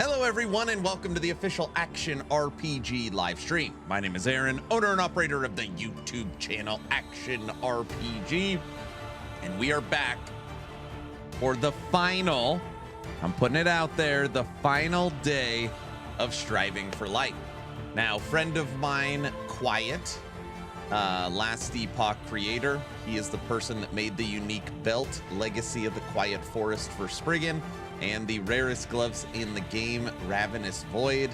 Hello everyone and welcome to the official Action RPG live stream. My name is Aaron, owner and operator of the YouTube channel Action RPG, and we are back for the final, I'm putting it out there, the final day of Striving for Light. Now, friend of mine, Quiet, Last Epoch creator, he is the person that made the unique belt, Legacy of the Quiet Forest for Spriggan, and the rarest gloves in the game, Ravenous Void.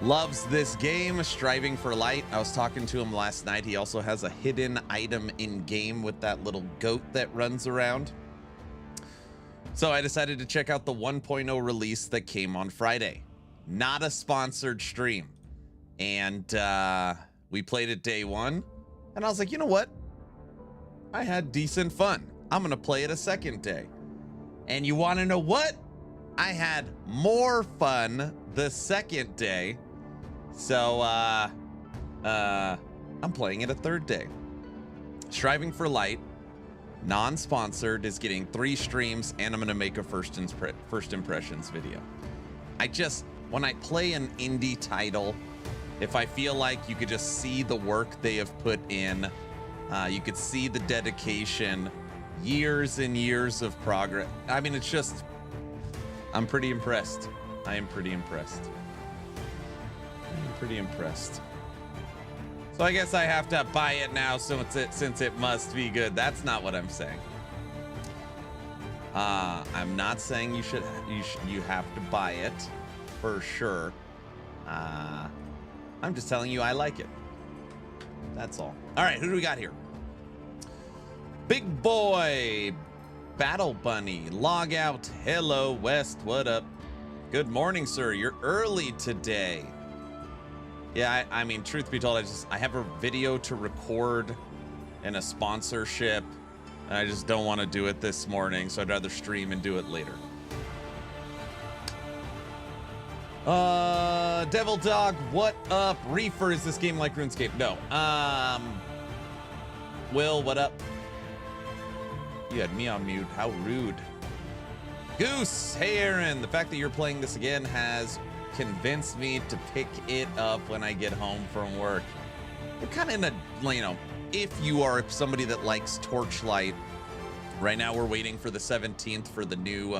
Loves this game, Striving for Light. I was talking to him last night. He also has a hidden item in game with that little goat that runs around. So I decided to check out the 1.0 release that came on Friday. Not a sponsored stream. And we played it day one. And I was like, you know what? I had decent fun. I'm going to play it a second day. And you want to know what? I had more fun the second day. So I'm playing it a third day. Striving for Light, non-sponsored, is getting 3 streams, and I'm going to make a first impressions video. When I play an indie title, if I feel like you could just see the work they have put in, you could see the dedication, years and years of progress. I mean, it's just, I'm pretty impressed. I am pretty impressed. So I guess I have to buy it now since it must be good. That's not what I'm saying. I'm not saying you have to buy it for sure. I'm just telling you I like it. That's all. All right, who do we got here? Big Boy, Battle Bunny, Log Out, hello, West, what up? Good morning, sir. You're early today. Yeah, I mean, truth be told, I have a video to record and a sponsorship, and I just don't want to do it this morning, so I'd rather stream and do it later. Devil Dog, what up? Reefer, is this game like RuneScape? No. Will, what up? You had me on mute. How rude. Goose, hey Aaron, the fact that you're playing this again has convinced me to pick it up when I get home from work. We're kind of in a, you know, if you are somebody that likes Torchlight, right now we're waiting for the 17th for the new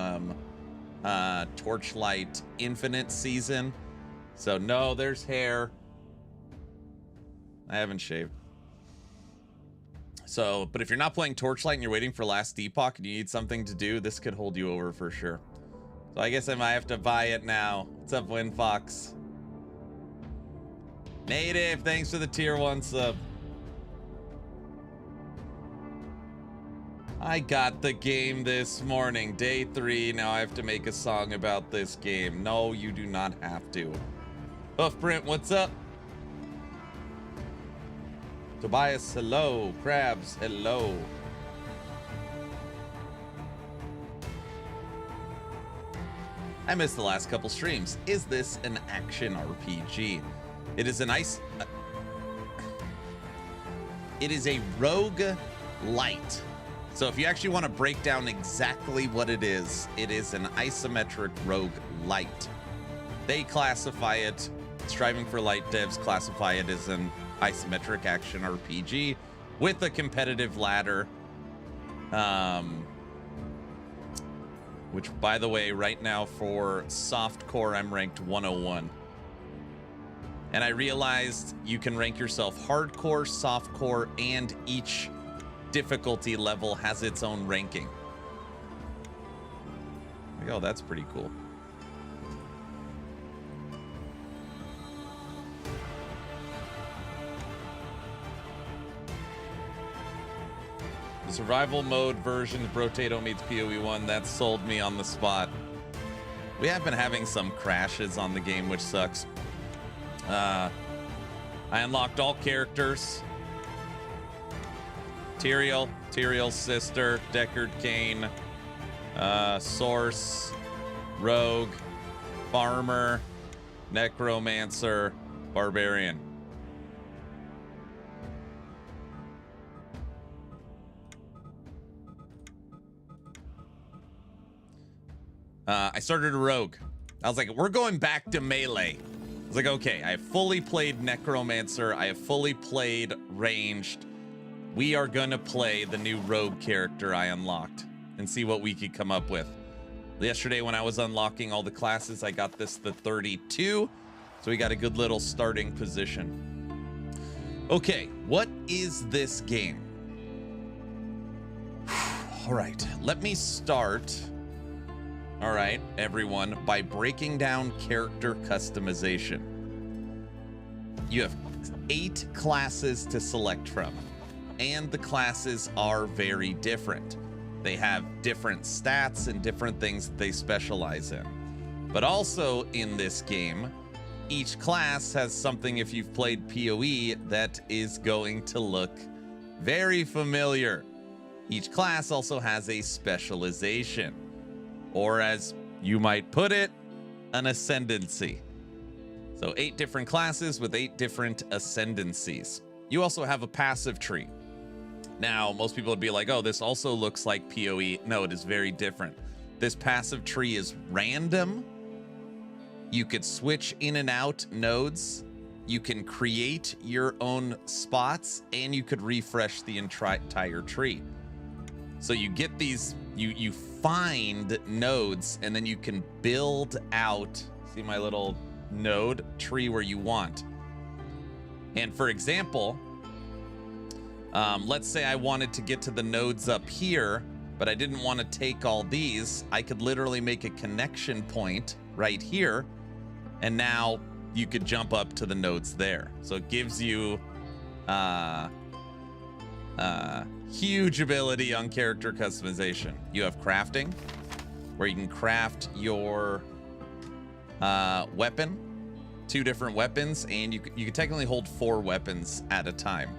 Torchlight Infinite season. So no, there's hair. I haven't shaved. So, but if you're not playing Torchlight and you're waiting for Last Epoch and you need something to do, this could hold you over for sure. So I guess I might have to buy it now. What's up, WinFox? Native, thanks for the tier 1 sub. I got the game this morning, day 3. Now I have to make a song about this game. No, you do not have to. Hoofprint, what's up? Tobias, hello. Crabs, hello. I missed the last couple streams. Is this an action RPG? It is an it is a roguelite. So if you actually want to break down exactly what it is an isometric roguelite. They classify it, Striving for Light devs classify it as an isometric action RPG with a competitive ladder. Which, by the way, right now for softcore, I'm ranked 101. And I realized you can rank yourself hardcore, softcore, and each difficulty level has its own ranking. Oh, that's pretty cool. The survival mode version of Brotato meets PoE 1, that sold me on the spot. We have been having some crashes on the game, which sucks. I unlocked all characters. Tyrael's sister, Deckard Cain, Source, Rogue, Farmer, Necromancer, Barbarian. I started a rogue. I was like, we're going back to melee. I was like, okay, I have fully played Necromancer. I have fully played ranged. We are gonna play the new rogue character I unlocked and see what we could come up with. Yesterday when I was unlocking all the classes, I got the 32. So we got a good little starting position. Okay, what is this game? All right, let me start. All right, everyone, by breaking down character customization. You have 8 classes to select from, and the classes are very different. They have different stats and different things that they specialize in. But also in this game, each class has something, if you've played PoE, that is going to look very familiar. Each class also has a specialization, or as you might put it, an ascendancy. So 8 different classes with 8 different ascendancies. You also have a passive tree. Now, most people would be like, oh, this also looks like PoE. No, it is very different. This passive tree is random. You could switch in and out nodes. You can create your own spots, and you could refresh the entire tree. So you get these, you find nodes, and then you can build out, see my little node tree where you want. And for example, let's say I wanted to get to the nodes up here, but I didn't want to take all these. I could literally make a connection point right here, and now you could jump up to the nodes there. So it gives you huge ability on character customization. You have crafting, where you can craft your weapon, 2 different weapons, and you can technically hold 4 weapons at a time.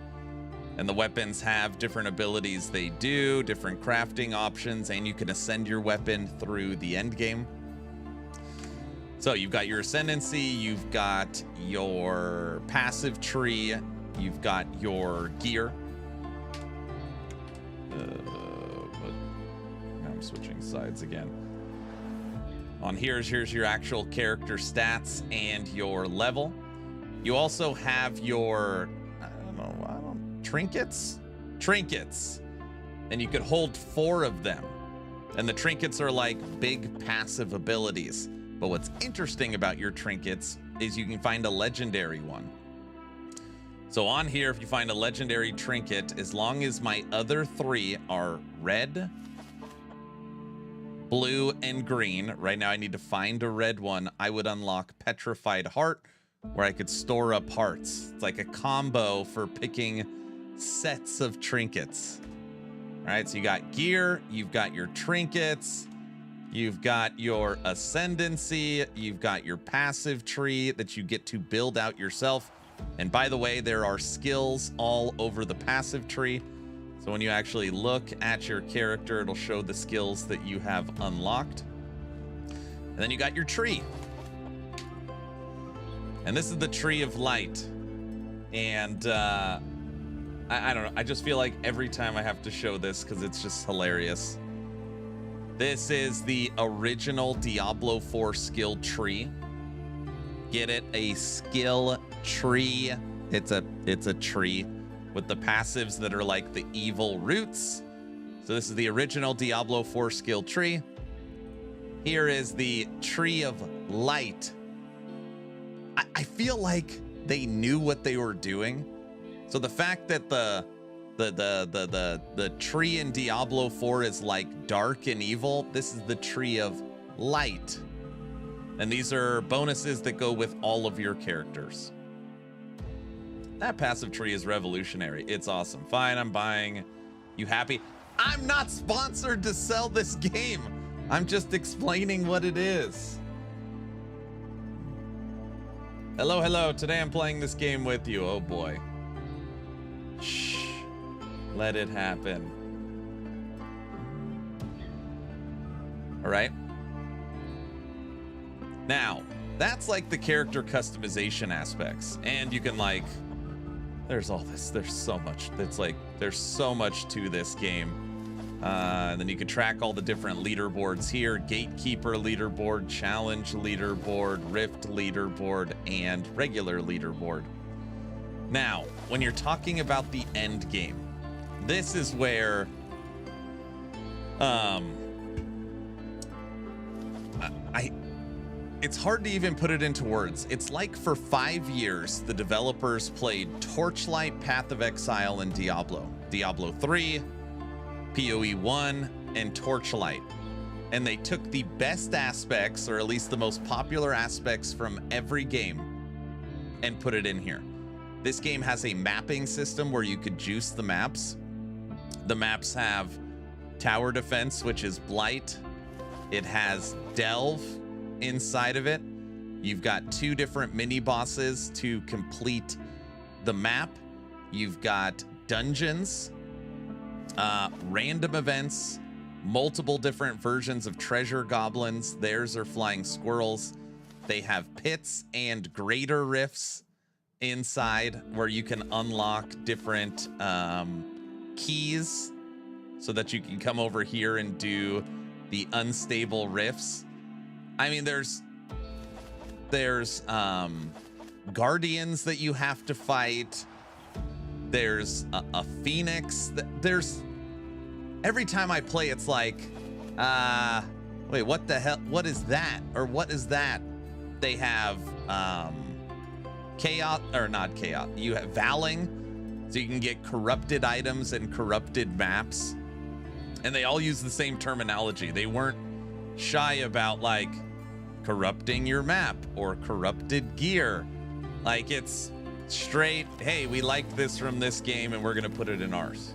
And the weapons have different abilities they do, different crafting options, and you can ascend your weapon through the end game. So you've got your ascendancy, you've got your passive tree, you've got your gear. But now I'm switching sides again. On here's your actual character stats and your level. You also have your, trinkets? Trinkets. And you could hold 4 of them. And the trinkets are like big passive abilities. But what's interesting about your trinkets is you can find a legendary one. So on here, if you find a legendary trinket, as long as my other 3 are red, blue, and green, right now I need to find a red one, I would unlock Petrified Heart, where I could store up hearts. It's like a combo for picking sets of trinkets. All right, so you got gear, you've got your trinkets, you've got your ascendancy, you've got your passive tree that you get to build out yourself. And by the way, there are skills all over the passive tree. So when you actually look at your character, it'll show the skills that you have unlocked. And then you got your tree. And this is the Tree of Light. And I don't know. I just feel like every time I have to show this because it's just hilarious. This is the original Diablo 4 skill tree. Get it? A skill tree. It's a tree with the passives that are like the evil roots. So this is the original Diablo 4 skill tree. Here is the Tree of Light. I feel like they knew what they were doing. So the fact that the tree in Diablo 4 is like dark and evil, this is the Tree of Light. And these are bonuses that go with all of your characters. That passive tree is revolutionary. It's awesome. Fine, I'm buying. You happy? I'm not sponsored to sell this game. I'm just explaining what it is. Hello, hello. Today I'm playing this game with you. Oh boy. Shh. Let it happen. All right. Now, that's like the character customization aspects. And you can like, there's all this, there's so much. It's like, there's so much to this game. And then you can track all the different leaderboards here. Gatekeeper leaderboard, challenge leaderboard, rift leaderboard, and regular leaderboard. Now, when you're talking about the end game, this is where it's hard to even put it into words. It's like for 5 years, the developers played Torchlight, Path of Exile, and Diablo. Diablo 3, PoE 1, and Torchlight. And they took the best aspects, or at least the most popular aspects from every game, and put it in here. This game has a mapping system where you could juice the maps. The maps have tower defense, which is Blight. It has Delve inside of it. You've got 2 different mini bosses to complete the map. You've got dungeons, random events, multiple different versions of treasure goblins. Theirs are flying squirrels. They have pits and greater rifts inside where you can unlock different keys so that you can come over here and do the unstable rifts. I mean, there's guardians that you have to fight. There's a phoenix. There's every time I play, it's like, wait, what the hell? What is that? Or what is that? They have chaos, or not chaos. You have valing, so you can get corrupted items and corrupted maps. And they all use the same terminology. They weren't shy about like corrupting your map or corrupted gear. Like it's straight, hey, we liked this from this game and we're gonna put it in ours.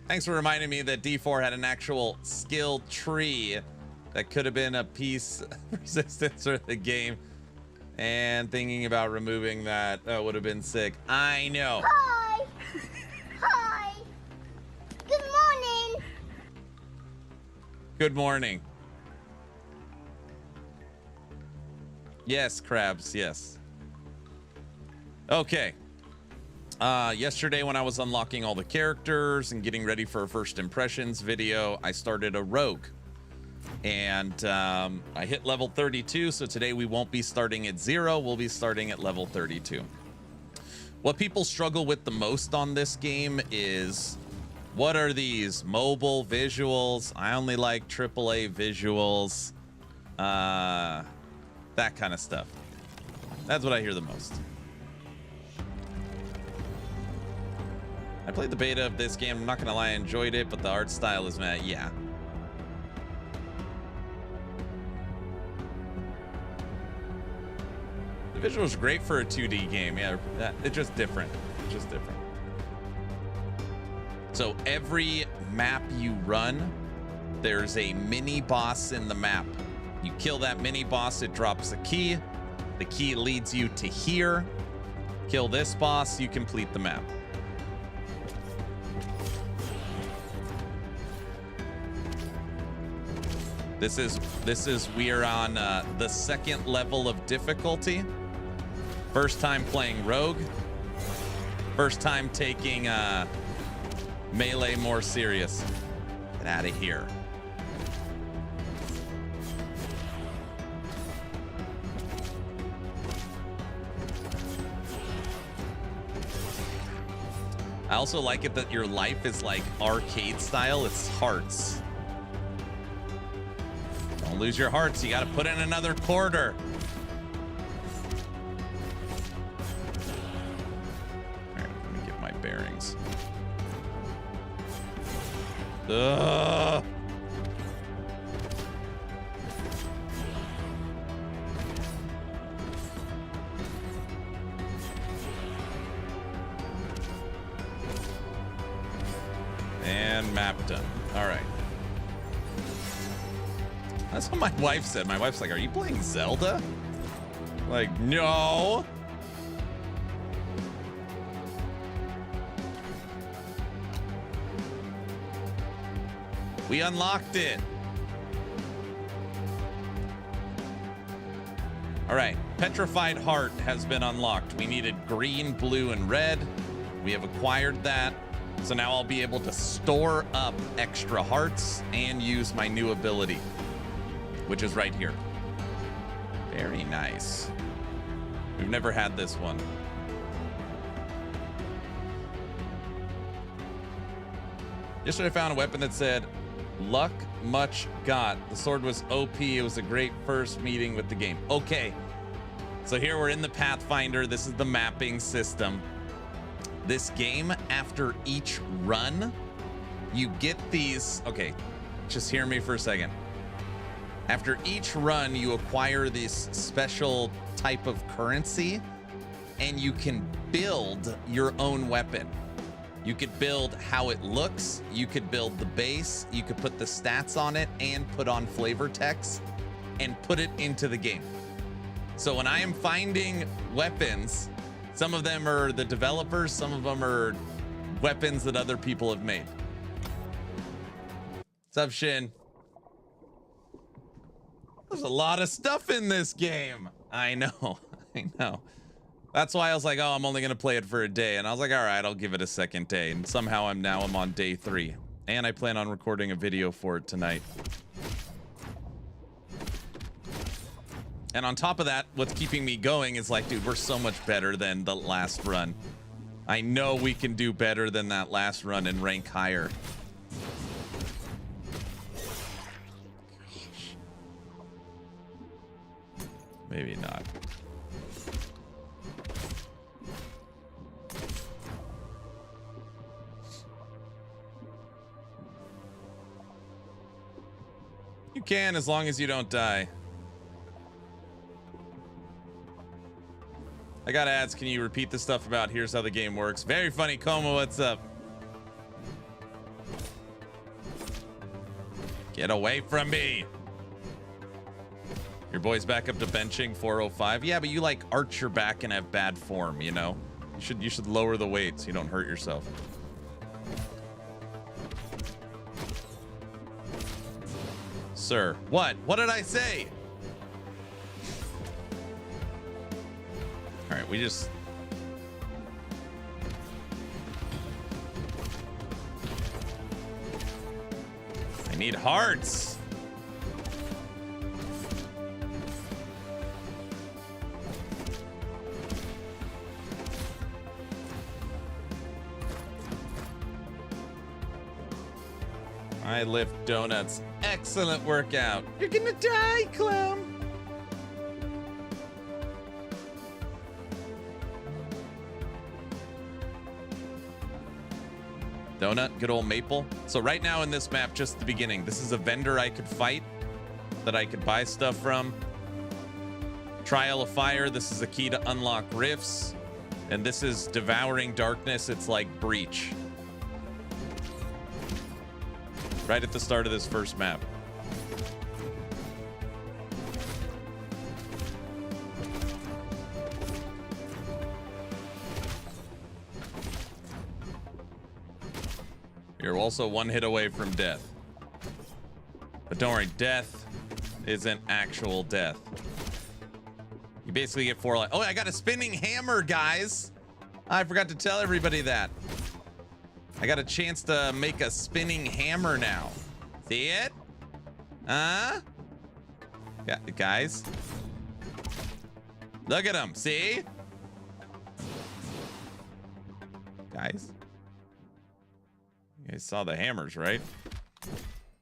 Thanks for reminding me that D4 had an actual skill tree that could have been a piece of resistance for the game. And thinking about removing that would have been sick. I know. Hi. Hi. Good morning. Good morning. Yes, crabs, yes. Okay. Yesterday when I was unlocking all the characters and getting ready for a first impressions video, I started a rogue. And I hit level 32, so today we won't be starting at 0, we'll be starting at level 32. What people struggle with the most on this game is, what are these mobile visuals? I only like AAA visuals. That kind of stuff. That's what I hear the most. I played the beta of this game. I'm not gonna lie, I enjoyed it, but the art style is meh. Yeah. The visuals are great for a 2D game. Yeah, it's just different. It's just different. So every map you run, there's a mini boss in the map. You kill that mini boss, it drops a key. The key leads you to here. Kill this boss, you complete the map. This is we are on the second level of difficulty. First time playing rogue. First time taking melee more serious. Get out of here. I also like it that your life is like arcade style. It's hearts. Don't lose your hearts. You got to put in another quarter. All right, let me get my bearings. Ugh. And map done. All right. That's what my wife said. My wife's like, are you playing Zelda? Like, no. We unlocked it. All right. Petrified Heart has been unlocked. We needed green, blue, and red. We have acquired that. So now I'll be able to store up extra hearts and use my new ability, which is right here. Very nice. We've never had this one. Yesterday I found a weapon that said, luck much got. The sword was OP. It was a great first meeting with the game. Okay. So here we're in the Pathfinder. This is the mapping system. This game, after each run, you get these. Okay, just hear me for a second. After each run, you acquire this special type of currency, and you can build your own weapon. You could build how it looks, you could build the base, you could put the stats on it, and put on flavor text, and put it into the game. So when I am finding weapons, some of them are the developers, some of them are weapons that other people have made. What's up, Shin? There's a lot of stuff in this game. I know, I know. That's why I was like, oh, I'm only gonna play it for a day. And I was like, all right, I'll give it a second day. And somehow I'm on day 3. And I plan on recording a video for it tonight. And on top of that, what's keeping me going is like, dude, we're so much better than the last run. I know we can do better than that last run and rank higher. Maybe not. You can, as long as you don't die. I got ads. Can you repeat the stuff about here's how the game works? Very funny. Como, what's up? Get away from me. Your boy's back up to benching 405. Yeah, but you like arch your back and have bad form, you know? You should lower the weight so you don't hurt yourself. Sir, what? What did I say? All right, we just... need hearts. I lift donuts. Excellent workout. You're gonna die, clown. Donut, good old maple. So right now in this map, just the beginning, this is a vendor I could fight that I could buy stuff from. Trial of Fire, this is a key to unlock rifts. And this is Devouring Darkness, it's like Breach. Right at the start of this first map. You're also one hit away from death. But don't worry, death isn't actual death. You basically get 4 life. Oh, I got a spinning hammer, guys. I forgot to tell everybody that. I got a chance to make a spinning hammer now. See it? Huh? Yeah, guys. Look at him. See? Guys. You guys saw the hammers, right?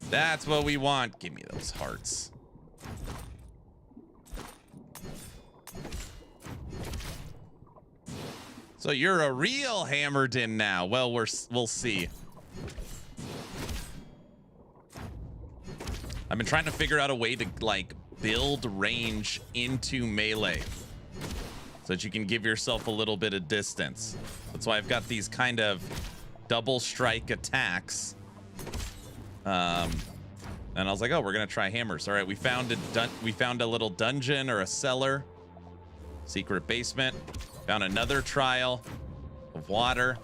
That's what we want. Give me those hearts. So you're a real hammered in now. Well, we'll see. I've been trying to figure out a way to like build range into melee so that you can give yourself a little bit of distance. That's why I've got these kind of double strike attacks. And I was like, oh, we're gonna try hammers. All right, we found a little dungeon or a cellar, secret basement. Found another trial of water.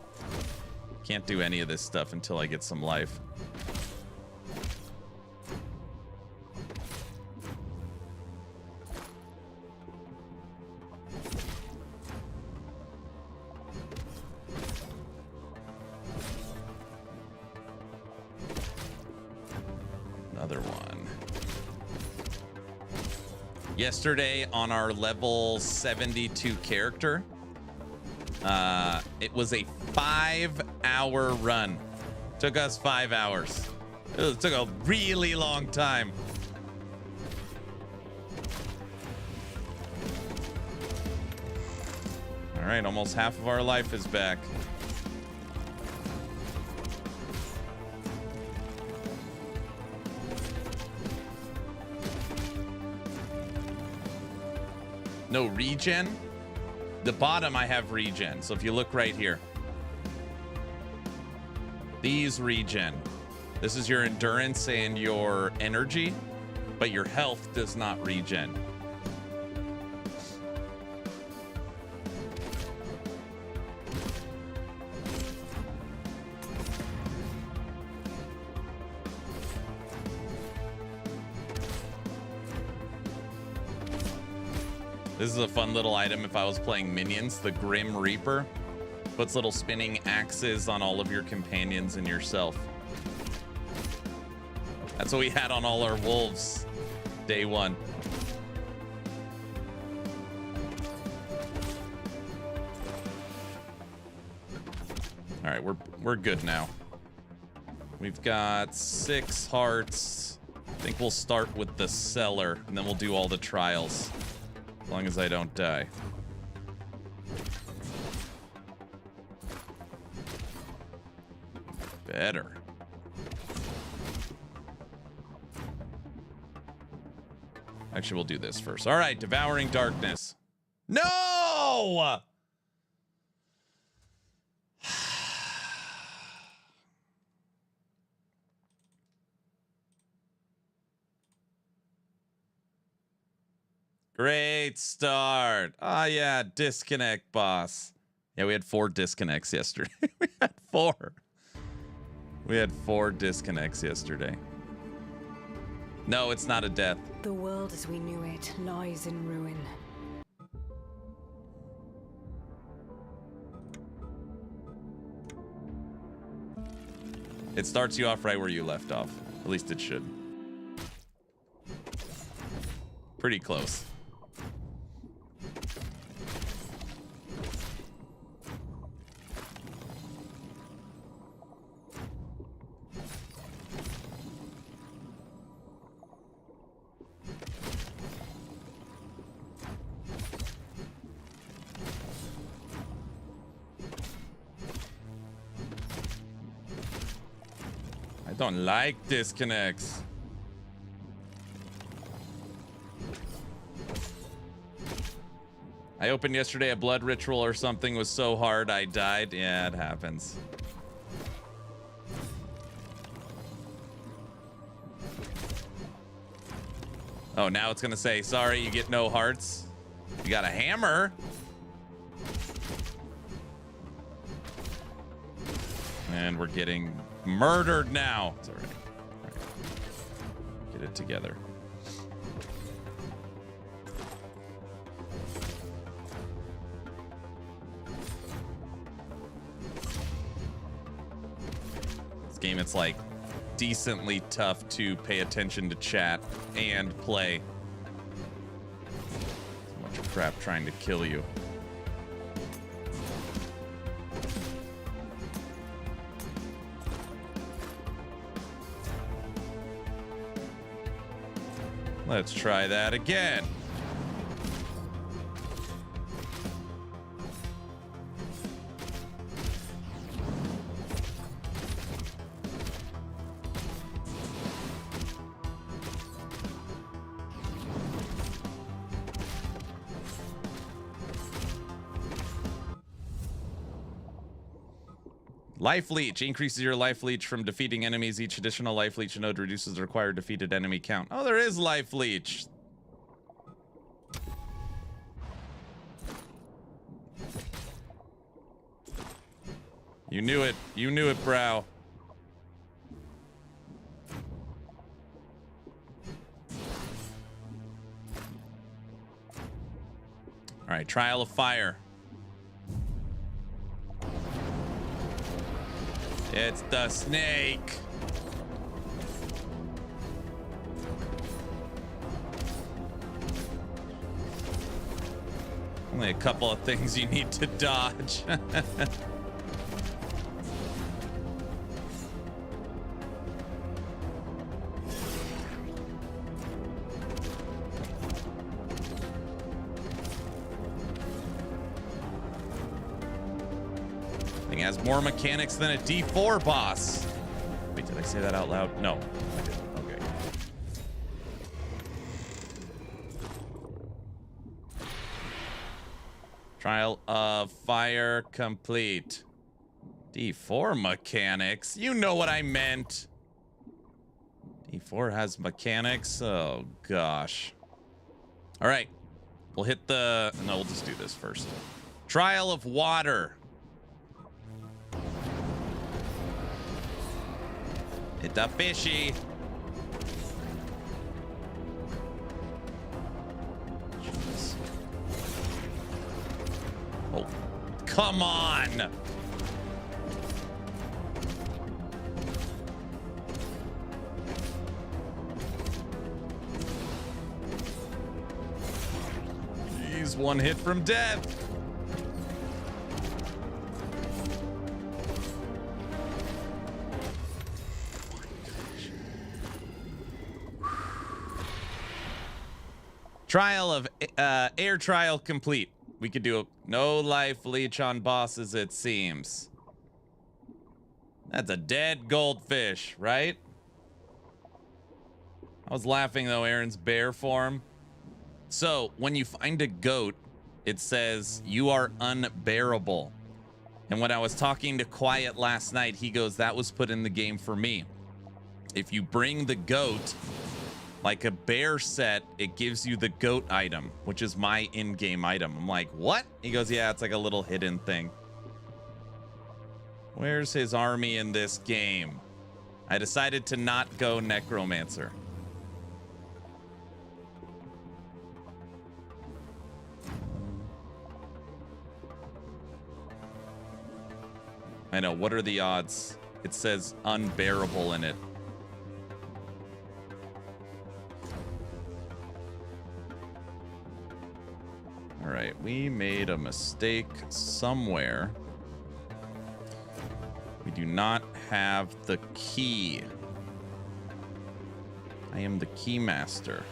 Can't do any of this stuff until I get some life. Another one. Yesterday on our level 72 character, it was a 5-hour run. Took us 5 hours. It took a really long time. All right, almost half of our life is back. No regen? The bottom I have regen. So if you look right here, these regen. This is your endurance and your energy, but your health does not regen. This is a fun little item if I was playing minions. The Grim Reaper puts little spinning axes on all of your companions and yourself. That's what we had on all our wolves day one. All right, we're good now. We've got 6 hearts. I think we'll start with the cellar and then we'll do all the trials. As long as I don't die. Better. Actually, we'll do this first. All right, Devouring Darkness. No! Great start. Oh, yeah. Disconnect, boss. Yeah, we had 4 disconnects yesterday. We had 4. We had 4 disconnects yesterday. No, it's not a death. The world as we knew it lies in ruin. It starts you off right where you left off. At least it should. Pretty close. I don't like disconnects. I opened yesterday a blood ritual or something was so hard I died. Yeah, it happens. Oh, now it's gonna say, sorry, you get no hearts. You got a hammer. And we're getting murdered now. It's all right. All right. Get it together. This game, it's like decently tough to pay attention to chat and play. So much crap trying to kill you. Let's try that again. Life Leech increases your life leech from defeating enemies. Each additional life leech node reduces the required defeated enemy count. Oh, there is life leech. You knew it. You knew it, Brow. All right, Trial of Fire. It's the snake. Only a couple of things you need to dodge. Has more mechanics than a D4 boss. Wait, did I say that out loud? No, I didn't. Okay. Trial of Fire complete. D4 mechanics? You know what I meant. D4 has mechanics? Oh, gosh. All right. We'll hit the... No, we'll just do this first. Trial of Water. It's a fishy. Jeez. Oh, come on. He's one hit from death. Trial of air trial complete. We could do no life leech on bosses, it seems. That's a dead goldfish, right? I was laughing though, Aaron's bear form. So when you find a goat, it says you are unbearable. And when I was talking to Quiet last night, he goes, that was put in the game for me. If you bring the goat, like a bear set, it gives you the goat item, which is my in-game item. I'm like, what? He goes, yeah, it's like a little hidden thing. Where's his army in this game? I decided to not go Necromancer. I know, what are the odds? It says unbearable in it. right, we made a mistake somewhere. We do not have the key. I am the key master.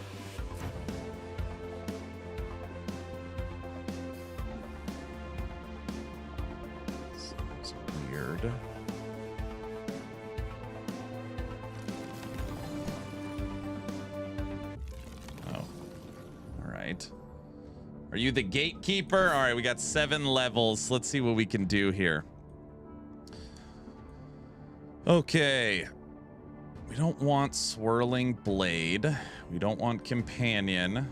It's weird. Oh, all right. Are you the gatekeeper? All right, we got 7 levels. Let's see what we can do here. Okay. We don't want swirling blade. We don't want companion.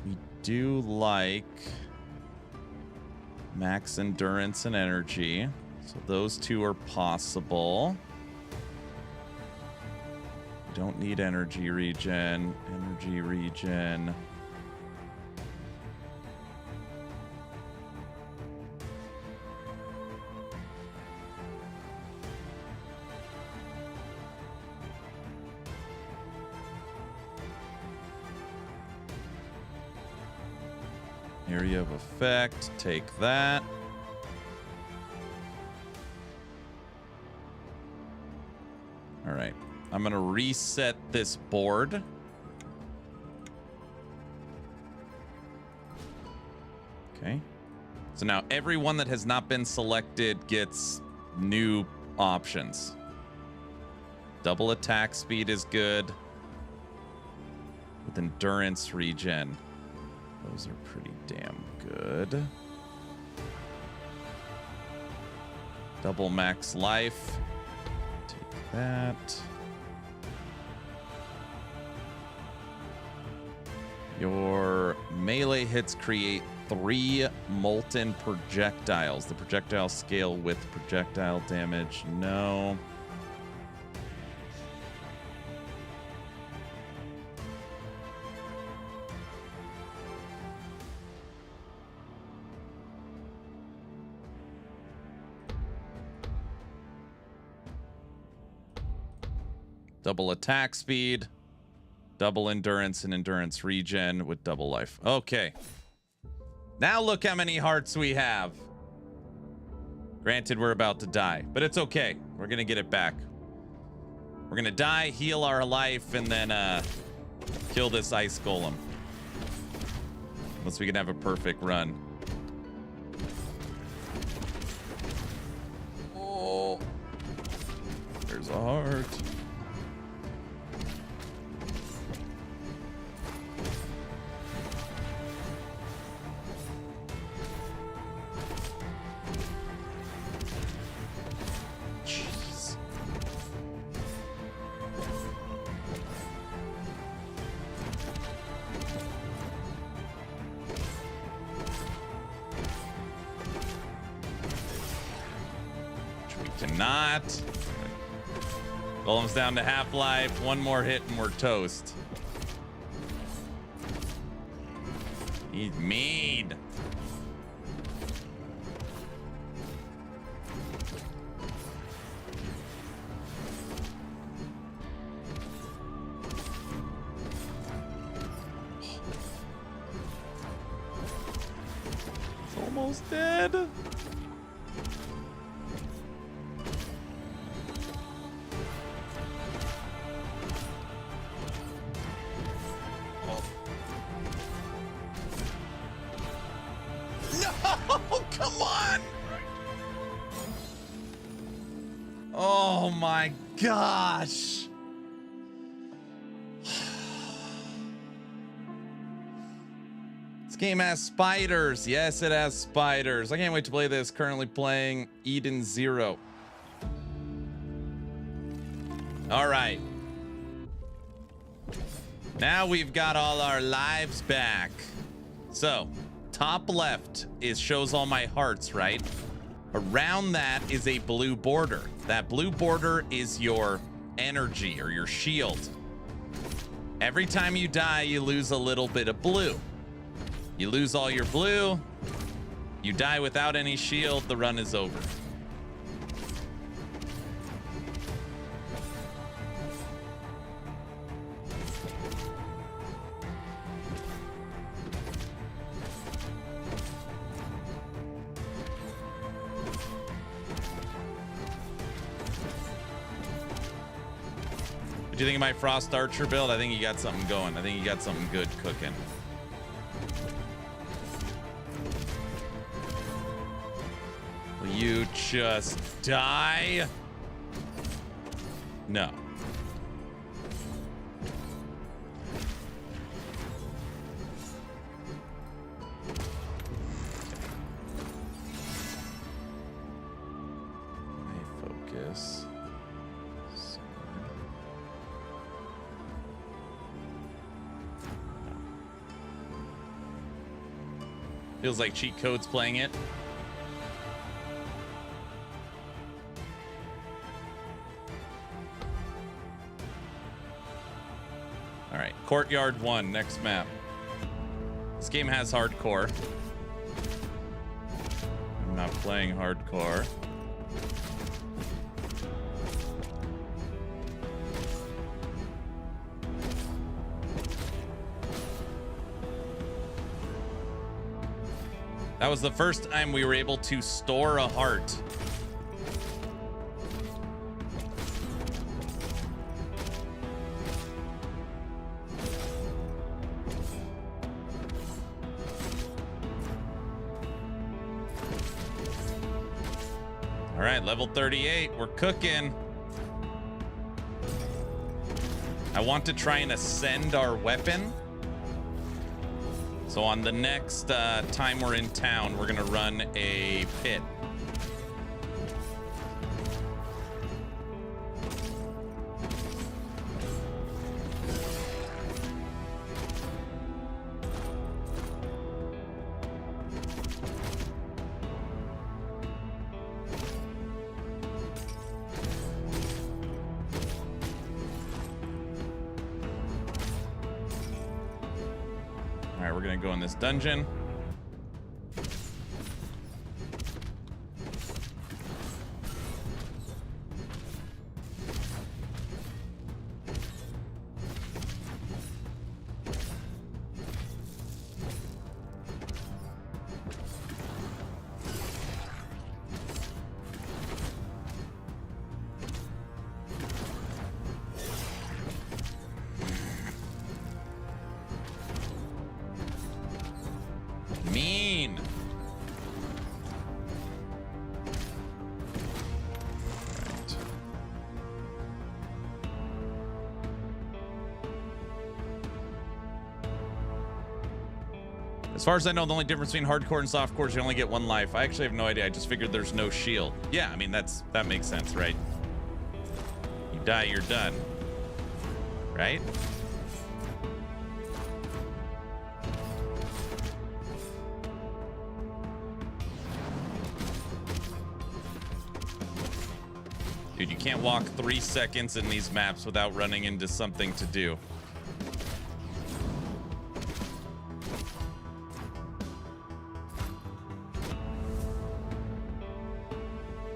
We do like max endurance and energy. So those 2 are possible. We don't need energy regen. Energy regen. Area of effect, take that. All right, I'm gonna reset this board. Okay, so now everyone that has not been selected gets new options. Double attack speed is good. With endurance regen. Those are pretty damn good. Double max life. Take that. Your melee hits create 3 molten projectiles. The projectile scale with projectile damage. No. Double attack speed, double endurance and endurance regen with double life. Okay. Now look how many hearts we have. Granted, we're about to die, but it's okay. We're gonna get it back. We're gonna die, heal our life, and then kill this ice golem. Unless we can have a perfect run. Oh. There's a heart. Not. Golem's down to half-life. 1 more hit and we're toast. He's mean. It's almost dead. Oh my gosh. This game has spiders. Yes, it has spiders. I can't wait to play this. Currently playing Eden 0. All right. Now we've got all our lives back. So, top left shows all my hearts, right? Around that is a blue border. That blue border is your energy or your shield. Every time you die, you lose a little bit of blue. You lose all your blue. You die without any shield, the run is over. What do you think of my Frost Archer build? I think you got something going. I think you got something good cooking. Will you just die? No. Focus. Feels like cheat codes playing it. All right, Courtyard 1, next map. This game has hardcore. I'm not playing hardcore. That was the first time we were able to store a heart. All right, level 38, we're cooking. I want to try and ascend our weapon. So on the next time we're in town, we're gonna run a pit. We're gonna go in this dungeon. Mean. Right. As far as I know, the only difference between hardcore and softcore is you only get one life. I actually have no idea. I just figured there's no shield. Yeah, I mean that makes sense, right? You die, you're done. Right? Dude, you can't walk 3 seconds in these maps without running into something to do.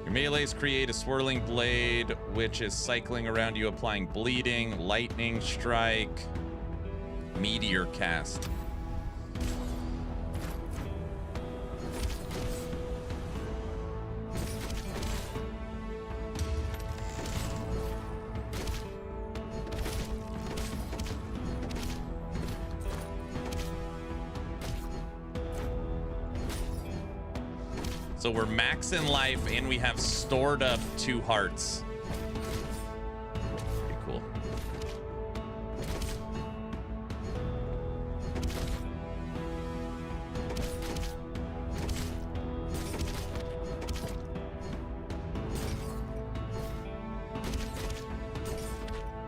Your melees create a swirling blade, which is cycling around you, applying bleeding, lightning strike, meteor cast. So we're max in life and we have stored up 2 hearts. Pretty cool.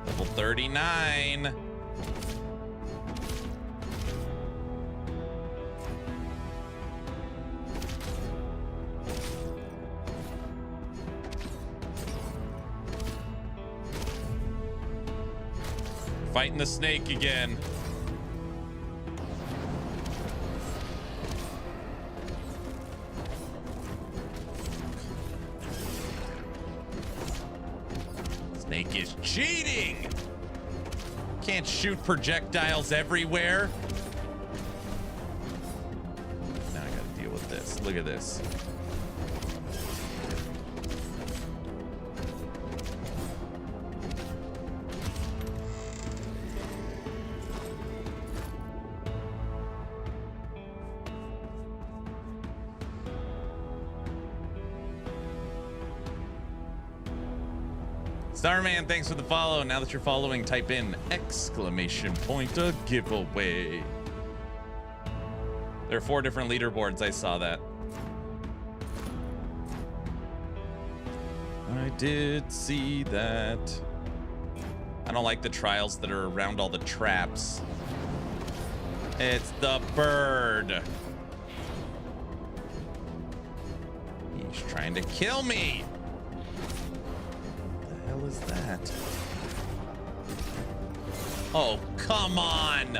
Level 39. Fighting the snake again. Snake is cheating. Can't shoot projectiles everywhere. Now I gotta deal with this. Look at this. Starman, thanks for the follow. Now that you're following, type in exclamation point a giveaway. There are 4 different leaderboards. I saw that. I did see that. I don't like the trials that are around all the traps. It's the bird. He's trying to kill me. What the hell is that? Oh, come on.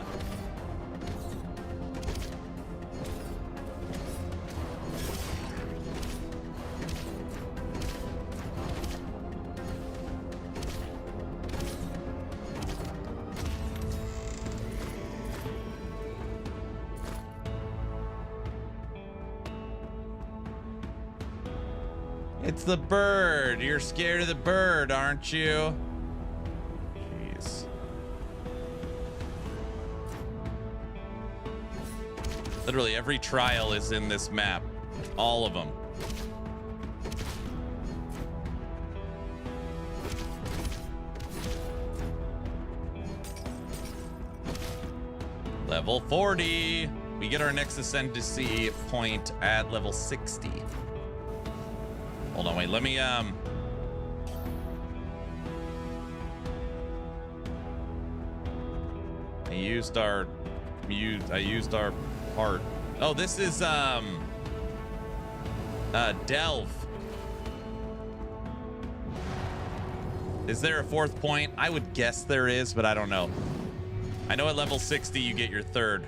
It's the bird. You're scared of the bird, aren't you? Jeez. Literally every trial is in this map. All of them. Level 40. We get our next ascendancy point at level 60. Hold on, wait, let me, I used our part. Oh, this is, Delve. Is there a 4th point? I would guess there is, but I don't know. I know at level 60, you get your 3rd.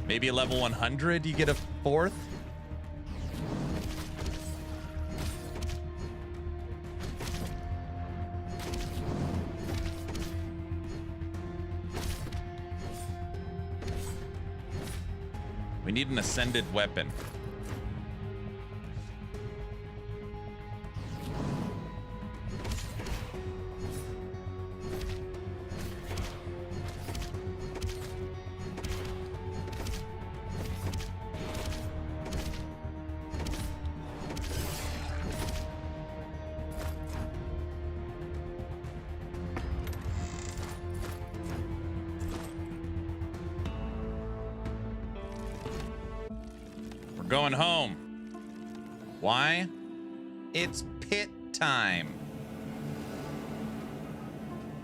Maybe at level 100, you get a 4th? We need an ascended weapon. Going home. Why? It's pit time.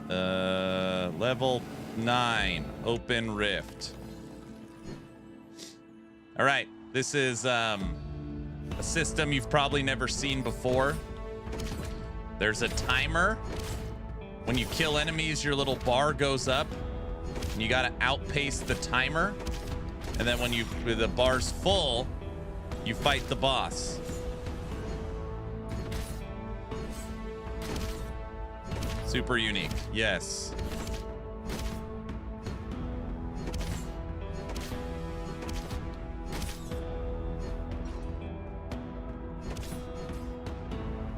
Level 9, open rift. All right, this is a system you've probably never seen before. There's a timer. When you kill enemies, your little bar goes up, and you gotta outpace the timer. And then when the bar's full, you fight the boss. Super unique, yes.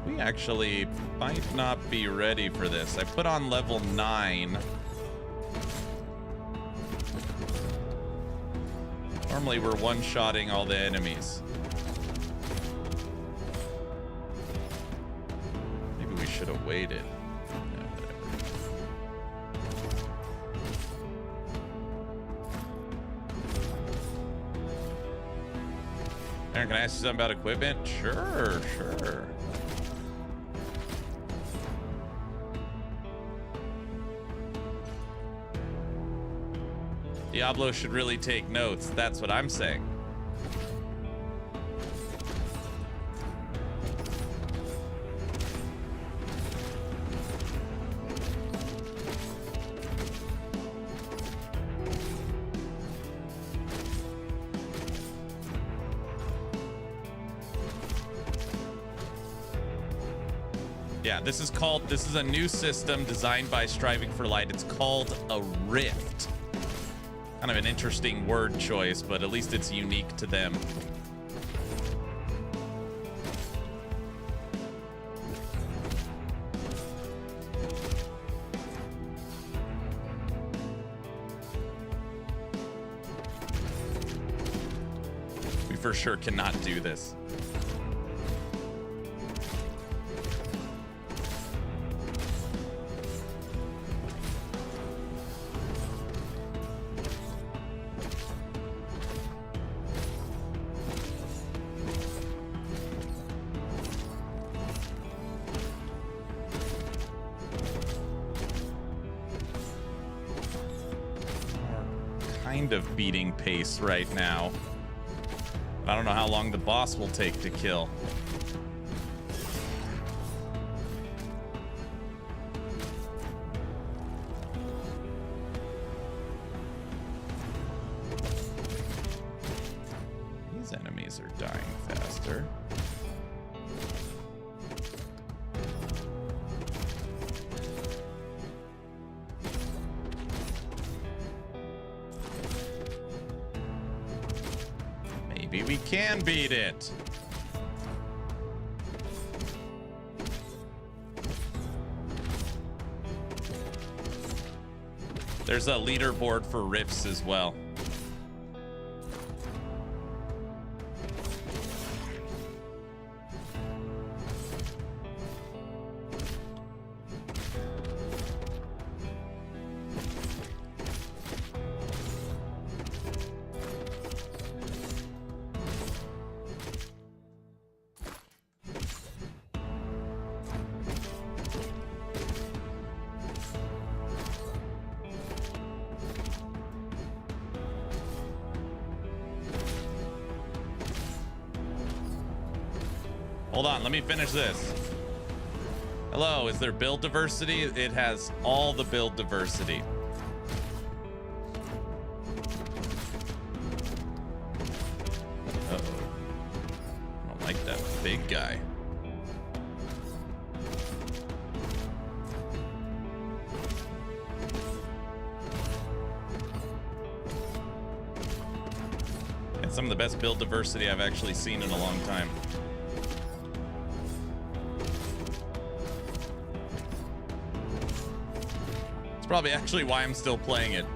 We actually might not be ready for this. I put on level 9. Normally we're one-shotting all the enemies. Maybe we should have waited. No, whatever. Aaron, can I ask you something about equipment? Sure. Diablo should really take notes. That's what I'm saying. Yeah, this is a new system designed by Striving for Light. It's called a rift. Kind of an interesting word choice, but at least it's unique to them. We for sure cannot do this. kind of beating pace right now. I don't know how long the boss will take to kill. These enemies are dying faster. Maybe we can beat it. There's a leaderboard for rifts as well. Hold on, let me finish this. Hello, is there build diversity? It has all the build diversity. Uh-oh. I don't like that big guy. It's some of the best build diversity I've actually seen in a long time. Probably actually why I'm still playing it.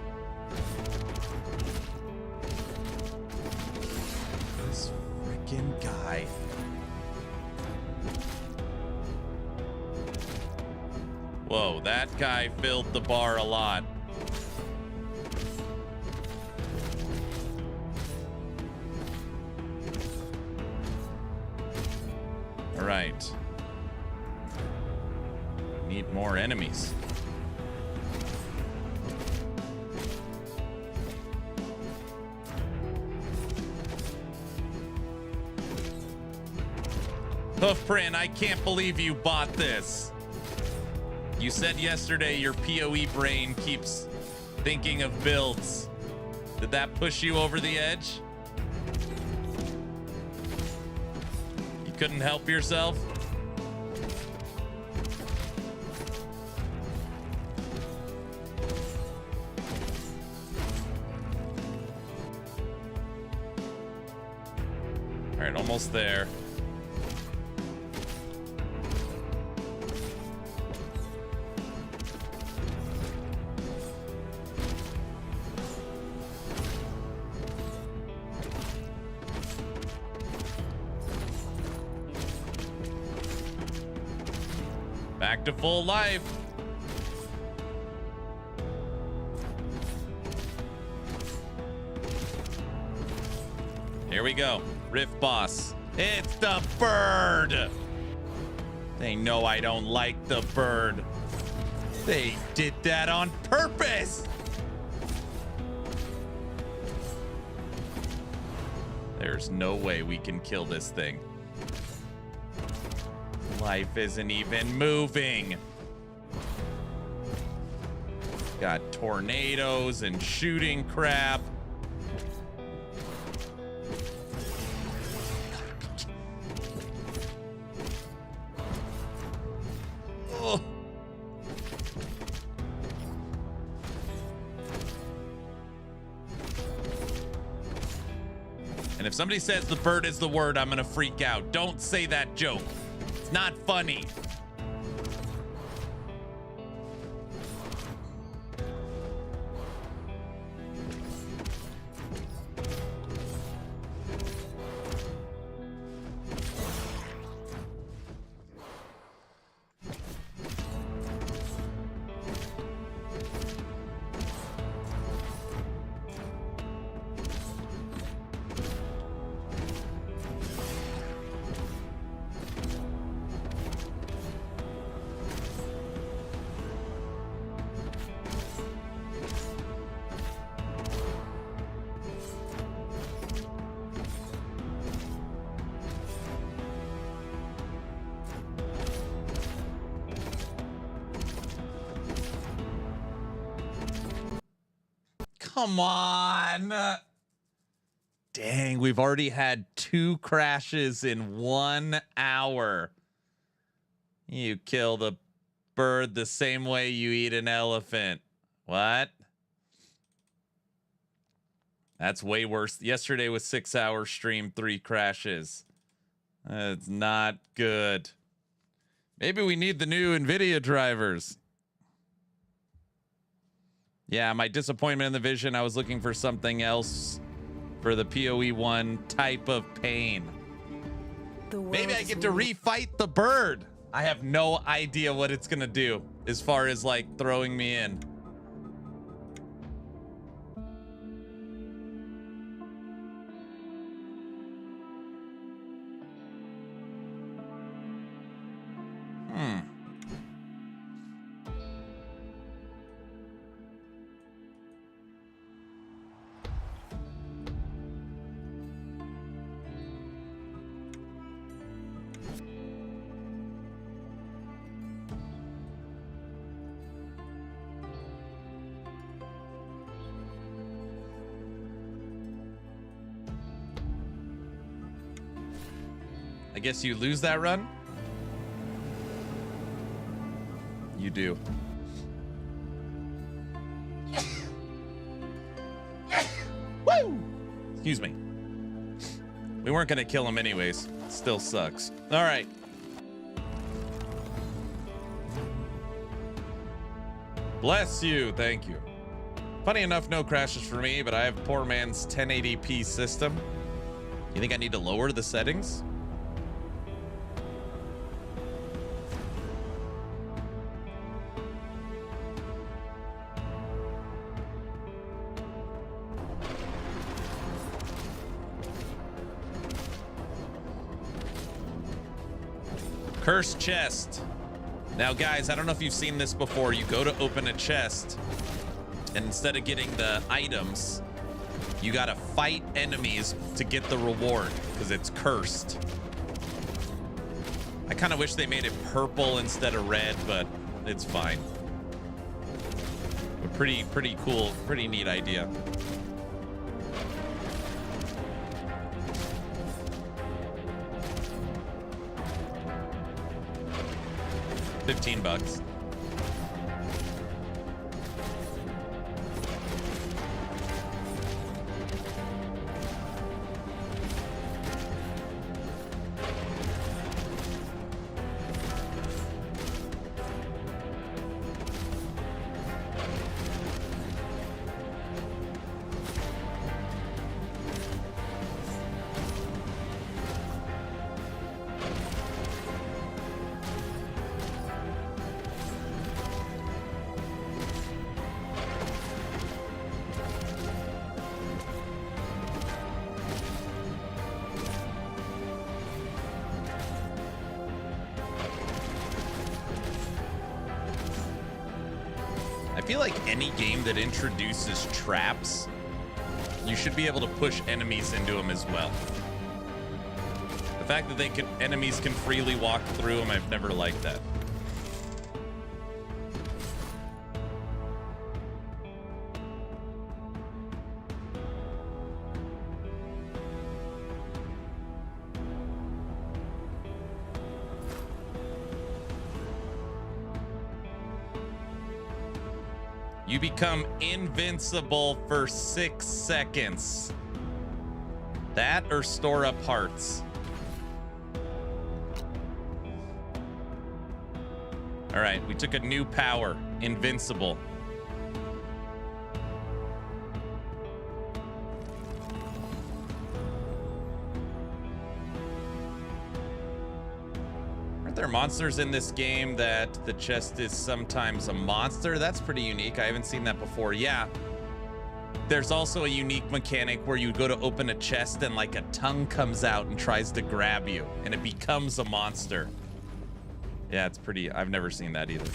This freaking guy. Whoa, that guy filled the bar a lot. All right. Need more enemies. Hoofprint, I can't believe you bought this. You said yesterday your PoE brain keeps thinking of builds. Did that push you over the edge? You couldn't help yourself? All right, almost there. Back to full life. Here we go. Rift boss. It's the bird. They know I don't like the bird. They did that on purpose. There's no way we can kill this thing. Life isn't even moving. Got tornadoes and shooting crap. Oh. And if somebody says the bird is the word, I'm gonna freak out. Don't say that joke. Not funny. come on. Dang, we've already had 2 crashes in 1 hour. You kill the bird the same way you eat an elephant. What? That's way worse. Yesterday was 6-hour stream, 3 crashes. That's not good. Maybe we need the new NVIDIA drivers. Yeah, my disappointment in the vision, I was looking for something else for the PoE 1 type of pain. Maybe I get to refight the bird. I have no idea what it's gonna do as far as like throwing me in. I guess you lose that run? You do. Woo! Excuse me. We weren't gonna kill him anyways. Still sucks. All right. Bless you. Thank you. Funny enough, no crashes for me, but I have poor man's 1080p system. You think I need to lower the settings? Cursed chest. Now, guys, I don't know if you've seen this before. You go to open a chest, and instead of getting the items, you gotta fight enemies to get the reward because it's cursed. I kind of wish they made it purple instead of red, but it's fine. A pretty cool, pretty neat idea. $15. I feel like any game that introduces traps, you should be able to push enemies into them as well. The fact that enemies can freely walk through them, I've never liked that. You become invincible for 6 seconds. That or store up hearts. All right, we took a new power, invincible. Aren't there monsters in this game that the chest is sometimes a monster? That's pretty unique. I haven't seen that before. Yeah. There's also a unique mechanic where you go to open a chest and like a tongue comes out and tries to grab you and it becomes a monster. Yeah, it's pretty. I've never seen that either.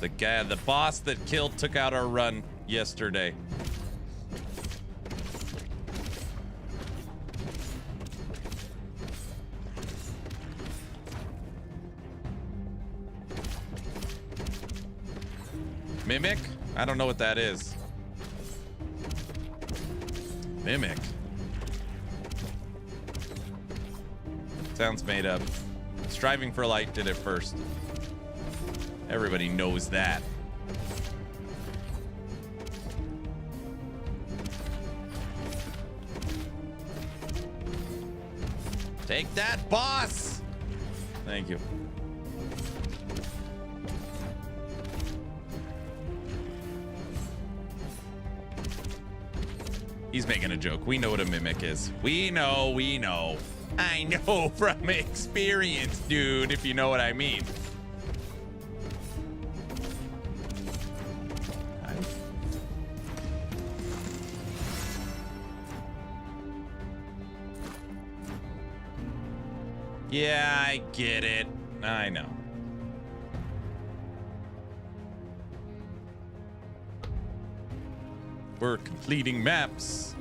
The boss that took out our run yesterday. Mimic? I don't know what that is. Mimic. Sounds made up. Striving for Light did it first. Everybody knows that. Take that, boss! Thank you. He's making a joke. We know what a mimic is. We know. I know from experience, dude, if you know what I mean. Yeah, I get it. I know. We're completing maps.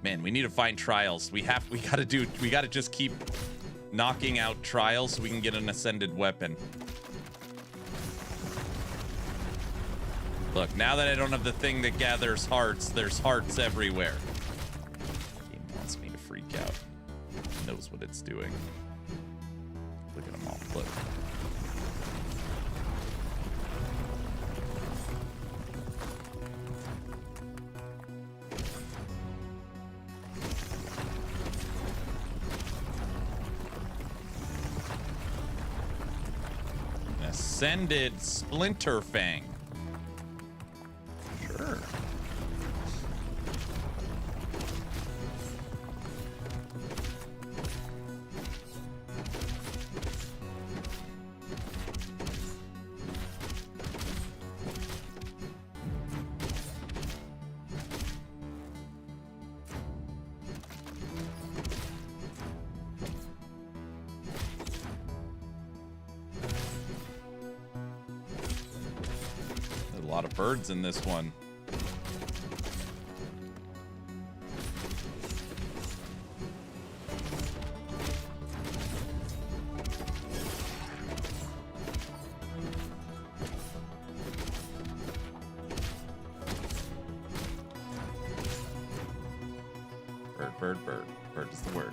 Man, we need to find trials. We gotta just keep knocking out trials so we can get an ascended weapon. Look, now that I don't have the thing that gathers hearts, there's hearts everywhere. Game wants me to freak out. It knows what it's doing. Look at them all. Look. An ascended Splinter Fang. Sure. There's a lot of birds in this one. Bird. Bird is the word.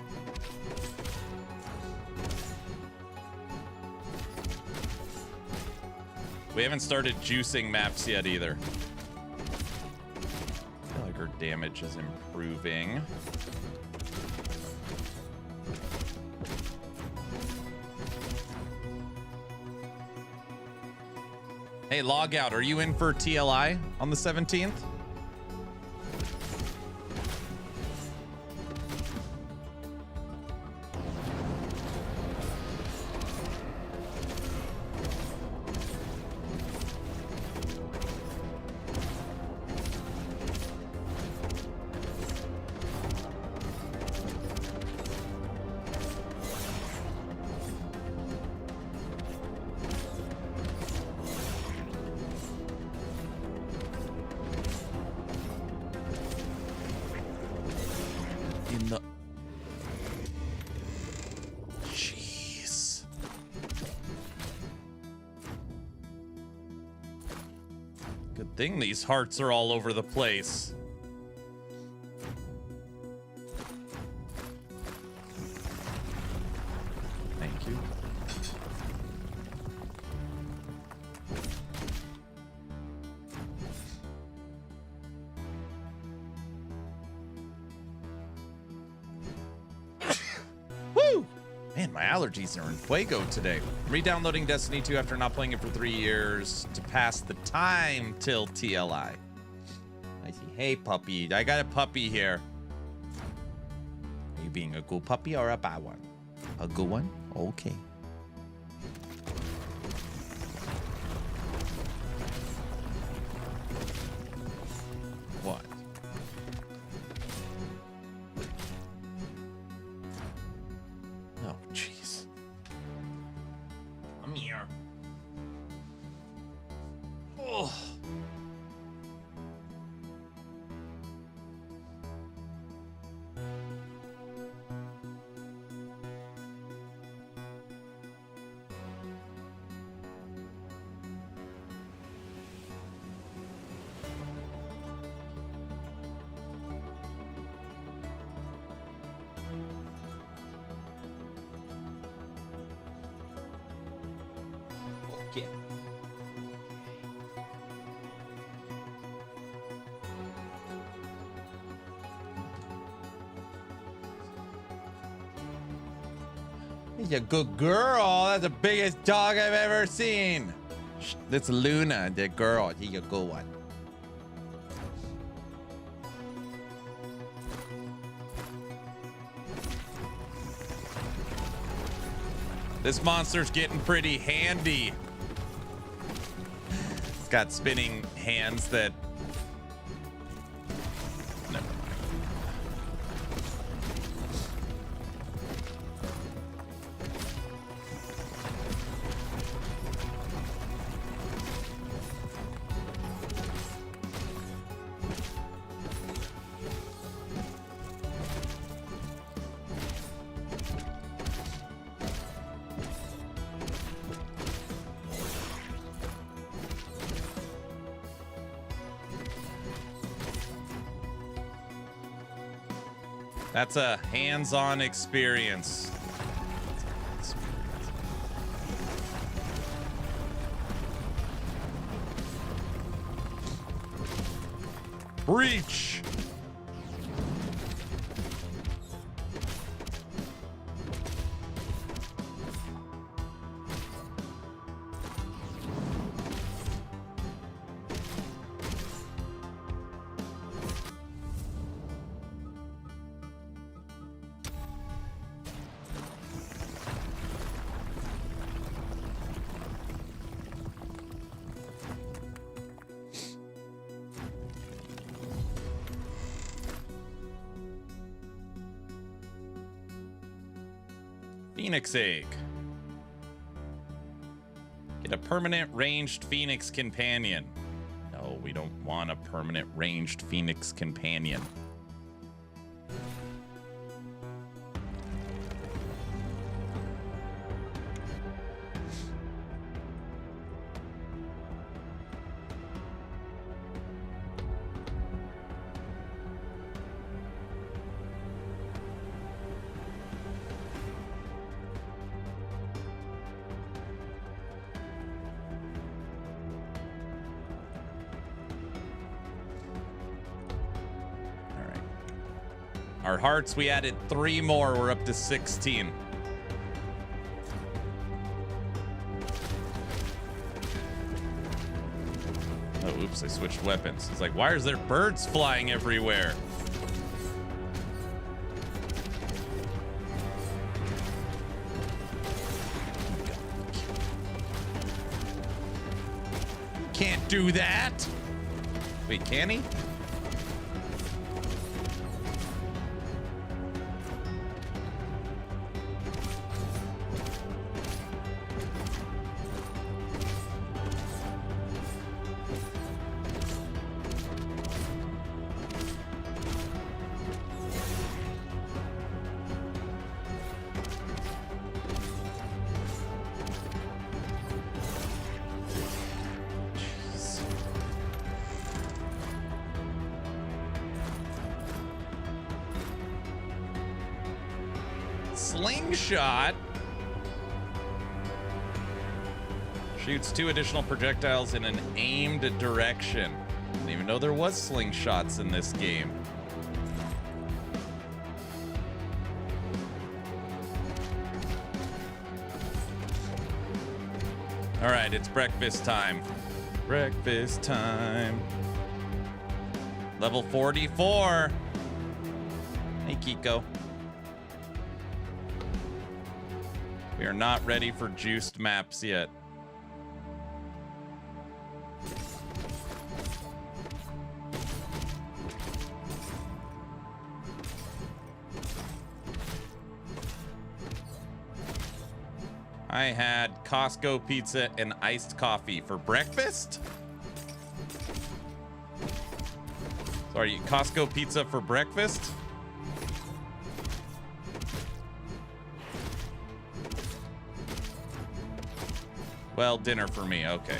We haven't started juicing maps yet either. I feel like our damage is improving. Hey, log out. Are you in for TLI on the 17th? Jeez. Good thing these hearts are all over the place. Thank you. Woo! Man, my allergies are in fuego today. Re-downloading Destiny 2 after not playing it for 3 years to pass the time till TLI. I see. Hey, puppy. I got a puppy here. Are you being a good puppy or a bad one? A good one? Okay. What? Oh, jeez. Come here. Oh. Okay. You're a good girl. That's the biggest dog I've ever seen. That's Luna, the girl. She's a good one. This monster's getting pretty handy. It's got spinning hands that... Never mind. That's a hands-on experience. Breach! Phoenix egg. Get a permanent ranged Phoenix companion. No, we don't want a permanent ranged Phoenix companion. Our hearts, we added 3 more. We're up to 16. Oh, oops, I switched weapons. It's like, why is there birds flying everywhere? Can't do that. Wait, can he? Slingshot shoots 2 additional projectiles in an aimed direction. Didn't even know there was slingshots in this game. All right, it's breakfast time. Breakfast time. Level 44. Hey, Kiko. We are not ready for juiced maps yet. I had Costco pizza and iced coffee for breakfast? Sorry, Costco pizza for breakfast? Well, dinner for me, okay.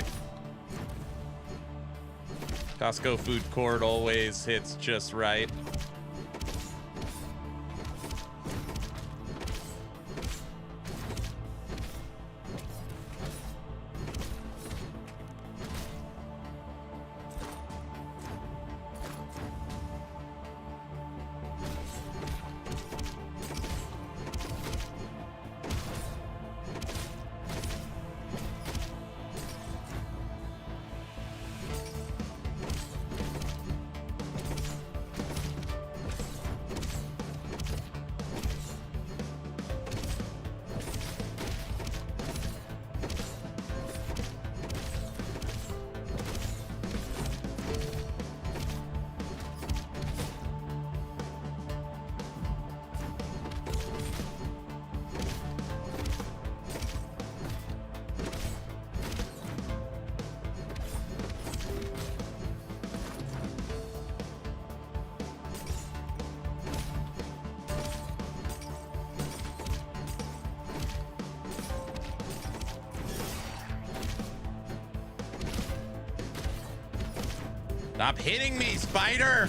Costco food court always hits just right. Stop hitting me, spider!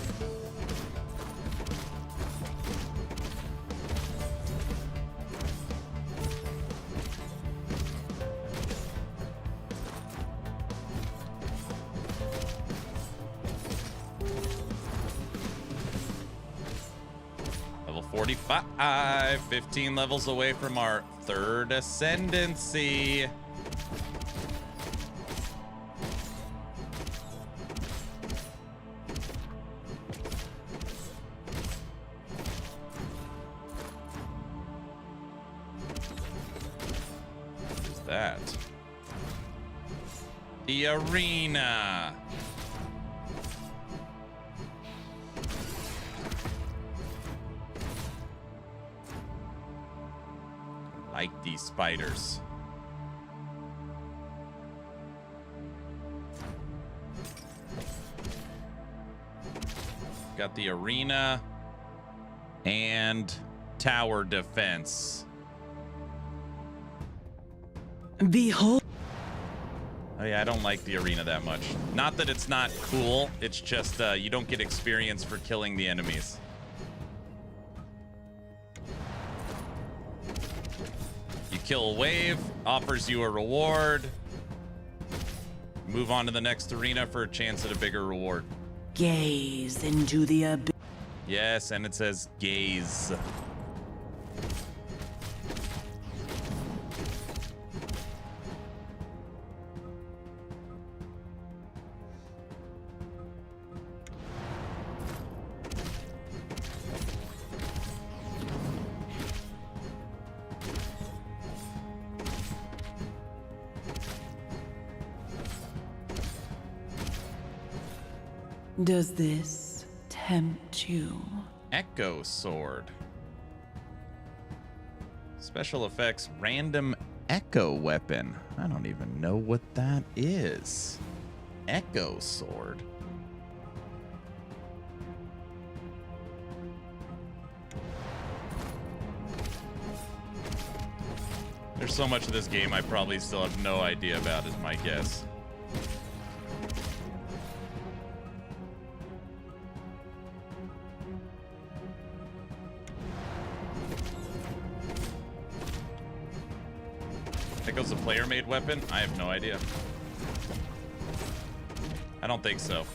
Level 45, 15 levels away from our third ascendancy. That the arena. Like these spiders. Got the arena and tower defense. Behold. Oh yeah, I don't like the arena that much. Not that it's not cool, it's just you don't get experience for killing the enemies. You kill a wave, offers you a reward. Move on to the next arena for a chance at a bigger reward. Gaze into the abyss. Yes, and it says gaze. Does this tempt you? Echo sword. Special effects random echo weapon. I don't even know what that is. Echo sword. There's so much of this game I probably still have no idea about, is my guess. Echo's a player-made weapon? I have no idea. I don't think so.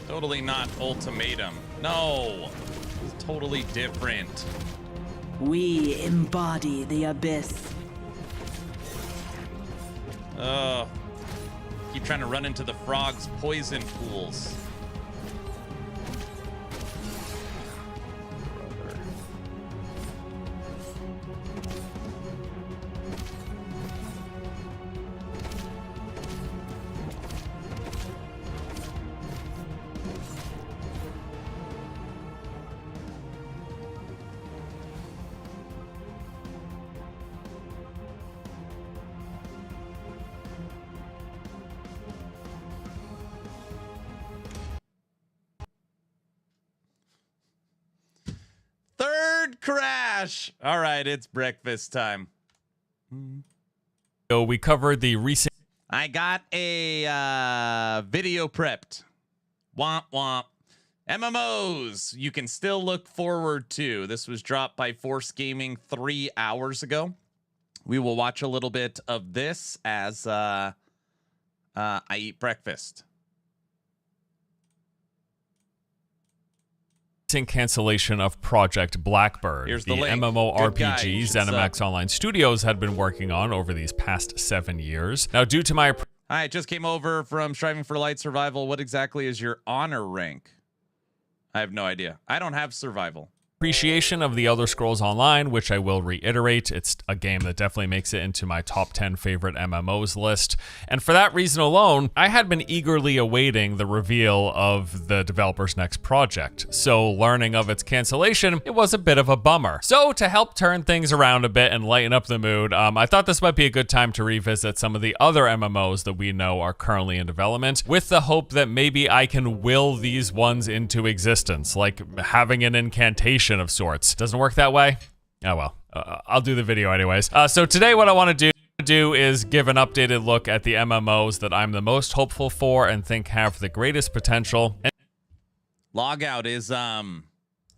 Totally not ultimatum. No, it's totally different. We embody the abyss. Oh, keep trying to run into the frog's poison pools. Brother. Third crash. All right, it's breakfast time. So we covered the recent. I got a video prepped. Womp womp. MMOs you can still look forward to. This was dropped by Force Gaming 3 hours ago. We will watch a little bit of this as I eat breakfast. Cancellation of Project Blackbird, Here's the link. MMORPG Good guy. ZeniMax Online Studios had been working on over these past 7 years. Now, due to my... I just came over from Striving for Light Survival. What exactly is your honor rank? I have no idea. I don't have survival. appreciation of The Elder Scrolls Online, which I will reiterate, it's a game that definitely makes it into my top 10 favorite MMOs list. And for that reason alone, I had been eagerly awaiting the reveal of the developer's next project. So learning of its cancellation, it was a bit of a bummer. So to help turn things around a bit and lighten up the mood, I thought this might be a good time to revisit some of the other MMOs that we know are currently in development, with the hope that maybe I can will these ones into existence, like having an incantation of sorts. Doesn't work that way? Oh well, I'll do the video anyways. So today what I want to do is give an updated look at the MMOs that I'm the most hopeful for and think have the greatest potential. Logout is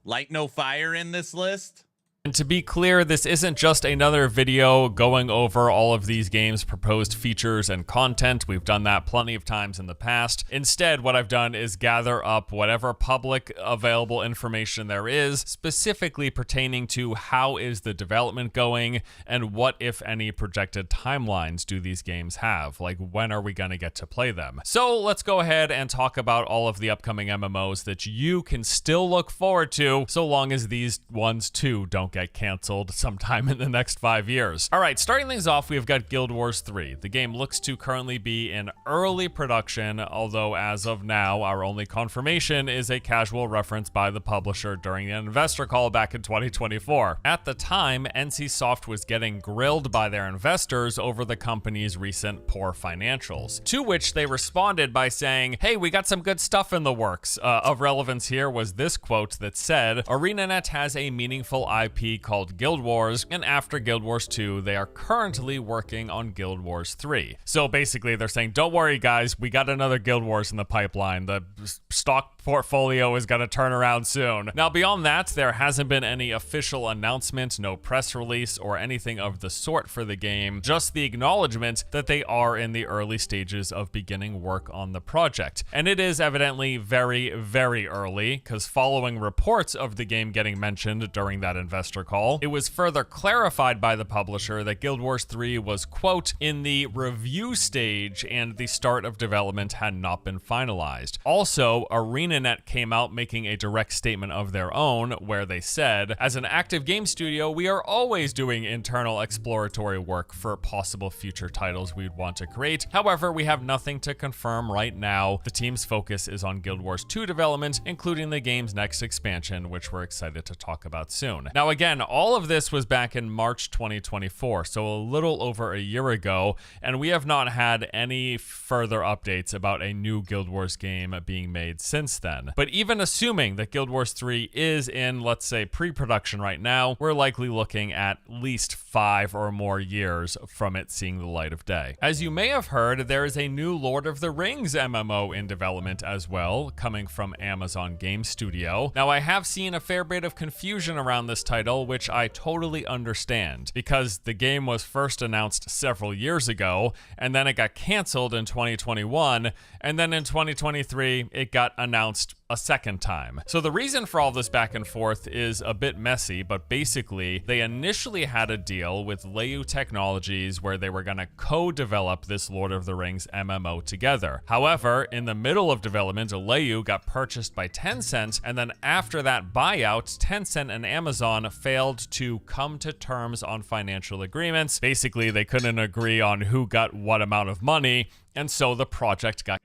Light No Fire in this list? And to be clear, this isn't just another video going over all of these games' proposed features and content. We've done that plenty of times in the past. Instead, what I've done is gather up whatever public available information there is, specifically pertaining to how is the development going and what, if any, projected timelines do these games have? Like, when are we going to get to play them? So let's go ahead and talk about all of the upcoming MMOs that you can still look forward to, so long as these ones too don't get canceled sometime in the next 5 years. All right, starting things off, we've got Guild Wars 3. The game looks to currently be in early production, although as of now, our only confirmation is a casual reference by the publisher during the investor call back in 2024. At the time, NCSoft was getting grilled by their investors over the company's recent poor financials, to which they responded by saying, hey, we got some good stuff in the works. Of relevance here was this quote that said, ArenaNet has a meaningful IP called Guild Wars, and after Guild Wars 2, they are currently working on Guild Wars 3. So basically, they're saying, don't worry, guys, we got another Guild Wars in the pipeline. The stock portfolio is going to turn around soon. Now, beyond that, there hasn't been any official announcement, no press release, or anything of the sort for the game, just the acknowledgement that they are in the early stages of beginning work on the project. And it is evidently very, very early, because following reports of the game getting mentioned during that investor call, it was further clarified by the publisher that Guild Wars 3 was, quote, in the review stage and the start of development had not been finalized. Also, ArenaNet came out making a direct statement of their own where they said, as an active game studio, we are always doing internal exploratory work for possible future titles we'd want to create. However, we have nothing to confirm right now. The team's focus is on Guild Wars 2 development, including the game's next expansion, which we're excited to talk about soon. Now, again, all of this was back in March 2024, so a little over a year ago, and we have not had any further updates about a new Guild Wars game being made since then. But even assuming that Guild Wars 3 is in, let's say, pre-production right now, we're likely looking at least 5 or more years from it seeing the light of day. As you may have heard, there is a new Lord of the Rings MMO in development as well, coming from Amazon Game Studio. Now, I have seen a fair bit of confusion around this title, which I totally understand, because the game was first announced several years ago, and then it got canceled in 2021, and then in 2023, it got announced a second time. So the reason for all this back and forth is a bit messy, but basically, they initially had a deal with Leyu Technologies where they were going to co-develop this Lord of the Rings MMO together. However, in the middle of development, Leyu got purchased by Tencent, and then after that buyout, Tencent and Amazon failed to come to terms on financial agreements. Basically, they couldn't agree on who got what amount of money, and so the project got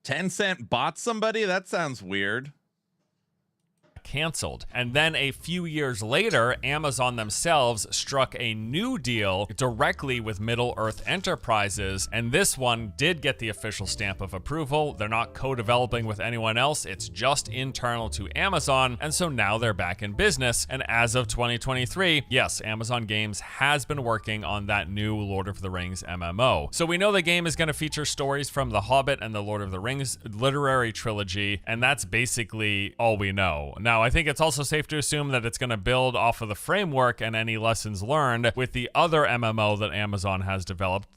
Tencent bought somebody? That sounds weird. canceled. And then a few years later, Amazon themselves struck a new deal directly with Middle-earth Enterprises, and this one did get the official stamp of approval. They're not co-developing with anyone else, it's just internal to Amazon, and so now they're back in business. And as of 2023, yes, Amazon Games has been working on that new Lord of the Rings MMO. So we know the game is going to feature stories from The Hobbit and the Lord of the Rings literary trilogy, and that's basically all we know. Now, I think it's also safe to assume that it's going to build off of the framework and any lessons learned with the other MMO that Amazon has developed.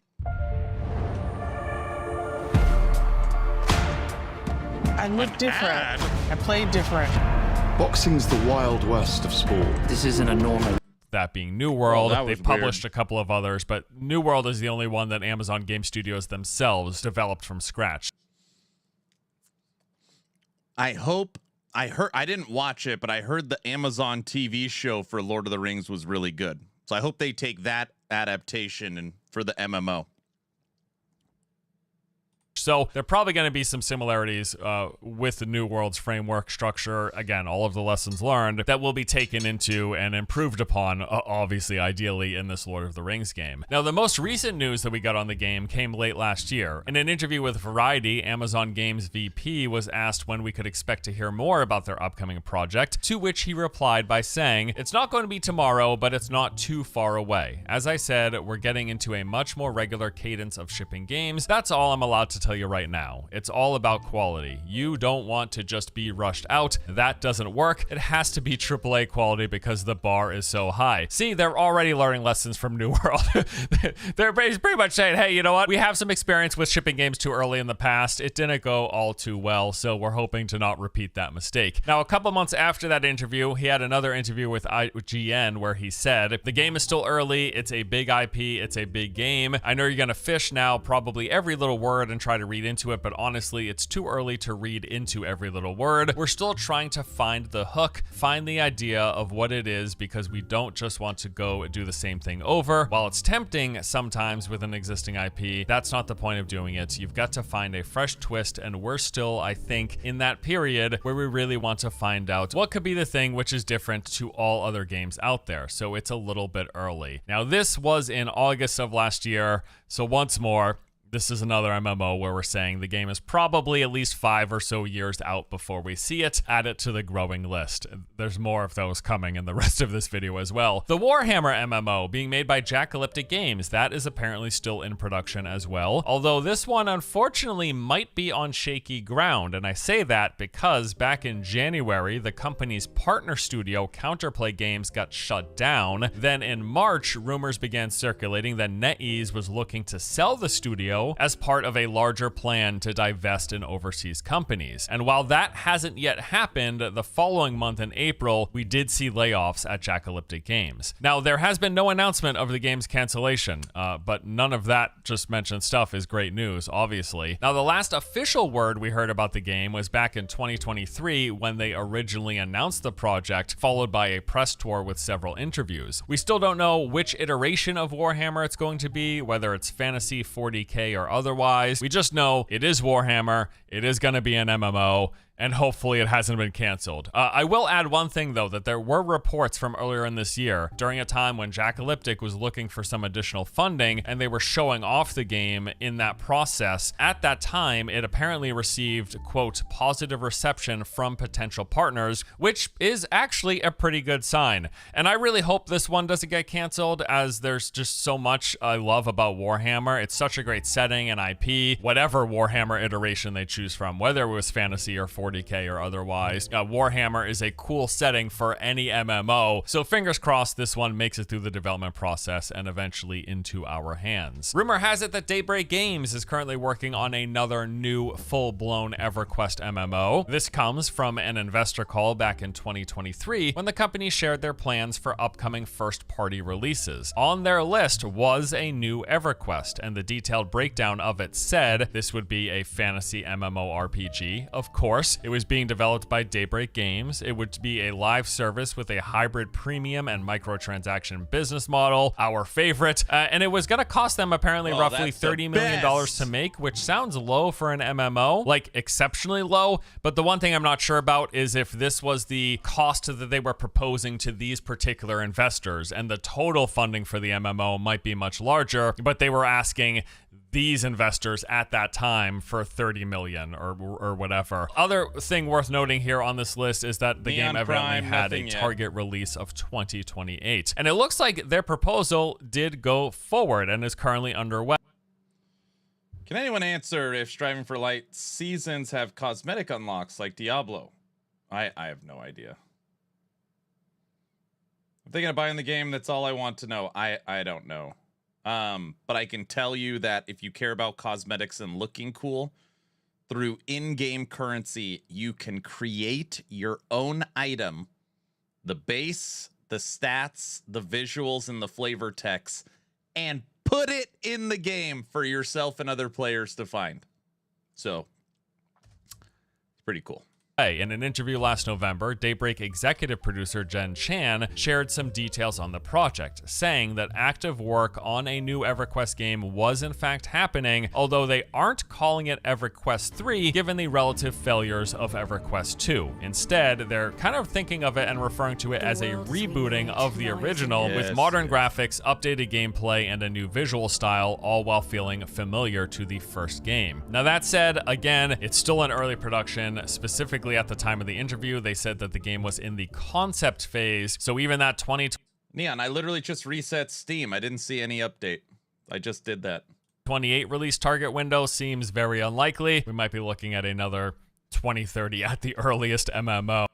I look different. I play different. Boxing's the wild west of sport. This isn't a normal. That being New World. Well, They've published a couple of others, but New World is the only one that Amazon Game Studios themselves developed from scratch. I hope I didn't watch it, but I heard the Amazon TV show for Lord of the Rings was really good. So I hope they take that adaptation and for the MMO. So there are probably going to be some similarities with the New World's framework structure. Again, all of the lessons learned that will be taken into and improved upon, obviously, ideally, in this Lord of the Rings game. Now, the most recent news that we got on the game came late last year. In an interview with Variety, Amazon Games VP was asked when we could expect to hear more about their upcoming project, to which he replied by saying, "It's not going to be tomorrow, but it's not too far away. As I said, we're getting into a much more regular cadence of shipping games. That's all I'm allowed to tell you right now. It's all about quality. You don't want to just be rushed out. That doesn't work. It has to be AAA quality because the bar is so high." See, they're already learning lessons from New World. They're pretty much saying, hey, you know what? We have some experience with shipping games too early in the past. It didn't go all too well, so we're hoping to not repeat that mistake. Now, a couple months after that interview, he had another interview with IGN where he said, "The game is still early. It's a big IP. It's a big game. I know you're going to fish now probably every little word and try to read into it, but honestly, it's too early to read into every little word. We're still trying to find the hook, find the idea of what it is, because we don't just want to go do the same thing over. While it's tempting sometimes with an existing IP, that's not the point of doing it. You've got to find a fresh twist, and we're still, I think, in that period where we really want to find out what could be the thing which is different to all other games out there. So it's a little bit early." Now, this was in August of last year, so once more, this is another MMO where we're saying the game is probably at least 5 or so years out before we see it. Add it to the growing list. There's more of those coming in the rest of this video as well. The Warhammer MMO being made by Jackalyptic Games, that is apparently still in production as well. Although this one unfortunately might be on shaky ground, and I say that because back in January, the company's partner studio Counterplay Games got shut down. Then in March, rumors began circulating that NetEase was looking to sell the studio as part of a larger plan to divest in overseas companies. And while that hasn't yet happened, the following month in April, we did see layoffs at Jackalyptic Games. Now, there has been no announcement of the game's cancellation, but none of that just mentioned stuff is great news, obviously. Now, the last official word we heard about the game was back in 2023 when they originally announced the project, followed by a press tour with several interviews. We still don't know which iteration of Warhammer it's going to be, whether it's fantasy, 40K, or otherwise. We just know it is Warhammer, it is going to be an MMO, and hopefully it hasn't been canceled. I will add one thing though, that there were reports from earlier in this year, during a time when Jackalyptic was looking for some additional funding, and they were showing off the game in that process. At that time, it apparently received, quote, positive reception from potential partners, which is actually a pretty good sign. And I really hope this one doesn't get canceled, as there's just so much I love about Warhammer. It's such a great setting and IP, whatever Warhammer iteration they choose from, whether it was fantasy or 40K or otherwise. Warhammer is a cool setting for any MMO, so fingers crossed this one makes it through the development process and eventually into our hands. Rumor has it that Daybreak Games is currently working on another new full-blown EverQuest MMO. This comes from an investor call back in 2023 when the company shared their plans for upcoming first-party releases. On their list was a new EverQuest, and the detailed breakdown of it said this would be a fantasy MMORPG, of course. It was being developed by Daybreak Games. It would be a live service with a hybrid premium and microtransaction business model, our favorite, and it was going to cost them apparently roughly $30 million to make, which sounds low for an MMO, like exceptionally low. But the one thing I'm not sure about is if this was the cost that they were proposing to these particular investors, and the total funding for the MMO might be much larger, but they were asking these investors at that time for 30 million or whatever. Other thing worth noting here on this list is that the game evidently had a target release of 2028. And it looks like their proposal did go forward and is currently underway. Can anyone answer if Striving for Light seasons have cosmetic unlocks like Diablo? I have no idea. I'm thinking of buying the game. That's all I want to know. I don't know. But I can tell you that if you care about cosmetics and looking cool, through in-game currency, you can create your own item, the base, the stats, the visuals, and the flavor text, and put it in the game for yourself and other players to find. So, it's pretty cool. In an interview last November, Daybreak executive producer Jen Chan shared some details on the project, saying that active work on a new EverQuest game was in fact happening, although they aren't calling it EverQuest 3 given the relative failures of EverQuest 2. Instead, they're kind of thinking of it and referring to it as a rebooting of the original with modern graphics, updated gameplay, and a new visual style, all while feeling familiar to the first game. Now that said, again, it's still in early production. Specifically at the time of the interview, they said that the game was in the concept phase, so even that 2020 Neon, I literally just reset Steam. I didn't see any update. I just did that. 28 release target window seems very unlikely. We might be looking at another 2030 at the earliest MMO.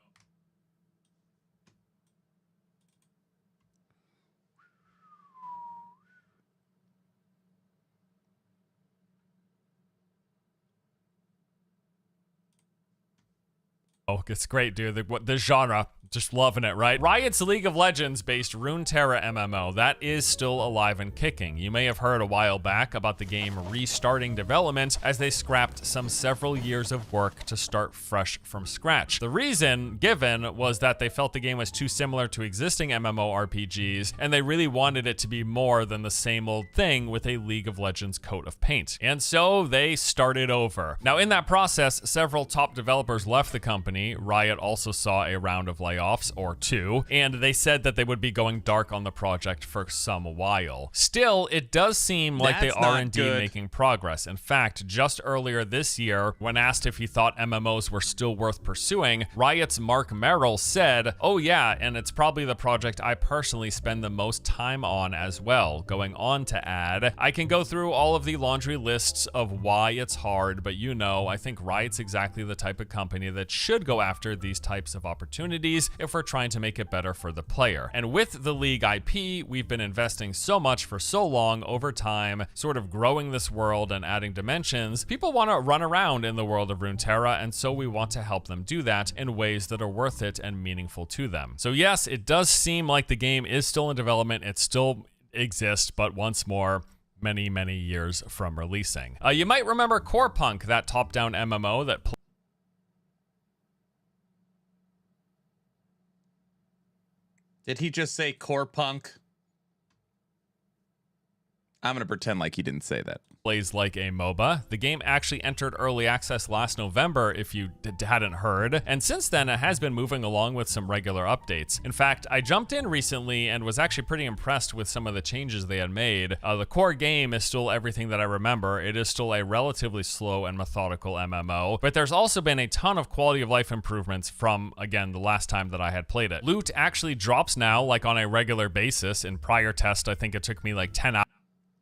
Oh, it's great, dude. The genre, just loving it, right? Riot's League of Legends-based Runeterra MMO, that is still alive and kicking. You may have heard a while back about the game restarting development as they scrapped some several years of work to start fresh from scratch. The reason given was that they felt the game was too similar to existing MMORPGs, and they really wanted it to be more than the same old thing with a League of Legends coat of paint. And so they started over. Now, in that process, several top developers left the company. Riot also saw a round of layoffs, or two, and they said that they would be going dark on the project for some while. Still, it does seem like they are indeed making progress. In fact, just earlier this year, when asked if he thought MMOs were still worth pursuing, Riot's Mark Merrill said, "Oh yeah, and it's probably the project I personally spend the most time on as well," going on to add, "I can go through all of the laundry lists of why it's hard, but you know, I think Riot's exactly the type of company that should go after these types of opportunities if we're trying to make it better for the player. And with the League IP, we've been investing so much for so long over time, sort of growing this world and adding dimensions. People want to run around in the world of Runeterra, and so we want to help them do that in ways that are worth it and meaningful to them." So yes, it does seem like the game is still in development. It still exists, but once more, many, many years from releasing. You might remember Core Punk, that top-down MMO that Did he just say core punk? I'm going to pretend like he didn't say that. plays like a MOBA. The game actually entered early access last November, if you hadn't heard, and since then it has been moving along with some regular updates. In fact, I jumped in recently and was actually pretty impressed with some of the changes they had made. The core game is still everything that I remember. It is still a relatively slow and methodical MMO, but there's also been a ton of quality of life improvements from, again, the last time that I had played it. Loot actually drops now, like on a regular basis. In prior test, I think it took me like 10 hours.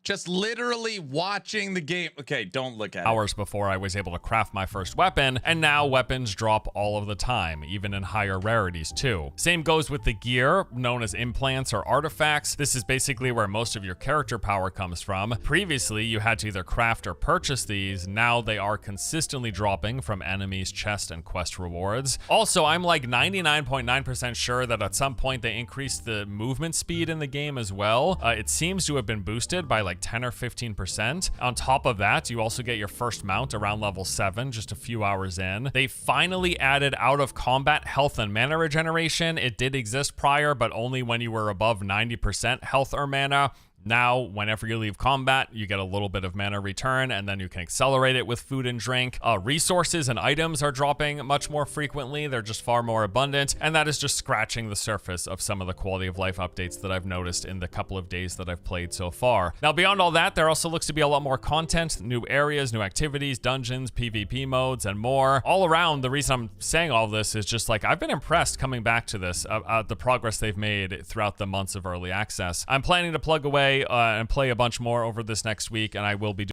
Just literally watching the game. Okay, don't look at hours before I was able to craft my first weapon, and now weapons drop all of the time, even in higher rarities too. Same goes with the gear, known as implants or artifacts. This is basically where most of your character power comes from. Previously, you had to either craft or purchase these. Now they are consistently dropping from enemies, chest, and quest rewards. Also, I'm like 99.9% sure that at some point they increased the movement speed in the game as well. It seems to have been boosted by like 10 or 15%. On top of that, you also get your first mount around level 7, just a few hours in. They finally added out of combat health and mana regeneration. It did exist prior, but only when you were above 90% health or mana. Now, whenever you leave combat, you get a little bit of mana return, and then you can accelerate it with food and drink. Resources and items are dropping much more frequently. They're just far more abundant, and that is just scratching the surface of some of the quality of life updates that I've noticed in the couple of days that I've played so far. Now, beyond all that, there also looks to be a lot more content, new areas, new activities, dungeons, PvP modes, and more. All around, the reason I'm saying all this is just like, I've been impressed coming back to this, the progress they've made throughout the months of early access. I'm planning to plug away and play a bunch more over this next week, and I will be doing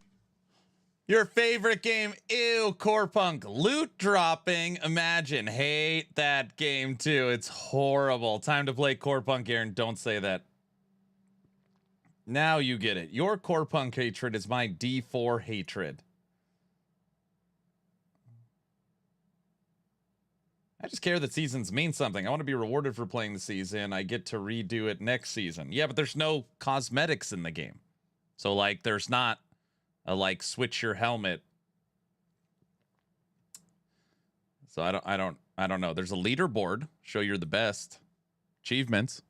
your favorite game. Ew, Core Punk. Loot dropping. Imagine. Hate that game too. It's horrible. Time to play Core Punk, Aaron. Don't say that. Now you get it. Your Core Punk hatred is my D4 hatred. I just care that seasons mean something. I want to be rewarded for playing the season. I get to redo it next season. Yeah, but there's no cosmetics in the game. So, like, there's not a, like, switch your helmet. So I don't know. There's a leaderboard. Show you're the best. Achievements.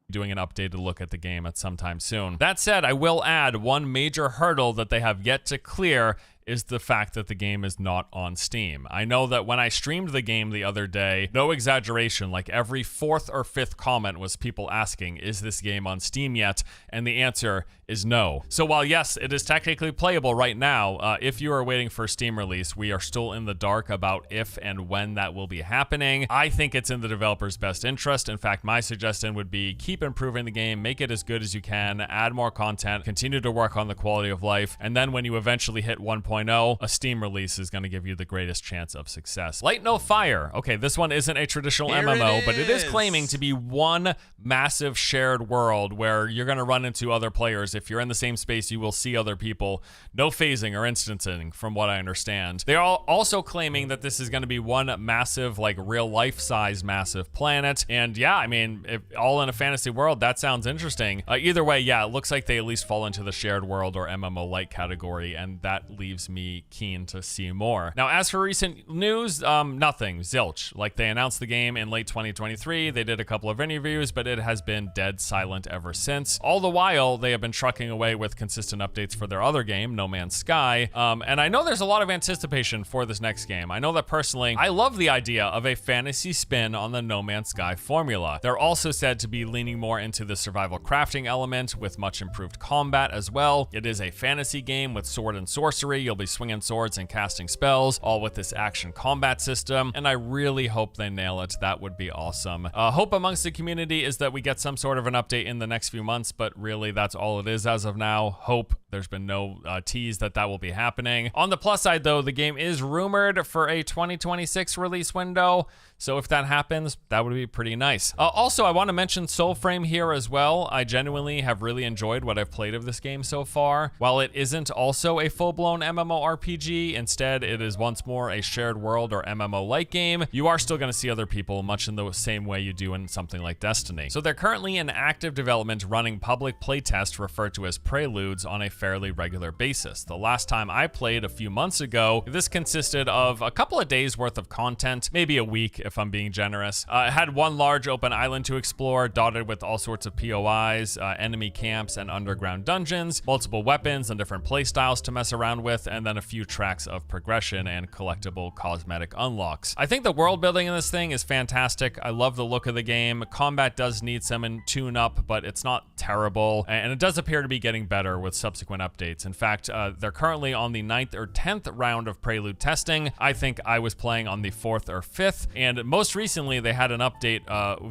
Doing an updated look at the game at some time soon. That said, I will add one major hurdle that they have yet to clear is the fact that the game is not on Steam. I know that when I streamed the game the other day, no exaggeration, like every 4th or 5th comment was people asking, is this game on Steam yet? And the answer is no. So while yes, it is technically playable right now, if you are waiting for a Steam release, we are still in the dark about if and when that will be happening. I think it's in the developer's best interest. In fact, my suggestion would be keep improving the game, make it as good as you can, add more content, continue to work on the quality of life, and then when you eventually hit 1.0, a Steam release is going to give you the greatest chance of success. Light No Fire. Okay, this one isn't a traditional MMO, but it is claiming to be one massive shared world where you're going to run into other players. If you're in the same space, you will see other people. No phasing or instancing, from what I understand. They are also claiming that this is going to be one massive, like real life size massive planet. And yeah, I mean, all in a fantasy world, that sounds interesting. Either way, yeah, it looks like they at least fall into the shared world or MMO-like category, and that leaves me keen to see more. Now, as for recent news, nothing, zilch. Like, they announced the game in late 2023, they did a couple of interviews, but it has been dead silent ever since. All the while, they have been trucking away with consistent updates for their other game, No Man's Sky, and I know there's a lot of anticipation for this next game. I know that personally, I love the idea of a fantasy spin on the No Man's Sky formula. They're also said to be leaning more into the survival crafting element with much improved combat as well. It is a fantasy game with sword and sorcery. You'll be swinging swords and casting spells, all with this action combat system, and I really hope they nail it. That would be awesome. Hope amongst the community is that we get some sort of an update in the next few months, but really that's all it is as of now. Hope. There's been no tease that will be happening. On the plus side though, the game is rumored for a 2026 release window, so if that happens, that would be pretty nice. Also, I want to mention Soulframe here as well. I genuinely have really enjoyed what I've played of this game so far. While it isn't also a full-blown MMORPG, instead it is once more a shared world or MMO-like game, you are still going to see other people much in the same way you do in something like Destiny. So they're currently in active development running public playtests referred to as preludes on a fairly regular basis. The last time I played a few months ago, this consisted of a couple of days worth of content, maybe a week if I'm being generous. It had one large open island to explore, dotted with all sorts of POIs, enemy camps and underground dungeons, multiple weapons and different playstyles to mess around with, and then a few tracks of progression and collectible cosmetic unlocks. I think the world building in this thing is fantastic. I love the look of the game. Combat does need some tune-up, but it's not terrible, and it does appear to be getting better with subsequent updates. In fact, they're currently on the 9th or 10th round of Prelude testing. I think I was playing on the 4th or 5th, and most recently they had an update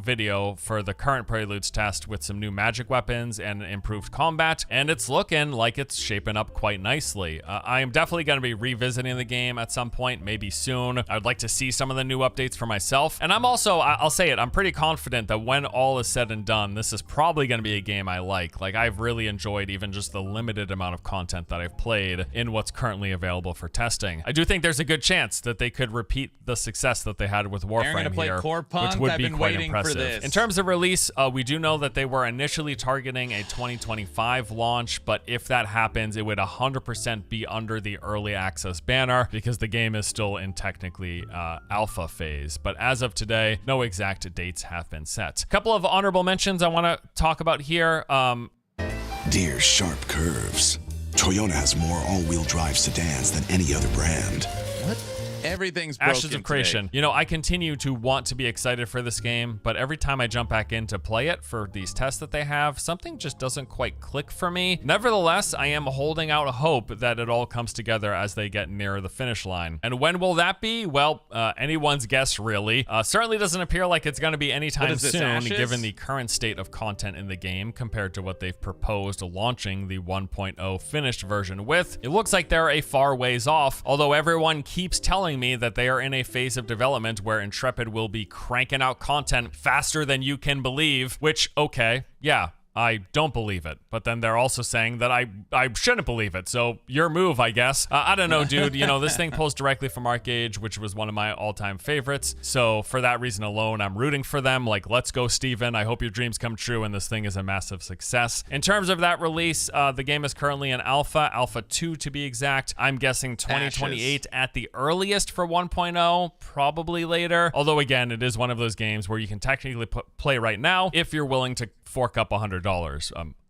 video for the current Preludes test with some new magic weapons and improved combat, and it's looking like it's shaping up quite nicely. I am definitely going to be revisiting the game at some point, maybe soon. I'd like to see some of the new updates for myself, and I'm also, I'll say it, I'm pretty confident that when all is said and done, this is probably going to be a game I like. Like, I've really enjoyed even just the limited amount of content that I've played in what's currently available for testing. I do think there's a good chance that they could repeat the success that they had with Warframe here, which would be quite impressive. In terms of release, we do know that they were initially targeting a 2025 launch, but if that happens, it would 100% be under the early access banner because the game is still in technically alpha phase. But as of today, no exact dates have been set. A couple of honorable mentions I want to talk about here. Dear sharp curves. Toyota has more all-wheel drive sedans than any other brand. What? Everything's broken Ashes of Creation. Today. You know, I continue to want to be excited for this game, but every time I jump back in to play it for these tests that they have, something just doesn't quite click for me. Nevertheless, I am holding out hope that it all comes together as they get nearer the finish line. And when will that be? Well, anyone's guess, really. Certainly doesn't appear like it's going to be anytime soon, given the current state of content in the game compared to what they've proposed launching the 1.0 finished version with. It looks like they're a far ways off, although everyone keeps telling me that they are in a phase of development where Intrepid will be cranking out content faster than you can believe, which, okay, yeah, I don't believe it. But then they're also saying that I shouldn't believe it. So your move, I guess. I don't know, dude. You know, this thing pulls directly from ArcAge, which was one of my all-time favorites. So for that reason alone, I'm rooting for them. Like, let's go, Steven. I hope your dreams come true and this thing is a massive success. In terms of that release, the game is currently in Alpha 2 to be exact. I'm guessing 2028 at the earliest for 1.0, probably later. Although again, it is one of those games where you can technically play right now if you're willing to fork up $100.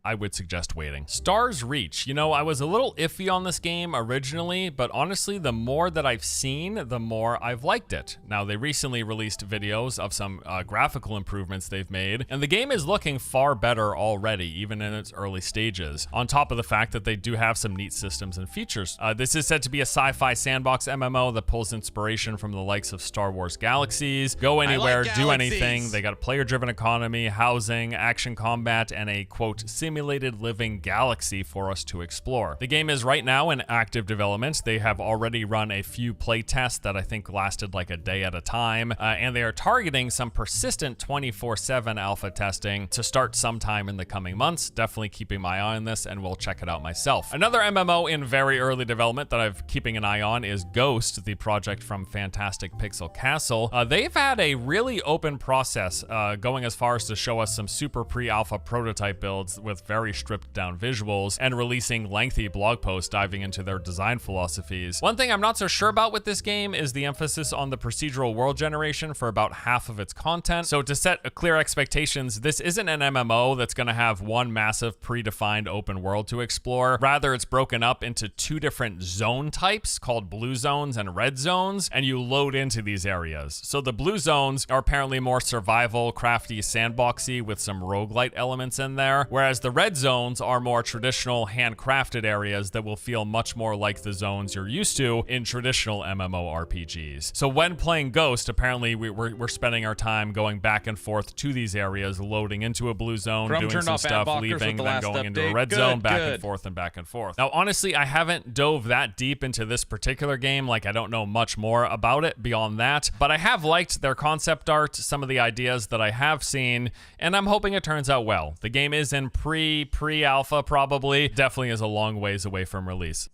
I would suggest waiting. Stars Reach. You know, I was a little iffy on this game originally, but honestly, the more that I've seen, the more I've liked it. Now, they recently released videos of some graphical improvements they've made, and the game is looking far better already, even in its early stages, on top of the fact that they do have some neat systems and features. This is said to be a sci-fi sandbox MMO that pulls inspiration from the likes of Star Wars Galaxies. Go anywhere, do anything. They got a player-driven economy, housing, action combat, and a, quote, simulated living galaxy for us to explore. The game is right now in active development. They have already run a few play tests that I think lasted like a day at a time, and they are targeting some persistent 24/7 alpha testing to start sometime in the coming months. Definitely keeping my eye on this, and will check it out myself. Another MMO in very early development that I'm keeping an eye on is Ghost, the project from Fantastic Pixel Castle. They've had a really open process, going as far as to show us some super pre-alpha prototype builds with very stripped down visuals and releasing lengthy blog posts diving into their design philosophies. One thing I'm not so sure about with this game is the emphasis on the procedural world generation for about half of its content. So to set clear expectations, this isn't an MMO that's going to have one massive predefined open world to explore. Rather, it's broken up into two different zone types called blue zones and red zones, and you load into these areas. So the blue zones are apparently more survival, crafty, sandboxy with some roguelite elements in there, whereas the red zones are more traditional handcrafted areas that will feel much more like the zones you're used to in traditional MMORPGs. So when playing Ghost, apparently we're spending our time going back and forth to these areas, loading into a blue zone, doing some stuff, leaving, then going into a red zone, back and forth and back and forth. Now, honestly, I haven't dove that deep into this particular game. Like, I don't know much more about it beyond that, but I have liked their concept art, some of the ideas that I have seen, and I'm hoping it turns out well. The game is in pre-alpha, probably. Definitely is a long ways away from release.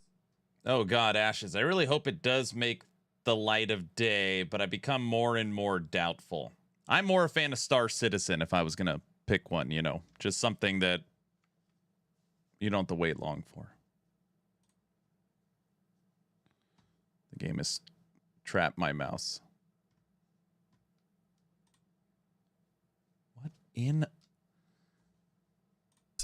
Oh God, Ashes. I really hope it does make the light of day, but I become more and more doubtful. I'm more a fan of Star Citizen if I was gonna pick one, you know, just something that you don't have to wait long for. The game has trapped my mouse. What in...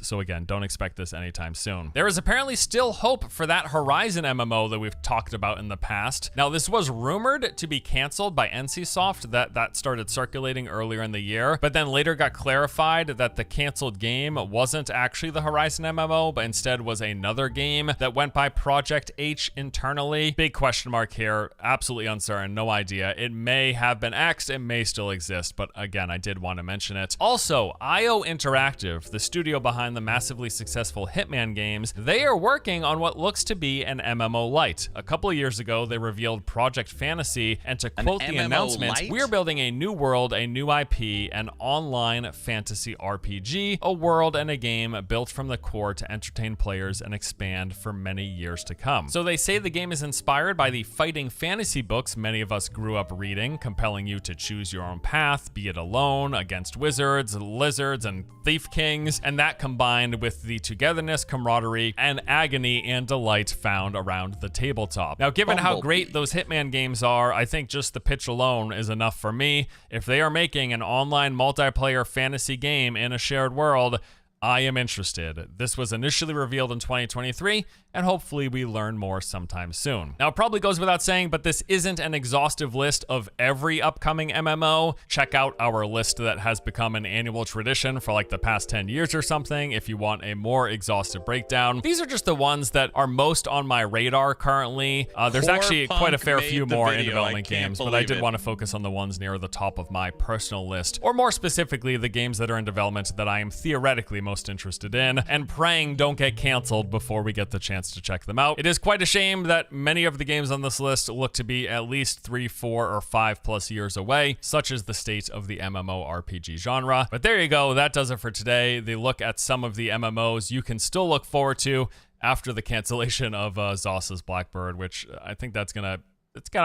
So again, don't expect this anytime soon. There is apparently still hope for that Horizon MMO that we've talked about in the past. Now, this was rumored to be canceled by NCSoft. That started circulating earlier in the year, but then later got clarified that the canceled game wasn't actually the Horizon MMO, but instead was another game that went by Project H internally. Big question mark here. Absolutely uncertain. No idea. It may have been X'd. It may still exist, but again, I did want to mention it. Also, IO Interactive, the studio behind the massively successful Hitman games, they are working on what looks to be an MMO light. A couple of years ago, they revealed Project Fantasy, and to quote the announcement, "We're building a new world, a new IP, an online fantasy RPG, a world and a game built from the core to entertain players and expand for many years to come." So they say the game is inspired by the fighting fantasy books many of us grew up reading, compelling you to choose your own path, be it alone, against wizards, lizards, and thief kings, and that combined with the togetherness, camaraderie, and agony and delight found around the tabletop. Now, given how great those Hitman games are, I think just the pitch alone is enough for me. If they are making an online multiplayer fantasy game in a shared world, I am interested. This was initially revealed in 2023, and hopefully we learn more sometime soon. Now, it probably goes without saying, but this isn't an exhaustive list of every upcoming MMO. Check out our list that has become an annual tradition for like the past 10 years or something if you want a more exhaustive breakdown. These are just the ones that are most on my radar currently. There's actually quite a fair few more in development games, but I did want to focus on the ones near the top of my personal list, or more specifically, the games that are in development that I am theoretically most most interested in, and praying don't get canceled before we get the chance to check them out. It is quite a shame that many of the games on this list look to be at least 3, 4, or 5+ years away, such as the state of the MMORPG genre. But there you go, that does it for today. The look at some of the MMOs you can still look forward to after the cancellation of Zos's Blackbird, which I think it's gonna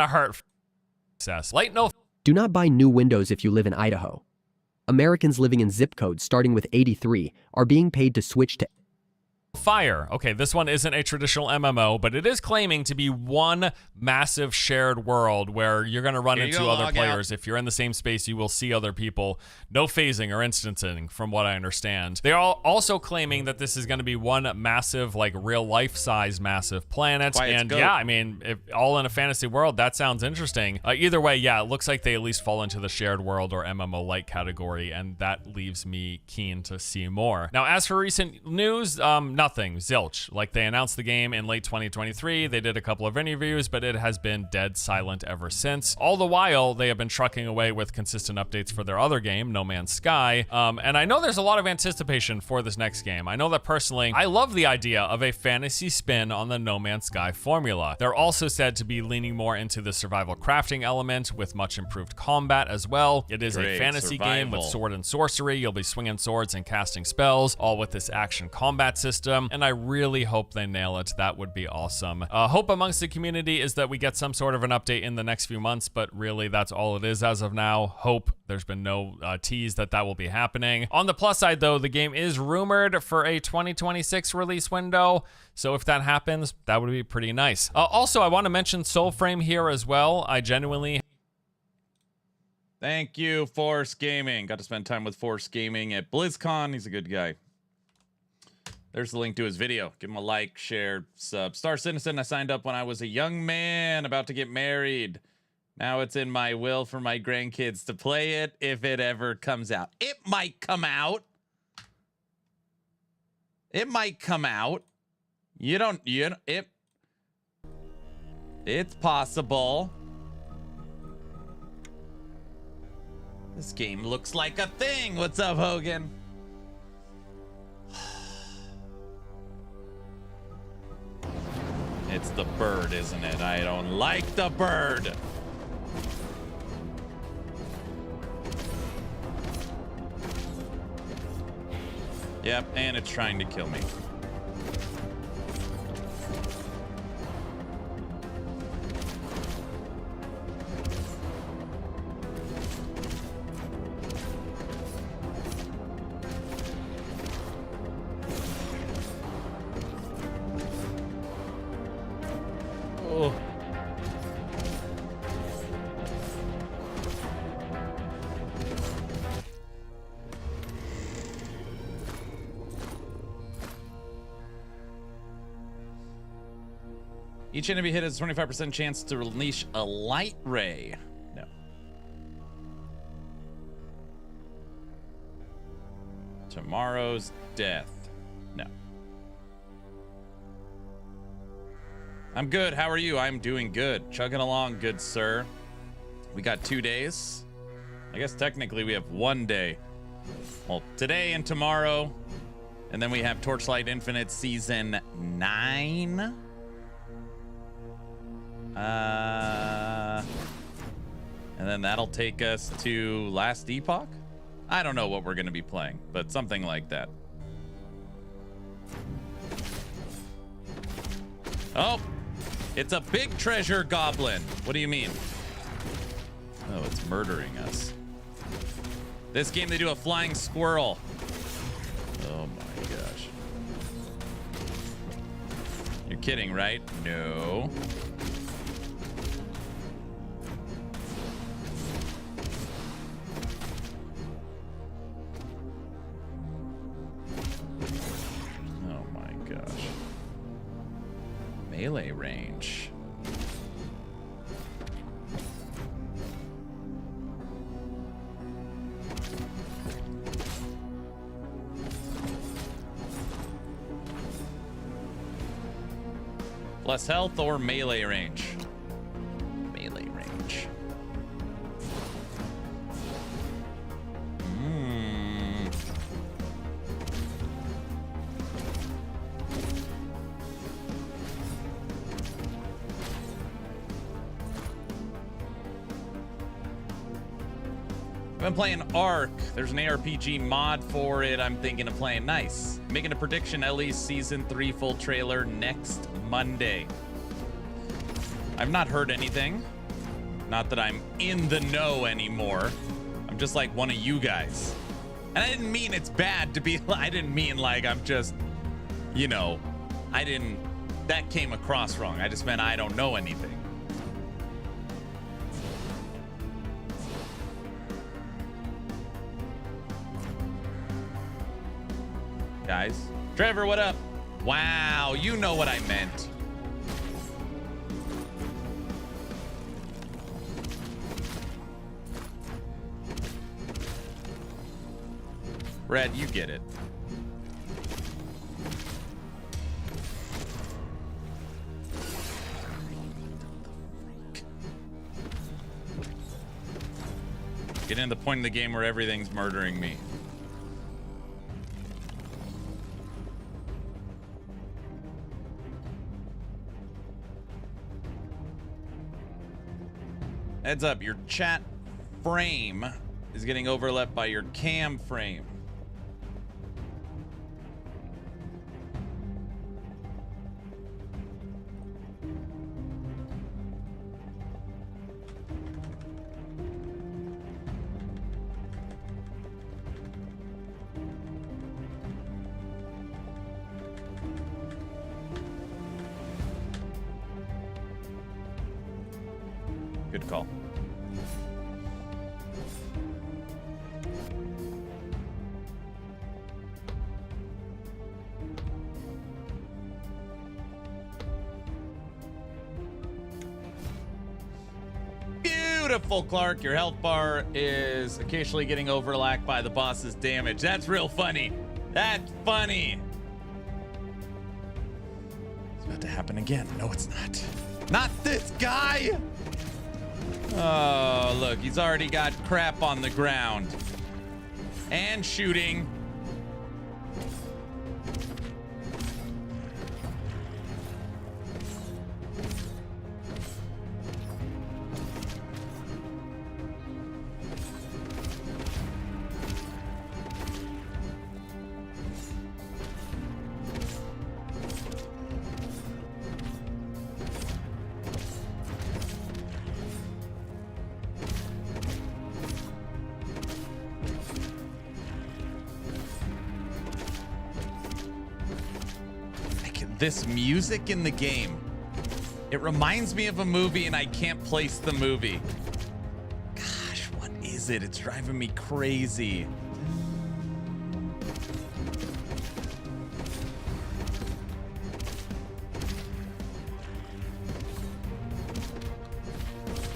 hurt success. Light no. Do not buy new windows if you live in Idaho. Americans living in zip codes starting with 83 are being paid to switch to Fire. Okay, this one isn't a traditional MMO, but it is claiming to be one massive shared world where you're going to run into other players. If you're in the same space, you will see other people. No phasing or instancing, from what I understand. They are also claiming that this is going to be one massive, like real-life size massive planet. And yeah, I mean, if all in a fantasy world, that sounds interesting. Either way, yeah, it looks like they at least fall into the shared world or MMO-like category, and that leaves me keen to see more. Now, as for recent news, nothing, zilch. Like, they announced the game in late 2023, they did a couple of interviews, but it has been dead silent ever since. All the while, they have been trucking away with consistent updates for their other game, No Man's Sky, and I know there's a lot of anticipation for this next game. I know that personally, I love the idea of a fantasy spin on the No Man's Sky formula. They're also said to be leaning more into the survival crafting element with much improved combat as well. It is a fantasy game with sword and sorcery. You'll be swinging swords and casting spells, all with this action combat system, and I really hope they nail it. That would be awesome. Hope amongst the community is that we get some sort of an update in the next few months, but really that's all it is as of now. Hope. There's been no tease that will be happening. On the plus side though, the game is rumored for a 2026 release window, so if that happens, that would be pretty nice. Also, I want to mention Soulframe here as well. I genuinely... Thank you, Force Gaming. Got to spend time with Force Gaming at BlizzCon. He's a good guy. There's the link to his video. Give him a like, share, sub. Star Citizen, I signed up when I was a young man about to get married. Now it's in my will for my grandkids to play it if it ever comes out. It might come out. It might come out. It's possible. This game looks like a thing. What's up, Hogan? It's the bird, isn't it? I don't like the bird. Yep, and it's trying to kill me. Oh. Each enemy hit has a 25% chance to unleash a light ray. No. Tomorrow's death. No. I'm good. How are you? I'm doing good. Chugging along, good sir. We got 2 days. I guess technically we have 1 day. Well, today and tomorrow. And then we have Torchlight Infinite Season 9. And then that'll take us to Last Epoch. I don't know what we're going to be playing, but something like that. Oh, it's a big treasure goblin. What do you mean? Oh, it's murdering us. This game, they do a flying squirrel. Oh my gosh. You're kidding, right? No. Melee range. Less health or melee range? Melee range. been playing Ark. There's an ARPG mod for it. I'm thinking of playing. Nice. Making a prediction, Ellie's season 3 full trailer next Monday. I've not heard anything. Not that I'm in the know anymore. I'm just like one of you guys. And I didn't mean it's bad to be, I didn't mean like I'm just, you know, that came across wrong. I just meant I don't know anything. Guys. Trevor, what up? Wow, you know what I meant. Red, you get it. Getting to the point in the game where everything's murdering me. Heads up, your chat frame is getting overlapped by your cam frame. Good call. Beautiful, Clark. Your health bar is occasionally getting overlapped by the boss's damage. That's real funny. That's funny. It's about to happen again. No, it's not. Not this guy. Oh, look, he's already got crap on the ground. And shooting. This music in the game, it reminds me of a movie and I can't place the movie. Gosh, what is it? It's driving me crazy.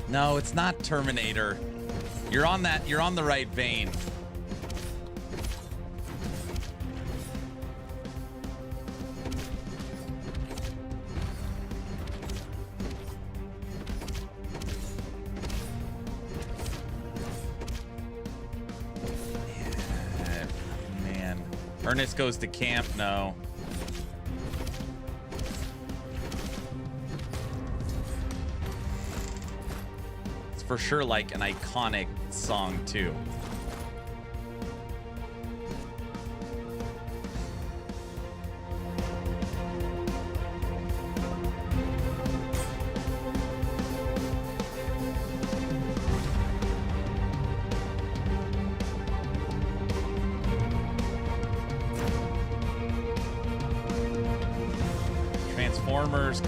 No, it's not Terminator. You're on the right vein. Ernest goes to camp. No. It's for sure like an iconic song too.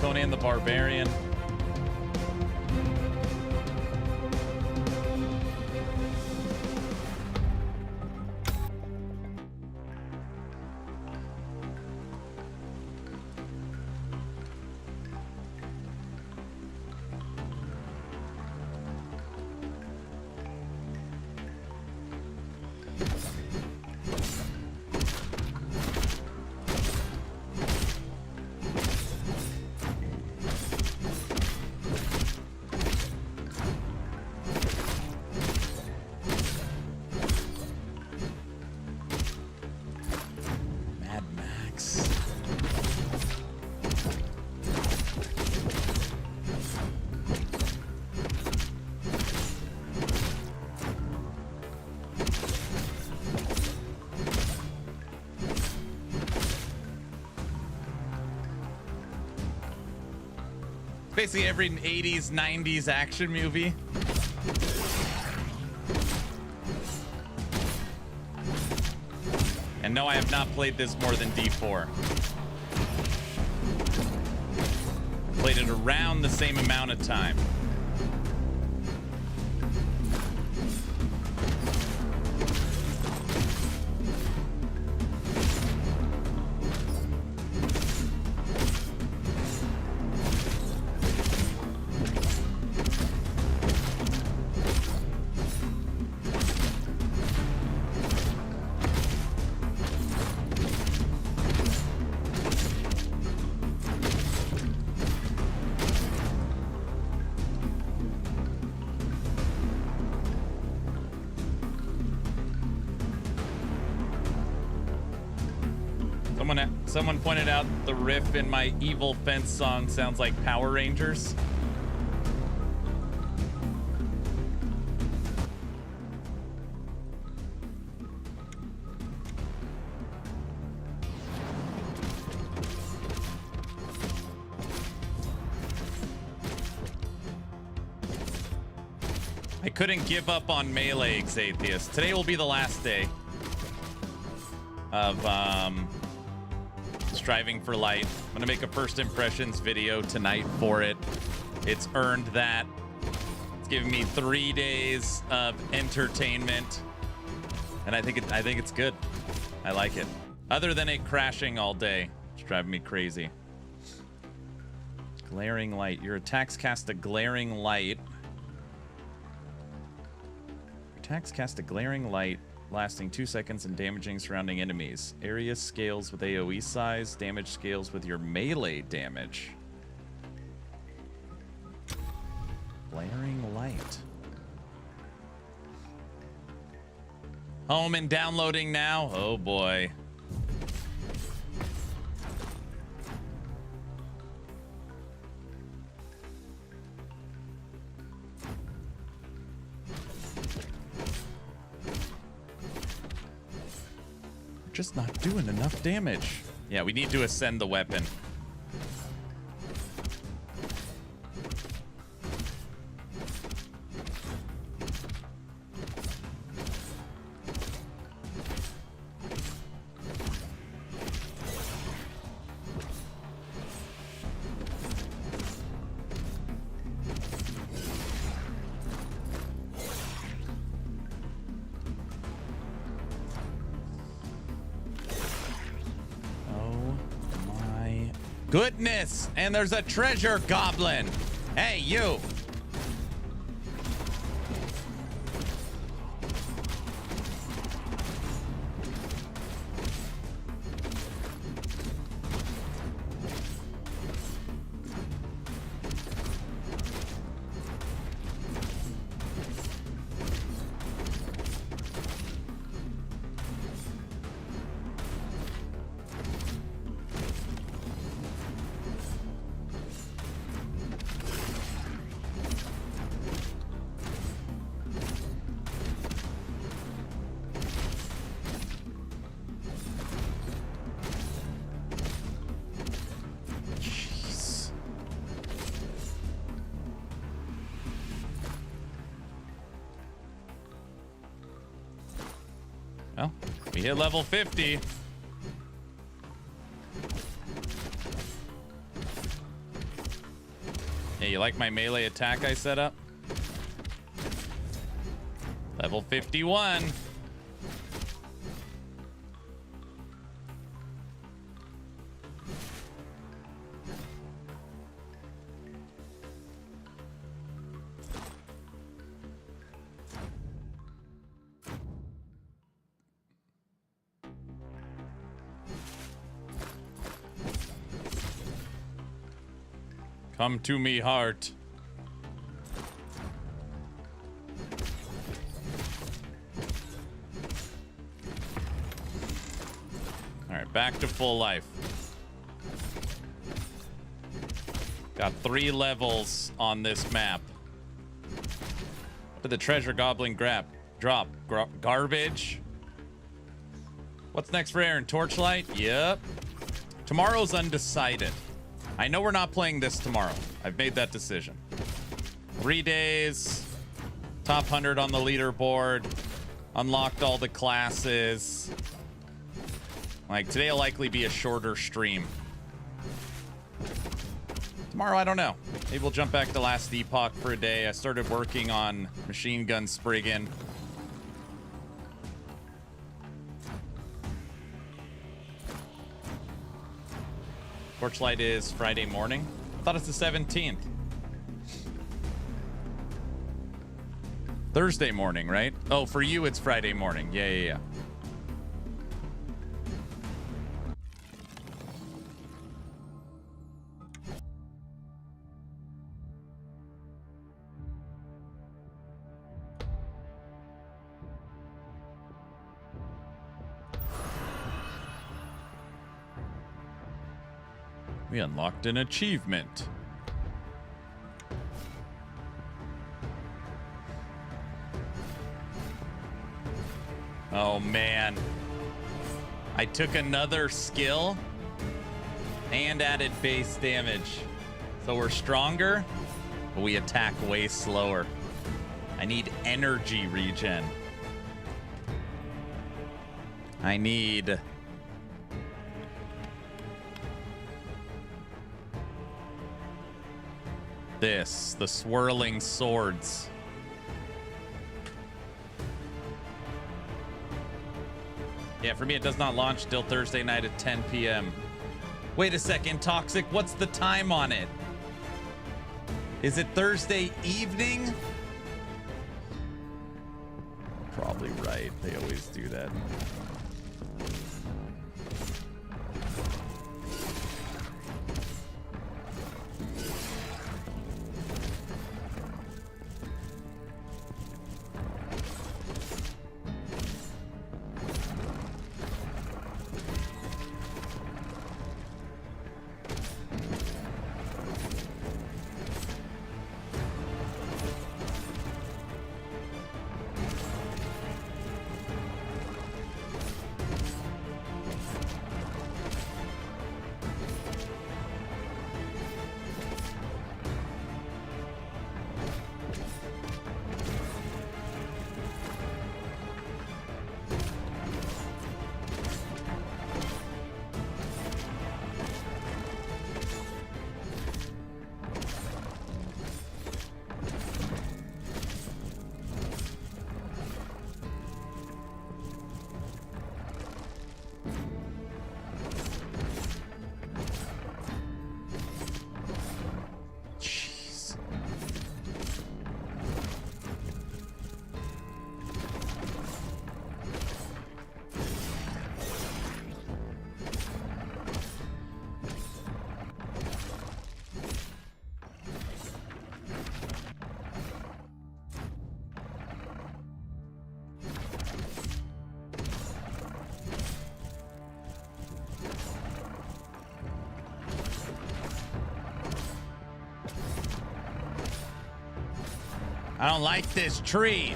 Conan the Barbarian. Basically every 80s, 90s action movie. And no, I have not played this more than D4. Played it around the same amount of time. Someone pointed out the riff in my Evil Fence song sounds like Power Rangers. I couldn't give up on Melee, Xathius. Today will be the last day of Striving for Light. I'm gonna make a first impressions video tonight for it. It's earned that. It's giving me 3 days of entertainment, and I think it's good. I like it. Other than it crashing all day, it's driving me crazy. Glaring light. Your attacks cast a glaring light. Your attacks cast a glaring light, lasting 2 seconds and damaging surrounding enemies. Area scales with AoE size. Damage scales with your melee damage. Glaring light. Home and downloading now. Oh boy. Just not doing enough damage. Yeah, we need to ascend the weapon. Goodness, and there's a treasure goblin. Hey, you. Well, we hit level 50. Hey, you like my melee attack I set up? Level 51. Come to me, heart. All right, back to full life. Got 3 levels on this map. What did the treasure goblin drop? Garbage? What's next for Aaron? Torchlight? Yep. Tomorrow's undecided. I know we're not playing this tomorrow. I've made that decision. 3 days, top 100 on the leaderboard, unlocked all the classes. Like, today will likely be a shorter stream. Tomorrow, I don't know. Maybe we'll jump back to Last Epoch for a day. I started working on Machine Gun Spriggan. Torchlight is Friday morning. I thought it's the 17th. Thursday morning, right? Oh, for you, it's Friday morning. Yeah. We unlocked an achievement. Oh man. I took another skill and added base damage. So we're stronger, but we attack way slower. I need energy regen. I need this, the swirling swords. Yeah, for me, it does not launch till Thursday night at 10 p.m. Wait a second, Toxic. What's the time on it? Is it Thursday evening? Probably right. They always do that. I don't like this tree.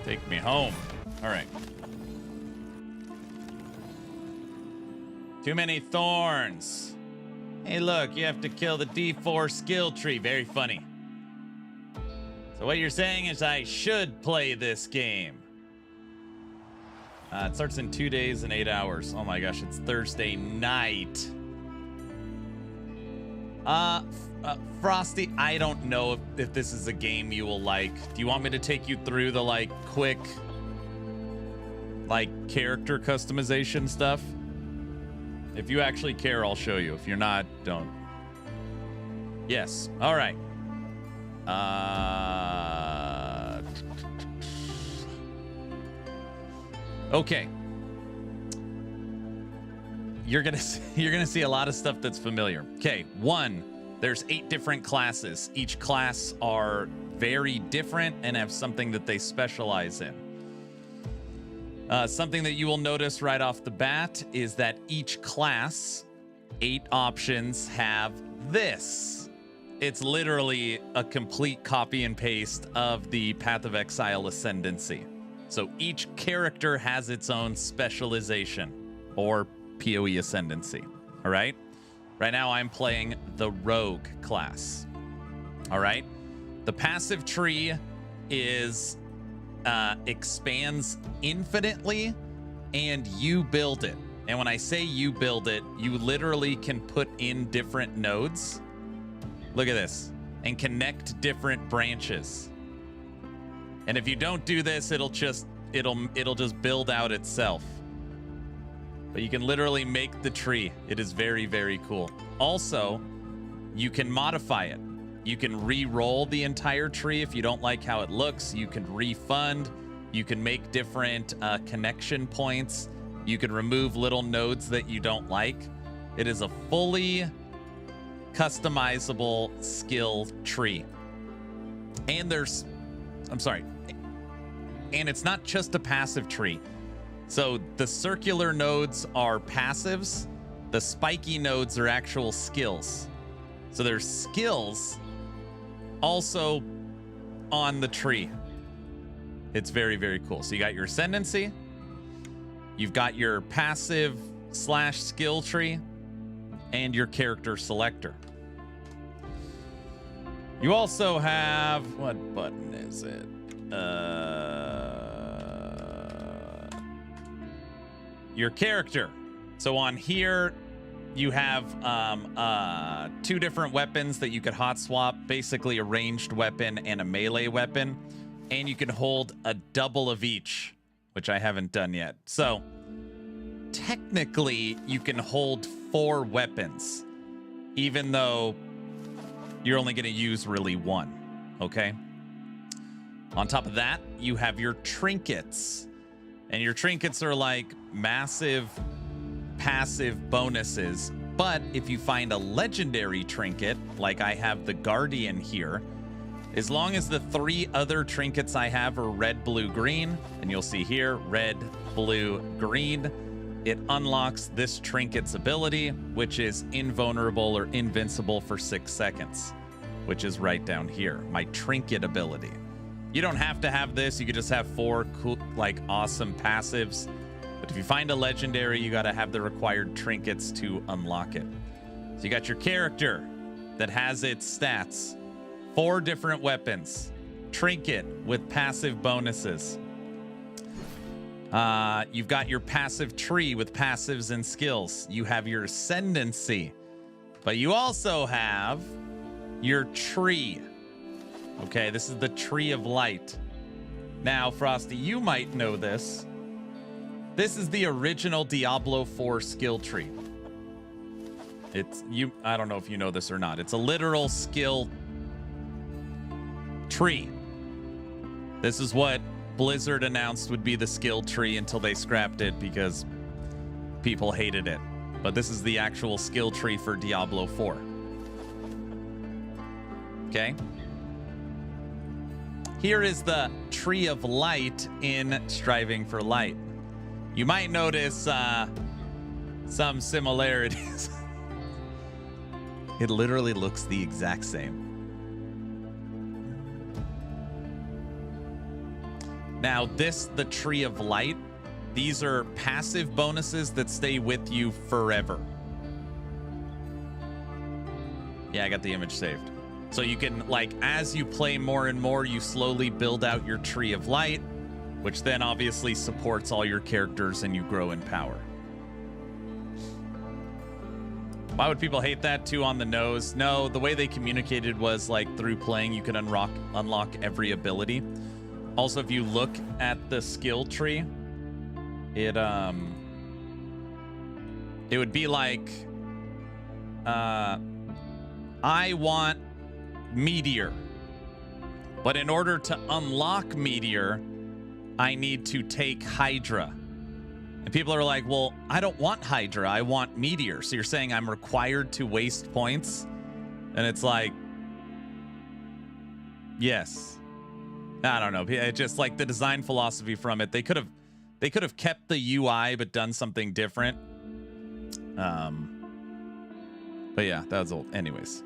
Take me home. All right. Too many thorns. Hey, look, you have to kill the D4 skill tree. Very funny. So what you're saying is I should play this game. It starts in 2 days and 8 hours. Oh my gosh, it's Thursday night. Frosty, I don't know if this is a game you will like. Do you want me to take you through the quick character customization stuff? If you actually care, I'll show you. If you're not, don't. Yes. All right. Okay. You're gonna see a lot of stuff that's familiar. Okay, 1, there's 8 different classes. Each class are very different and have something that they specialize in. Something that you will notice right off the bat is that each class, 8 options, have this. It's literally a complete copy and paste of the Path of Exile Ascendancy. So each character has its own specialization or PoE Ascendancy. All right. Right now I'm playing the Rogue class. All right. The passive tree is expands infinitely, and you build it. And when I say you build it, you literally can put in different nodes. Look at this, and connect different branches. And if you don't do this, it'll just build out itself. But you can literally make the tree. It is very, very cool. Also, you can modify it. You can re-roll the entire tree if you don't like how it looks. You can refund. You can make different connection points. You can remove little nodes that you don't like. It is a fully customizable skill tree. And and it's not just a passive tree. So the circular nodes are passives. The spiky nodes are actual skills. So there's skills also on the tree. It's very, very cool. So you got your ascendancy. You've got your passive / skill tree and your character selector. You also have, what button is it? Your character. So on here, you have 2 different weapons that you could hot swap, basically a ranged weapon and a melee weapon. And you can hold a double of each, which I haven't done yet. So technically, you can hold 4 weapons, even though you're only going to use really 1, okay? On top of that, you have your trinkets. And your trinkets are like massive passive bonuses. But if you find a legendary trinket, like I have the Guardian here, as long as the 3 other trinkets I have are red, blue, green, and you'll see here, red, blue, green, it unlocks this trinket's ability, which is invulnerable or invincible for 6 seconds, which is right down here, my trinket ability. You don't have to have this. You could just have 4 cool, like awesome passives. But if you find a legendary, you got to have the required trinkets to unlock it. So you got your character that has its stats, 4 different weapons, trinket with passive bonuses. You've got your passive tree with passives and skills. You have your ascendancy, but you also have your tree. Okay, this is the Tree of Light. Now, Frosty, you might know this. This is the original Diablo 4 skill tree. I don't know if you know this or not. It's a literal skill tree. This is what Blizzard announced would be the skill tree until they scrapped it because people hated it. But this is the actual skill tree for Diablo 4. Okay? Here is the Tree of Light in Striving for Light. You might notice some similarities. It literally looks the exact same. Now, the Tree of Light, these are passive bonuses that stay with you forever. Yeah, I got the image saved. So you can, like, as you play more and more, you slowly build out your Tree of Light, which then obviously supports all your characters and you grow in power. Why would people hate that? Too on the nose? No, the way they communicated was like through playing, you can unlock every ability. Also, if you look at the skill tree, it would be like, I want Meteor, but in order to unlock Meteor, I need to take Hydra. And people are like, well, I don't want Hydra, I want Meteor. So you're saying I'm required to waste points? And it's like, yes. I don't know. It just like the design philosophy from it. They could have kept the UI but done something different. But yeah, that was old. Anyways.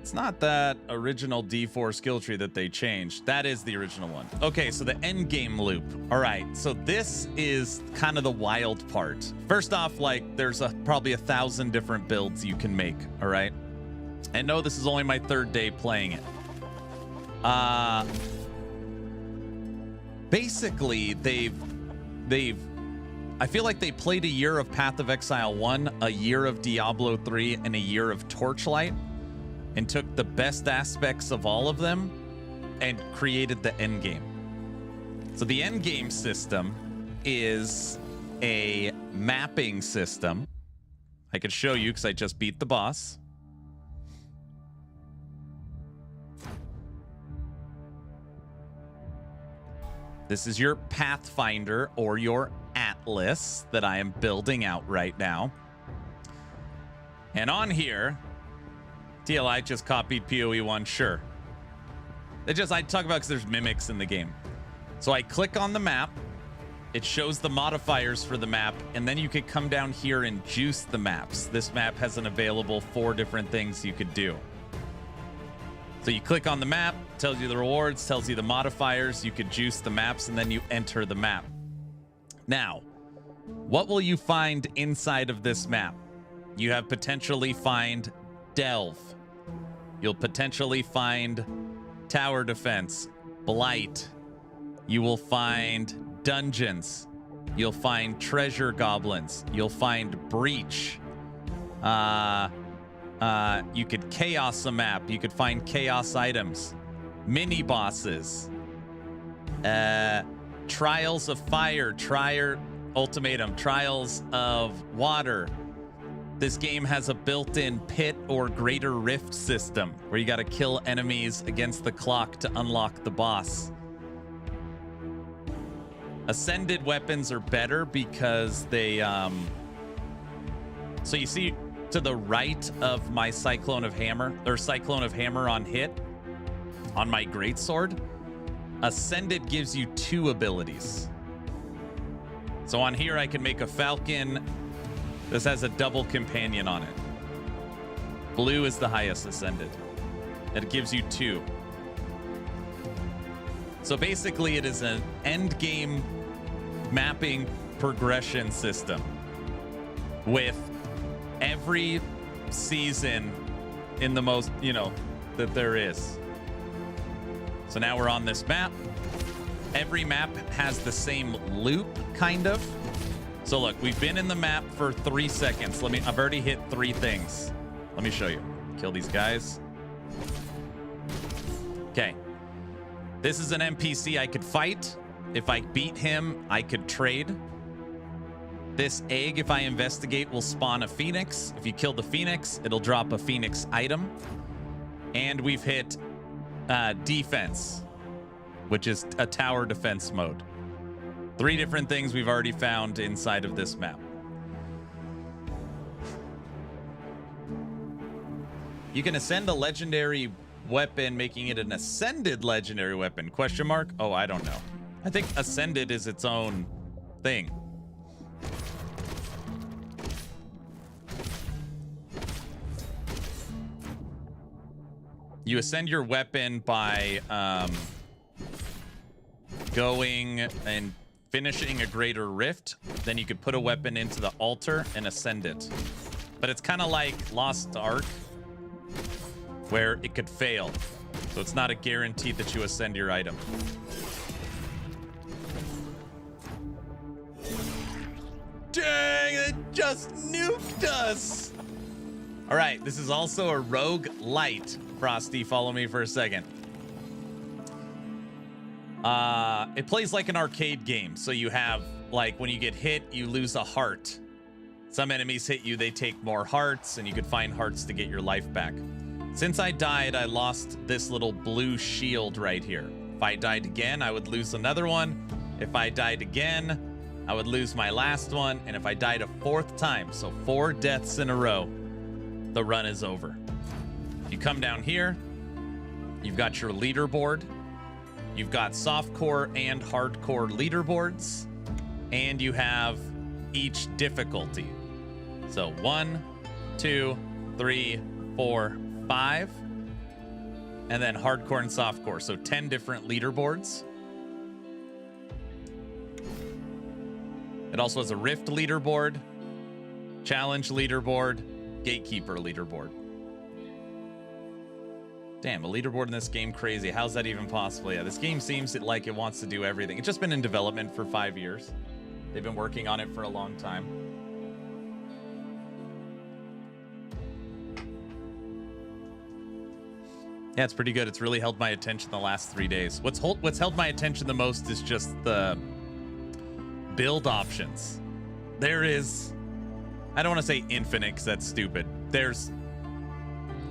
It's not that original D4 skill tree that they changed. That is the original one. Okay, so the Endgame loop. All right, so this is kind of the wild part. First off, like, there's probably 1,000 different builds you can make, all right? And no, this is only my 3rd day playing it. Basically, I feel like they played a year of Path of Exile 1, a year of Diablo 3, and a year of Torchlight, and took the best aspects of all of them and created the Endgame. So the Endgame system is a mapping system. I could show you because I just beat the boss. This is your Pathfinder or your Atlas that I am building out right now. And on here, TLI just copied PoE 1, sure. I talk about because there's mimics in the game. So I click on the map, it shows the modifiers for the map, and then you could come down here and juice the maps. This map has an available 4 different things you could do. So you click on the map, tells you the rewards, tells you the modifiers, you could juice the maps, and then you enter the map. Now, what will you find inside of this map? You have potentially find Delve. You'll potentially find Tower Defense, Blight. You will find Dungeons. You'll find Treasure Goblins. You'll find Breach. You could chaos a map. You could find chaos items, mini bosses, trials of fire, ultimatum, trials of water. This game has a built-in pit or greater rift system where you got to kill enemies against the clock to unlock the boss. Ascended weapons are better because they, so you see to the right of my Cyclone of Hammer on hit on my greatsword, Ascended gives you 2 abilities. So on here I can make a Falcon. This has a double companion on it. Blue is the highest Ascended. It gives you 2. So basically it is an end game mapping progression system with every season in the most, that there is. So now we're on this map. Every map has the same loop, kind of. So look, we've been in the map for 3 seconds. I've already hit 3 things. Let me show you. Kill these guys. Okay. This is an NPC I could fight. If I beat him, I could trade. This egg, if I investigate, will spawn a phoenix. If you kill the phoenix, it'll drop a phoenix item. And we've hit defense, which is a tower defense mode. 3 different things we've already found inside of this map. You can ascend a legendary weapon, making it an ascended legendary weapon. Question mark? Oh, I don't know. I think ascended is its own thing. You ascend your weapon by going and finishing a greater rift. Then you could put a weapon into the altar and ascend it. But it's kind of like Lost Ark, where it could fail. So it's not a guarantee that you ascend your item. Dang, it just nuked us. All right, this is also a roguelite. Frosty, follow me for a second. It plays like an arcade game. So you have, like, when you get hit, you lose a heart. Some enemies hit you, they take more hearts, and you can find hearts to get your life back. Since I died, I lost this little blue shield right here. If I died again, I would lose another one. If I died again, I would lose my last one. And if I died a fourth time, so 4 deaths in a row, the run is over. You come down here, you've got your leaderboard. You've got softcore and hardcore leaderboards. And you have each difficulty. So 1, 2, 3, 4, 5. And then hardcore and softcore. So 10 different leaderboards. It also has a Rift leaderboard, Challenge leaderboard, Gatekeeper leaderboard. Damn, a leaderboard in this game, crazy. How's that even possible? Yeah, this game seems like it wants to do everything. It's just been in development for 5 years. They've been working on it for a long time. Yeah, it's pretty good. It's really held my attention the last 3 days. What's held my attention the most is just the build options. There is, I don't want to say infinite because that's stupid.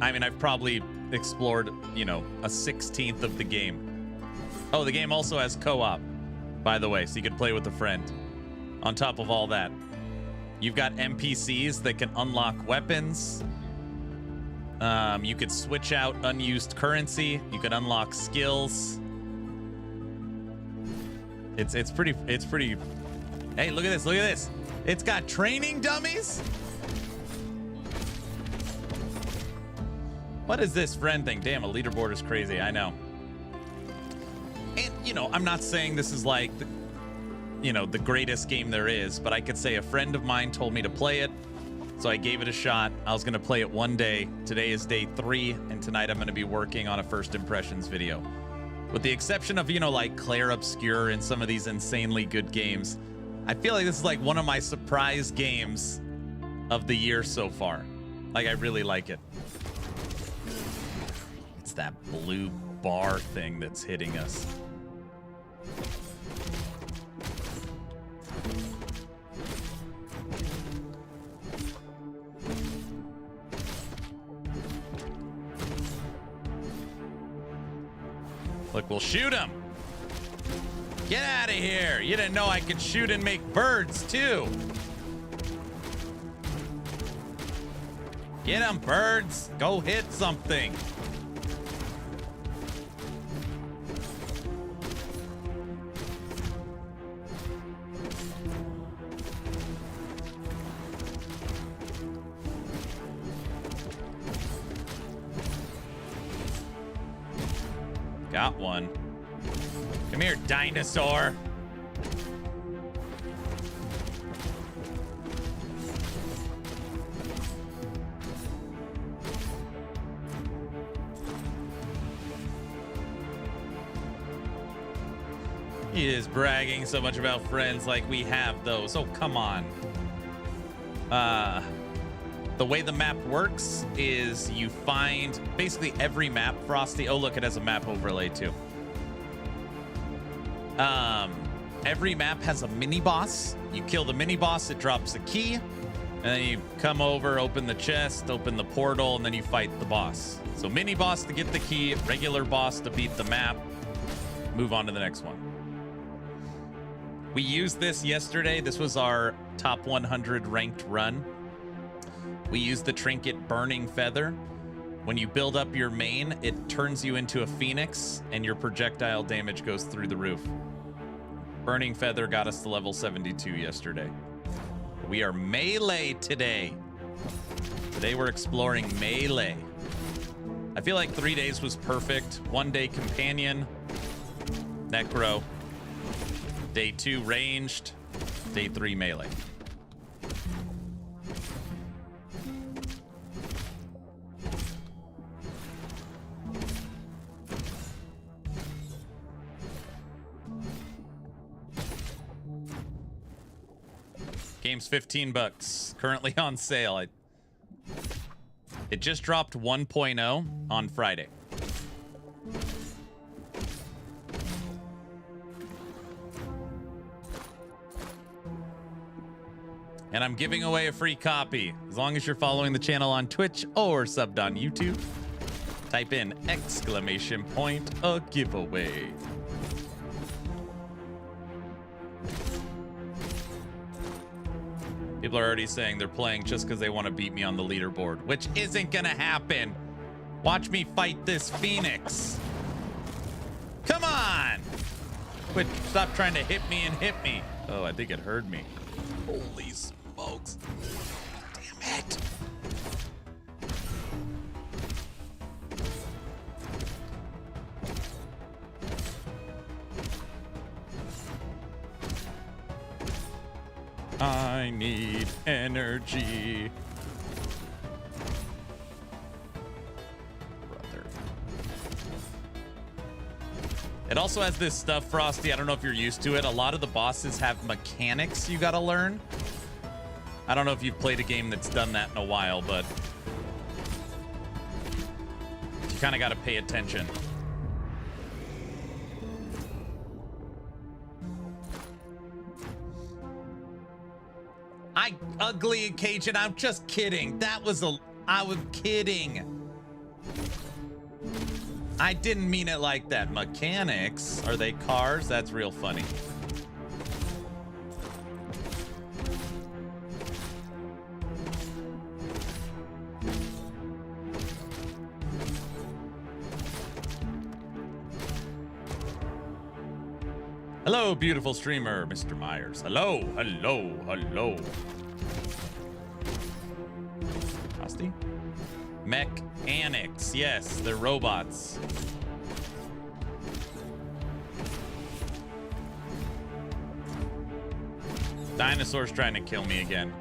I've probably explored, a 16th of the game. Oh, the game also has co-op, by the way, so you could play with a friend. On top of all that, you've got NPCs that can unlock weapons. You could switch out unused currency. You could unlock skills. It's pretty. Hey, look at this. Look at this. It's got training dummies. What is this friend thing? Damn, a leaderboard is crazy. I know. And, I'm not saying this is like, the greatest game there is, but I could say a friend of mine told me to play it. So I gave it a shot. I was going to play it one day. Today is day 3, and tonight I'm going to be working on a first impressions video. With the exception of, like Claire Obscure and some of these insanely good games, I feel like this is like one of my surprise games of the year so far. Like, I really like it. It's that blue bar thing that's hitting us. Look, we'll shoot him. Get out of here. You didn't know I could shoot and make birds, too. Get them, birds. Go hit something. Got one. Come here, dinosaur. He is bragging so much about friends like we have those. Oh, come on. The way the map works is you find basically every map, Frosty. Oh, look, it has a map overlay too. Every map has a mini boss. You kill the mini boss, it drops a key, and then you come over, open the chest, open the portal, and then you fight the boss. So mini boss to get the key, regular boss to beat the map, move on to the next one. We used this yesterday. This was our top 100 ranked run. We used the trinket Burning Feather. When you build up your main, it turns you into a phoenix, and your projectile damage goes through the roof. Burning Feather got us to level 72 yesterday. We are melee today. Today we're exploring melee. I feel like 3 days was perfect. 1 day companion, necro. Day 2 ranged. Day 3 melee. Game's $15, currently on sale. It just dropped 1.0 on Friday. And I'm giving away a free copy as long as you're following the channel on Twitch or subbed on YouTube. Type in exclamation point a giveaway. People are already saying they're playing just because they want to beat me on the leaderboard, which isn't gonna happen. Watch me fight this Phoenix. Come on! Quit, stop trying to hit me and hit me. Oh, I think it heard me. Holy smokes. Damn it. I need energy. Brother. It also has this stuff, Frosty. I don't know if you're used to it. A lot of the bosses have mechanics you gotta learn. I don't know if you've played a game that's done that in a while, but you kind of gotta pay attention. Ugly and Cajun, I'm just kidding. I was kidding. I didn't mean it like that. Mechanics, are they cars? That's real funny. Hello, beautiful streamer, Mr. Myers. Hello, hello, hello. Frosty? Mechanics, yes, they're robots. Dinosaur's trying to kill me again.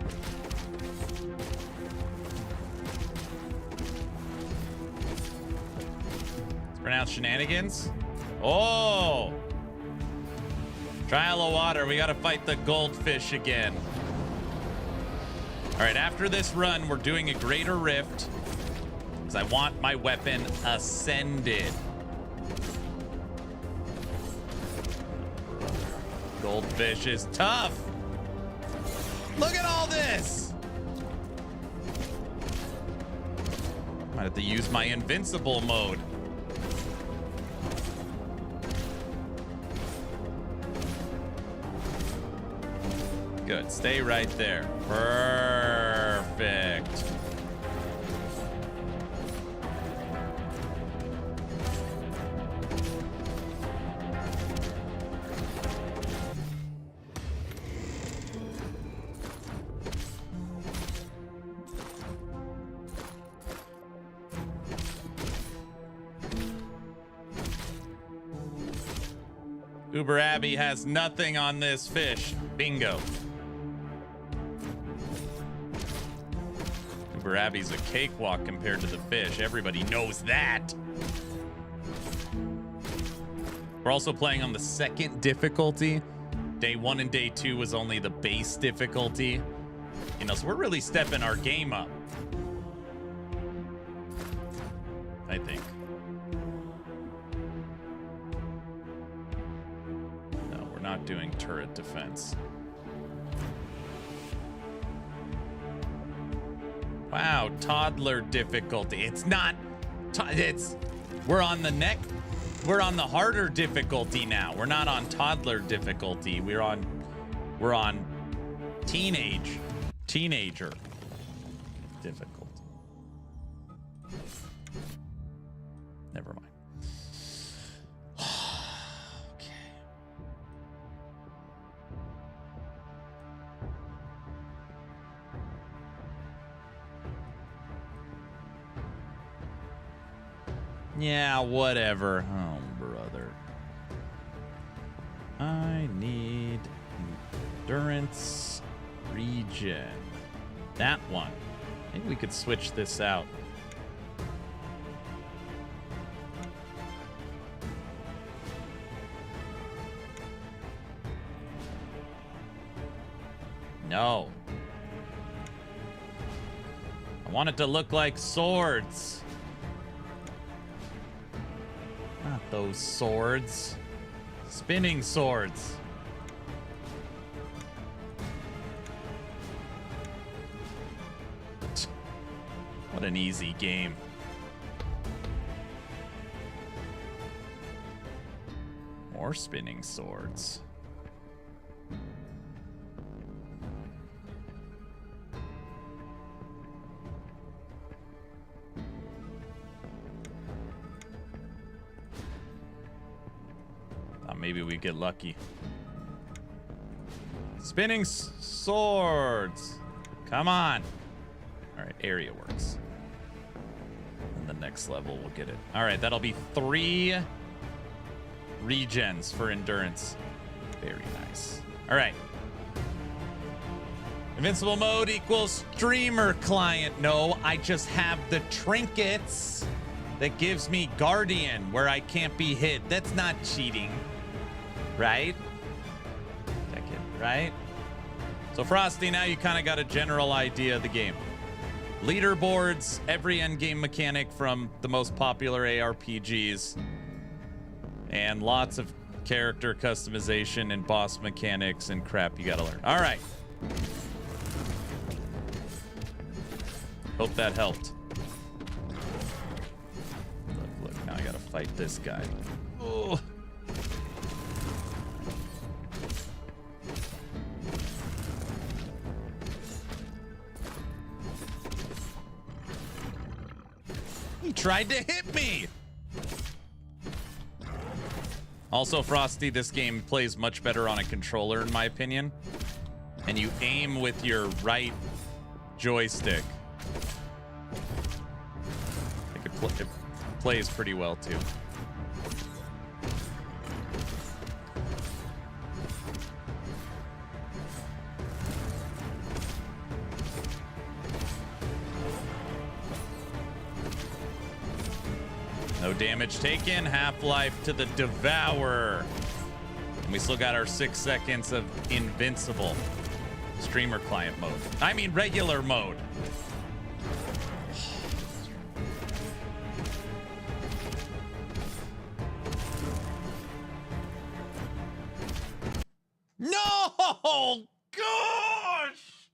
It's pronounced shenanigans. Oh! Trial of water. We got to fight the goldfish again. All right, after this run, we're doing a greater rift because I want my weapon ascended. Goldfish is tough. Look at all this. Might have to use my invincible mode. Good. Stay right there. Perfect. Uber Abby has nothing on this fish. Bingo. Uber Abby's a cakewalk compared to the fish. Everybody knows that. We're also playing on the second difficulty. Day 1 and day 2 was only the base difficulty. You know, so we're really stepping our game up. I think. No, we're not doing turret defense. Wow, toddler difficulty. It's not, we're on the harder difficulty now. We're not on toddler difficulty. We're on teenager difficulty. Never mind. Okay. Yeah, whatever. Oh, brother. I need endurance regen. That one. Maybe we could switch this out. No. I want it to look like swords. Not those swords. Spinning swords. What an easy game. More spinning swords. Maybe we get lucky. Spinning swords. Come on. All right, area works. And the next level we'll get it. All right, that'll be 3 regens for endurance. Very nice. All right. Invincible mode equals streamer client. No, I just have the trinkets that gives me guardian where I can't be hit. That's not cheating. Right? Check it, right? So Frosty, now you kind of got a general idea of the game. Leaderboards, every endgame mechanic from the most popular ARPGs, and lots of character customization and boss mechanics and crap you gotta learn. All right. Hope that helped. Look, now I gotta fight this guy. Oh. He tried to hit me. Also, Frosty, this game plays much better on a controller, in my opinion. And you aim with your right joystick. I think it plays pretty well, too. No damage taken. Half-life to the Devourer. And we still got our 6 seconds of invincible. Streamer client mode. I mean regular mode. No! Gosh!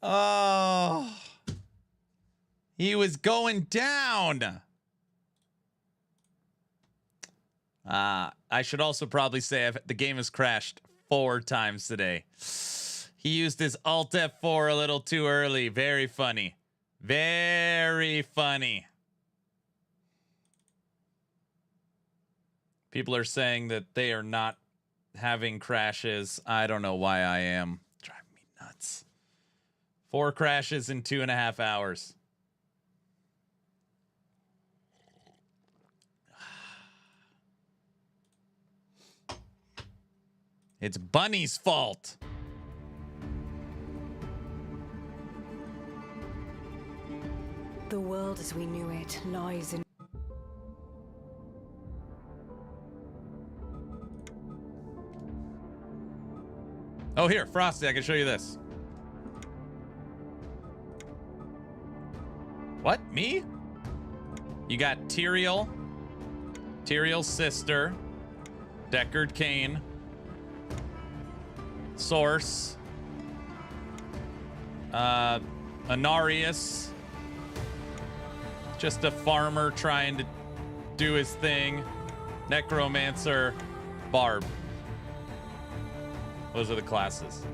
Oh. He was going down. I should also probably say the game has crashed 4 times today. He used his Alt F4 a little too early. Very funny. Very funny. People are saying that they are not having crashes. I don't know why I am. Driving me nuts. 4 crashes in 2.5 hours. It's Bunny's fault. The world as we knew it lies in... Oh, here, Frosty, I can show you this. What? Me? You got Tyrael, Tyrael's sister, Deckard Cain, Source, Anarius, just a farmer trying to do his thing, Necromancer, Barb. Those are the classes.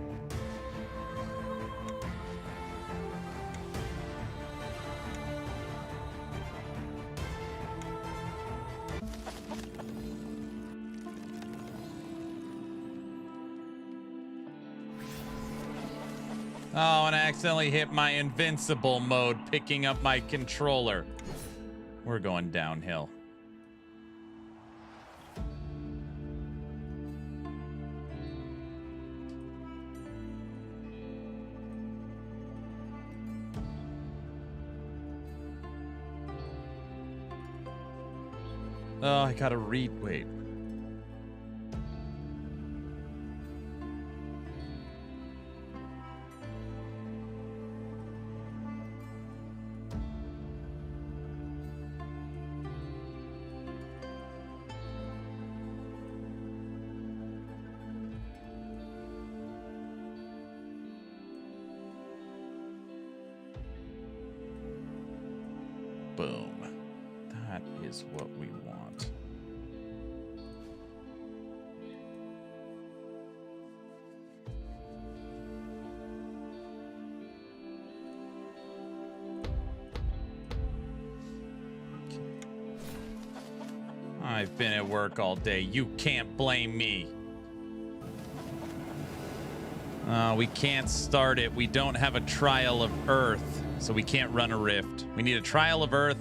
Oh, and I accidentally hit my invincible mode, picking up my controller. We're going downhill. Oh, I gotta read. Wait. Boom. That is what we want. I've been at work all day. You can't blame me. We can't start it. We don't have a trial of Earth, so we can't run a rift. We need a trial of Earth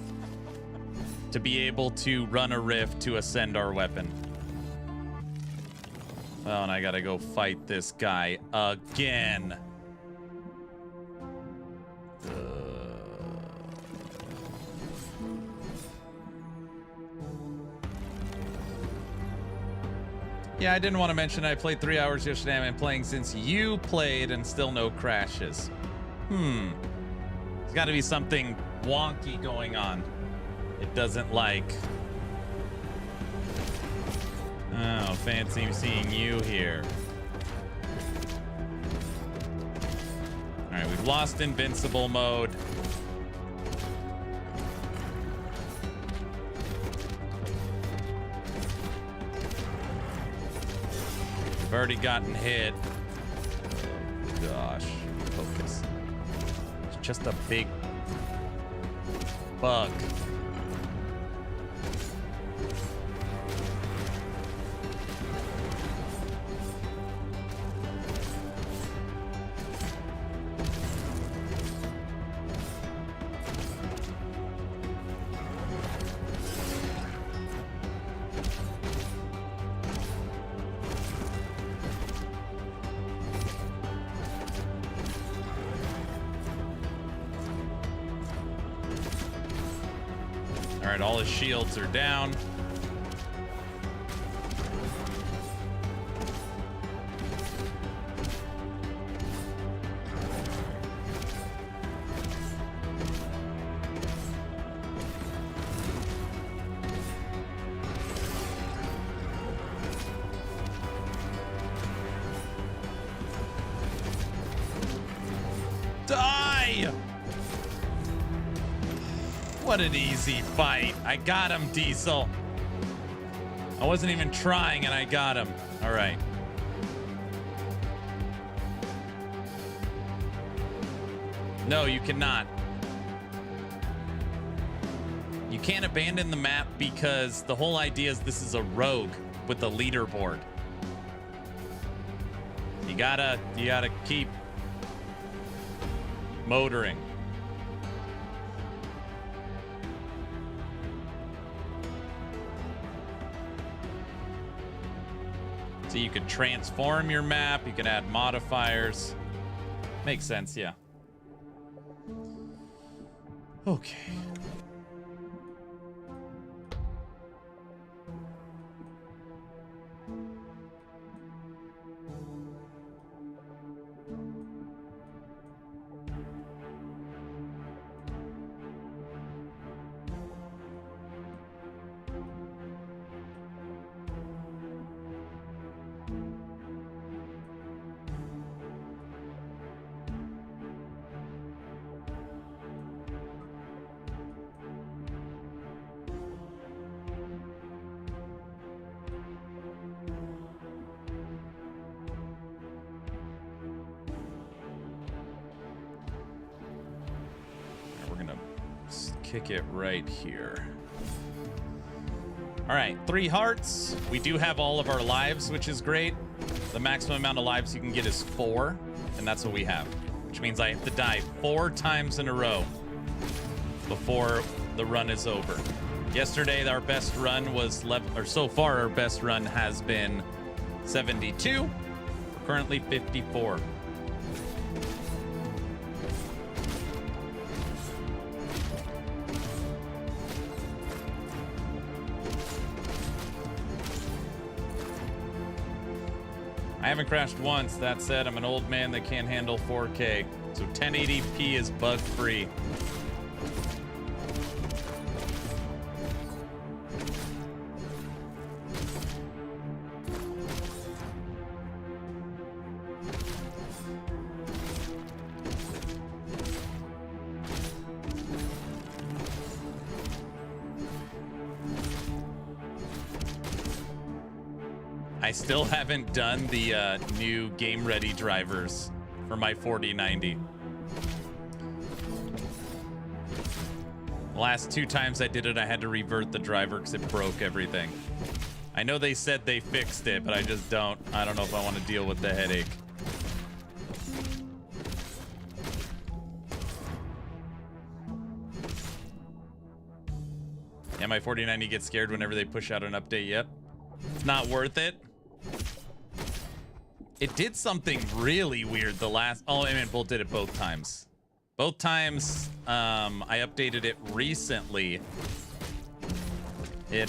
to be able to run a rift to ascend our weapon. Oh, and I gotta go fight this guy again. Yeah, I didn't want to mention I played 3 hours yesterday. I've been playing since you played and still no crashes. There's got to be something wonky going on. It doesn't like. Oh, fancy seeing you here. All right, we've lost invincible mode. We've already gotten hit. Oh, gosh. Focus. It's just a big bug. All right, all his shields are down. Die! What an easy fight. I got him, Diesel. I wasn't even trying and I got him. All right. No, you cannot. You can't abandon the map because the whole idea is this is a rogue with a leaderboard. You gotta keep motoring. So you could transform your map, you can add modifiers. Makes sense, yeah. Okay. Kick it right here. All right, 3 hearts. We do have all of our lives, which is great. The maximum amount of lives you can get is 4, and that's what we have, which means I have to die 4 times in a row before the run is over. Yesterday, our best run was so far our best run has been 72. We're currently 54. I haven't crashed once. That said, I'm an old man that can't handle 4K. So 1080p is bug free. I still haven't done the new game ready drivers for my 4090. The last 2 times I did it, I had to revert the driver because it broke everything. I know they said they fixed it, but I just don't. I don't know if I want to deal with the headache. Yeah, my 4090 gets scared whenever they push out an update. Yep. It's not worth it. It did something really weird the last... Oh, I mean, Bolt did it both times. Both times I updated it recently. It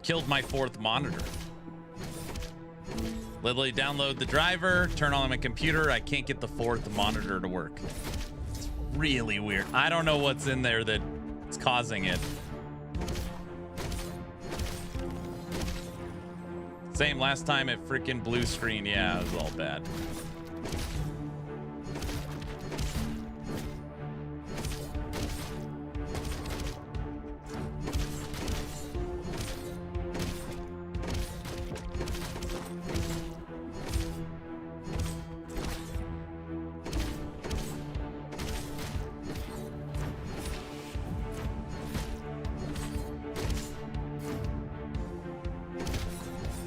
killed my 4th monitor. Literally download the driver, turn on my computer. I can't get the 4th monitor to work. It's really weird. I don't know what's in there that's causing it. Same last time at freaking blue screen. Yeah, it was all bad.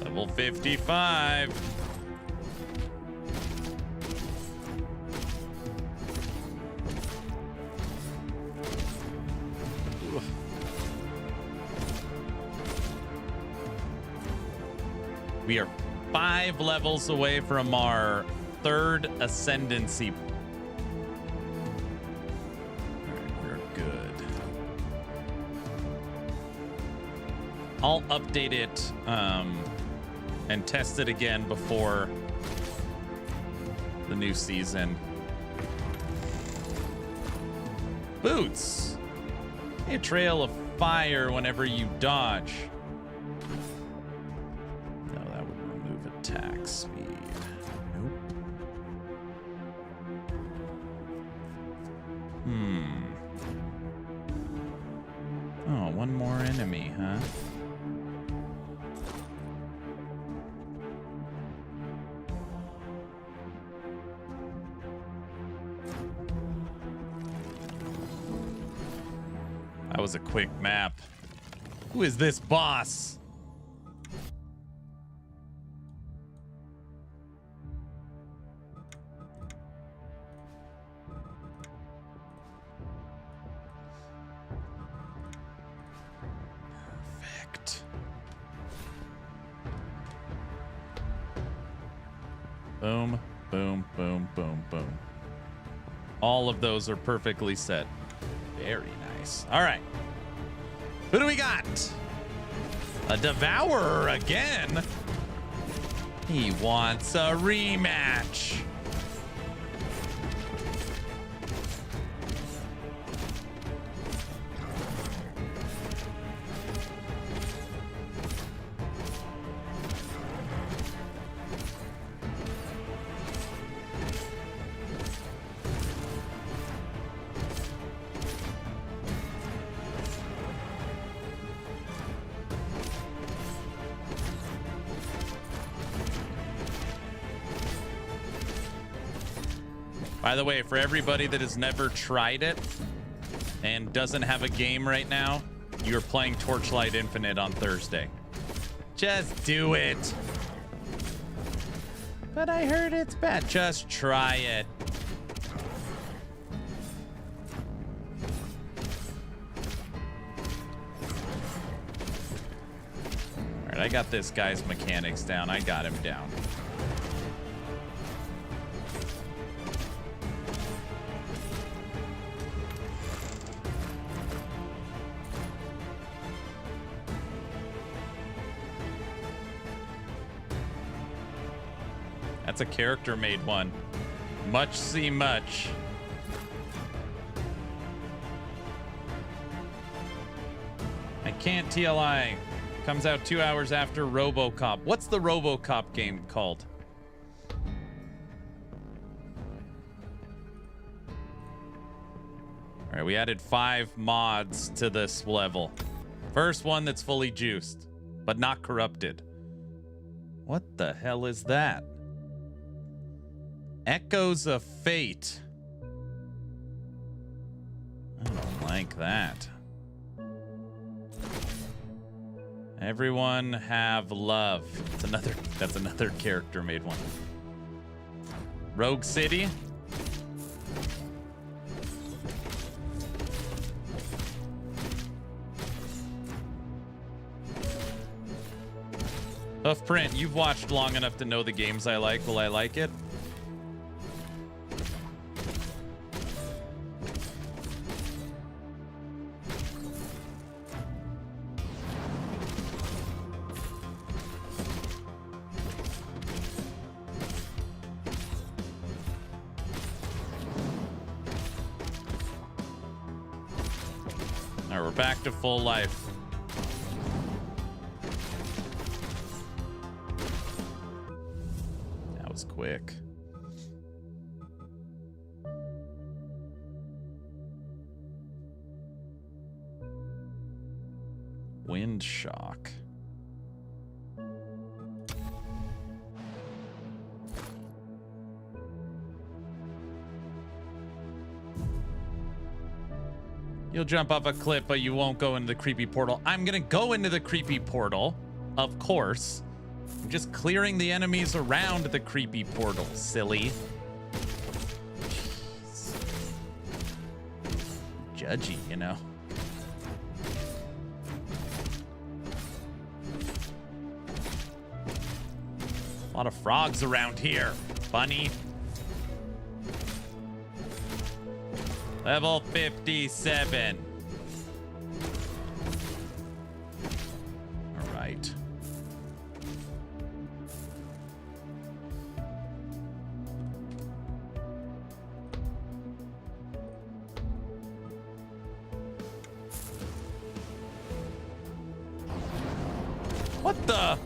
Level 55. We are 5 levels away from our 3rd ascendancy. We're good. I'll update it and test it again before the new season. Boots. A trail of fire whenever you dodge. No, that would remove attack speed. Nope. Oh, one more enemy, huh? That was a quick map. Who is this boss? Perfect. Boom, boom, boom, boom, boom. All of those are perfectly set. Very nice. All right. Who do we got? A Devourer again. He wants a rematch. By the way, for everybody that has never tried it and doesn't have a game right now, you're playing Torchlight Infinite on Thursday. Just do it. But I heard it's bad. Just try it. All right, I got this guy's mechanics down. I got him down. That's a character made one. Much see much. I can't TLI. Comes out 2 hours after RoboCop. What's the RoboCop game called? All right, we added 5 mods to this level. First one that's fully juiced, but not corrupted. What the hell is that? Echoes of Fate. I don't like that. Everyone have love. That's another character made one. Rogue City. Buff Print, you've watched long enough to know the games I like. Will I like it? All right, we're back to full life. Quick. Wind shock. You'll jump off a cliff, but you won't go into the creepy portal. I'm gonna go into the creepy portal, of course. I'm just clearing the enemies around the creepy portal, silly. Jeez. Judgy, you know. A lot of frogs around here, bunny. Level 57. All right. What the? I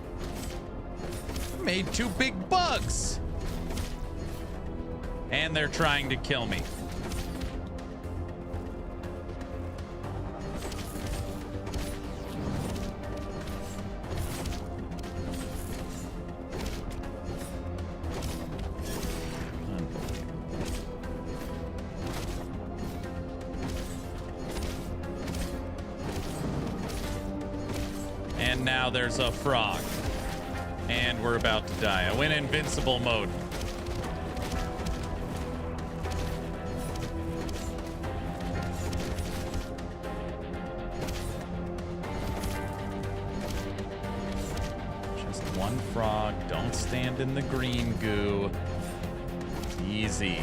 made 2 big bugs. And they're trying to kill me. And now there's a frog. And we're about to die. I went invincible mode. Just one frog. Don't stand in the green goo. It's easy.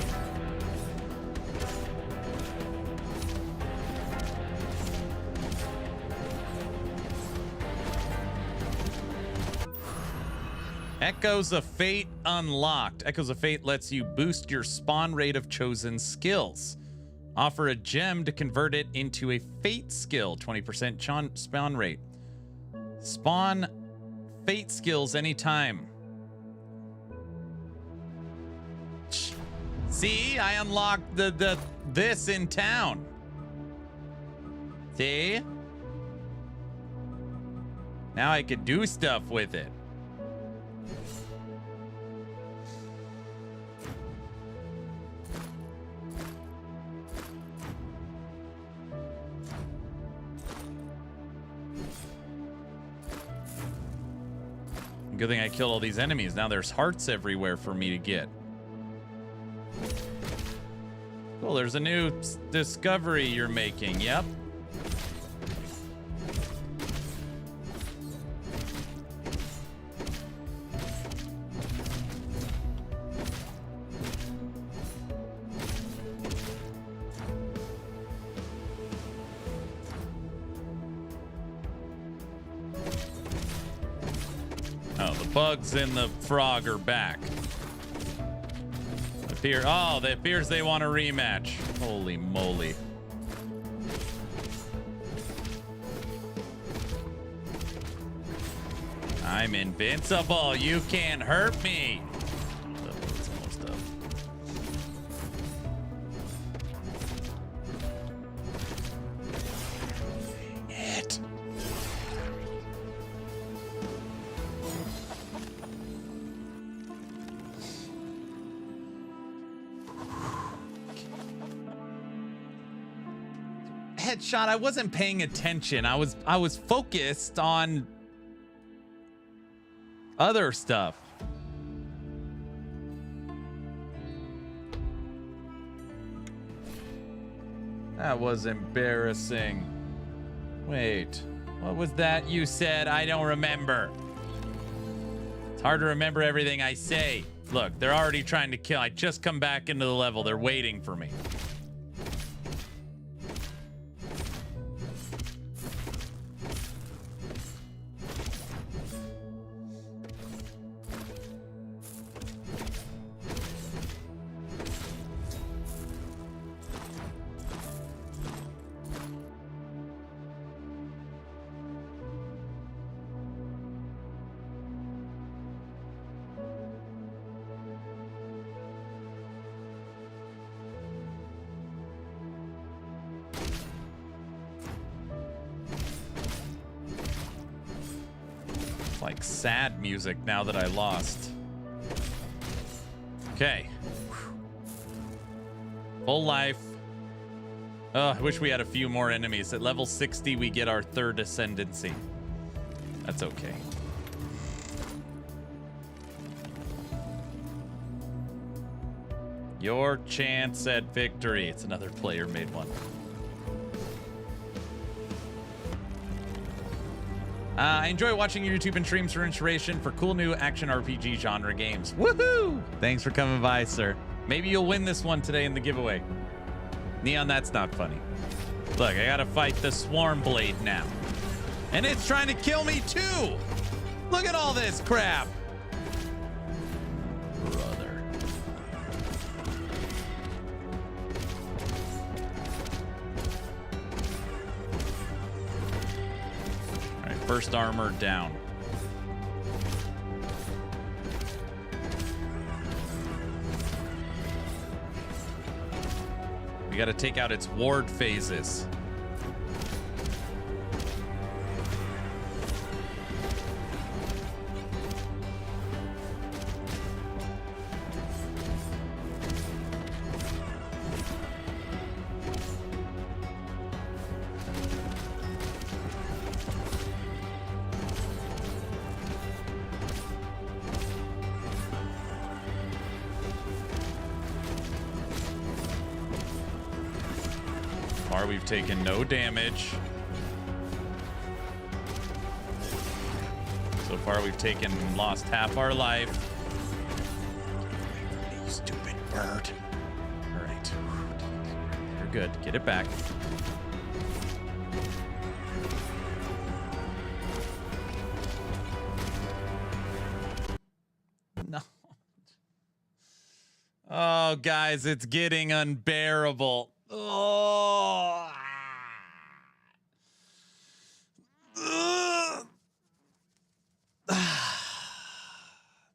Echoes of Fate unlocked. Echoes of Fate lets you boost your spawn rate of chosen skills. Offer a gem to convert it into a Fate skill, 20% spawn rate. Spawn Fate skills anytime. See, I unlocked this in town. See? Now I could do stuff with it. Good thing I killed all these enemies. Now there's hearts everywhere for me to get. Cool, there's a new discovery you're making. Yep. Bugs and the frog are back. It appears they want a rematch. Holy moly. I'm invincible. You can't hurt me. It's almost up. Dang it. headshot. I wasn't paying attention. I was focused on other stuff. That was embarrassing. Wait, what was that you said? I don't remember. It's hard to remember everything I say. Look, they're already trying to kill. I just come back into the level. They're waiting for me. Like sad music now that I lost. Okay. Full life. Oh, I wish we had a few more enemies. At level 60, we get our third ascendancy. That's okay. Your chance at victory. It's another player made one. I enjoy watching your YouTube and streams for inspiration for cool new action RPG genre games. Woohoo! Thanks for coming by, sir. Maybe you'll win this one today in the giveaway. Neon, that's not funny. Look, I gotta fight the Swarm Blade now. And it's trying to kill me too! Look at all this crap! Brother. First armor down. We gotta take out its ward phases. We've taken no damage. So far, we've lost half our life. You stupid bird. All right. You're good. Get it back. No. Oh, guys, it's getting unbearable. Oh.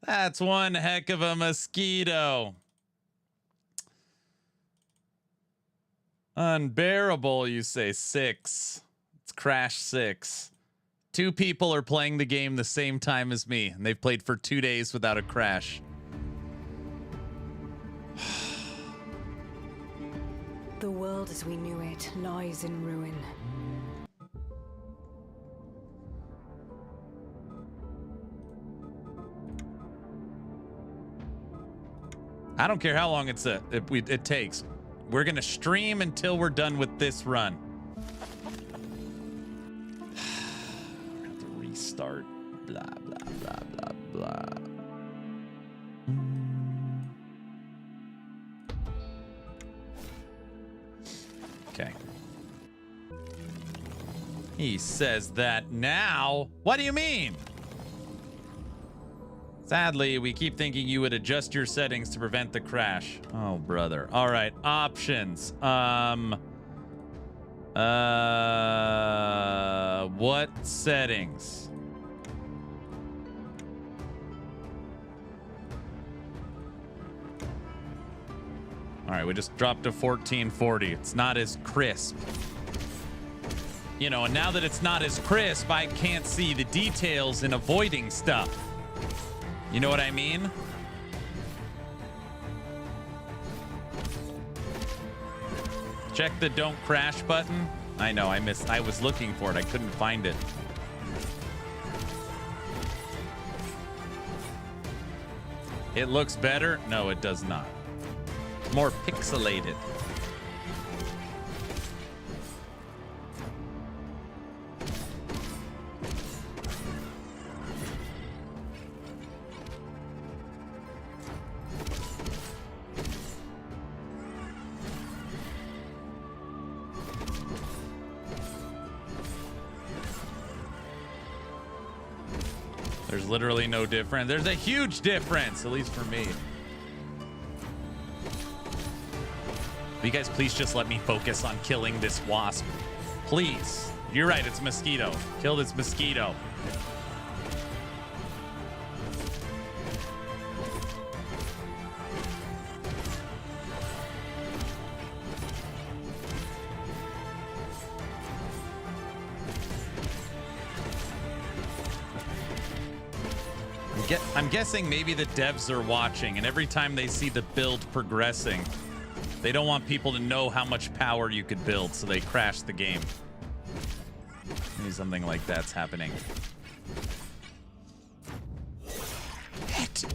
That's one heck of a mosquito. Unbearable, you say. 6. It's Crash 6. 2 people are playing the game the same time as me, and they've played for 2 days without a crash. The world as we knew it lies in ruin. I don't care how long it takes. We're gonna stream until we're done with this run. We have to restart. Blah blah blah blah blah. Okay. He says that now. What do you mean? Sadly, we keep thinking you would adjust your settings to prevent the crash. Oh, brother. All right, options. What settings? All right, we just dropped to 1440. It's not as crisp. You know, and now that it's not as crisp, I can't see the details in avoiding stuff. You know what I mean? Check the don't crash button. I know, I missed. I was looking for it. I couldn't find it. It looks better? No, it does not. It's more pixelated. There's literally no difference. There's a huge difference, at least for me. Will you guys please just let me focus on killing this wasp? Please. You're right, it's a mosquito. Kill this mosquito. I'm guessing maybe the devs are watching, and every time they see the build progressing, they don't want people to know how much power you could build, so they crash the game. Maybe something like that's happening. Hit.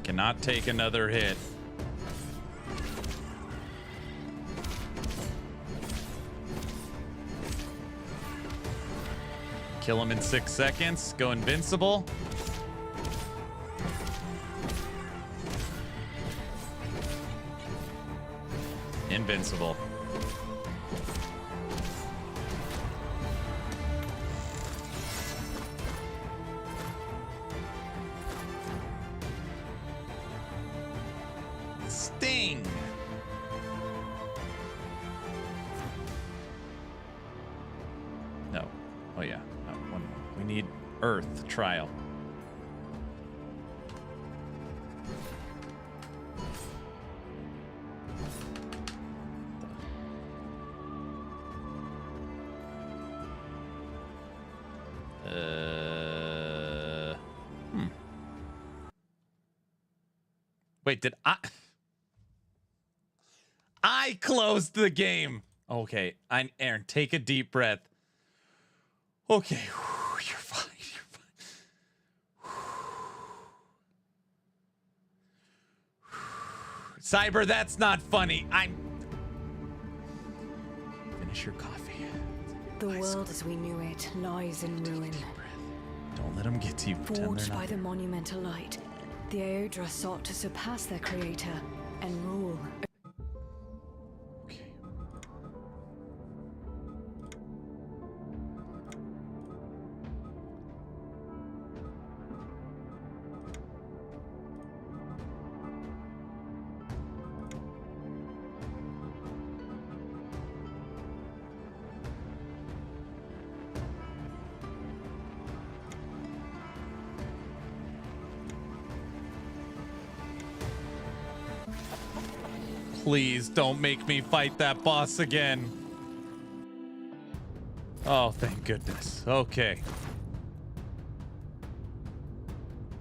Cannot take another hit. Kill him in 6 seconds. Go invincible. Invincible. Sting. No. Oh yeah. No, one more. We need Earth trial. Wait, did I closed the game. Okay, Aaron, take a deep breath. Okay, you're fine. You're fine. Cyber, that's not funny. Finish your coffee. The world as we knew it lies in ruin. Don't let them get to you. Forged by the monumental light, the Aodra sought to surpass their creator and rule. Please don't make me fight that boss again. Oh, thank goodness. Okay.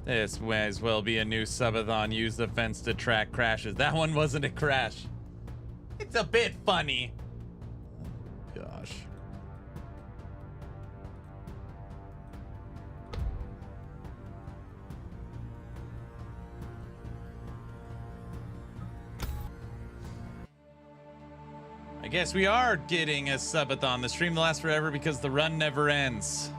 This may as well be a new subathon. Use the fence to track crashes. That one wasn't a crash. It's a bit funny. Gosh. I guess we are getting a subathon. The stream lasts forever because the run never ends.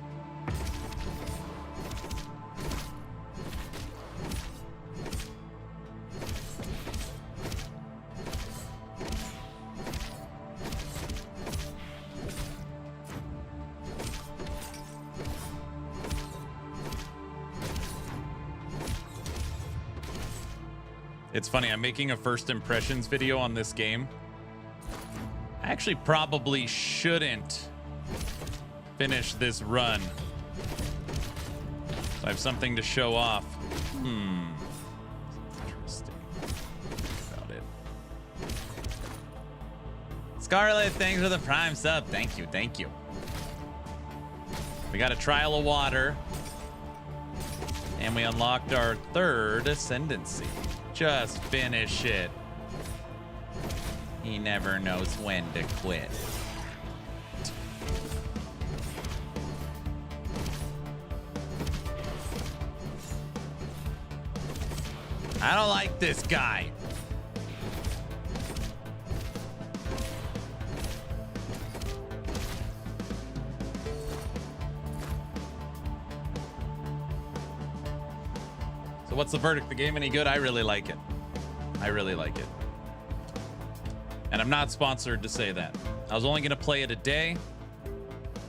It's funny, I'm making a first impressions video on this game. I actually probably shouldn't finish this run. So I have something to show off. Interesting about it. Scarlet, thanks for the prime sub. Thank you, thank you. We got a trial of water. And we unlocked our third ascendancy. Just finish it. He never knows when to quit. I don't like this guy. So what's the verdict? The game any good? I really like it. I really like it. And I'm not sponsored to say that. I was only going to play it a day.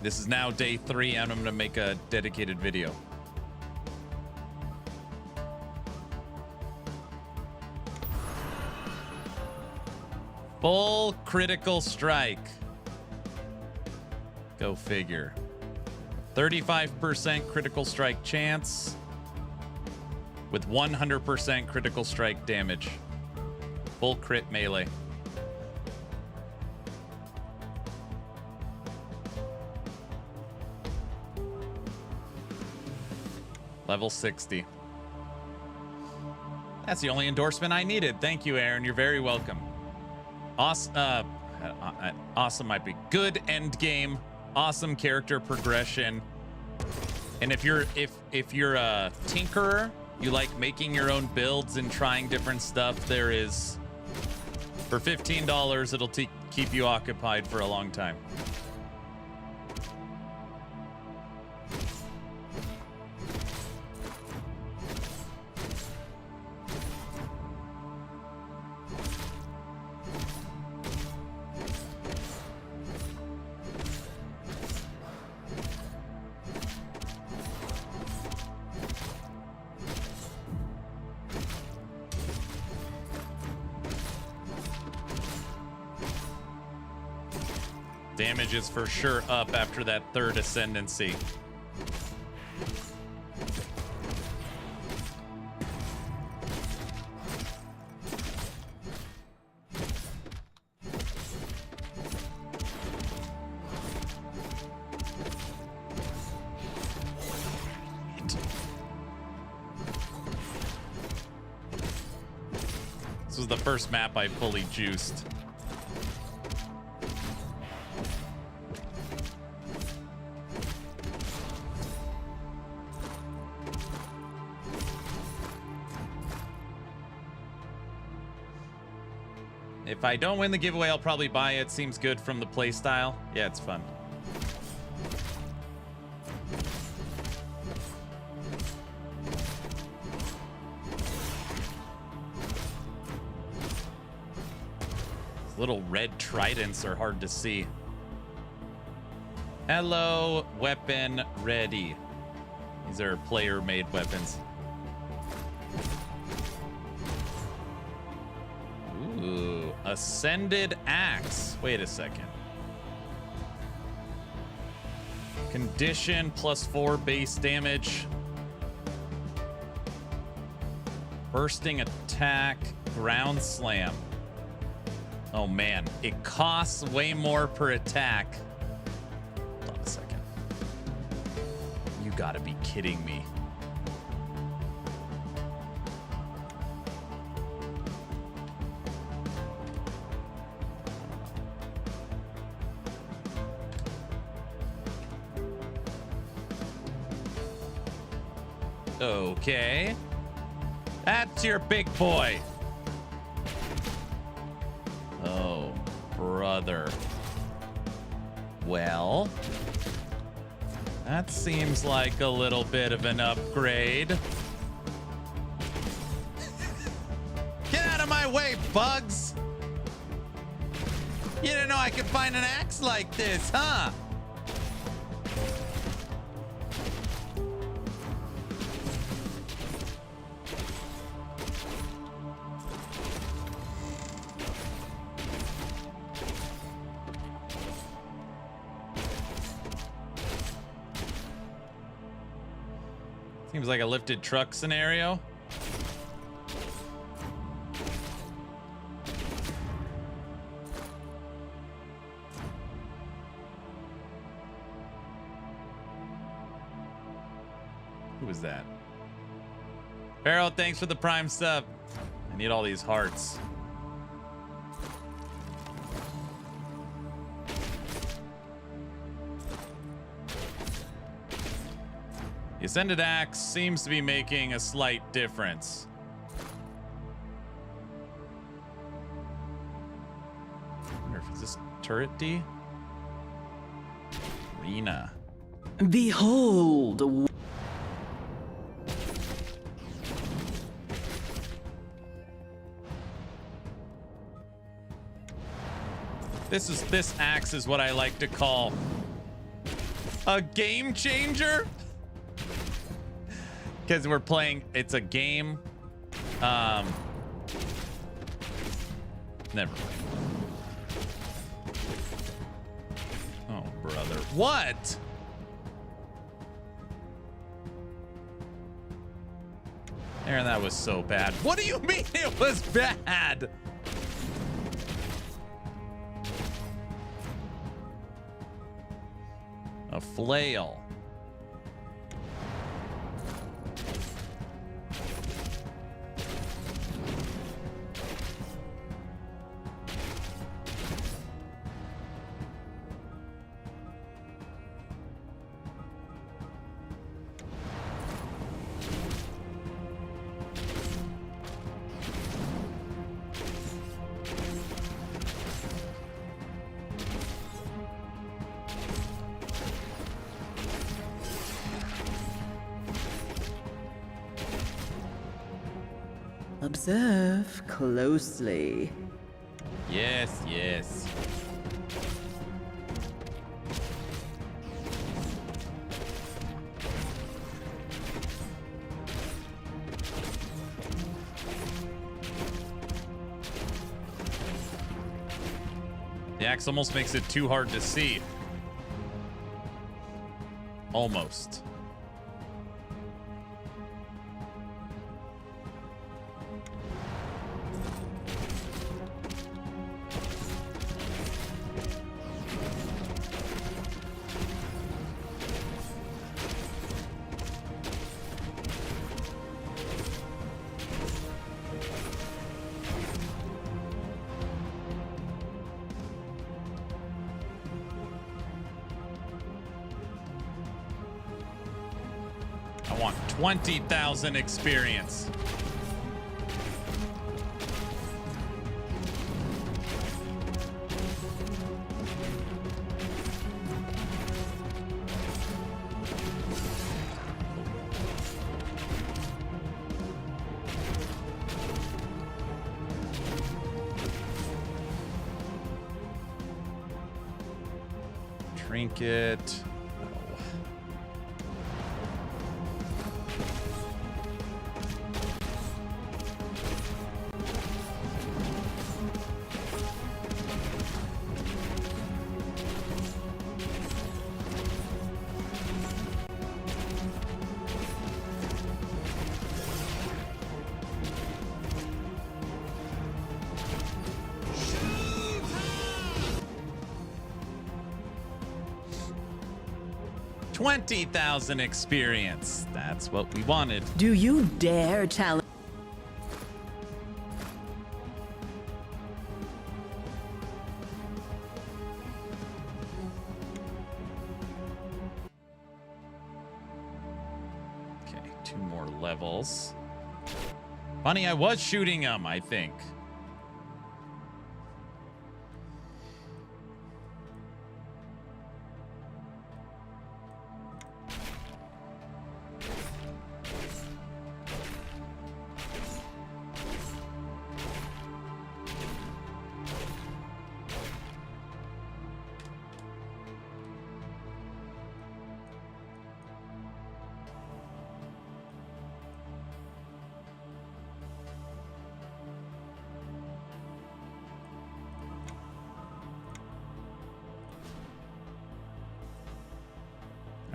This is now day 3, and I'm going to make a dedicated video. Full critical strike. Go figure. 35% critical strike chance with 100% critical strike damage. Full crit melee. Level 60. That's the only endorsement I needed. Thank you, Aaron. You're very welcome. Awesome. Awesome might be good end game. Awesome character progression. And if you're a tinkerer, you like making your own builds and trying different stuff, there is, for $15, it'll keep you occupied for a long time. Damage is for sure up after that third ascendancy. This was the first map I fully juiced. If I don't win the giveaway, I'll probably buy it. Seems good from the play style. Yeah, it's fun. These little red tridents are hard to see. Hello, weapon ready. These are player-made weapons. Ooh, ascended axe. Wait a second. Condition +4 base damage. Bursting attack, ground slam. Oh man, it costs way more per attack. Hold on a second. You gotta be kidding me. Okay. That's your big boy. Oh, brother. Well, that seems like a little bit of an upgrade. Get out of my way, bugs! You didn't know I could find an axe like this, huh? Seems like a lifted truck scenario. Who was that? Pharaoh, thanks for the prime sub. I need all these hearts. The Ascended Axe seems to be making a slight difference. I wonder if this turret D? Arena. Behold. This axe is what I like to call a game changer. Because we're playing, it's a game. Never mind. Oh, brother. What? Aaron, that was so bad. What do you mean it was bad? A flail. Observe closely. Yes, yes. The axe almost makes it too hard to see. Almost. I want 20,000 experience. Trinket. 20,000 experience. That's what we wanted. Do you dare challenge? Okay, 2 more levels. Funny, I was shooting them, I think.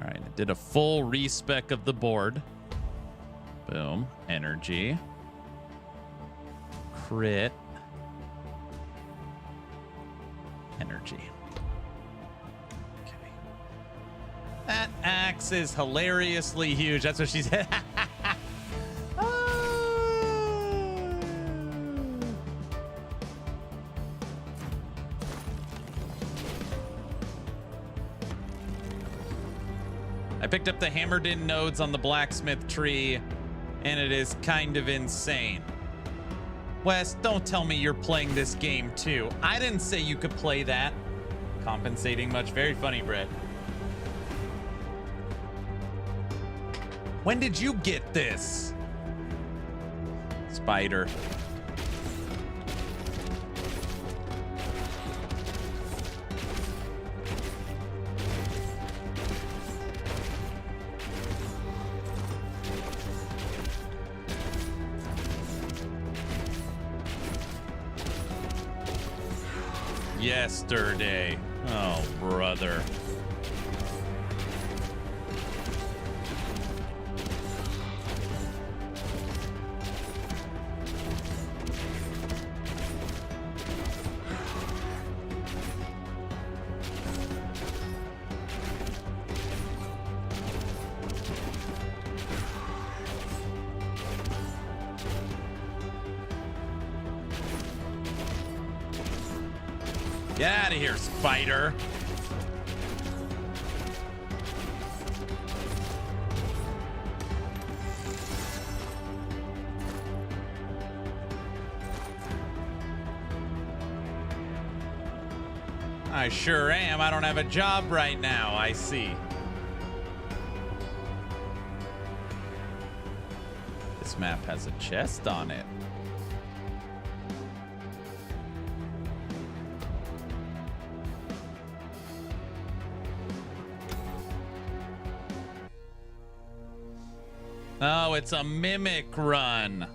All right, I did a full respec of the board. Boom. Energy. Crit. Energy. Okay. That axe is hilariously huge. That's what she said. I picked up the hammered-in nodes on the blacksmith tree, and it is kind of insane. Wes, don't tell me you're playing this game too. I didn't say you could play that. Compensating much. Very funny, Brett. When did you get this? Spider. Yesterday. Oh, brother. Get out of here, spider. I sure am. I don't have a job right now. I see. This map has a chest on it. Oh, it's a mimic run.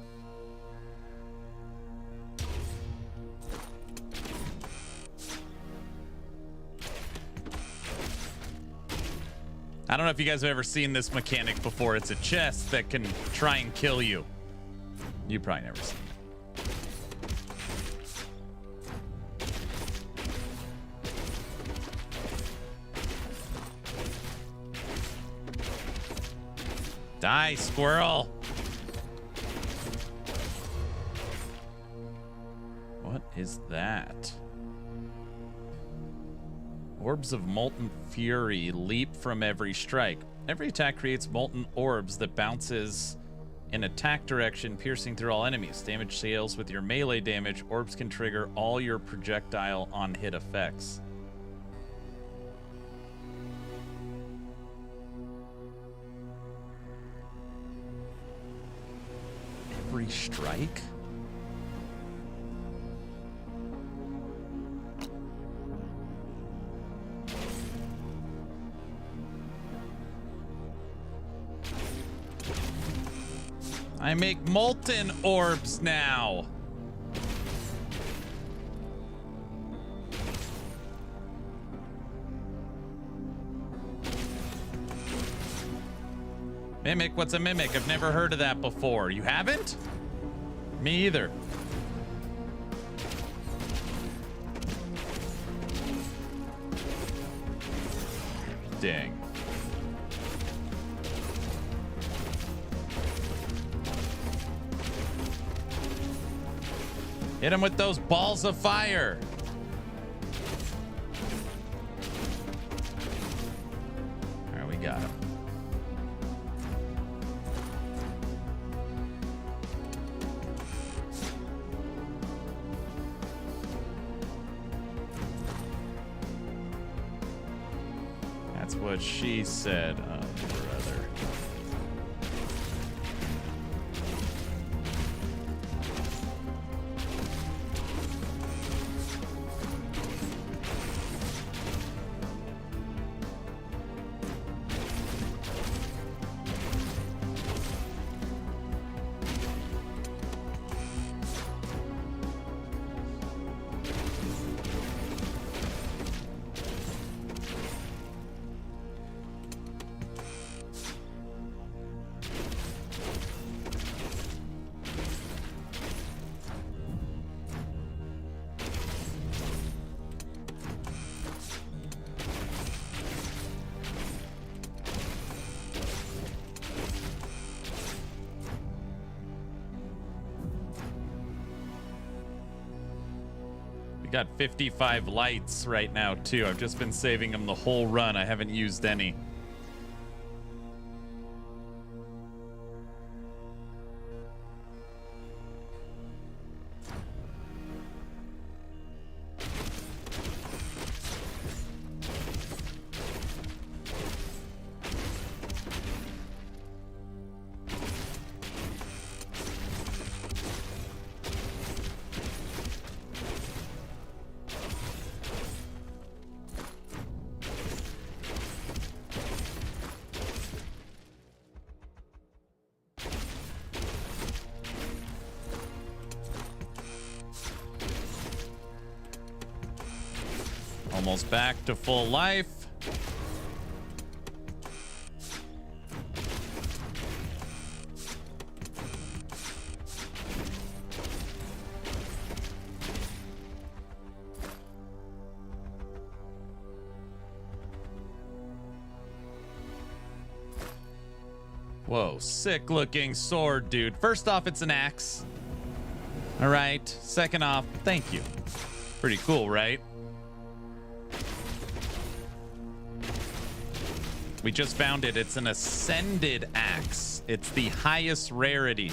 I don't know if you guys have ever seen this mechanic before. It's a chest that can try and kill you. You probably never seen it. Die, squirrel. What is that? Orbs of molten fury leap from every strike. Every attack creates molten orbs that bounces in attack direction, piercing through all enemies. Damage scales with your melee damage. Orbs can trigger all your projectile on hit effects. Every strike? I make molten orbs now. Mimic? What's a mimic? I've never heard of that before. You haven't? Me either. Dang. Hit him with those balls of fire. All right, we got him. That's what she said. Oh, brother. We got 55 lights right now, too. I've just been saving them the whole run. I haven't used any. Almost back to full life. Whoa, sick looking sword, dude. First off, it's an axe. All right. Second off, thank you. Pretty cool, right? We just found it. It's an ascended axe. It's the highest rarity.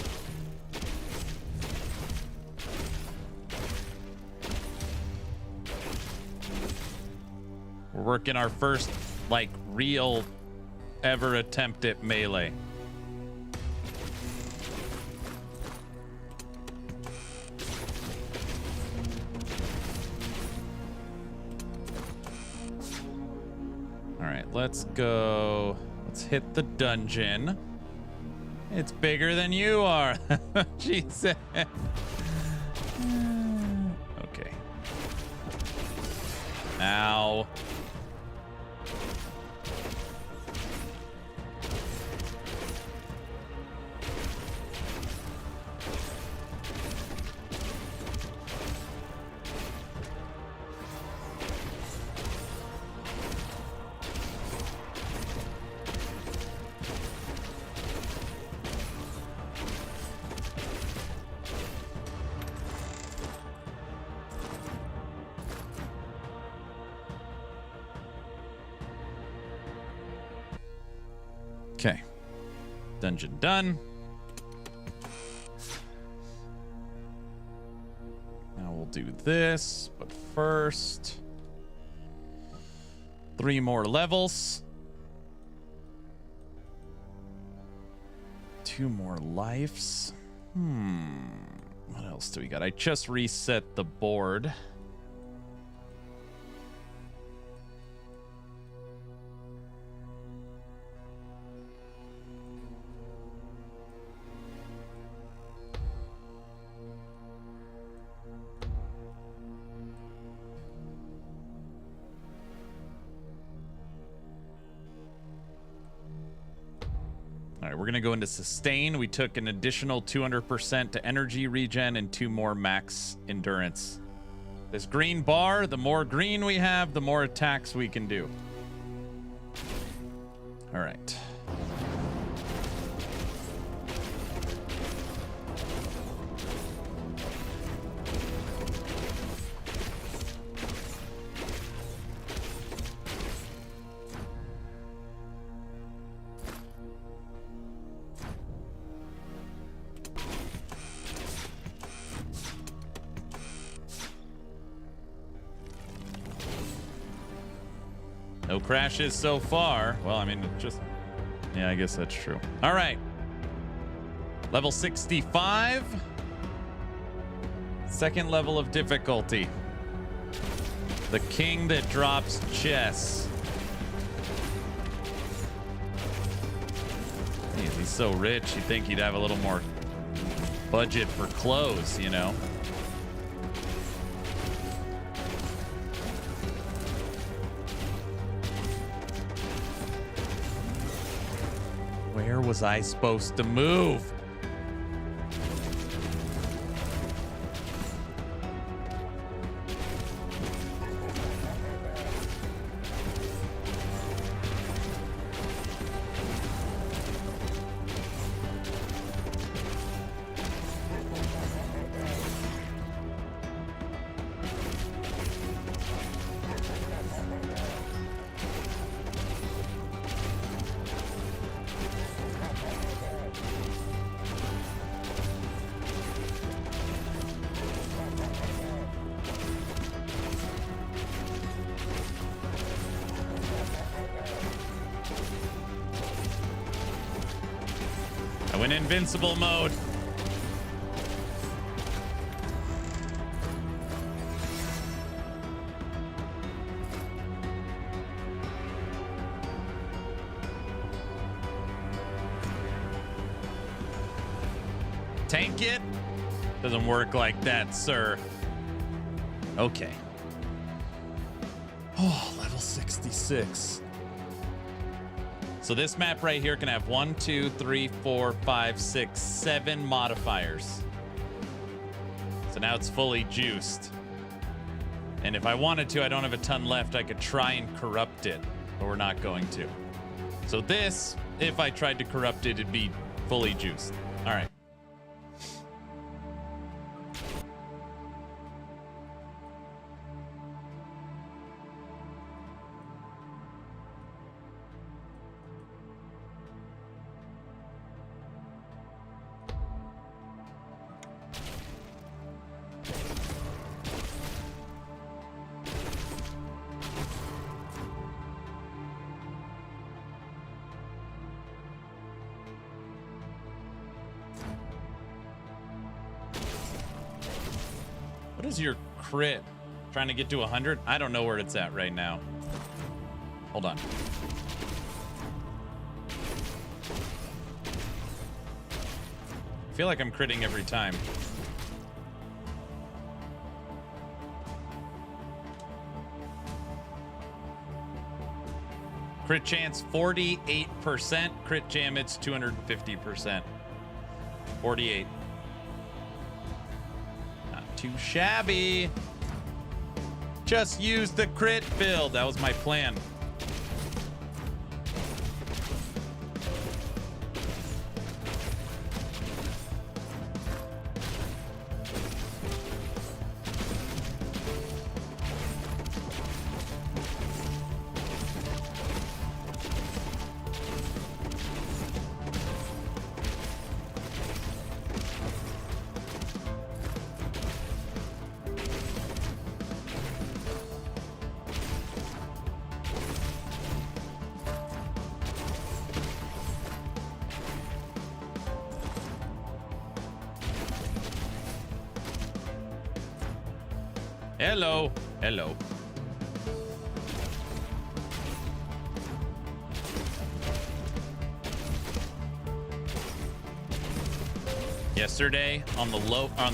We're working our first, like, real ever attempt at melee. Let's go. Let's hit the dungeon. It's bigger than you are. Jesus. Okay. Ow. Okay. Dungeon done. Now we'll do this, but first, 3 more levels. 2 more lives. What else do we got? I just reset the board. All right, we're going to go into sustain. We took an additional 200% to energy regen and 2 more max endurance. This green bar, the more green we have, the more attacks we can do. All right. No crashes so far. Well, I mean, just... Yeah, I guess that's true. All right. Level 65. Second level of difficulty. The king that drops chess. He's so rich, you'd think he'd have a little more budget for clothes, you know? Where was I supposed to move? Go in invincible mode. Tank it? Doesn't work like that, sir. Okay. Oh, level 66. So this map right here can have 1, 2, 3, 4, 5, 6, 7 modifiers. So now it's fully juiced. And if I wanted to, I don't have a ton left, I could try and corrupt it, but we're not going to. So this, if I tried to corrupt it, it'd be fully juiced. All right. What is your crit? Trying to get to 100? I don't know where it's at right now. Hold on. I feel like I'm critting every time. Crit chance 48%. Crit jam it's 250%. 48. Too shabby. Just use the crit build. That was my plan. Hello. Hello. Yesterday on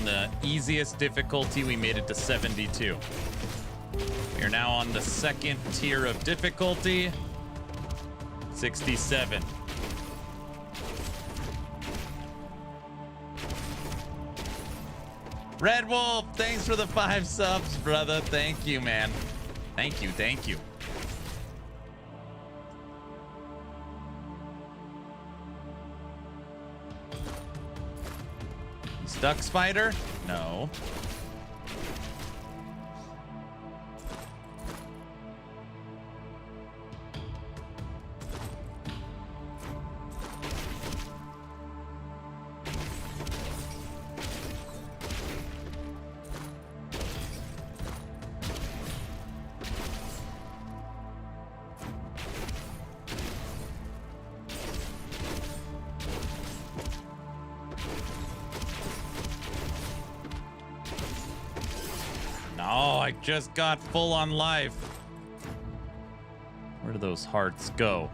the easiest difficulty, we made it to 72. We're now on the second tier of difficulty, 67. Red Wolf, thanks for the 5 subs, brother. Thank you, man. Thank you, thank you. Stuck spider? No. I just got full on life. Where do those hearts go?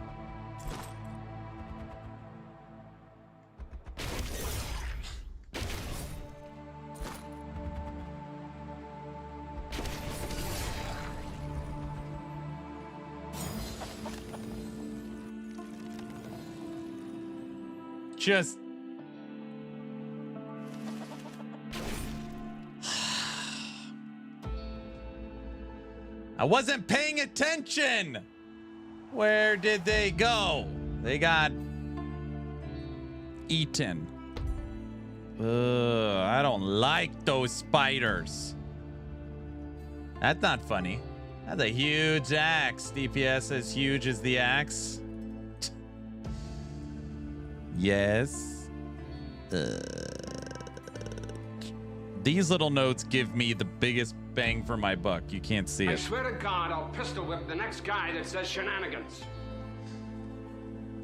Just I wasn't paying attention. Where did they go? They got eaten. Ugh, I don't like those spiders. That's not funny. That's a huge axe. DPS as huge as the axe. Yes. These little notes give me the biggest bang for my buck. You can't see it. I swear to God, I'll pistol whip the next guy that says shenanigans.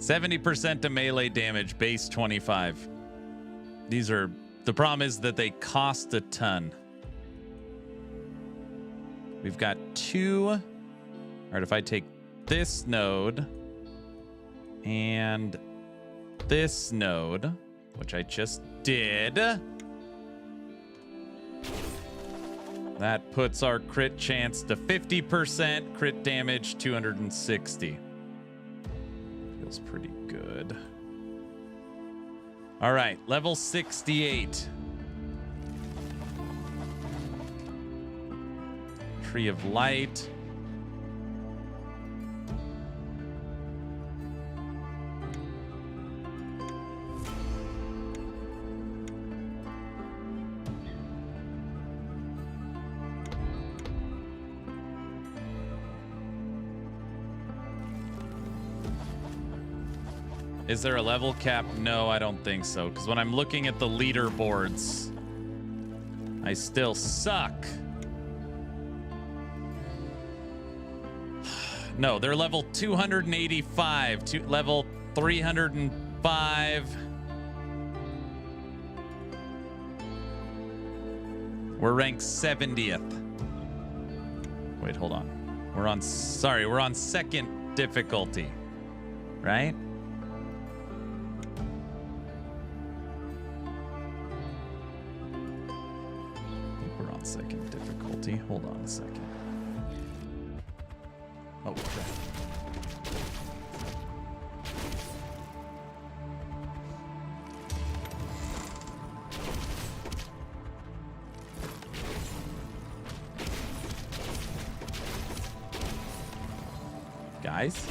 70% to melee damage, base 25. These are, the problem is that they cost a ton. We've got 2. All right, if I take this node and this node, which I just did, that puts our crit chance to 50%, crit damage 260. Feels pretty good. All right, level 68. Tree of Light. Is there a level cap? No, I don't think so. Because when I'm looking at the leaderboards, I still suck. No, they're level 285 to level 305. We're ranked 70th. Wait, hold on. We're on second difficulty, right? Second difficulty. Hold on a second. Oh, crap. Guys?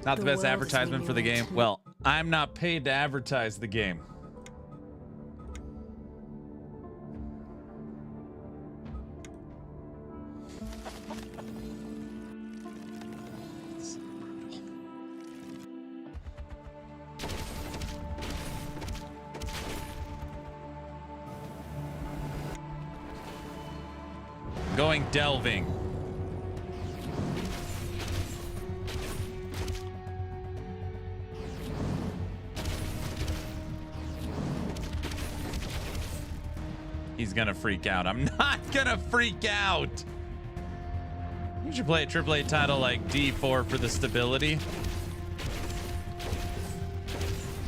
Not the best advertisement for the game. Well, I'm not paid to advertise the game. Going delving. He's gonna freak out. I'm not gonna freak out. You should play a AAA title like D4 for the stability.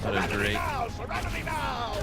That is great. Surround me now!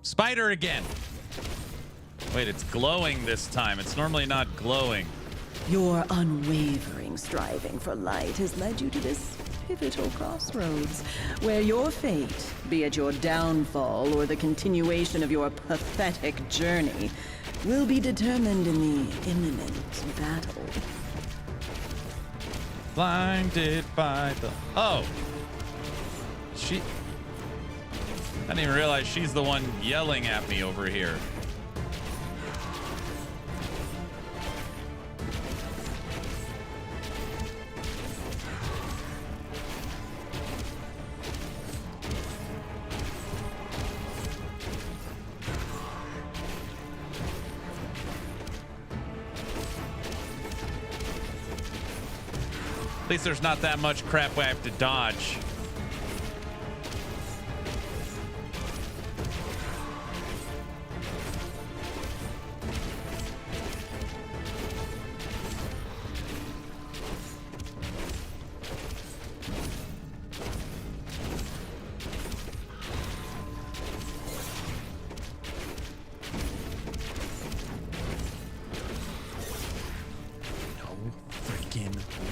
Spider again. Wait, it's glowing this time. It's normally not glowing. Your unwavering striving for light has led you to this pivotal crossroads, where your fate, be it your downfall or the continuation of your pathetic journey, will be determined in the imminent battle. Blinded by the... Oh. She... I didn't even realize she's the one yelling at me over here. At least there's not that much crap I have to dodge.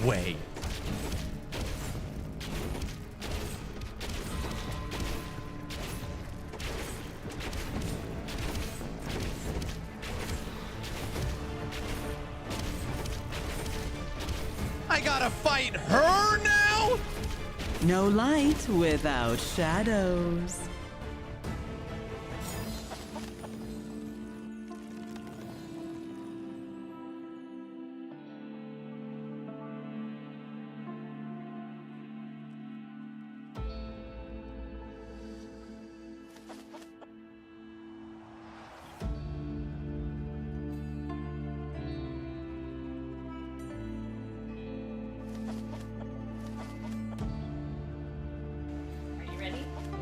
Way. I gotta fight her now? No light without shadows.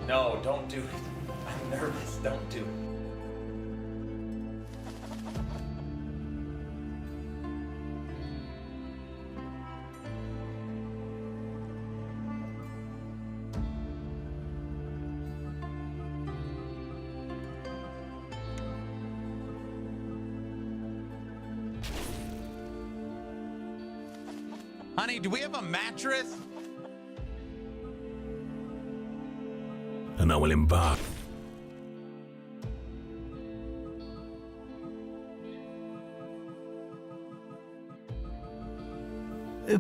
No, don't do it. I'm nervous. Don't do it. Honey, do we have a mattress? And I will embark.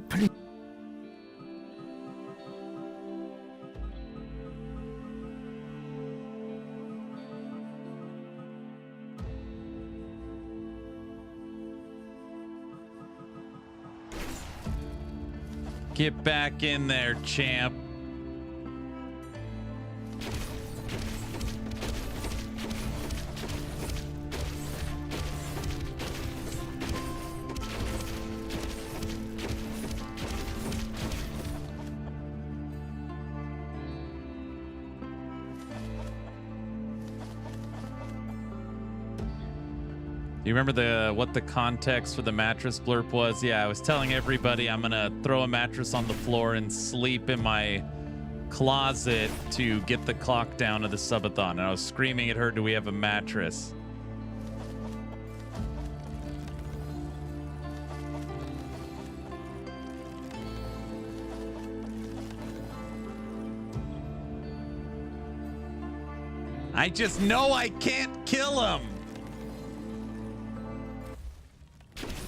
Please. Get back in there, champ. Do you remember what the context for the mattress blurb was? Yeah, I was telling everybody I'm gonna throw a mattress on the floor and sleep in my closet to get the clock down to the subathon. And I was screaming at her, do we have a mattress? I just know I can't kill him.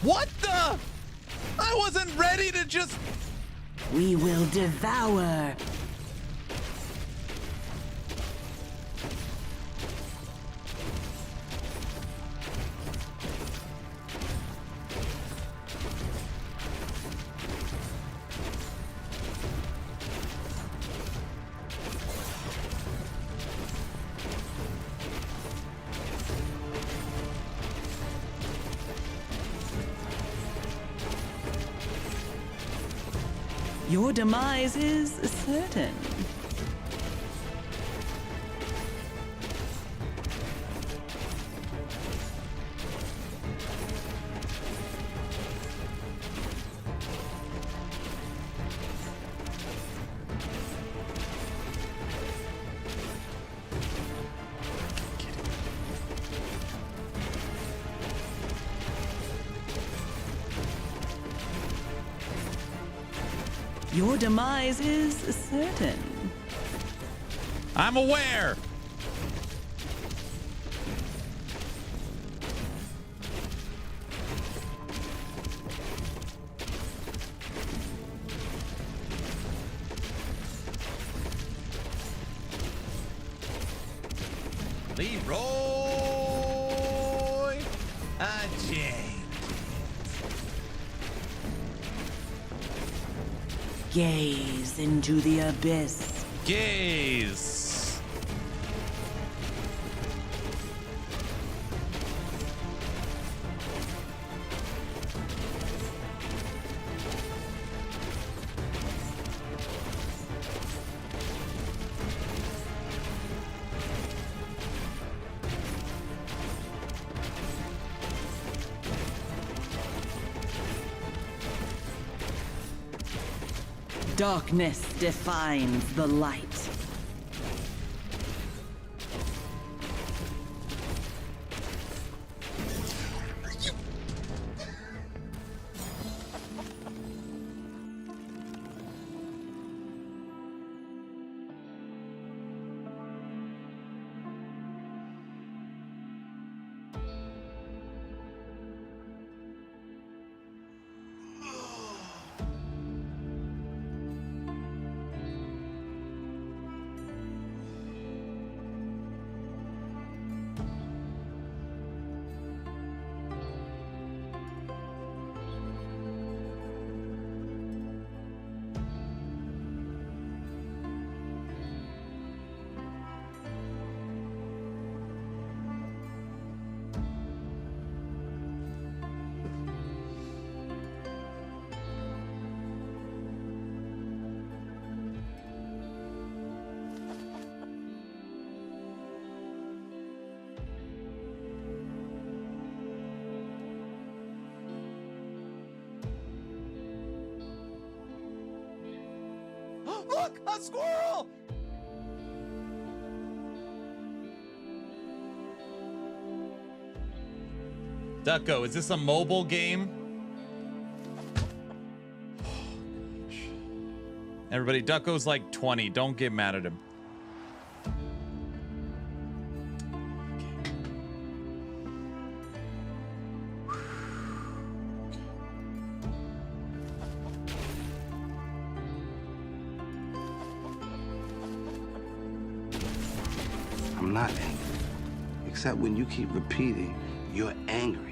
What the? I wasn't ready to just... We will devour. Your demise is certain. Your demise is certain. I'm aware. Leroy James. Gaze into the abyss. Gaze. Darkness defines the light. Look, a squirrel! Ducko, is this a mobile game? Everybody, Ducko's like 20. Don't get mad at him. I'm not angry. Except when you keep repeating, you're angry.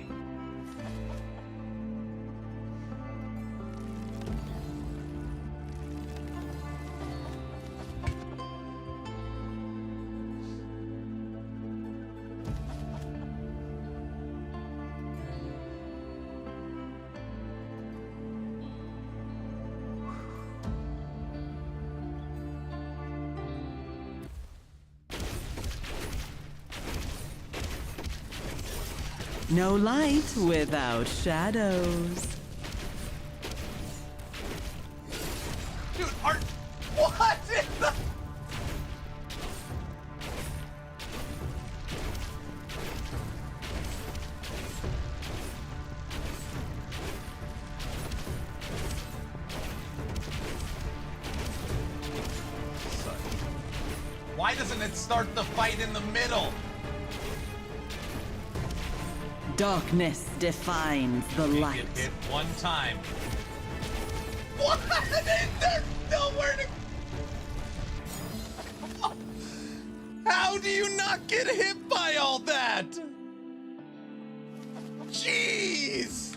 No light without shadows. Dude, what in the... Why doesn't it start the fight in the middle? Darkness defines the light. Get hit one time. What? There's nowhere to... How do you not get hit by all that? Jeez!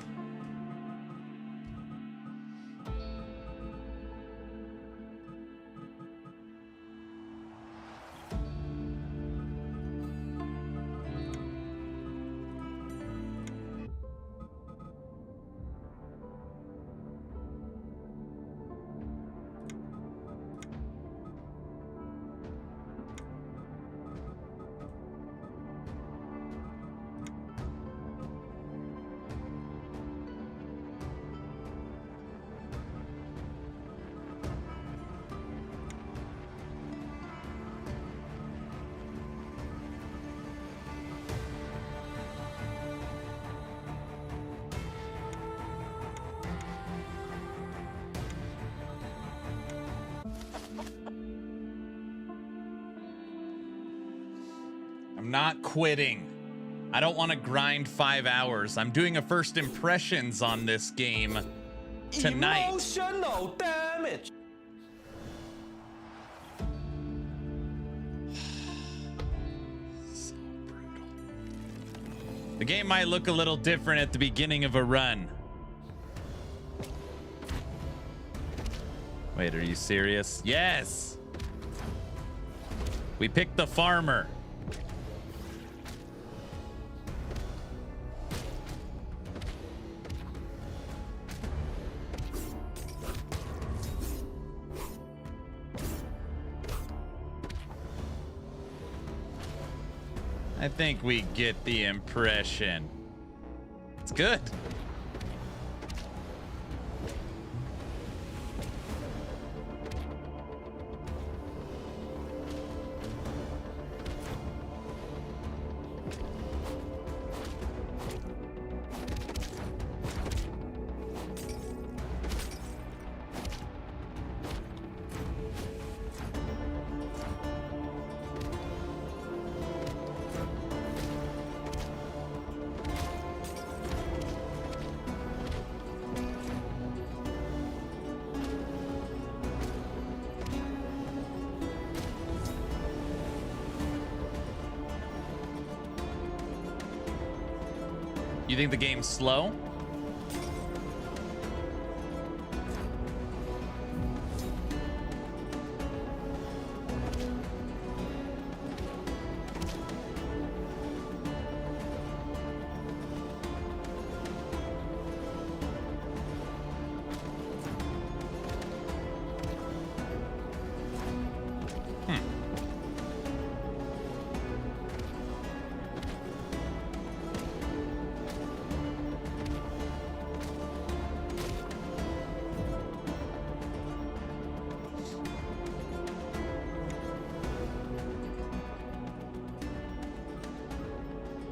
I'm not quitting. I don't want to grind 5 hours. I'm doing a first impressions on this game tonight. Emotional damage. So brutal. The game might look a little different at the beginning of a run. Wait, are you serious? Yes! We picked the farmer. I think we get the impression. It's good. You think the game's slow?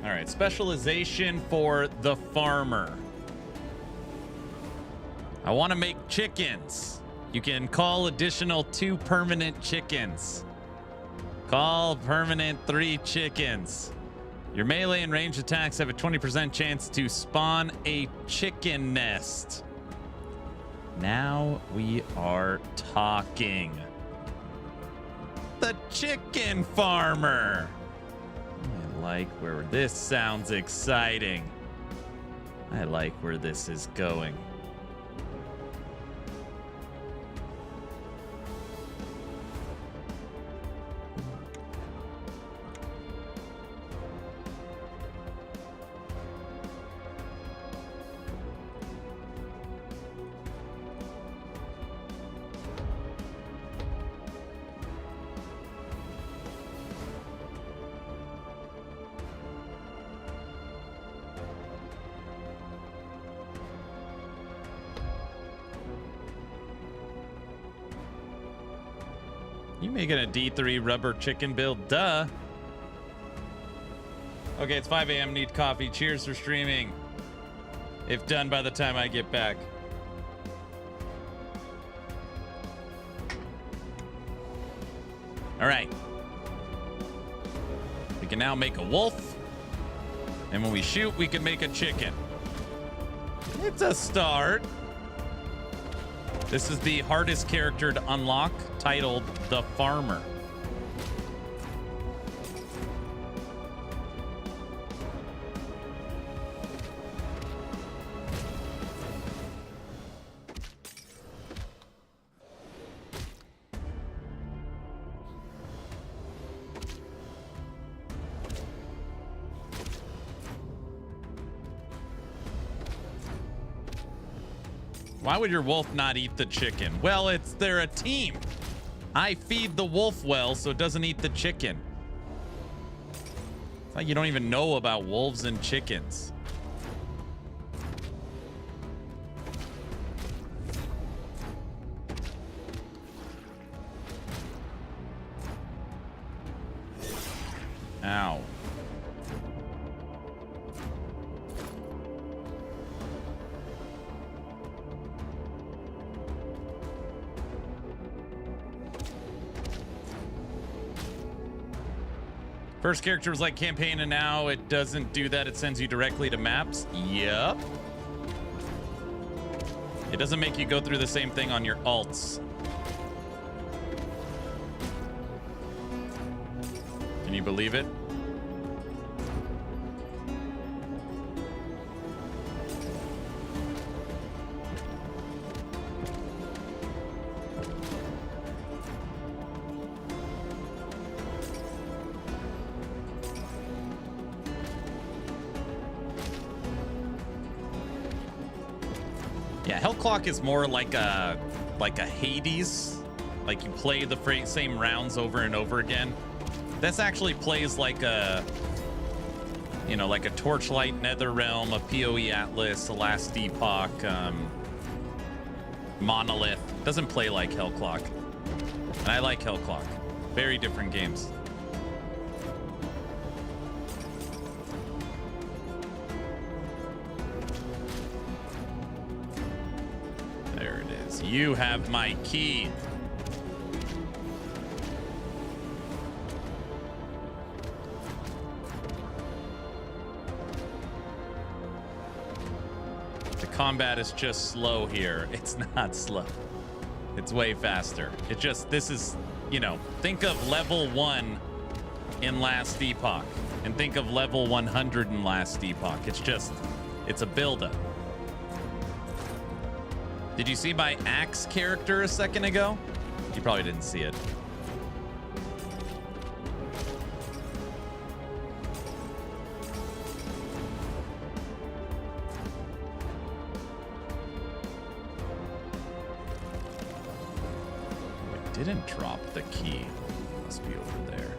All right, specialization for the farmer. I want to make chickens. You can call additional 2 permanent chickens. Call permanent 3 chickens. Your melee and ranged attacks have a 20% chance to spawn a chicken nest. Now we are talking. The chicken farmer. I like where this sounds exciting. I like where this is going. You making a D3 rubber chicken build? Duh. Okay, it's 5 a.m. Need coffee. Cheers for streaming. If done by the time I get back. All right. We can now make a wolf. And when we shoot, we can make a chicken. It's a start. This is the hardest character to unlock, titled The Farmer. Why would your wolf not eat the chicken? Well, they're a team. I feed the wolf well, so it doesn't eat the chicken. It's like you don't even know about wolves and chickens. Ow. First character was like campaign, and now it doesn't do that. It sends you directly to maps. Yep. It doesn't make you go through the same thing on your alts. Can you believe it? Yeah, Hell Clock is more like a Hades. Like you play the same rounds over and over again. This actually plays like a, you know, like a Torchlight, Netherrealm, a PoE Atlas, a Last Epoch, Monolith. It doesn't play like Hell Clock. And I like Hell Clock. Very different games. There it is. You have my key. The combat is just slow here. It's not slow. It's way faster. It just, this is, you know, think of level 1 in Last Epoch and think of level 100 in Last Epoch. It's just It's a buildup. Did you see my axe character a second ago? You probably didn't see it. It didn't drop the key. Must be over there.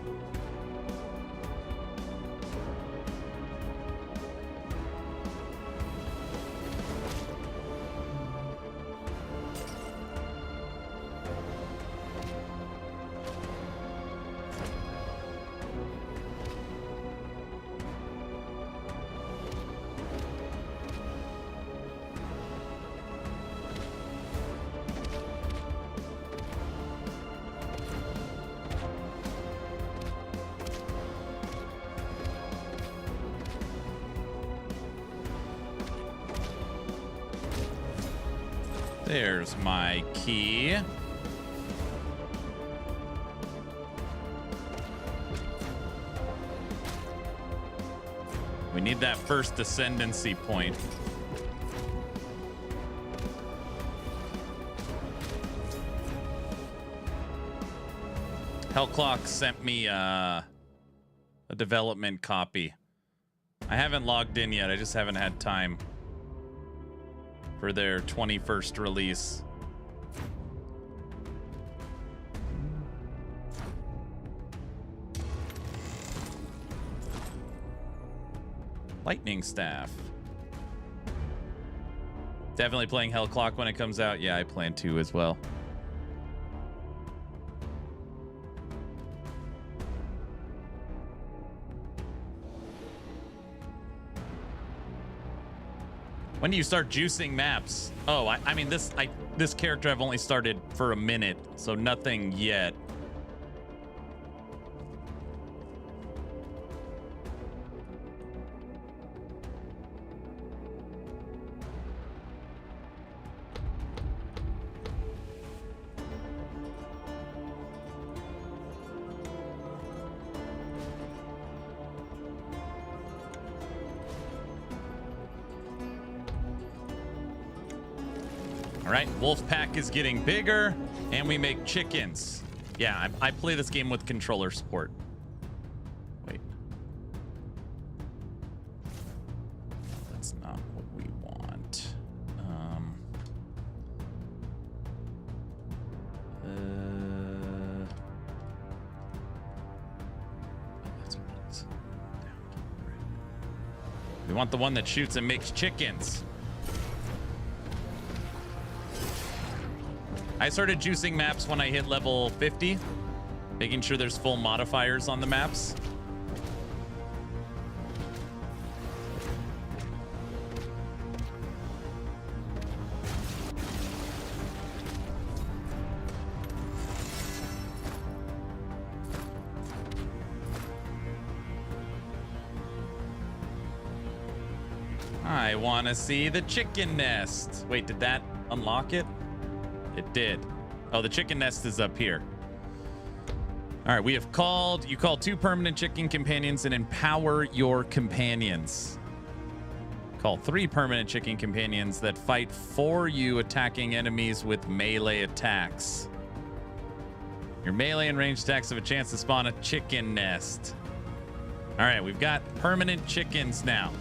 There's my key. We need that first ascendancy point. Hellclock sent me a development copy. I haven't logged in yet. I just haven't had time for their 21st release. Lightning Staff. Definitely playing Hellclock when it comes out. Yeah, I plan to as well. When do you start juicing maps? Oh, I mean, this character I've only started for a minute, so nothing yet. All right, wolf pack is getting bigger, and we make chickens. Yeah, I play this game with controller support. Wait. That's not what we want. That's what it is. Down. We want the one that shoots and makes chickens. I started juicing maps when I hit level 50, making sure there's full modifiers on the maps. I want to see the chicken nest. Wait, did that unlock it? It did. Oh, the chicken nest is up here. All right, we have called. You call 2 permanent chicken companions and empower your companions. Call 3 permanent chicken companions that fight for you, attacking enemies with melee attacks. Your melee and ranged attacks have a chance to spawn a chicken nest. All right, we've got permanent chickens now.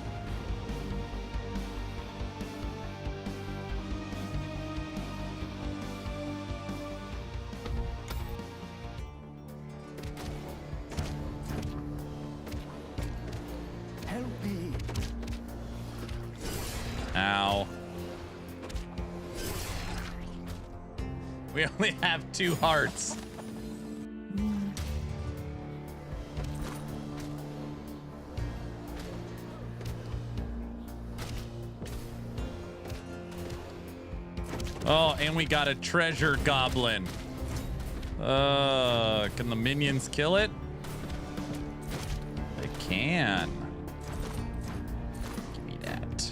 Ow. We only have 2 hearts. Oh, and we got a treasure goblin. Can the minions kill it? They can. Give me that.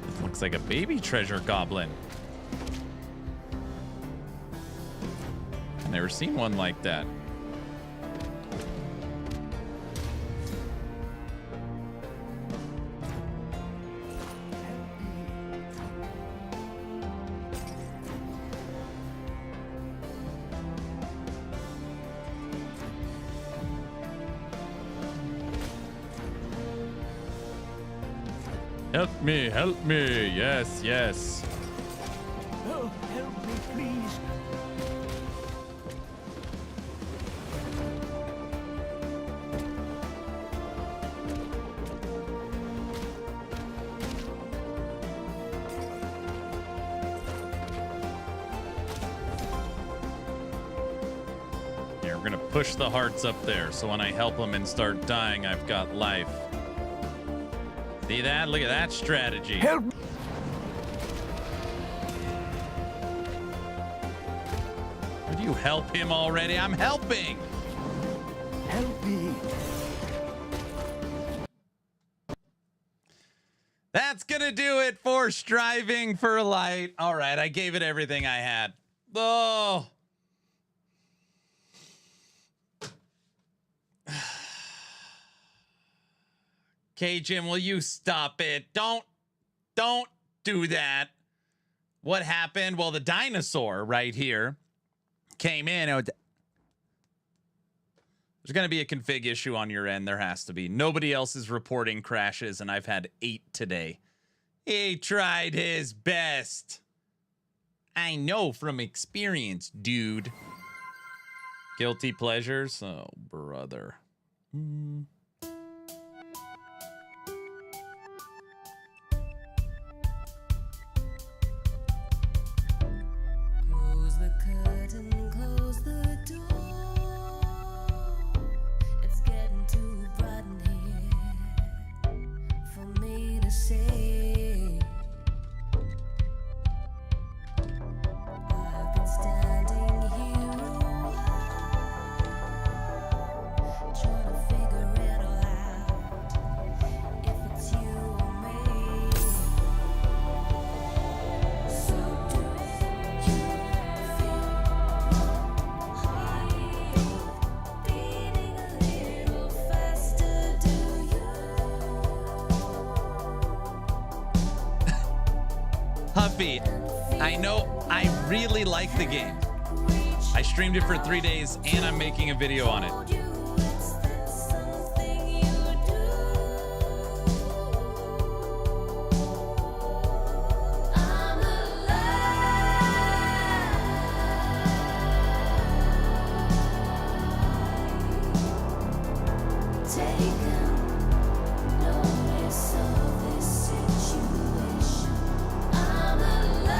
This looks like a baby treasure goblin. I've never seen one like that. Help me, help me. Yes, yes. Oh, help me, please. Here, we're gonna push the hearts up there, so when I help them and start dying, I've got life. See that? Look at that strategy. Help! Would you help him already? I'm helping! Help me. That's gonna do it for striving for light. All right, I gave it everything I had. Oh. Okay, Jim, will you stop it? Don't do that. What happened? Well, the dinosaur right here came in. There's going to be a config issue on your end. There has to be. Nobody else is reporting crashes, and I've had 8 today. He tried his best. I know from experience, dude. Guilty pleasures? Oh, brother. Close the curtain, close the door. It's getting too bright in here for me to say. I've been standing here a while, trying to figure it all out. If it's you or me. So do you feel my heart beating a little faster? Do you? Huffy, I know I really like the game. I streamed it for 3 days and I'm making a video on it. It's that something you do. I'm alive. Taking notice of this situation. I'm alive.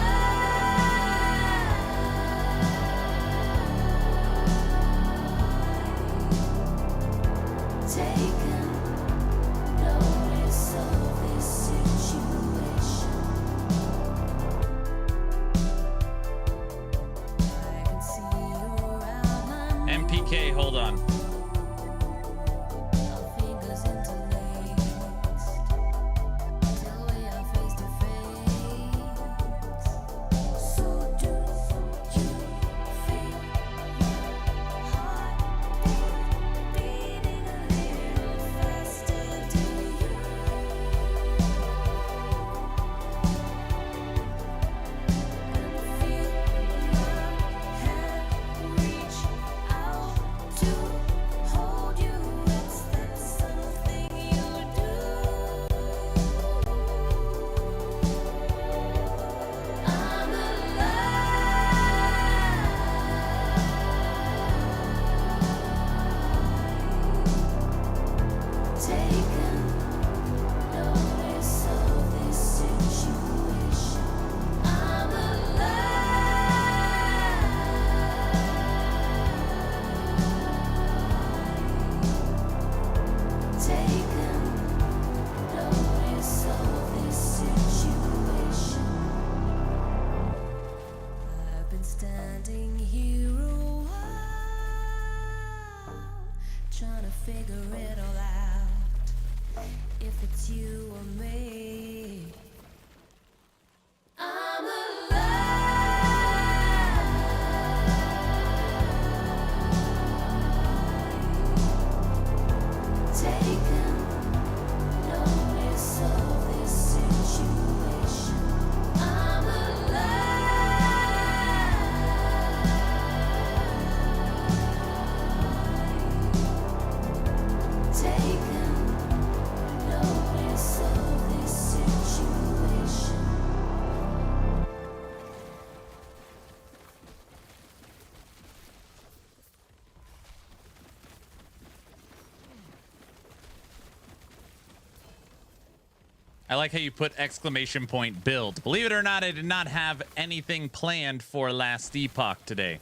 I like how you put exclamation point build. Believe it or not, I did not have anything planned for Last Epoch today.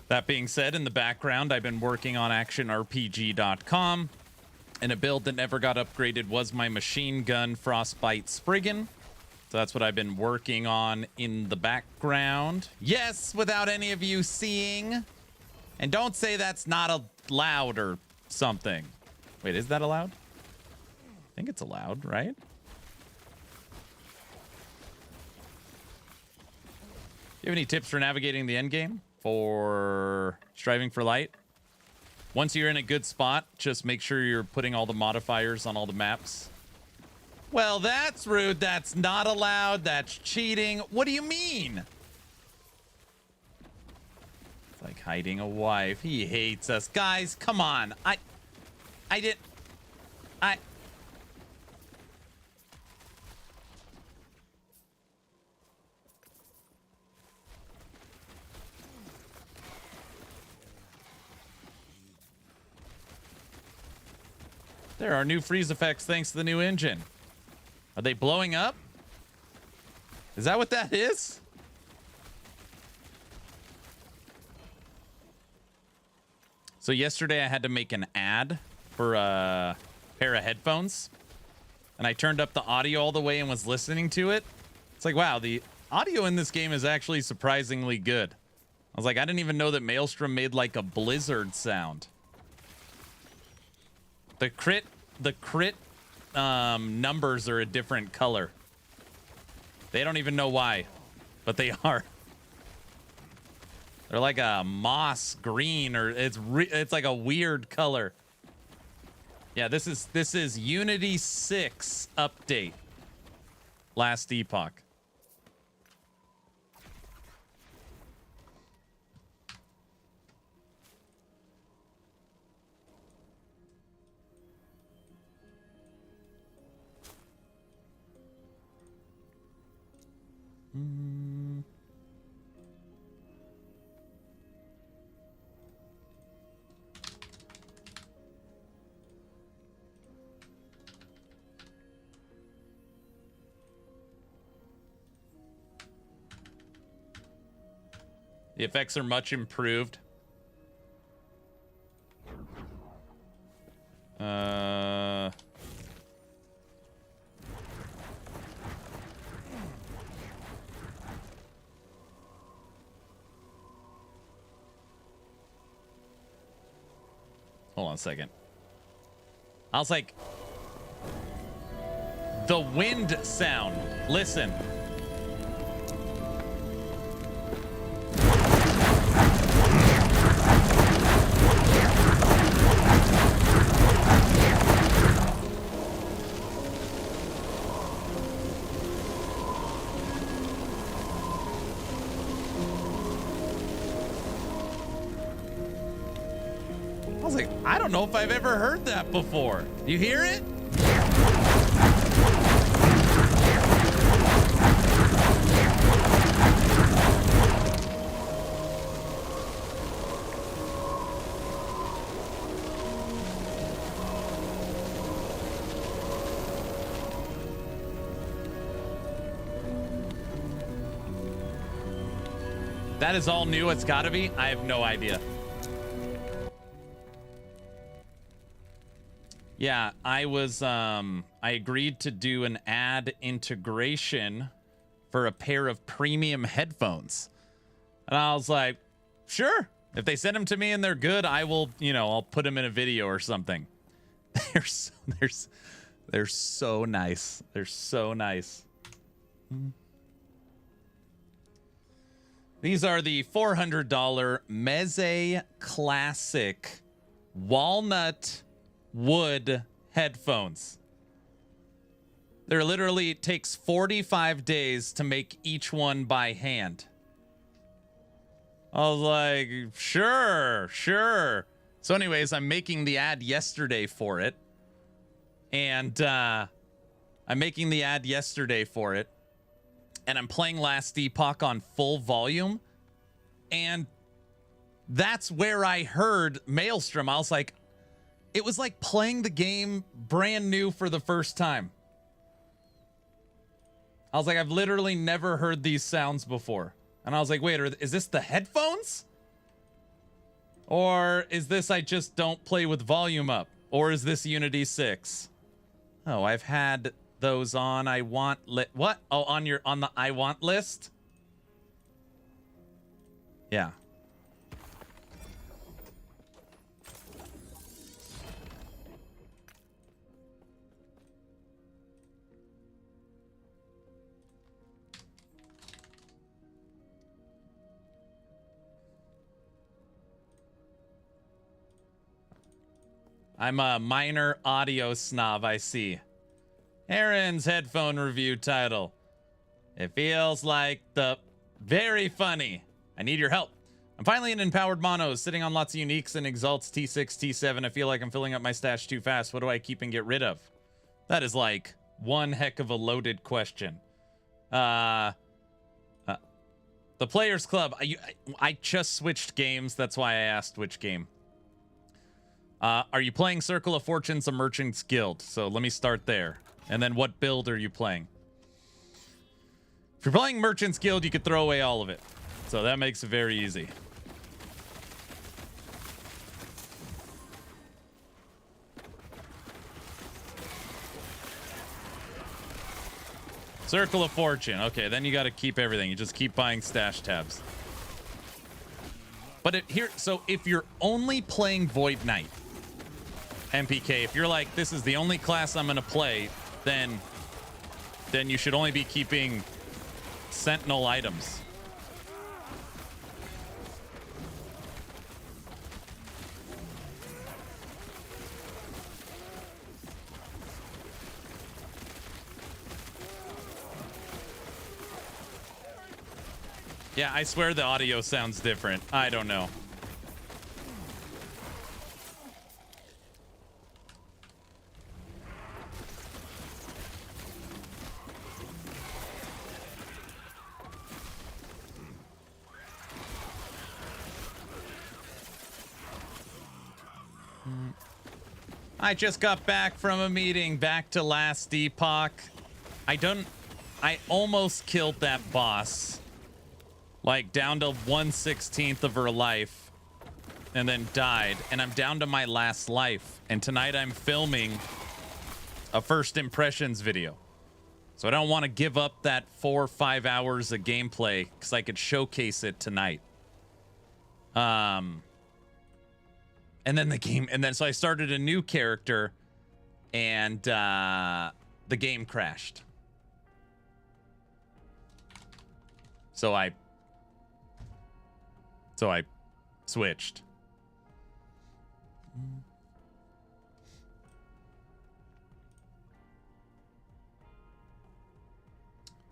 That being said, in the background, I've been working on actionrpg.com, and a build that never got upgraded was my machine gun Frostbite Spriggan. So that's what I've been working on in the background. Yes, without any of you seeing. And don't say that's not allowed or something. Wait, is that allowed? I think it's allowed, right? You have any tips for navigating the endgame? For striving for light? Once you're in a good spot, just make sure you're putting all the modifiers on all the maps. Well, that's rude. That's not allowed. That's cheating. What do you mean? It's like hiding a wife. He hates us. Guys, come on. There are new freeze effects thanks to the new engine. Are they blowing up? Is that what that is? So yesterday I had to make an ad for a pair of headphones. And I turned up the audio all the way and was listening to it. It's like, wow, the audio in this game is actually surprisingly good. I was like, I didn't even know that Maelstrom made like a blizzard sound. The crit numbers are a different color. They don't even know why, but they are. They're like a moss green, or it's like a weird color. Yeah, this is Unity 6 update. Last Epoch. The effects are much improved. Hold on a second. I was like, the wind sound. Listen. I was like, I don't know if I've ever heard that before. You hear it? That is all new. It's gotta be. I have no idea. Yeah, I agreed to do an ad integration for a pair of premium headphones. And I was like, sure. If they send them to me and they're good, I will, I'll put them in a video or something. They're so nice. They're so nice. These are the $400 Meze Classic walnut wood headphones. They're literally, it takes 45 days to make each one by hand. I was like, sure. So anyways, I'm making the ad yesterday for it. And I'm playing Last Epoch on full volume. And that's where I heard Maelstrom. I was like, it was like playing the game brand new for the first time. I was like, I've literally never heard these sounds before. And I was like, wait, is this the headphones? Or is this I just don't play with volume up? Or is this Unity 6? Oh, I've had those on I want what? Oh, on the I want list? Yeah. I'm a minor audio snob, I see. Aaron's headphone review title. It feels like the very funny. I need your help. I'm finally in empowered monos, sitting on lots of uniques and exalts T6, T7. I feel like I'm filling up my stash too fast. What do I keep and get rid of? That is like one heck of a loaded question. The Players Club. I just switched games. That's why I asked which game. Are you playing Circle of Fortunes or Merchant's Guild? So let me start there. And then what build are you playing? If you're playing Merchant's Guild, you could throw away all of it. So that makes it very easy. Circle of Fortune. Okay, then you got to keep everything. You just keep buying stash tabs. But so if you're only playing Void Knight, MPK, if you're like, this is the only class I'm going to play, then you should only be keeping Sentinel items. Yeah, I swear the audio sounds different. I don't know. I just got back from a meeting, back to last epoch. I almost killed that boss. Like, down to 1/16 of her life. And then died. And I'm down to my last life. And tonight I'm filming a first impressions video. So I don't want to give up that 4 or 5 hours of gameplay, because I could showcase it tonight. And then so I started a new character, and the game crashed. So I switched.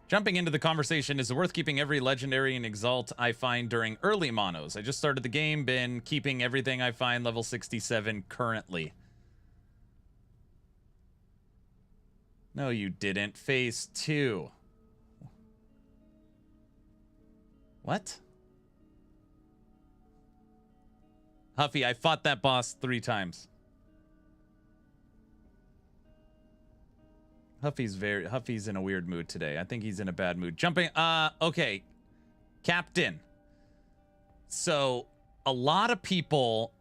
Jumping into the conversation, is it worth keeping every legendary and exalt I find during early monos? I just started the game, been keeping everything I find level 67 currently. No, you didn't. Phase 2. What? Huffy, I fought that boss 3 times. Huffy's in a weird mood today. I think he's in a bad mood. Jumping, okay. Captain. So, a lot of people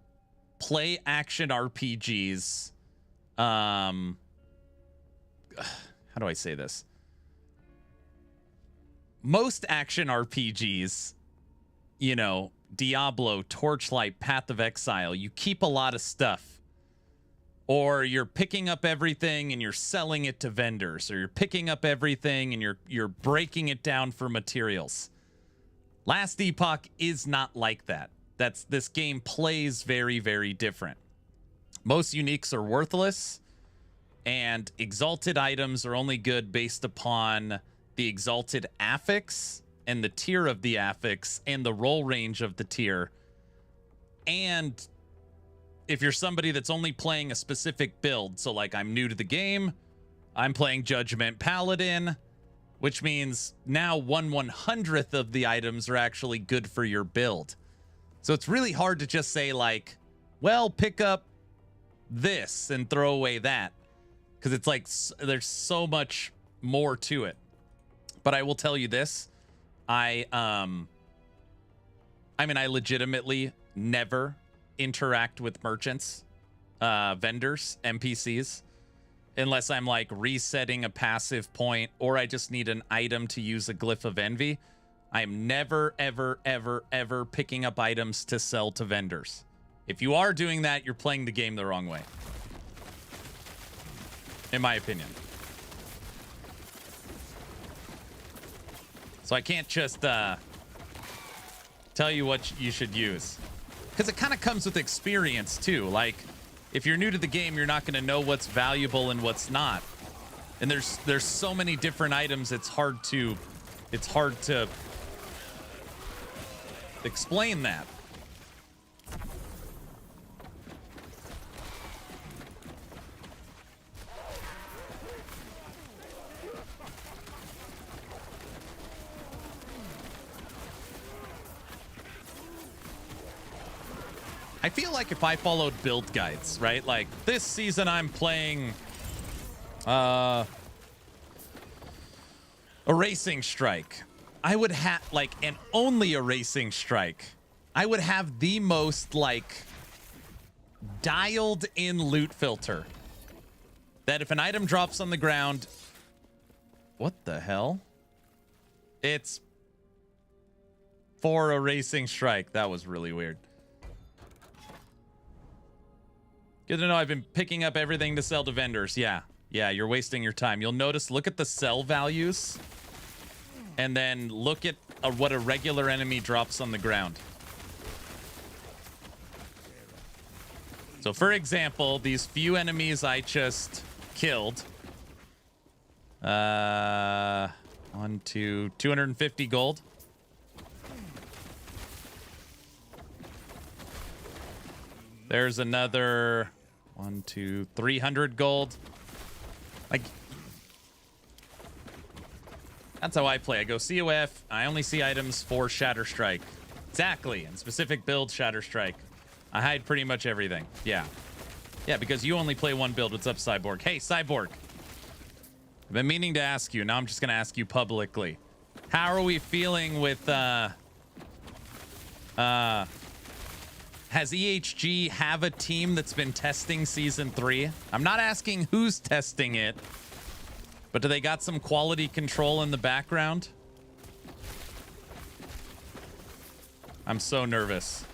play action RPGs. How do I say this? Most action RPGs, you know, Diablo, Torchlight, Path of Exile, you keep a lot of stuff. Or you're picking up everything and you're selling it to vendors, or you're picking up everything and you're breaking it down for materials. Last Epoch is not like that. This game plays very, very different. Most uniques are worthless, and exalted items are only good based upon the exalted affix and the tier of the affix and the roll range of the tier. And if you're somebody that's only playing a specific build, so like I'm new to the game, I'm playing Judgment Paladin, which means now 1/100th of the items are actually good for your build. So it's really hard to just say like, well, pick up this and throw away that, because it's like there's so much more to it. But I will tell you this. I mean, I legitimately never interact with merchants, vendors, NPCs, unless I'm like resetting a passive point or I just need an item to use a glyph of envy. I am never, ever, ever, ever picking up items to sell to vendors. If you are doing that, you're playing the game the wrong way. In my opinion. So I can't just tell you what you should use. Because it kind of comes with experience too. Like, if you're new to the game, you're not going to know what's valuable and what's not. And there's so many different items, it's hard to explain that. I feel like if I followed build guides, right? Like this season I'm playing a racing strike. I would have like, and only a racing strike. I would have the most like dialed in loot filter. That if an item drops on the ground, what the hell? It's for a racing strike. That was really weird. Good to know I've been picking up everything to sell to vendors. Yeah, you're wasting your time. You'll notice, look at the sell values and then look at what a regular enemy drops on the ground. So for example, these few enemies I just killed. 250 gold. There's another 300 gold. Like, that's how I play. I go COF. I only see items for Shatter Strike. Exactly. And specific build Shatter Strike. I hide pretty much everything. Yeah. Yeah, because you only play one build. What's up, Cyborg? Hey, Cyborg. I've been meaning to ask you. Now I'm just going to ask you publicly. How are we feeling with, has EHG have a team that's been testing season 3? I'm not asking who's testing it, but do they got some quality control in the background? I'm so nervous.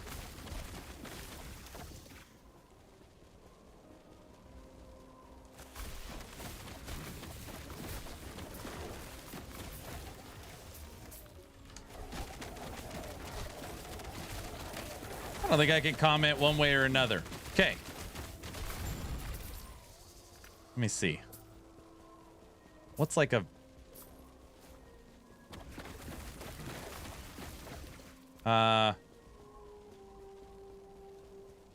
I don't think I can comment one way or another. Okay. Let me see. What's like a...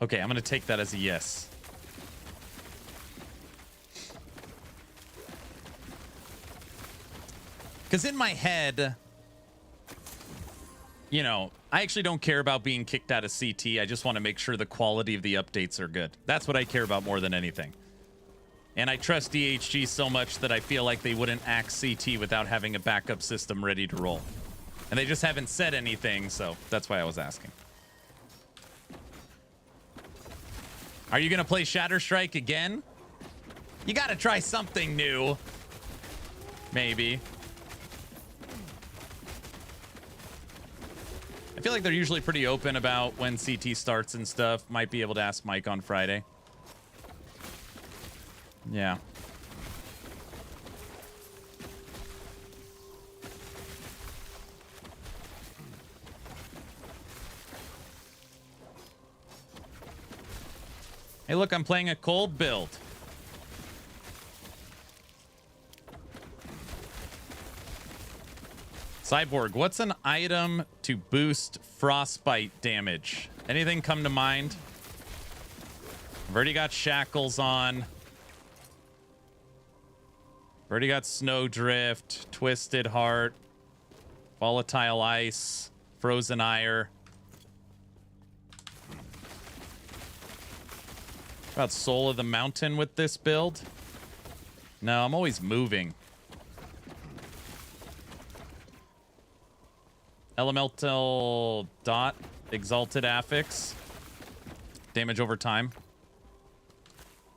Okay, I'm going to take that as a yes. Because in my head... You know, I actually don't care about being kicked out of CT. I just want to make sure the quality of the updates are good. That's what I care about more than anything. And I trust DHG so much that I feel like they wouldn't axe CT without having a backup system ready to roll. And they just haven't said anything, so that's why I was asking. Are you going to play Shatter Strike again? You got to try something new. Maybe. I feel like they're usually pretty open about when CT starts and stuff. Might be able to ask Mike on Friday. Yeah. Hey, look, I'm playing a cold build. Cyborg, what's an item to boost frostbite damage? Anything come to mind? I've already got shackles on. I've already got snowdrift, twisted heart, volatile ice, frozen ire. What about soul of the mountain with this build? No, I'm always moving. Elemental dot, exalted affix, damage over time.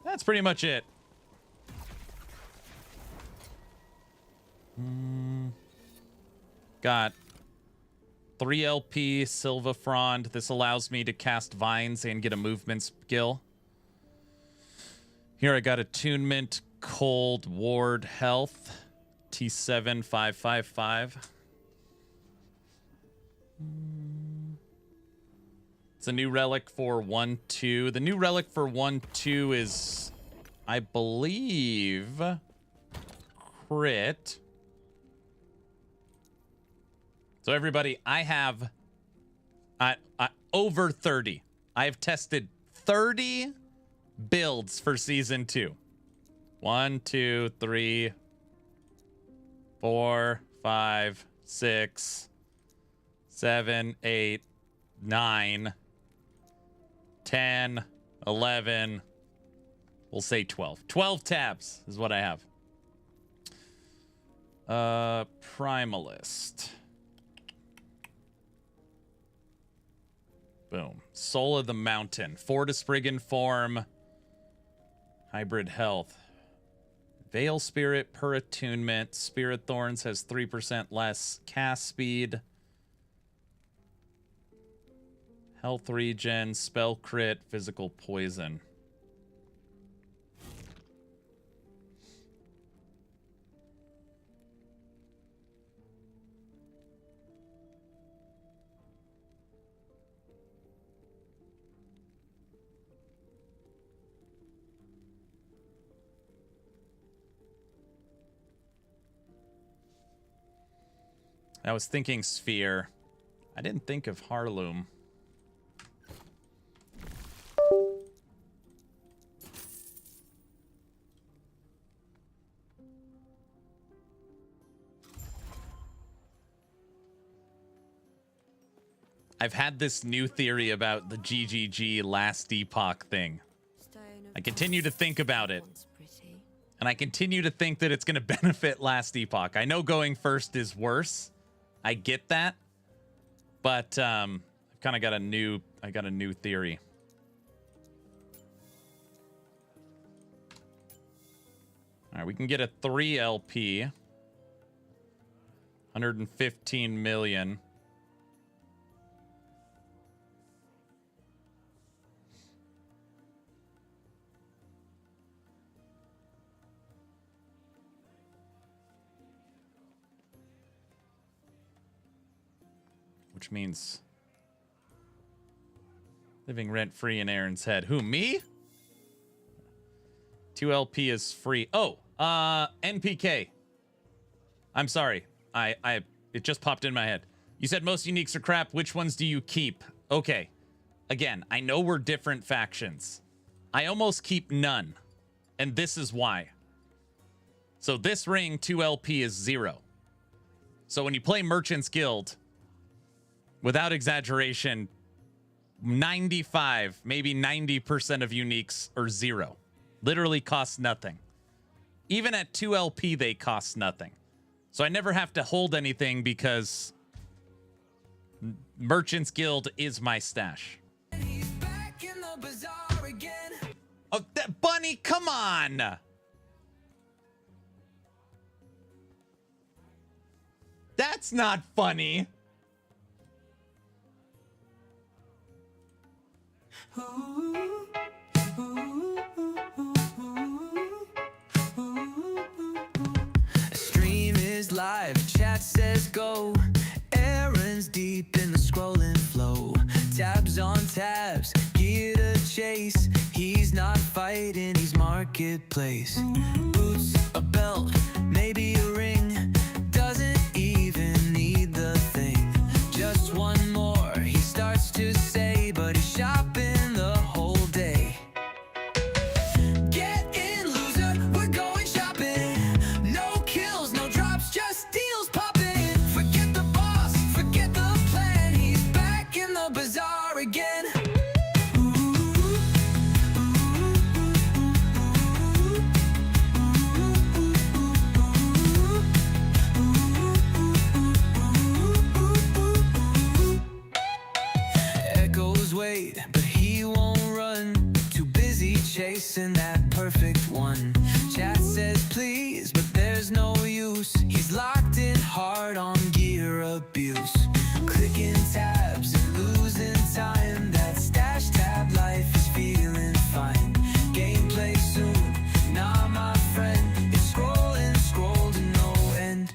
That's pretty much it. Got 3 LP Silva Frond. This allows me to cast vines and get a movement skill. Here I got attunement, cold, ward, health, T7555. It's a new relic for 1-2. The new relic for 1-2 is, I believe, crit. So everybody, I have over 30. I have tested 30 builds for season 2. 1, 2, 3, 4, 5, 6, 7, 8, 9, 10, 11. We'll say 12. 12 tabs is what I have. Primalist. Boom. Soul of the Mountain. Fortispriggan form. Hybrid health. Veil Spirit per attunement. Spirit Thorns has 3% less cast speed. Health regen. Spell crit. Physical poison. I was thinking Sphere. I didn't think of Harloom. I've had this new theory about the GGG last epoch thing. I continue to think about it. And I continue to think that it's going to benefit last epoch. I know going first is worse. I get that, but I've kind of got a new theory. All right, we can get a 3 LP, 115 million. Which means living rent-free in Aaron's head. Who, me? 2 LP is free. Oh, NPK. I'm sorry. It just popped in my head. You said most uniques are crap. Which ones do you keep? Okay. Again, I know we're different factions. I almost keep none. And this is why. So this ring, 2 LP, is 0. So when you play Merchant's Guild, without exaggeration, 95, maybe 90% of uniques are 0. Literally cost nothing. Even at 2 LP, they cost nothing. So I never have to hold anything because Merchant's Guild is my stash. Oh, that bunny, come on! That's not funny. Stream is live, chat says go. Aaron's deep in the scrolling flow. Tabs on tabs, gear to chase. He's not fighting, he's marketplace. Boots, a belt, maybe a ring. Doesn't even need the thing. Just one more, he starts to say, but he's shopping the whole day. Get in, loser, we're going shopping. No kills, no drops, just deals popping. Forget the boss, forget the plan. He's back in the bazaar again. abuse. Clicking tabs and losing time. That stash tab life is feeling fine. Gameplay soon, nah my friend. It's scrolling, scroll to no end.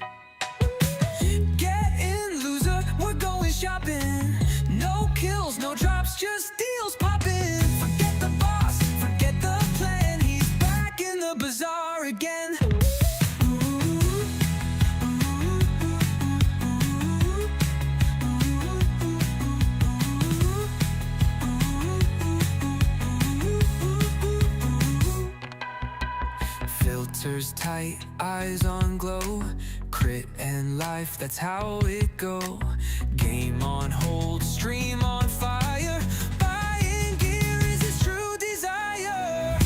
Get in, loser, we're going shopping. No kills, no drops, just deals popping. Forget the boss, forget the plan. He's back in the bazaar again. Filters tight, eyes on glow. Crit and life, that's how it go. Game on hold, stream on fire. Buying gear is his true desire.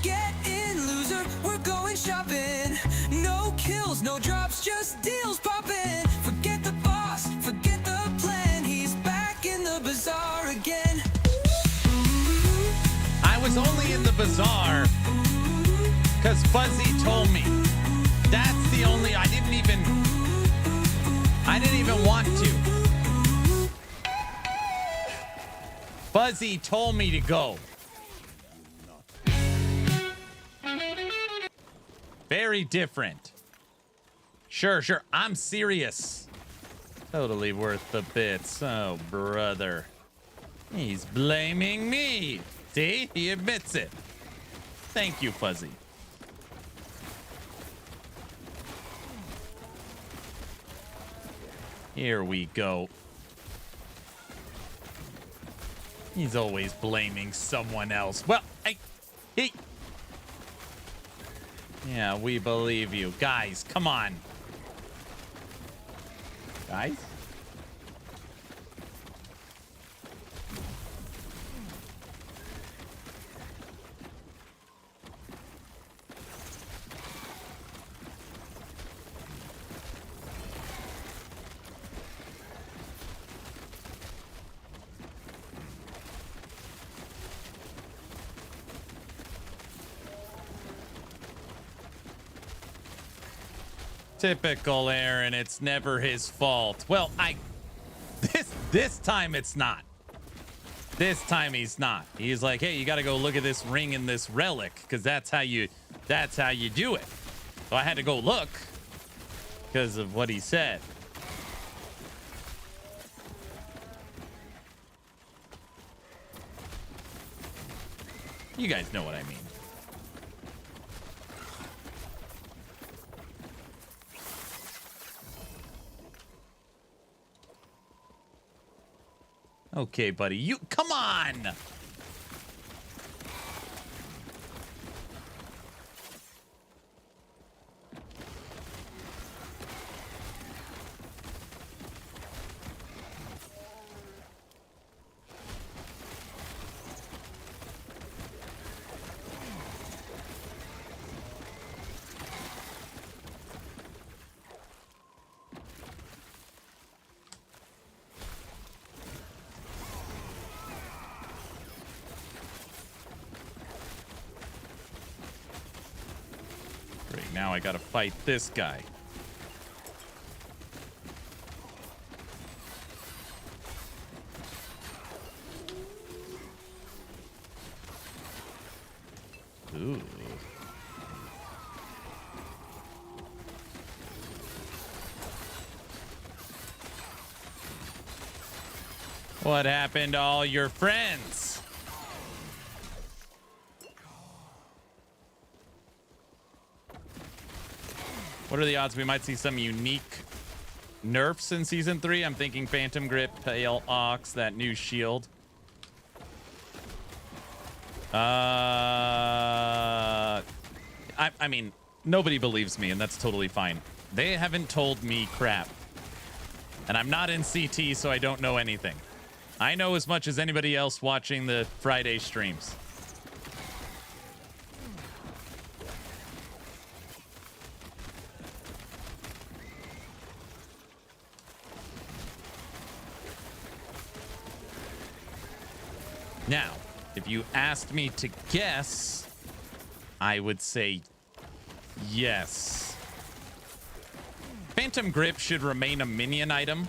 Get in, loser, we're going shopping. No kills, no drops, just deals popping. Forget the boss, forget the plan. He's back in the bazaar again. I was only in the bazaar because Fuzzy told me. That's the only, I didn't even want to. Fuzzy told me to go. Very different. Sure. I'm serious. Totally worth the bits. Oh, brother. He's blaming me. See? He admits it. Thank you, Fuzzy. Here we go. He's always blaming someone else. Well, yeah, we believe you. Guys, come on. Guys? Typical Aaron, it's never his fault. Well, this time it's not. This time he's not. He's like, hey, you got to go look at this ring and this relic because that's how you do it. So I had to go look because of what he said. You guys know what I mean. Okay, buddy, you come on. Now I gotta fight this guy. Ooh. What happened to all your friends? What are the odds we might see some unique nerfs in Season 3? I'm thinking Phantom Grip, Pale Ox, that new shield. I mean, nobody believes me, and that's totally fine. They haven't told me crap. And I'm not in CT, so I don't know anything. I know as much as anybody else watching the Friday streams. Now, if you asked me to guess, I would say yes. Phantom Grip should remain a minion item.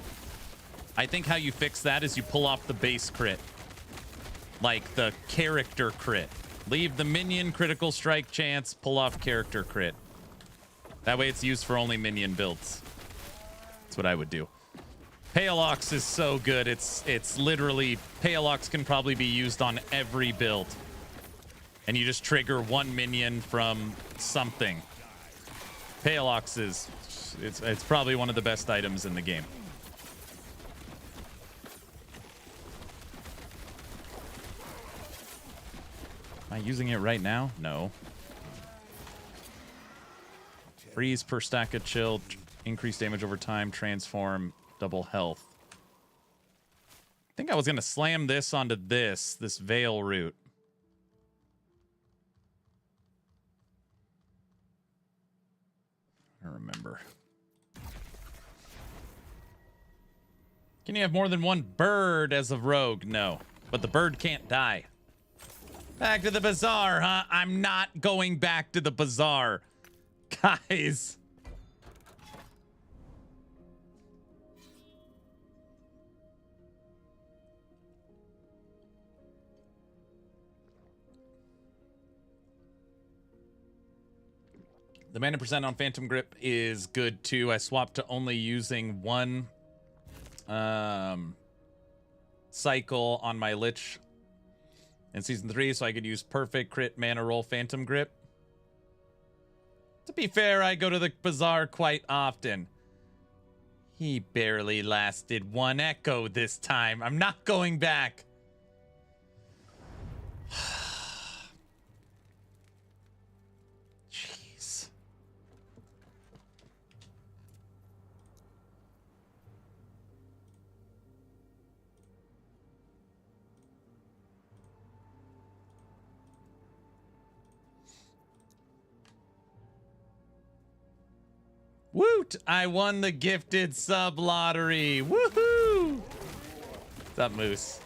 I think how you fix that is you pull off the base crit. Like the character crit. Leave the minion critical strike chance, pull off character crit. That way it's used for only minion builds. That's what I would do. Paleox is so good. It's literally, Paleox can probably be used on every build. And you just trigger one minion from something. Paleox is, it's probably one of the best items in the game. Am I using it right now? No. Freeze per stack of chill, increase damage over time, transform, double health. I think I was going to slam this onto this veil root. I don't remember. Can you have more than one bird as a rogue? No, but the bird can't die. Back to the bazaar, huh? I'm not going back to the bazaar. Guys. The mana percent on Phantom Grip is good too. I swapped to only using one cycle on my Lich in Season 3, so I could use perfect crit mana roll Phantom Grip. To be fair, I go to the bazaar quite often. He barely lasted one echo this time. I'm not going back. Jeez. Woot! I won the gifted sub lottery. Woohoo! What's up, Moose?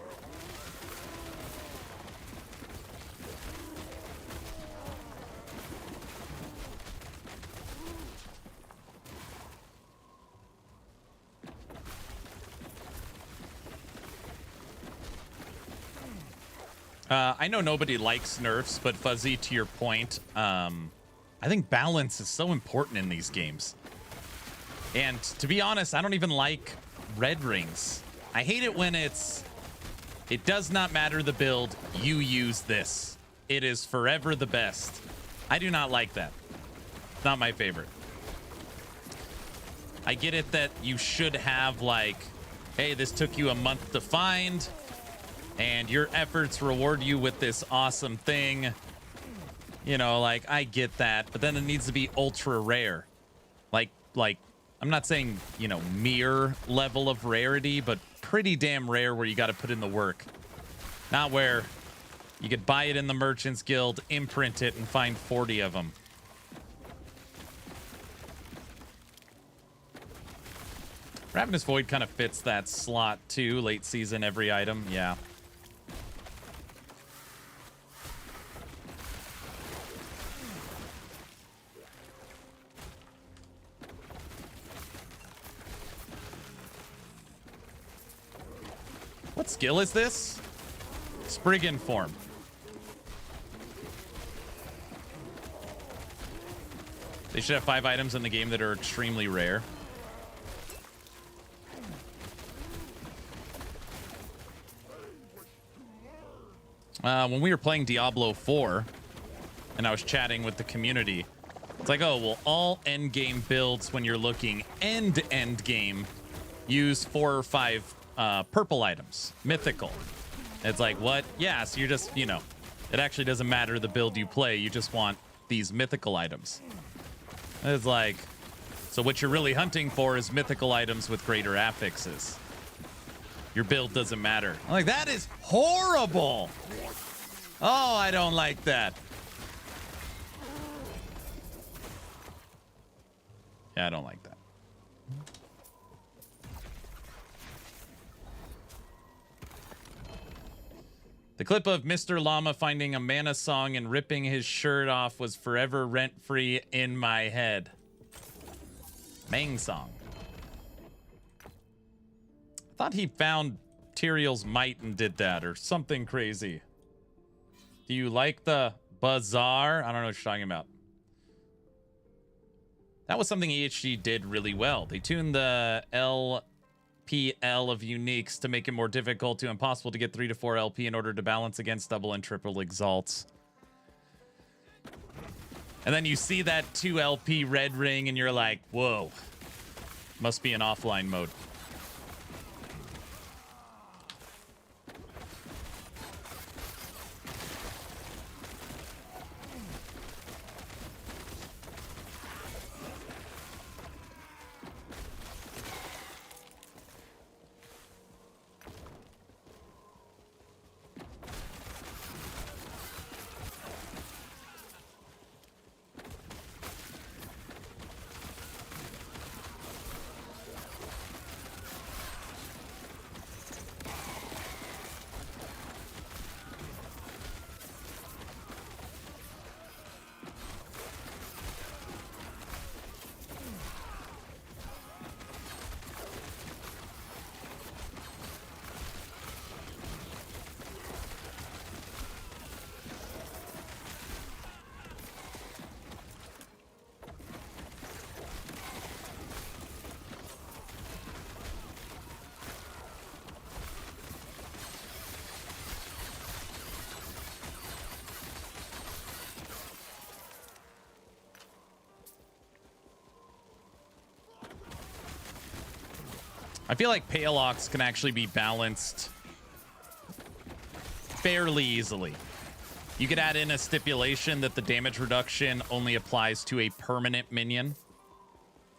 I know nobody likes nerfs, but Fuzzy, to your point, I think balance is so important in these games. And to be honest, I don't even like red rings. I hate it when it does not matter the build, you use this. It is forever the best. I do not like that. It's not my favorite. I get it that you should have like, hey, this took you a month to find, and your efforts reward you with this awesome thing. You know, like, I get that, but then it needs to be ultra rare. Like, I'm not saying, you know, mere level of rarity, but pretty damn rare where you got to put in the work. Not where you could buy it in the Merchants Guild, imprint it, and find 40 of them. Ravenous Void kind of fits that slot too. Late season, every item. Yeah. What skill is this? Spriggan form. They should have 5 items in the game that are extremely rare. When we were playing Diablo 4 and I was chatting with the community, it's like, oh, well, all endgame builds when you're looking endgame use 4 or 5 purple items, mythical. It's like, what? Yeah, so you're just, you know, it actually doesn't matter the build you play. You just want these mythical items. It's like, so what you're really hunting for is mythical items with greater affixes. Your build doesn't matter. I'm like, that is horrible. Oh, I don't like that. Yeah, I don't like that. The clip of Mr. Llama finding a mana song and ripping his shirt off was forever rent-free in my head. Mang song. I thought he found Tyrael's might and did that, or something crazy. Do you like the bazaar? I don't know what you're talking about. That was something EHG did really well. They tuned the LPL of uniques to make it more difficult to impossible to get 3 to 4 LP in order to balance against double and triple exalts. And then you see that 2 LP red ring and you're like, whoa, must be an offline mode. I feel like Pale Ox can actually be balanced fairly easily. You could add in a stipulation that the damage reduction only applies to a permanent minion.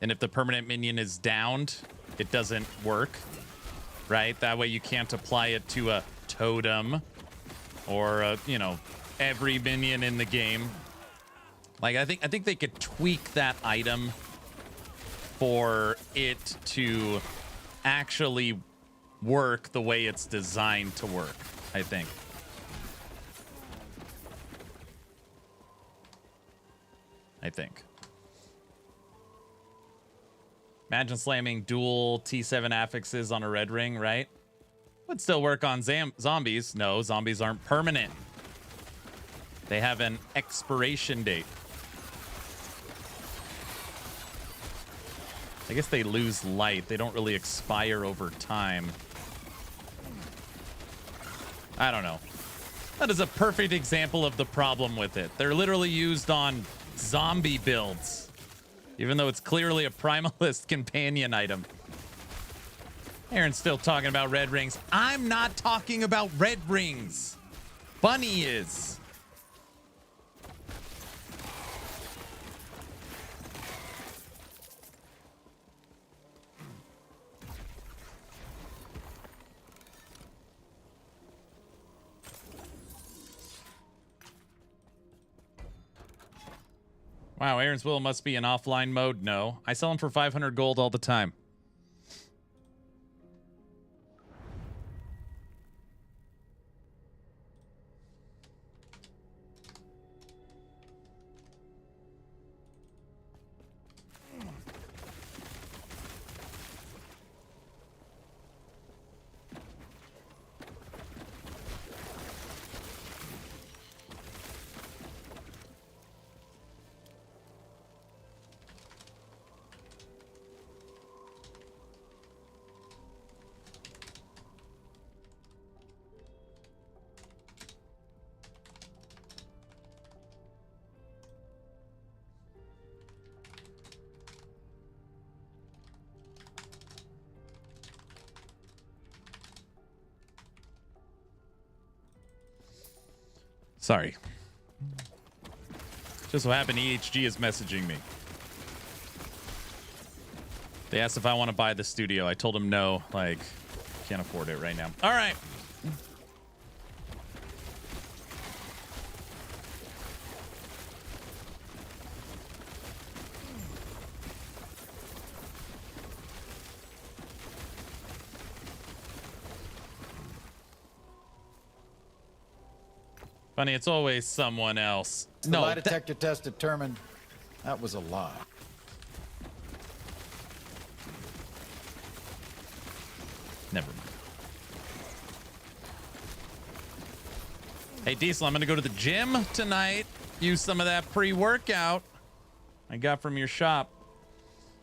And if the permanent minion is downed, it doesn't work, right? That way you can't apply it to a totem or, you know, every minion in the game. Like, I think they could tweak that item for it to actually work the way it's designed to work, I think. Imagine slamming dual T7 affixes on a red ring, right? Would still work on zombies. No, zombies aren't permanent. They have an expiration date. I guess they lose light. They don't really expire over time. I don't know. That is a perfect example of the problem with it. They're literally used on zombie builds, even though it's clearly a primalist companion item. Aaron's still talking about red rings. I'm not talking about red rings. Bunny is. Wow, Aaron's Will must be in offline mode. No, I sell them for 500 gold all the time. Sorry. Just so happened EHG is messaging me. They asked if I want to buy the studio. I told them no, like, can't afford it right now. All right. Funny, it's always someone else. The lie detector test determined that was a lie. Never mind. Hey, Diesel, I'm going to go to the gym tonight. Use some of that pre-workout I got from your shop.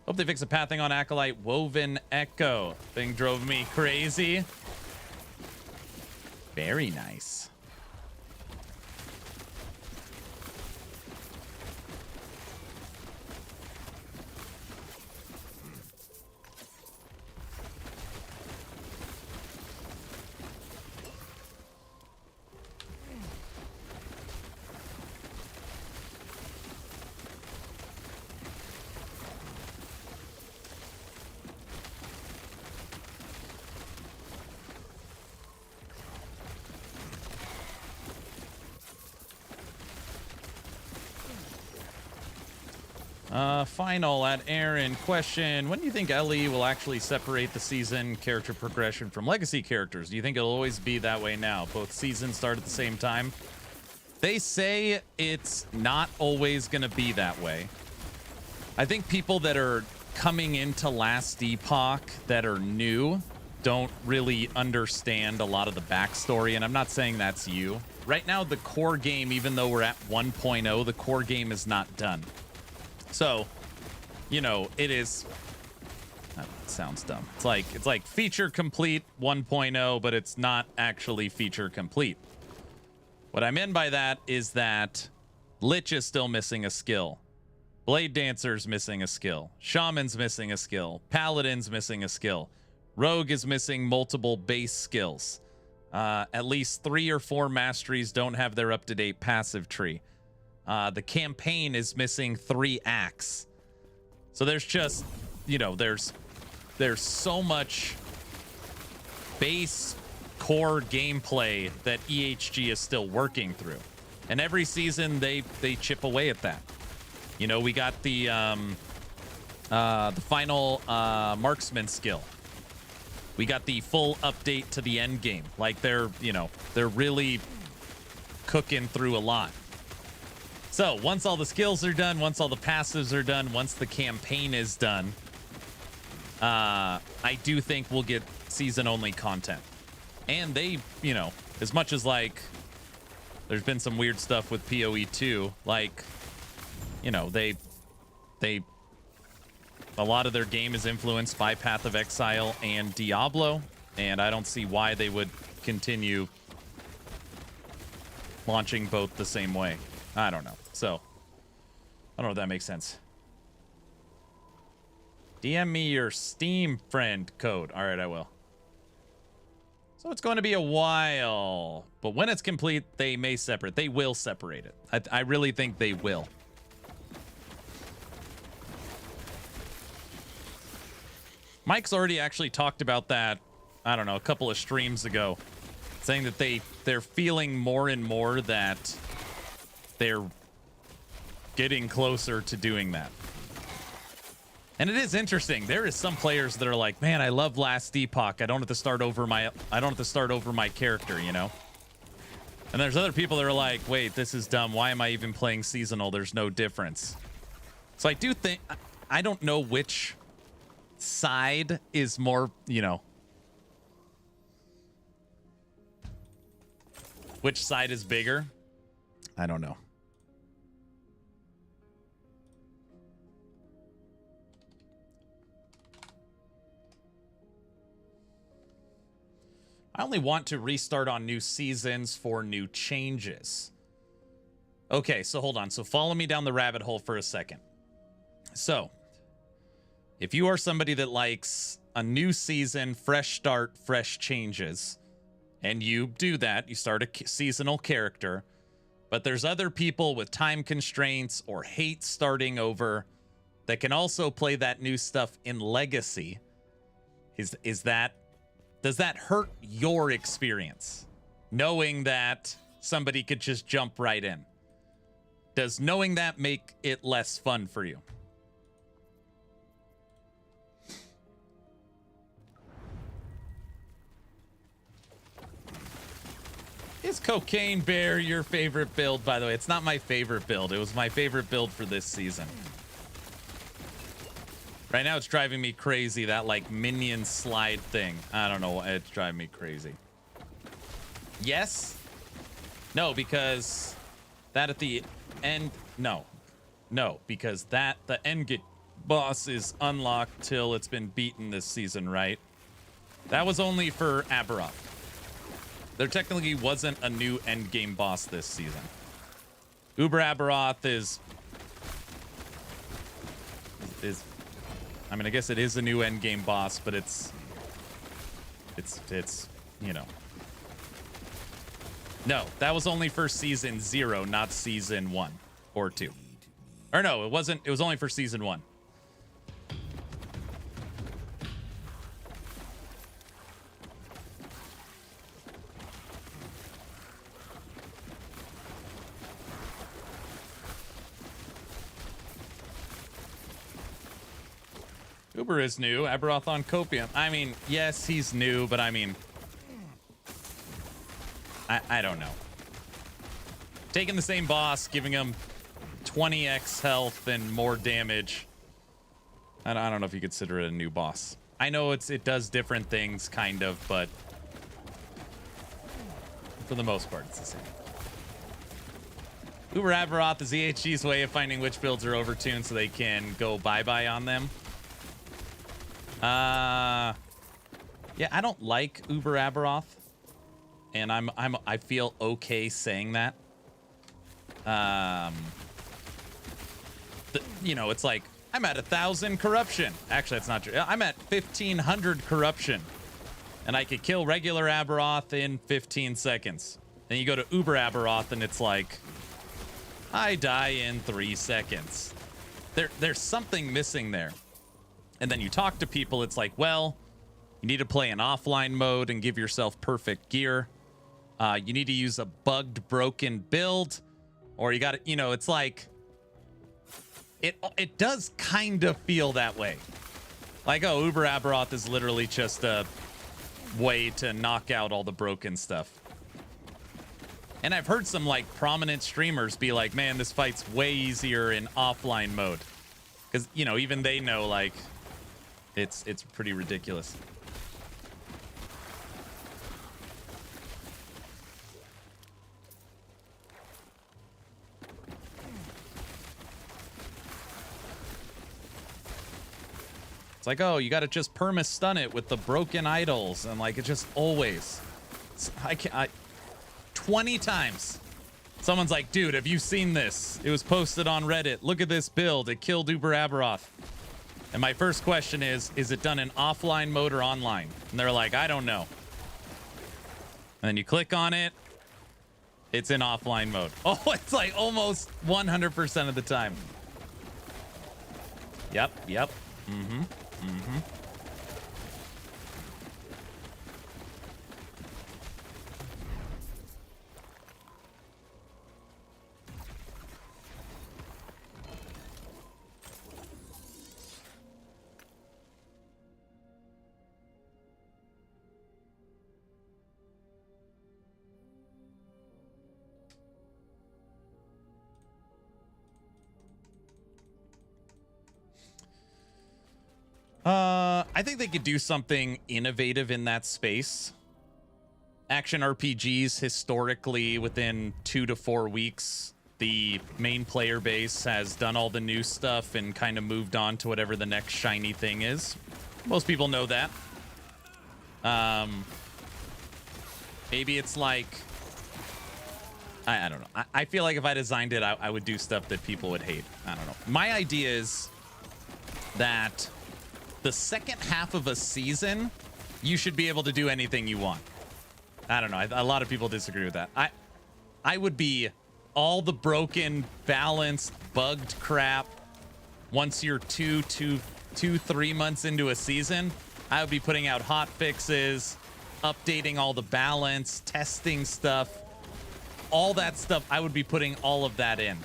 Hope they fix the pathing on Acolyte Woven Echo. Thing drove me crazy. Very nice. Final at Aaron. Question: when do you think LE will actually separate the season character progression from legacy characters? Do you think it'll always be that way now? Both seasons start at the same time. They say it's not always going to be that way. I think people that are coming into Last Epoch that are new don't really understand a lot of the backstory, and I'm not saying that's you. Right now, the core game, even though we're at 1.0, the core game is not done. So, you know, it is. That sounds dumb. It's like feature complete 1.0, but it's not actually feature complete. What I mean by that is that Lich is still missing a skill. Blade Dancer's missing a skill. Shaman's missing a skill. Paladin's missing a skill. Rogue is missing multiple base skills. At least 3 or 4 masteries don't have their up-to-date passive tree. The campaign is missing 3 acts. So there's just, you know, there's so much base core gameplay that EHG is still working through. And every season they chip away at that. You know, we got the final marksman skill. We got the full update to the Endgame. Like they're really cooking through a lot. So once all the skills are done, once all the passives are done, once the campaign is done, I do think we'll get season-only content. And they, you know, as much as like there's been some weird stuff with PoE 2, like, you know, they a lot of their game is influenced by Path of Exile and Diablo, and I don't see why they would continue launching both the same way. I don't know. So, I don't know if that makes sense. DM me your Steam friend code. All right, I will. So it's going to be a while, but when it's complete, they may separate. They will separate it. I really think they will. Mike's already actually talked about that, I don't know, a couple of streams ago, saying that they're feeling more and more that they're getting closer to doing that. And it is interesting. There is some players that are like, man, I love Last Epoch. I don't have to start over my character, you know? And there's other people that are like, wait, this is dumb. Why am I even playing seasonal? There's no difference. So I do think, I don't know which side is more, you know, which side is bigger. I don't know. I only want to restart on new seasons for new changes. Okay, so hold on. So follow me down the rabbit hole for a second. So, if you are somebody that likes a new season, fresh start, fresh changes, and you do that, you start a seasonal character, but there's other people with time constraints or hate starting over that can also play that new stuff in Legacy. Does that hurt your experience? Knowing that somebody could just jump right in? Does knowing that make it less fun for you? Is Cocaine Bear your favorite build, by the way? It's not my favorite build. It was my favorite build for this season. Right now, it's driving me crazy, that, like, minion slide thing. I don't know. It's driving me crazy. Yes? No, because that at the end... No. No, because that, the end boss is unlocked till it's been beaten this season, right? That was only for Aberoth. There technically wasn't a new endgame boss this season. Uber Aberoth is... I mean, I guess it is a new endgame boss, but it's, you know. No, that was only for season 0, not season 1 or 2. Or no, it wasn't. It was only for season 1. Uber is new. Aberoth on Copium. I mean, yes, he's new, but I mean, I don't know. Taking the same boss, giving him 20x health and more damage. I don't know if you consider it a new boss. I know it does different things, kind of, but for the most part, it's the same. Uber Aberoth is EHG's way of finding which builds are overtuned so they can go bye-bye on them. Yeah, I don't like Uber Aberoth, and I feel okay saying that. You know, it's like I'm at 1,000 corruption. Actually, that's not true. I'm at 1,500 corruption, and I could kill regular Aberoth in 15 seconds. Then you go to Uber Aberoth, and it's like I die in 3 seconds. There's something missing there. And then you talk to people, it's like, well, you need to play in offline mode and give yourself perfect gear. You need to use a bugged, broken build. Or you got to, you know, it's like, it does kind of feel that way. Like, oh, Uber Aberoth is literally just a way to knock out all the broken stuff. And I've heard some, like, prominent streamers be like, man, this fight's way easier in offline mode. Because, you know, even they know, like... It's pretty ridiculous. It's like, oh, you got to just perma-stun it with the broken idols. And, like, it just always... 20 times. Someone's like, dude, have you seen this? It was posted on Reddit. Look at this build. It killed Uber Aberoth. And my first question is it done in offline mode or online? And they're like, I don't know. And then you click on it. It's in offline mode. Oh, it's like almost 100% of the time. Yep. Mm-hmm. I think they could do something innovative in that space. Action RPGs, historically, within 2 to 4 weeks, the main player base has done all the new stuff and kind of moved on to whatever the next shiny thing is. Most people know that. Maybe it's like... I don't know. I feel like if I designed it, I would do stuff that people would hate. I don't know. My idea is that... the second half of a season, you should be able to do anything you want. I don't know. A lot of people disagree with that. I would be all the broken, balanced, bugged crap. Once you're 3 months into a season, I would be putting out hot fixes, updating all the balance, testing stuff. All that stuff, I would be putting all of that in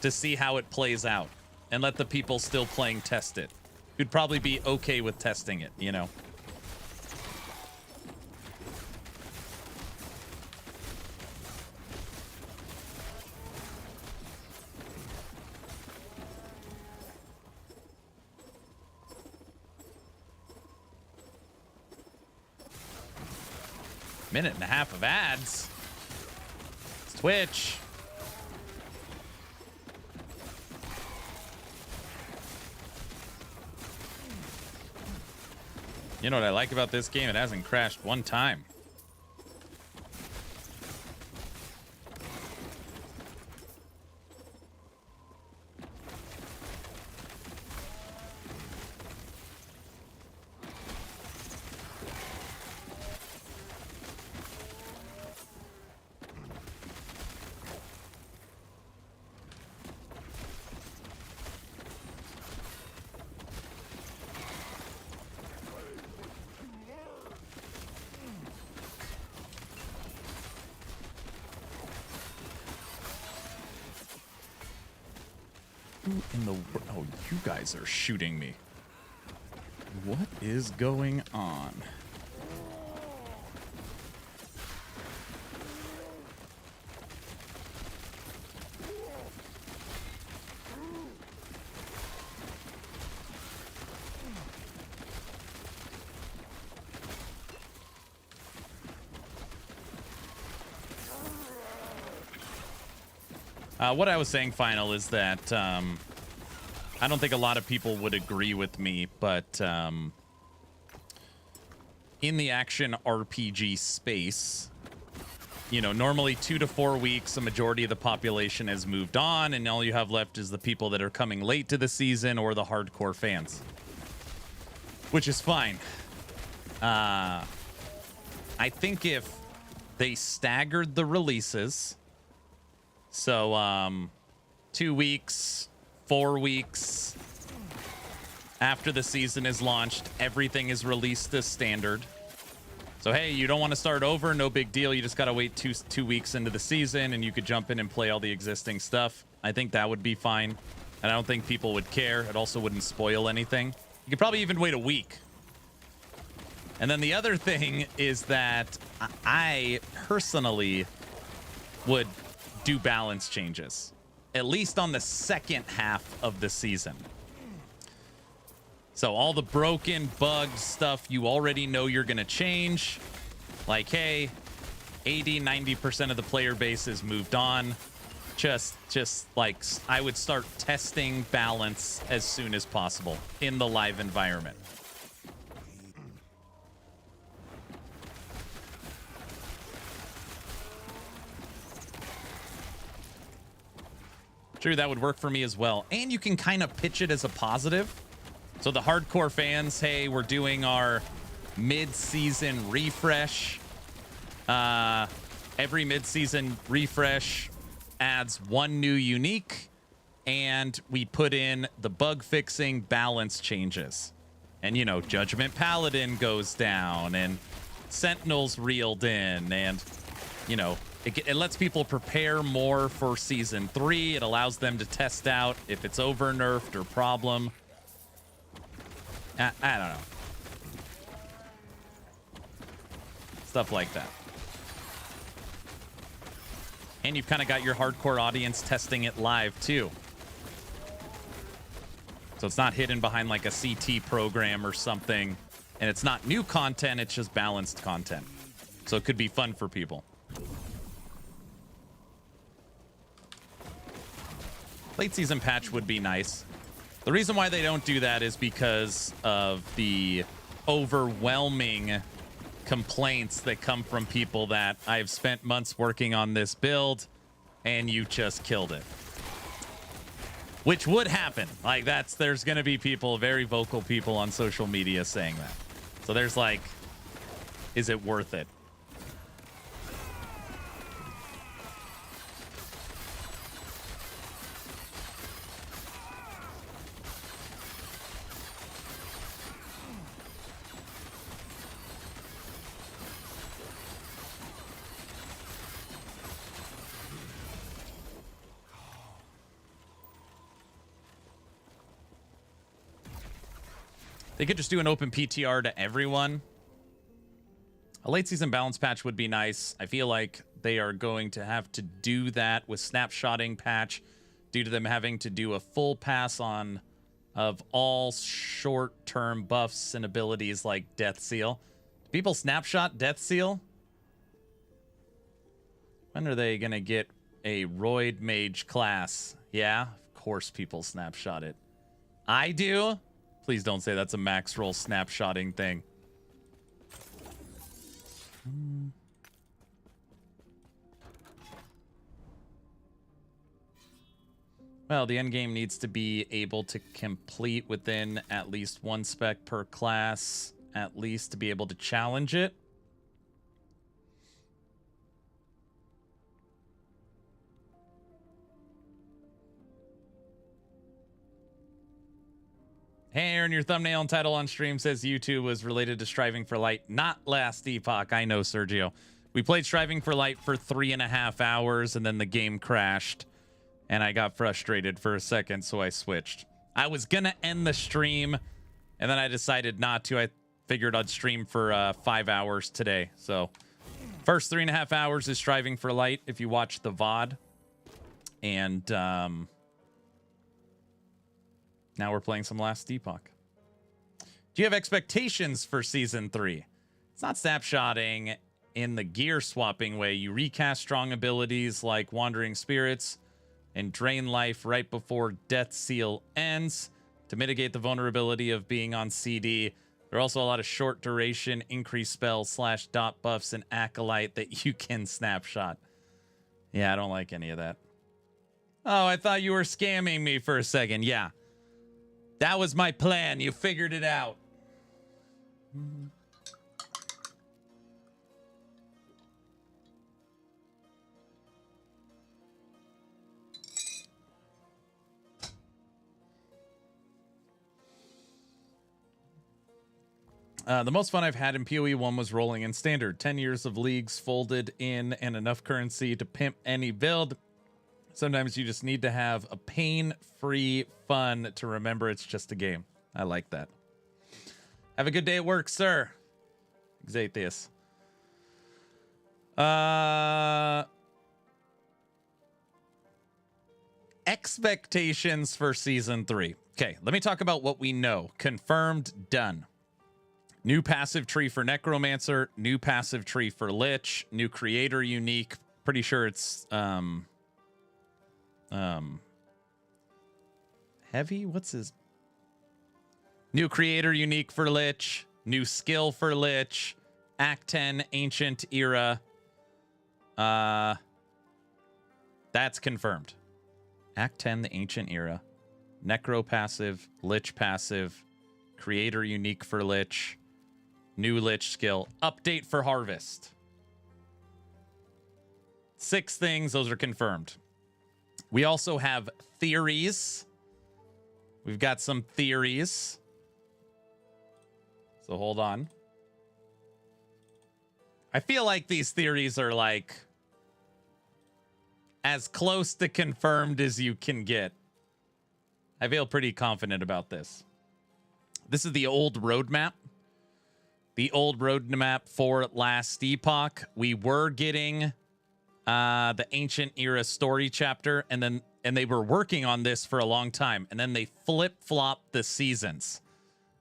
to see how it plays out and let the people still playing test it. You'd probably be okay with testing it, you know? Minute and a half of ads. It's Twitch. You know what I like about this game? It hasn't crashed one time. In the oh, you guys are shooting me. What is going on? What I was saying, Final, is that I don't think a lot of people would agree with me, but in the action RPG space, you know, normally 2 to 4 weeks, a majority of the population has moved on, and all you have left is the people that are coming late to the season or the hardcore fans, which is fine. I think if they staggered the releases, so 2 weeks, 4 weeks after the season is launched, everything is released as standard. So hey, you don't want to start over, no big deal. You just got to wait two weeks into the season and you could jump in and play all the existing stuff. I think that would be fine. And I don't think people would care. It also wouldn't spoil anything. You could probably even wait a week. And then the other thing is that I personally would do balance changes, at least on the second half of the season. So all the broken, bugged stuff you already know you're going to change. Like, hey, 80-90% of the player base has moved on. Just like, I would start testing balance as soon as possible in the live environment. True, that would work for me as well. And you can kind of pitch it as a positive. So the hardcore fans, hey, we're doing our mid-season refresh. Every mid-season refresh adds one new unique, and we put in the bug fixing balance changes. And, you know, Judgment Paladin goes down, and Sentinel's reeled in, and, you know, it lets people prepare more for Season 3. It allows them to test out if it's over-nerfed or problem. I don't know. Stuff like that. And you've kind of got your hardcore audience testing it live, too. So it's not hidden behind like a CT program or something. And it's not new content, it's just balanced content. So it could be fun for people. Late season patch would be nice. The reason why they don't do that is because of the overwhelming complaints that come from people that I've spent months working on this build and you just killed it. Which would happen. Like, there's going to be people, very vocal people on social media saying that. So there's like, is it worth it? They could just do an open PTR to everyone. A late season balance patch would be nice. I feel like they are going to have to do that with snapshotting patch due to them having to do a full pass on of all short-term buffs and abilities like Death Seal. Do people snapshot Death Seal? When are they going to get a Roid Mage class? Yeah, of course people snapshot it. I do? Please don't say that's a max roll snapshotting thing. Well, the endgame needs to be able to complete within at least one spec per class, at least to be able to challenge it. Hey, Aaron, your thumbnail and title on stream says YouTube was related to Striving for Light, not Last Epoch. I know, Sergio. We played Striving for Light for 3.5 hours, and then the game crashed, and I got frustrated for a second, so I switched. I was going to end the stream, and then I decided not to. I figured I'd stream for 5 hours today. So first 3.5 hours is Striving for Light if you watch the VOD. And now we're playing some Last Epoch. Do you have expectations for Season 3? It's not snapshotting in the gear swapping way. You recast strong abilities like Wandering Spirits and Drain Life right before Death Seal ends to mitigate the vulnerability of being on CD. There are also a lot of short duration increase spells / dot buffs and Acolyte that you can snapshot. Yeah, I don't like any of that. Oh, I thought you were scamming me for a second. Yeah. That was my plan. You figured it out. The most fun I've had in PoE 1 was rolling in standard. 10 years of leagues folded in and enough currency to pimp any build. Sometimes you just need to have a pain-free fun to remember it's just a game. I like that. Have a good day at work, sir. Xathius. Expectations for Season 3. Okay, let me talk about what we know. Confirmed, done. New passive tree for Necromancer, new passive tree for Lich, new creator unique. Pretty sure it's heavy. What's his new creator unique for Lich, new skill for Lich, Act 10 Ancient Era. That's confirmed. Act 10 the Ancient Era, Necro passive, Lich passive, creator unique for Lich, new Lich skill, update for Harvest. 6 things, those are confirmed. We also have theories. We've got some theories. So hold on. I feel like these theories are like as close to confirmed as you can get. I feel pretty confident about this. This is the old roadmap. The old roadmap for Last Epoch. We were getting the Ancient Era story chapter, and they were working on this for a long time, and then they flip-flopped the seasons.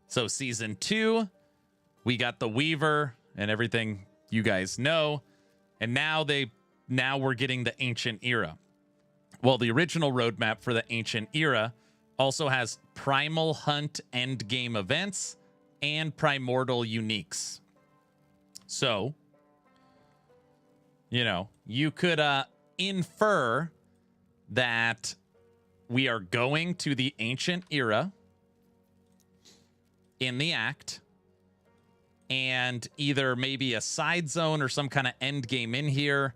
So season 2, we got the Weaver and everything you guys know, and now we're getting the Ancient Era. Well, the original roadmap for the Ancient Era also has Primal Hunt endgame events and Primordial uniques. So, you know, you could infer that we are going to the Ancient Era in the act, and either maybe a side zone or some kind of end game in here,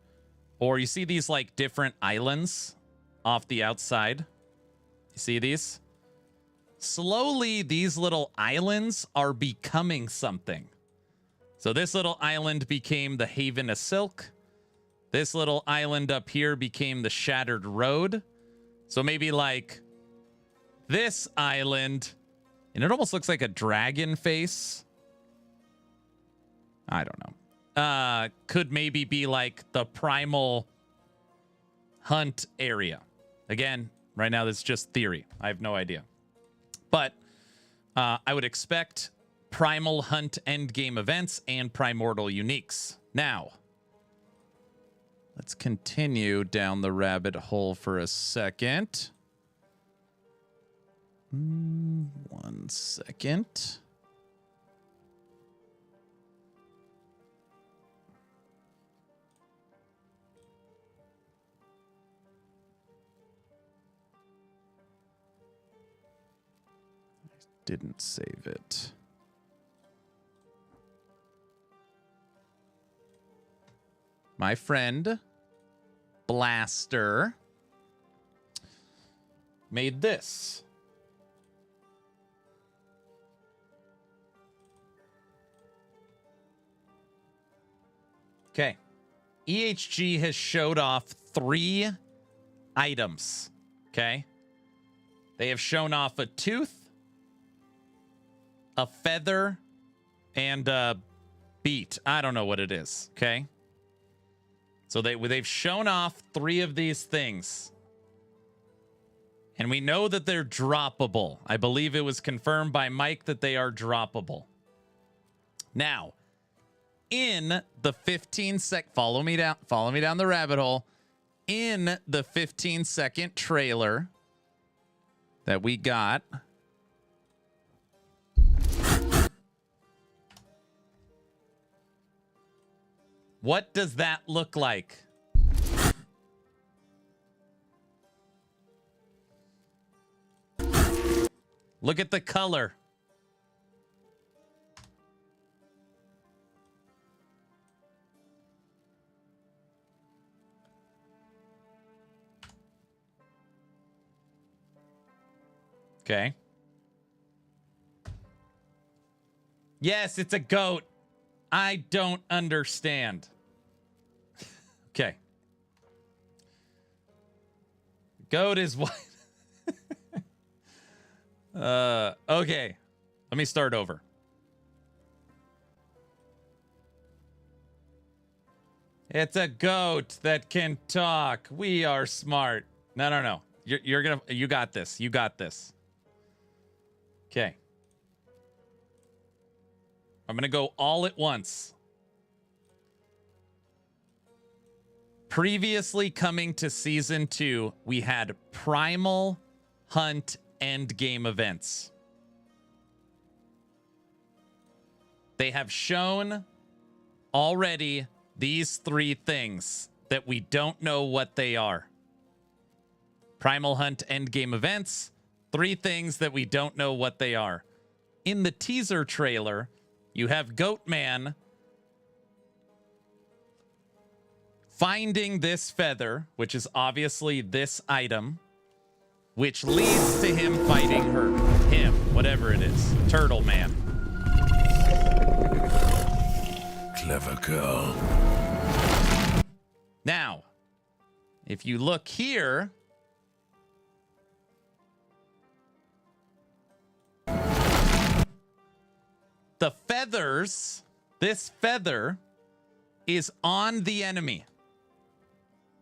or you see these like different islands off the outside. You see these? Slowly, these little islands are becoming something. So this little island became the Haven of Silk. This little island up here became the Shattered Road. So maybe like this island, and it almost looks like a dragon face. I don't know. Could maybe be like the Primal Hunt area. Again, right now this is just theory. I have no idea. But I would expect Primal Hunt endgame events and Primordial uniques. Now, Let's continue down the rabbit hole for a second. 1 second. Didn't save it. My friend Blaster made this. Okay. EHG has showed off 3 items. Okay. They have shown off a tooth, a feather, and a beat. I don't know what it is. Okay. So they've shown off 3 of these things. And we know that they're droppable. I believe it was confirmed by Mike that they are droppable. Now, in the 15-second... Follow me down the rabbit hole. In the 15-second trailer that we got... What does that look like? Look at the color. Okay. Yes, it's a goat. I don't understand. Okay. Goat is what? Okay. Let me start over. It's a goat that can talk. We are smart. No. You got this. You got this. Okay. I'm going to go all at once. Previously coming to Season 2, we had Primal Hunt Endgame events. They have shown already these 3 things that we don't know what they are. Primal Hunt Endgame events, 3 things that we don't know what they are. In the teaser trailer, you have Goatman finding this feather, which is obviously this item, which leads to him fighting him, whatever it is, Turtle Man. Clever girl. Now, if you look here, the feathers, this feather is on the enemy.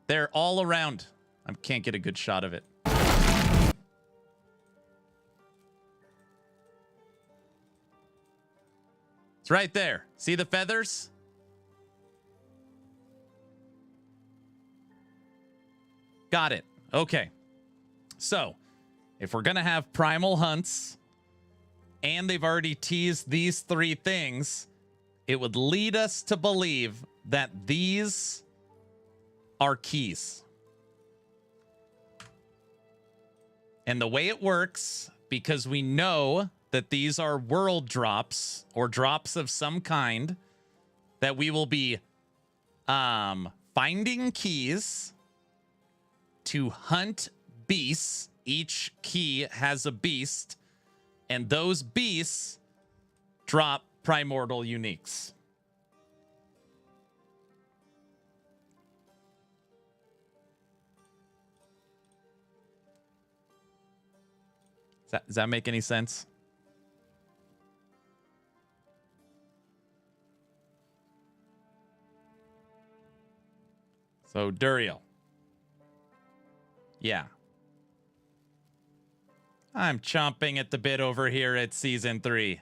They're all around. I can't get a good shot of it. It's right there. See the feathers? Got it. Okay. So, if we're going to have primal hunts, and they've already teased these 3 things, it would lead us to believe that these are keys. And the way it works, because we know that these are world drops or drops of some kind, that we will be finding keys to hunt beasts. Each key has a beast, and those beasts drop primordial uniques. Does that make any sense? So, Duriel. Yeah. I'm chomping at the bit over here at Season 3.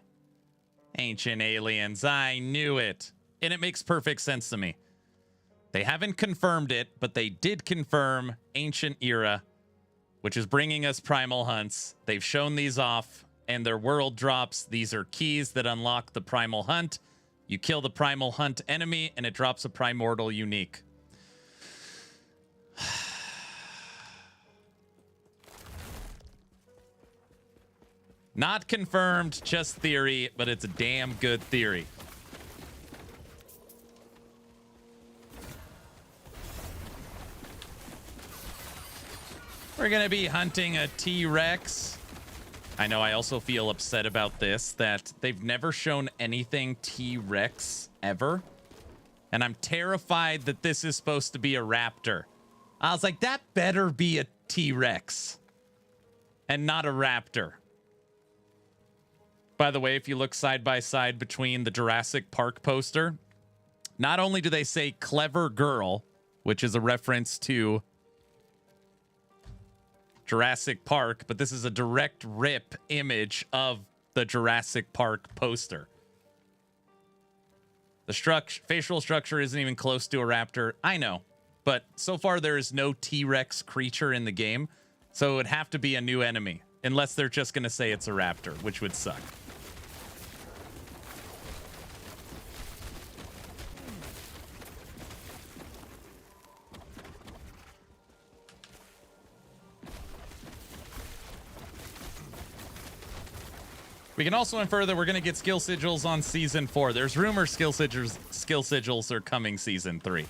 Ancient Aliens. I knew it. And it makes perfect sense to me. They haven't confirmed it, but they did confirm Ancient Era, which is bringing us Primal Hunts. They've shown these off, and their world drops. These are keys that unlock the Primal Hunt. You kill the Primal Hunt enemy, and it drops a Primordial Unique. Not confirmed, just theory, but it's a damn good theory. We're going to be hunting a T-Rex. I know I also feel upset about this, that they've never shown anything T-Rex ever. And I'm terrified that this is supposed to be a raptor. I was like, that better be a T-Rex and not a raptor. By the way, if you look side by side between the Jurassic Park poster, not only do they say clever girl, which is a reference to Jurassic Park, but this is a direct rip image of the Jurassic Park poster. The facial structure isn't even close to a raptor. I know, but so far there is no T-Rex creature in the game, so it would have to be a new enemy, unless they're just going to say it's a raptor, which would suck. We can also infer that we're going to get skill sigils on Season 4. There's rumors skill sigils are coming Season 3.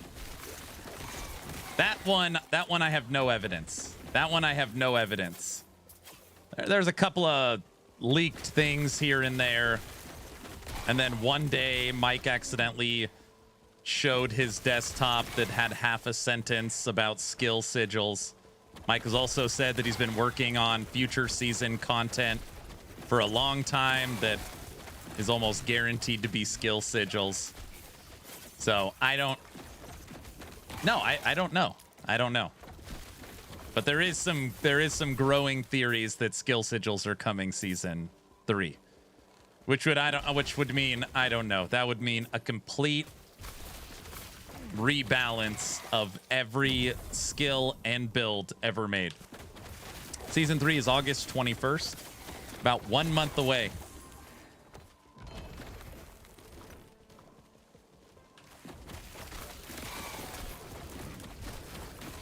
That one I have no evidence. That one I have no evidence. There's a couple of leaked things here and there. And then one day, Mike accidentally showed his desktop that had half a sentence about skill sigils. Mike has also said that he's been working on future season content for a long time that is almost guaranteed to be skill sigils. So I don't know. I don't know. But there is some growing theories that skill sigils are coming Season 3. Which would mean I don't know. That would mean a complete rebalance of every skill and build ever made. Season 3 is August 21st. About 1 month away.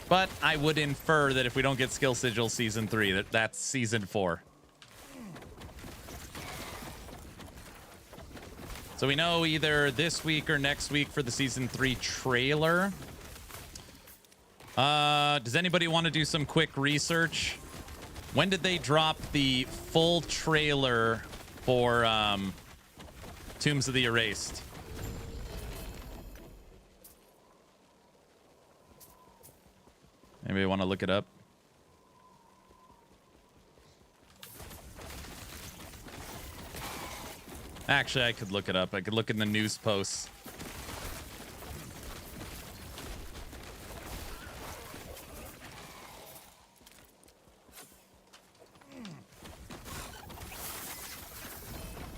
But I would infer that if we don't get Skill Sigil Season 3, that's Season 4. So we know either this week or next week for the Season 3 trailer. Does anybody want to do some quick research? When did they drop the full trailer for Tombs of the Erased? Anybody want to look it up? Actually, I could look it up. I could look in the news posts.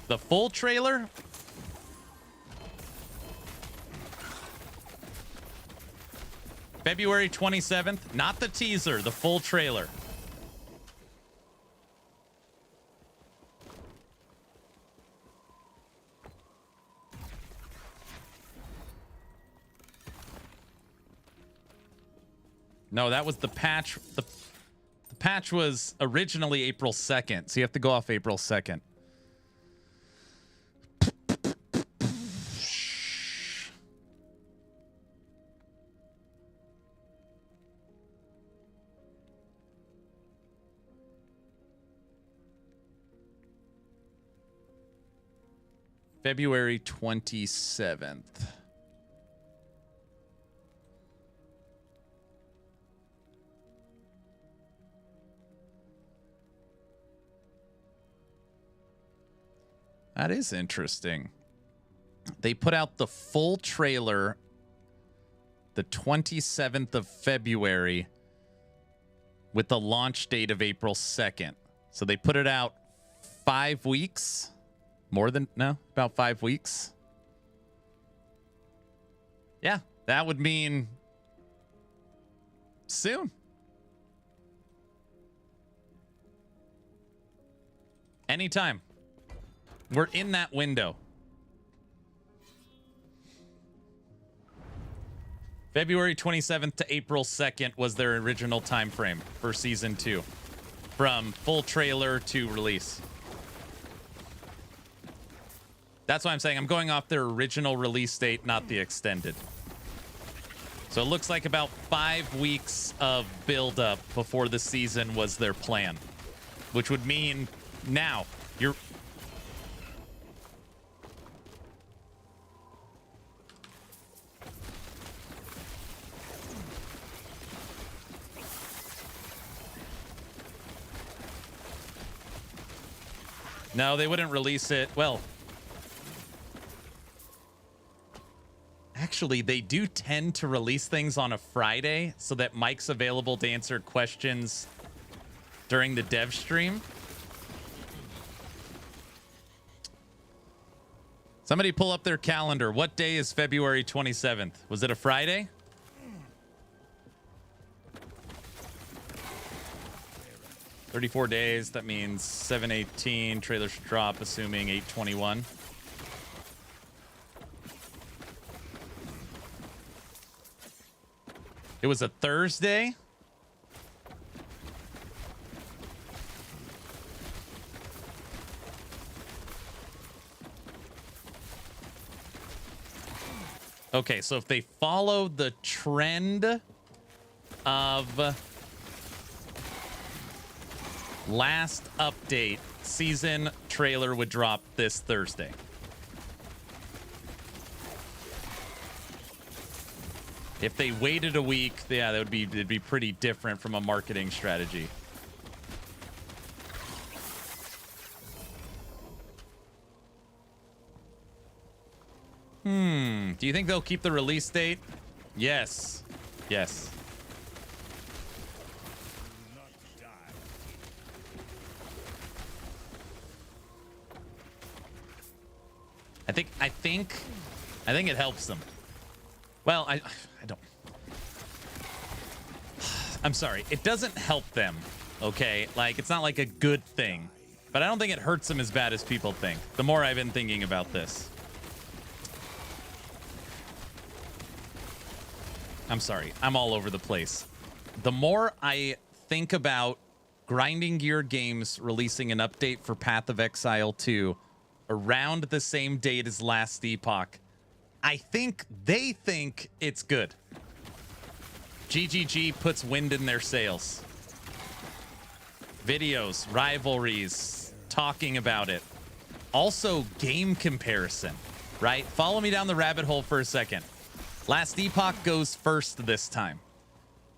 The full trailer? February 27th. Not the teaser, the full trailer. No, that was the patch. The patch was originally April 2nd, so you have to go off April 2nd. February 27th. That is interesting. They put out the full trailer the 27th of February with the launch date of April 2nd. So they put it out 5 weeks. About 5 weeks. Yeah, That would mean soon. Anytime. We're in that window. February 27th to April 2nd was their original time frame for season 2. From full trailer to release. That's why I'm saying I'm going off their original release date, not the extended. So it looks like about 5 weeks of build-up before the season was their plan. Which would mean now you're... No, they wouldn't release it. Well, actually, they do tend to release things on a Friday so that Mike's available to answer questions during the dev stream. Somebody pull up their calendar. What day is February 27th? Was it a Friday? $34 days. That means 7/18. Trailer should drop, assuming 8/21. It was a Thursday. Okay, so if they follow the trend of last update, season trailer would drop this Thursday. If they waited a week, yeah, it'd be pretty different from a marketing strategy. Do you think they'll keep the release date? Yes. Yes. I think it helps them. Well, I don't. I'm sorry. It doesn't help them, okay? Like, it's not like a good thing. But I don't think it hurts them as bad as people think. The more I've been thinking about this. I'm sorry. I'm all over the place. The more I think about Grinding Gear Games releasing an update for Path of Exile 2 around the same date as Last Epoch, I think they think it's good. GGG puts wind in their sails. Videos, rivalries, talking about it. Also, game comparison, right? Follow me down the rabbit hole for a second. Last Epoch goes first this time.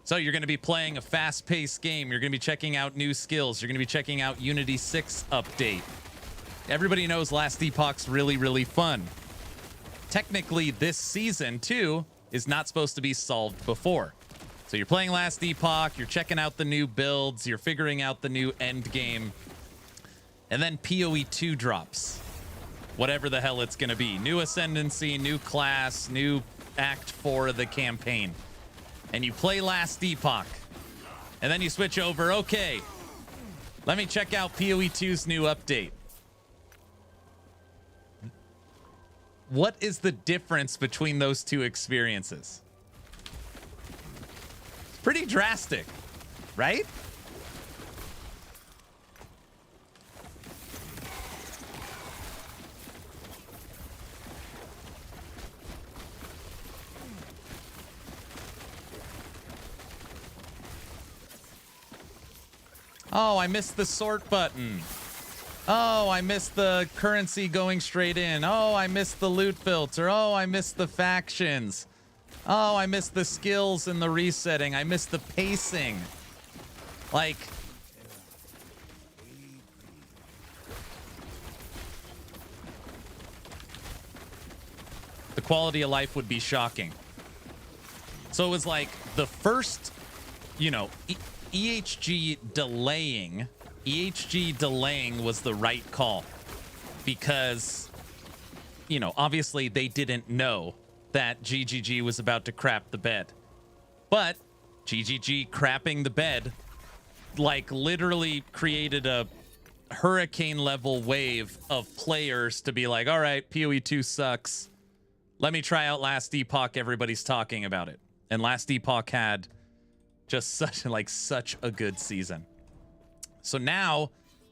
So you're going to be playing a fast-paced game. You're going to be checking out new skills. You're going to be checking out Unity 6 update. Everybody knows Last Epoch's really, really fun. Technically, this season, too, is not supposed to be solved before. So you're playing Last Epoch, you're checking out the new builds, you're figuring out the new Endgame, and then PoE 2 drops. Whatever the hell it's going to be. New Ascendancy, new class, new Act 4 of the campaign. And you play Last Epoch. And then you switch over, okay, let me check out PoE 2's new update. What is the difference between those two experiences? It's pretty drastic, right? Oh, I missed the sort button. Oh, I missed the currency going straight in. Oh, I missed the loot filter. Oh, I missed the factions. Oh, I missed the skills and the resetting. I missed the pacing. Like, the quality of life would be shocking. So it was like the first, you know, EHG delaying was the right call because, you know, obviously they didn't know that GGG was about to crap the bed. But GGG crapping the bed, like, literally created a hurricane-level wave of players to be like, all right, PoE 2 sucks. Let me try out Last Epoch. Everybody's talking about it. And Last Epoch had just such a good season. So now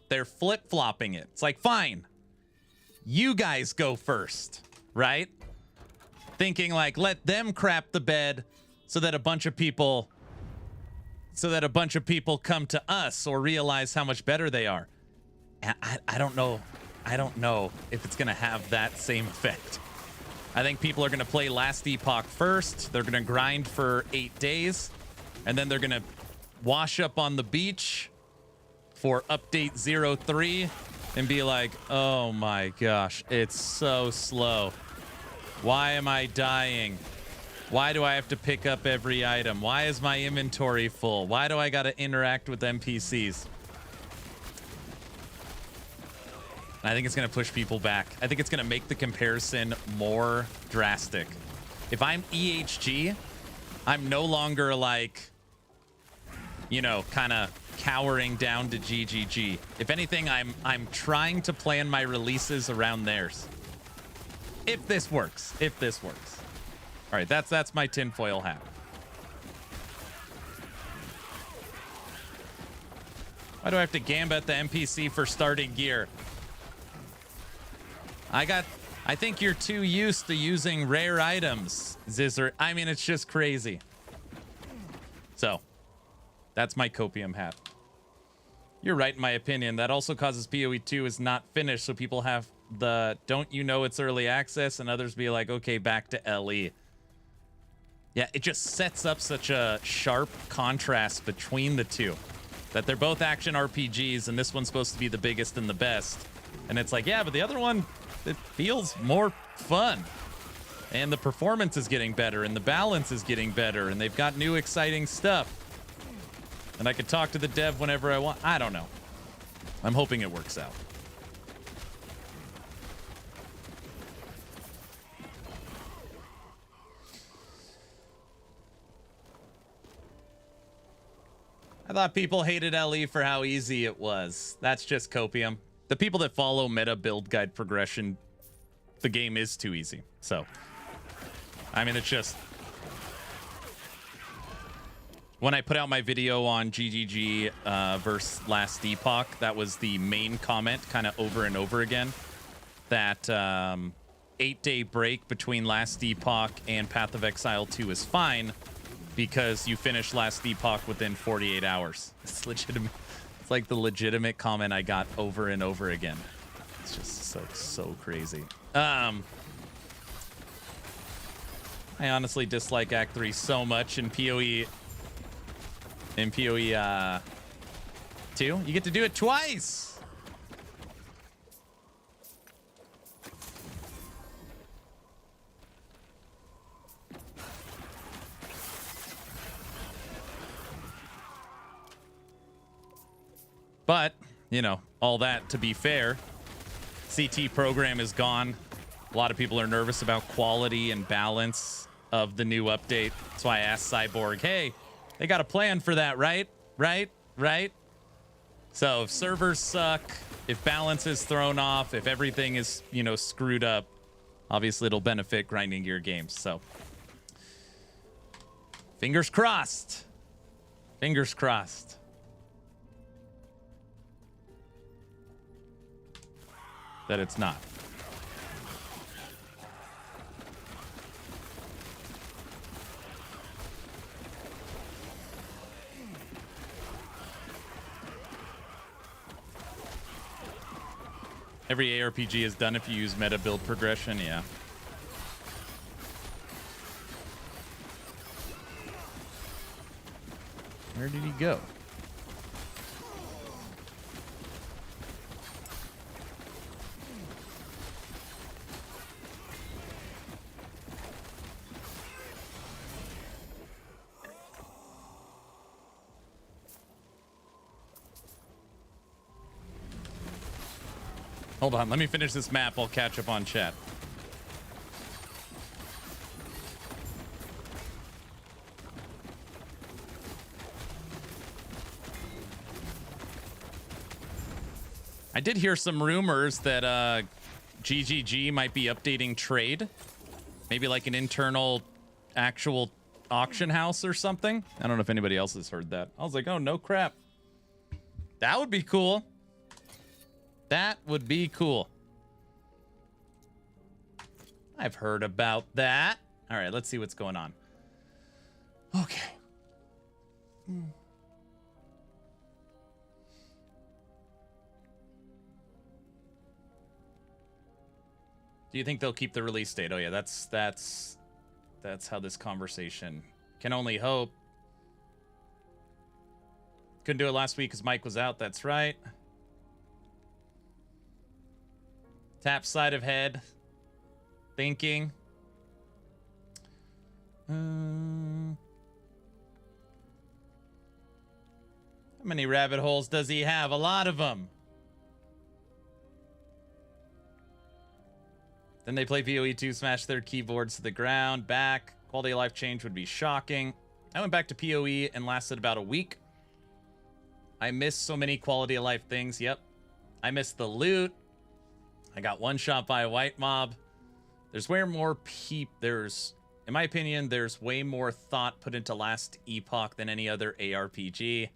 they're flip-flopping it. It's like, fine, you guys go first, right? Thinking like, let them crap the bed so that a bunch of people come to us or realize how much better they are. And I don't know if it's gonna have that same effect. I think people are gonna play Last Epoch first. They're gonna grind for 8 days, and then they're gonna wash up on the beach for update 03 and be like, oh my gosh, it's so slow. Why am I dying? Why do I have to pick up every item? Why is my inventory full? Why do I gotta interact with NPCs? I think it's going to push people back. I think it's going to make the comparison more drastic. If I'm EHG, I'm no longer like, you know, kind of cowering down to GGG. If anything, I'm trying to plan my releases around theirs. If this works. If this works. All right, that's my tinfoil hat. Why do I have to gambit the NPC for starting gear? I think you're too used to using rare items, Zizzer. I mean, it's just crazy. So, that's my copium hat. You're right in my opinion. That also causes PoE 2 is not finished, so people have the don't you know it's early access, and others be like, okay, back to LE. Yeah, it just sets up such a sharp contrast between the two. That they're both action RPGs, and this one's supposed to be the biggest and the best. And it's like, yeah, but the other one, it feels more fun. And the performance is getting better, and the balance is getting better, and they've got new exciting stuff. And I could talk to the dev whenever I want. I don't know. I'm hoping it works out. I thought people hated LE for how easy it was. That's just copium. The people that follow meta build guide progression, the game is too easy. So, I mean, it's just... When I put out my video on GGG versus Last Epoch, that was the main comment kind of over and over again. That 8-day break between Last Epoch and Path of Exile 2 is fine because you finish Last Epoch within 48 hours. It's legitimate. It's like the legitimate comment I got over and over again. It's just so crazy. I honestly dislike Act 3 so much in PoE. In PoE 2, you get to do it twice. But, you know, all that to be fair, CT program is gone. A lot of people are nervous about quality and balance of the new update. That's why I asked Cyborg, hey, they got a plan for that, right? Right? So if servers suck, if balance is thrown off, if everything is, you know, screwed up, obviously it'll benefit grinding gear games. So fingers crossed. Fingers crossed. That it's not. Every ARPG is done if you use meta build progression, yeah. Where did he go? Hold on, let me finish this map. I'll catch up on chat. I did hear some rumors that GGG might be updating trade. Maybe like an internal actual auction house or something. I don't know if anybody else has heard that. I was like, oh, no crap. That would be cool. That would be cool. I've heard about that. All right, let's see what's going on. Okay. Do you think they'll keep the release date? Oh yeah, that's how this conversation can only hope. Couldn't do it last week because Mike was out. That's right. Tap side of head. Thinking. How many rabbit holes does he have? A lot of them. Then they play PoE 2, smash their keyboards to the ground. Back. Quality of life change would be shocking. I went back to PoE and lasted about a week. I missed so many quality of life things. Yep. I missed the loot. I got one shot by a white mob. There's way more in my opinion, there's way more thought put into Last Epoch than any other ARPG.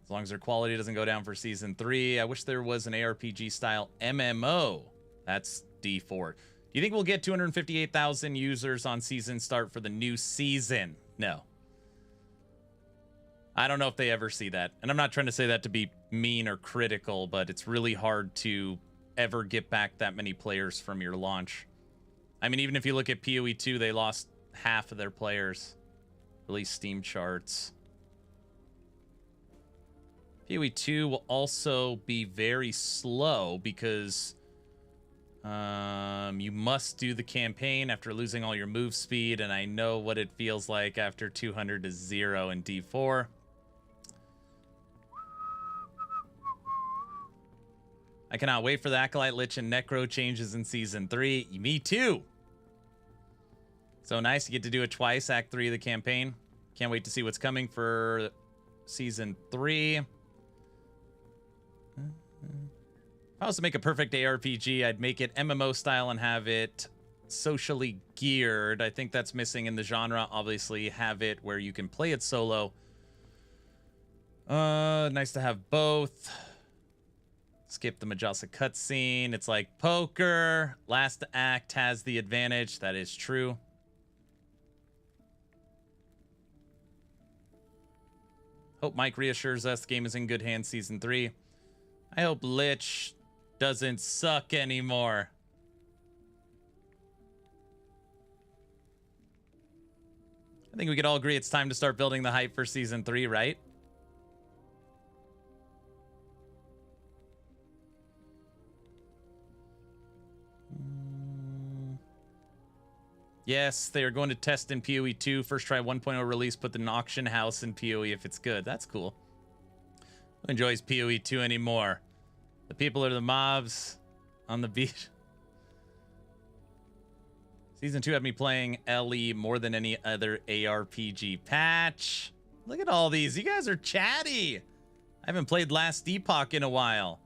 As long as their quality doesn't go down for Season 3. I wish there was an ARPG-style MMO. That's D4. Do you think we'll get 258,000 users on season start for the new season? No. I don't know if they ever see that. And I'm not trying to say that to be mean or critical, but it's really hard to ever get back that many players from your launch. I mean, even if you look at PoE 2, they lost half of their players. At least Steam charts. PoE 2 will also be very slow because you must do the campaign after losing all your move speed, and I know what it feels like after 200 to 0 in D4. I cannot wait for the Acolyte, Lich, and Necro changes in Season 3. Me too! So nice to get to do it twice, Act 3 of the campaign. Can't wait to see what's coming for Season 3. If I was to make a perfect ARPG, I'd make it MMO style and have it socially geared. I think that's missing in the genre. Obviously, have it where you can play it solo. Nice to have both. Skip the Majasa cutscene. It's like poker. Last act has the advantage. That is true. Hope Mike reassures us the game is in good hands Season 3. I hope Lich doesn't suck anymore. I think we could all agree it's time to start building the hype for Season 3, right? Yes, they are going to test in PoE 2. First try 1.0 release, put an auction house in PoE if it's good. That's cool. Who enjoys PoE 2 anymore? The people are the mobs on the beach. Season 2 had me playing LE more than any other ARPG patch. Look at all these. You guys are chatty. I haven't played Last Epoch in a while.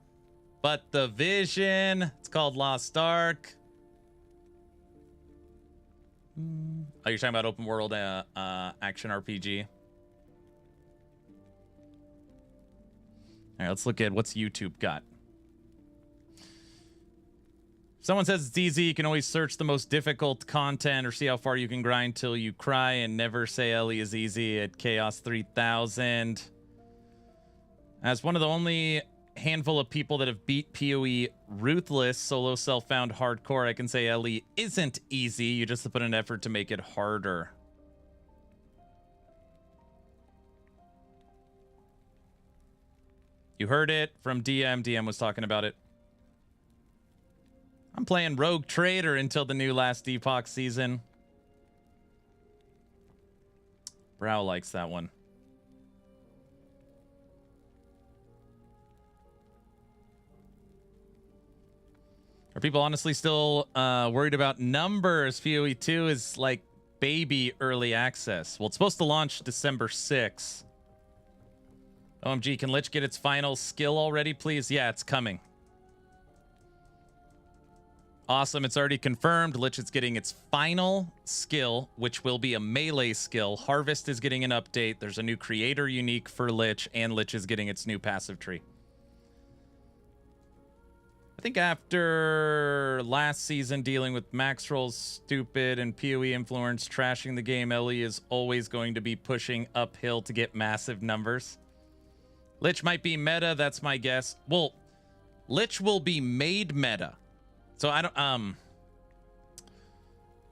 But the Vision. It's called Lost Ark. Oh, you're talking about open world action RPG. All right, let's look at what's YouTube got. If someone says it's easy, you can always search the most difficult content or see how far you can grind till you cry, and never say LE is easy at Chaos 3000. As one of the only handful of people that have beat PoE Ruthless solo self-found hardcore, I can say LE isn't easy. You just have to put an effort to make it harder. You heard it from DM. DM was talking about it. I'm playing Rogue Trader until the new Last Epoch season. Brow likes that one. Are people honestly still worried about numbers? PoE 2 is like baby early access. Well, it's supposed to launch December 6th. OMG, can Lich get its final skill already, please? Yeah, it's coming. Awesome, it's already confirmed. Lich is getting its final skill, which will be a melee skill. Harvest is getting an update. There's a new creator unique for Lich, and Lich is getting its new passive tree. I think after last season dealing with max rolls, stupid, and PoE influence trashing the game, Ellie is always going to be pushing uphill to get massive numbers. Lich might be meta, that's my guess. Well, Lich will be made meta. So I don't,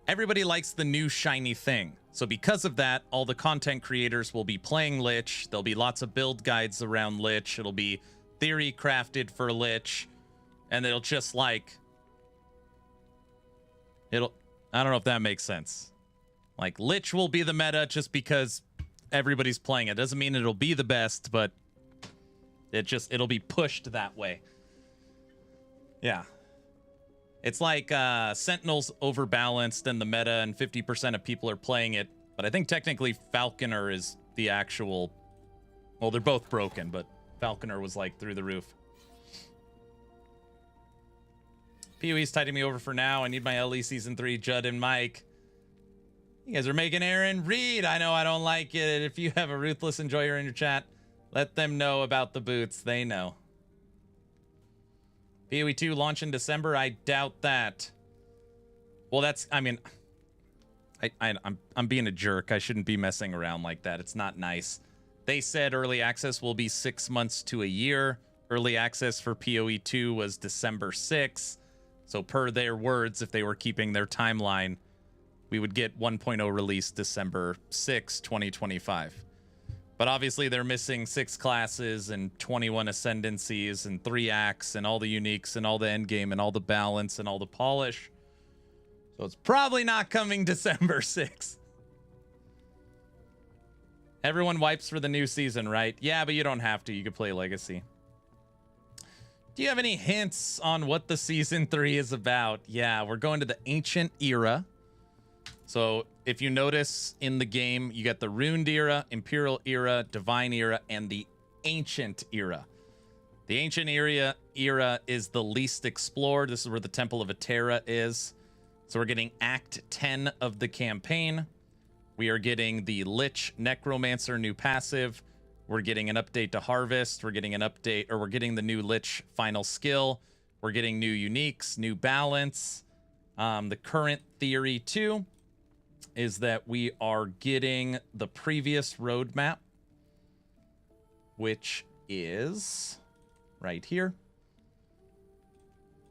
everybody likes the new shiny thing. So because of that, all the content creators will be playing Lich. There'll be lots of build guides around Lich. It'll be theory crafted for Lich. And it'll just like, I don't know if that makes sense. Like Lich will be the meta just because everybody's playing it. Doesn't mean it'll be the best, but it'll be pushed that way. Yeah. It's like Sentinel's overbalanced in the meta and 50% of people are playing it. But I think technically Falconer is the actual, well, they're both broken, but Falconer was like through the roof. PoE's tiding me over for now. I need my LE Season 3, Judd and Mike. You guys are making Aaron read. I know I don't like it. If you have a ruthless enjoyer in your chat, let them know about the boots. They know. PoE 2 launch in December. I doubt that. Well, that's, I mean, I'm being a jerk. I shouldn't be messing around like that. It's not nice. They said early access will be 6 months to a year. Early access for PoE 2 was December 6th. So per their words, if they were keeping their timeline, we would get 1.0 release December 6, 2025. But obviously they're missing 6 classes and 21 ascendancies and 3 acts and all the uniques and all the endgame and all the balance and all the polish. So it's probably not coming December 6th. Everyone wipes for the new season, right? Yeah, but you don't have to. You could play Legacy. Do you have any hints on what the Season 3 is about? Yeah, we're going to the Ancient Era. So if you notice in the game, you got the Runed Era, Imperial Era, Divine Era, and the Ancient Era. The Ancient Era is the least explored. This is where the Temple of Atera is. So we're getting Act 10 of the campaign. We are getting the Lich Necromancer new passive. We're getting an update to Harvest. We're getting an update, or we're getting the new Lich final skill. We're getting new uniques, new balance. The current theory, too, is that we are getting the previous roadmap, which is right here.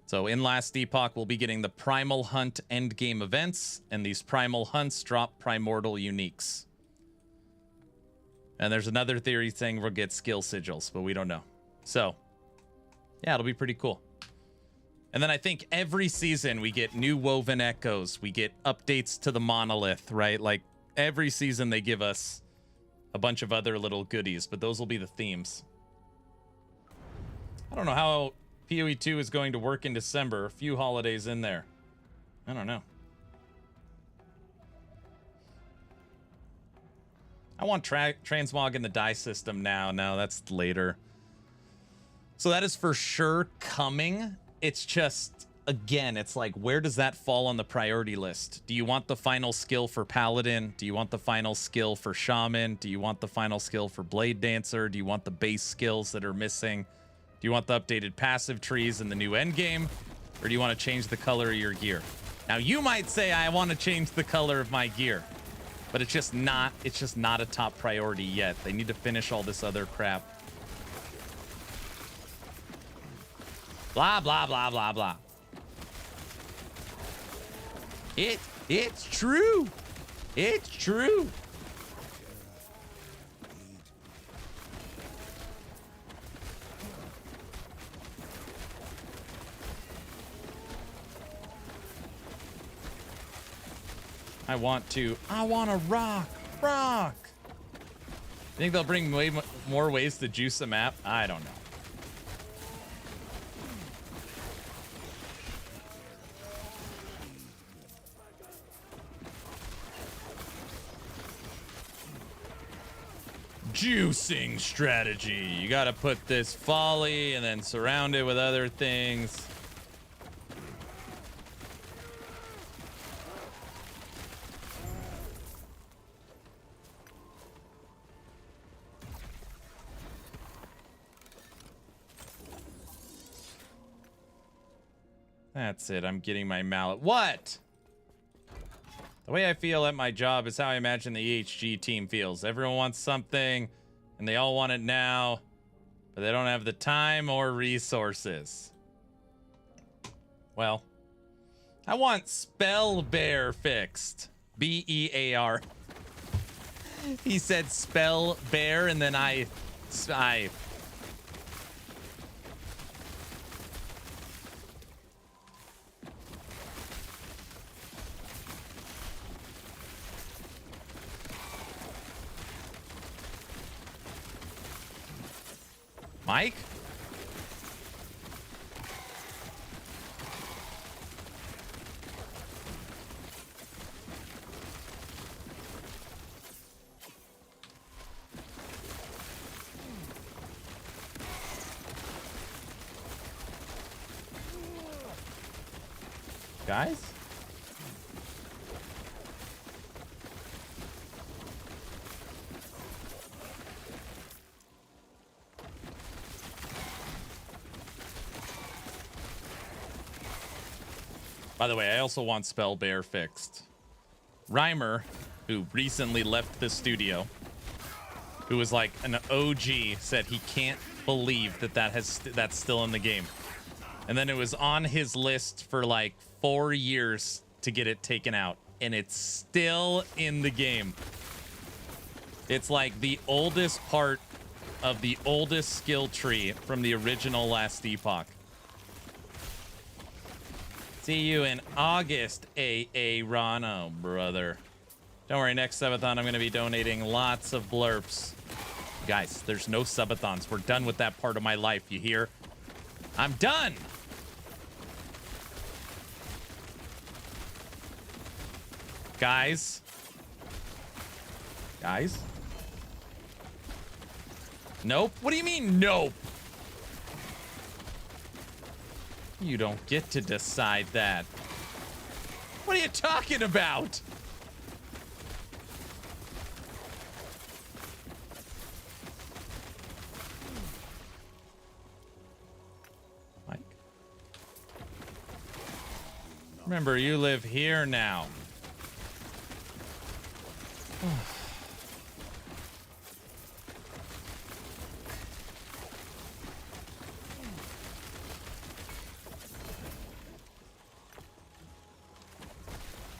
So in Last Epoch, we'll be getting the Primal Hunt endgame events, and these Primal Hunts drop Primordial uniques. And there's another theory saying we'll get skill sigils, but we don't know. So, yeah, it'll be pretty cool. And then I think every season we get new Woven Echoes. We get updates to the Monolith, right? Like, every season they give us a bunch of other little goodies, but those will be the themes. I don't know how PoE 2 is going to work in December. A few holidays in there. I don't know. I want transmog in the die system now. No, that's later. So that is for sure coming. It's just, again, it's like, where does that fall on the priority list? Do you want the final skill for Paladin? Do you want the final skill for Shaman? Do you want the final skill for Blade Dancer? Do you want the base skills that are missing? Do you want the updated passive trees in the new endgame? Or do you want to change the color of your gear? Now, you might say, I want to change the color of my gear. But it's just not a top priority yet. They need to finish all this other crap. Blah, blah, blah, blah, blah. It's true. It's true. I want to rock. You think they'll bring way more ways to juice a map? I don't know. juicing strategy. You gotta put this folly and then surround it with other things. That's it. I'm getting my mallet. What? The way I feel at my job is how I imagine the EHG team feels. Everyone wants something, and they all want it now, but they don't have the time or resources. Well, I want Spell Bear fixed. B-E-A-R. He said Spell Bear, and then I Mike? Guys? By the way, I also want Spell Bear fixed. Reimer, who recently left the studio, who was like an OG, said he can't believe that that's still in the game. And then it was on his list for like 4 years to get it taken out, and it's still in the game. It's like the oldest part of the oldest skill tree from the original Last Epoch. See you in August, A.A. Rano, brother. Don't worry, next subathon I'm going to be donating lots of blurps. Guys, there's no subathons. We're done with that part of my life, you hear? I'm done! Guys? Guys? Nope. What do you mean, nope? You don't get to decide that. What are you talking about? Mike? Remember, you live here now.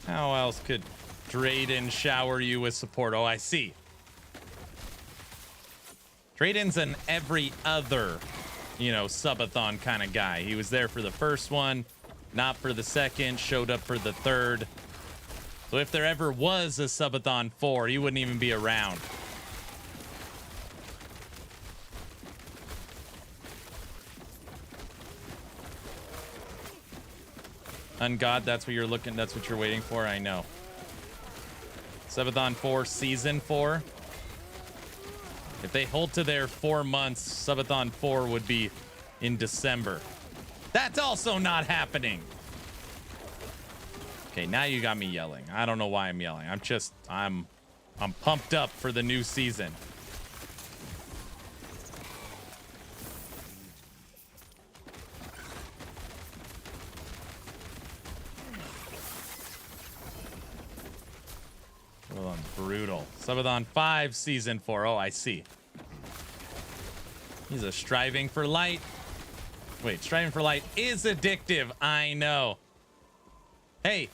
How else could Drayden shower you with support? Oh, I see. Drayden's an every other, subathon kind of guy. He was there for the first one, not for the second, showed up for the third. So if there ever was a subathon 4, he wouldn't even be around. Ungod, that's what you're looking, that's what you're waiting for, I know. Subathon 4, Season 4. If they hold to their 4 months, Subathon 4 would be in December. That's also not happening. Okay, now you got me yelling. I don't know why I'm yelling. I'm pumped up for the new season. Well, brutal. Subathon 5, Season 4. Oh, I see. He's a striving for light. Wait, striving for light is addictive. I know. Hey,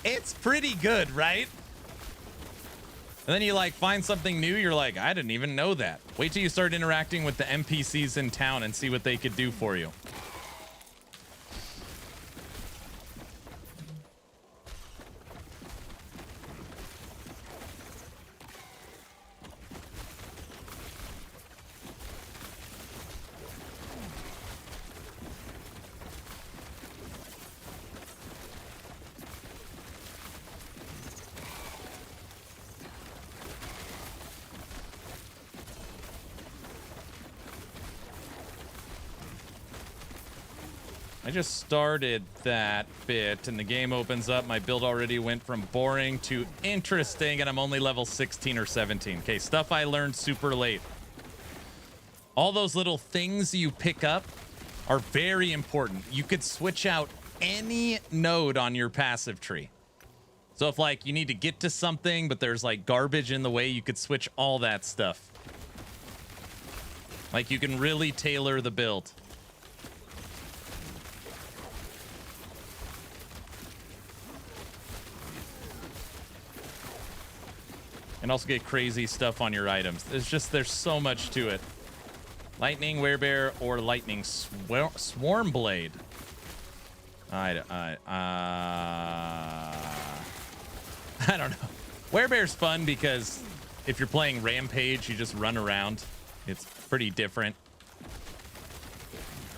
it's pretty good, right? And then you find something new. You're like, I didn't even know that. Wait till you start interacting with the NPCs in town and see what they could do for you. I just started that bit, and the game opens up. My build already went from boring to interesting, and I'm only level 16 or 17. Okay, stuff I learned super late. All those little things you pick up are very important. You could switch out any node on your passive tree. So if, like, you need to get to something, but there's, like, garbage in the way, you could switch all that stuff. Like, you can really tailor the build. And also get crazy stuff on your items. There's so much to it. Lightning Werebear or Lightning Swarm Blade. I don't know. Werebear's fun because if you're playing Rampage, you just run around. It's pretty different.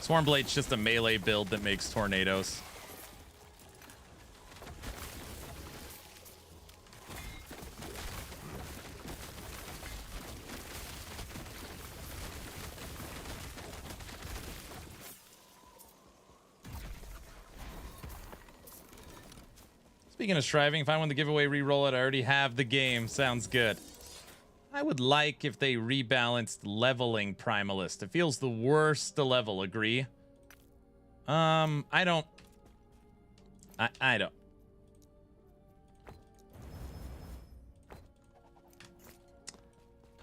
Swarm Blade's just a melee build that makes tornadoes. Speaking of striving, if I want the giveaway re-roll it, I already have the game. Sounds good. I would like if they rebalanced leveling Primalist. It feels the worst to level, agree? I don't.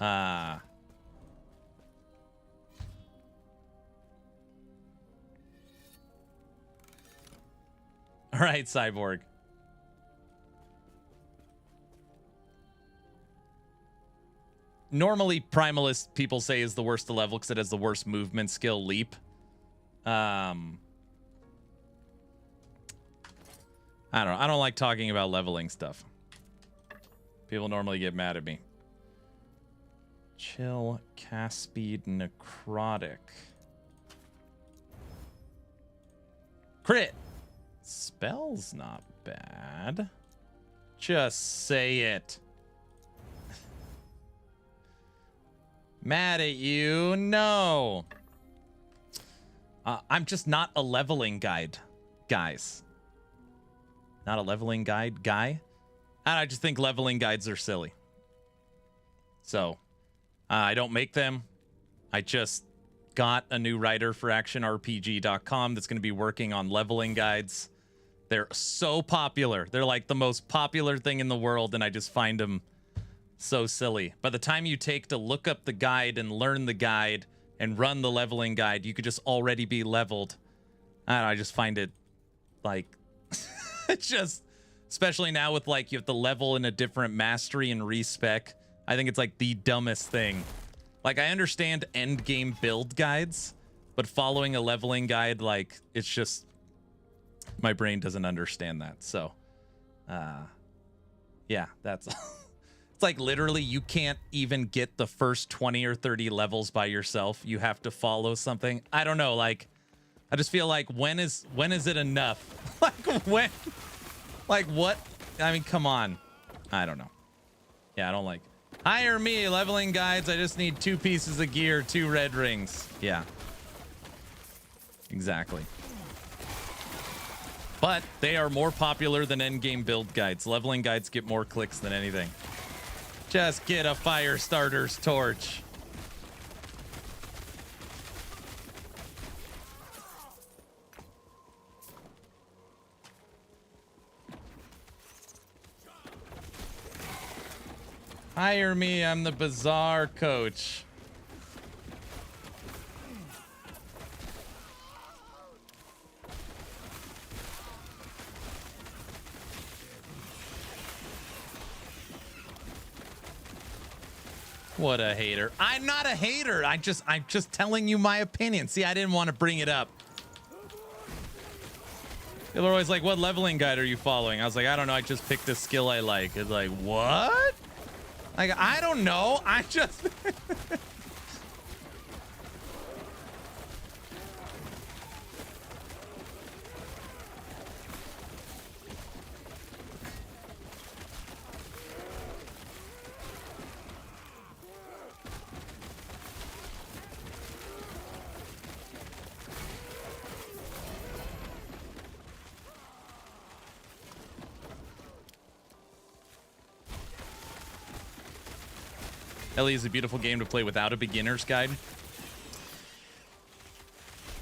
All right, Cyborg. Normally, Primalist, people say, is the worst to level because it has the worst movement skill leap. I don't know. I don't like talking about leveling stuff. People normally get mad at me. Chill, cast speed, necrotic. Crit. Spell's not bad. Just say it. Mad at you? No. I'm just not a leveling guide, guys. Not a leveling guide guy. And I just think leveling guides are silly. So, I don't make them. I just got a new writer for actionrpg.com that's going to be working on leveling guides. They're so popular. They're like the most popular thing in the world, and I just find them so silly. By the time you take to look up the guide and learn the guide and run the leveling guide, you could just already be leveled. I just find it like it's just, especially now with like you have to level in a different mastery and respec. I think it's like the dumbest thing. Like I understand endgame build guides, but following a leveling guide, like it's just my brain doesn't understand that. So yeah, that's it's like literally you can't even get the first 20 or 30 levels by yourself. You have to follow something. I don't know, like I just feel like when is it enough? Like when, like what? I mean, come on. I don't know. Yeah, I don't like. Hire me, leveling guides. I just need 2 pieces of gear, 2 red rings. Yeah. Exactly. But they are more popular than endgame build guides. Leveling guides get more clicks than anything. Just get a fire starter's torch. Hire me, I'm the bazaar coach. What a hater. I'm not a hater. I'm just telling you my opinion. See, I didn't want to bring it up. People are always like, what leveling guide are you following? I was like, I don't know. I just picked a skill I like. It's like, what? Like, I don't know. I just... Ellie is a beautiful game to play without a beginner's guide.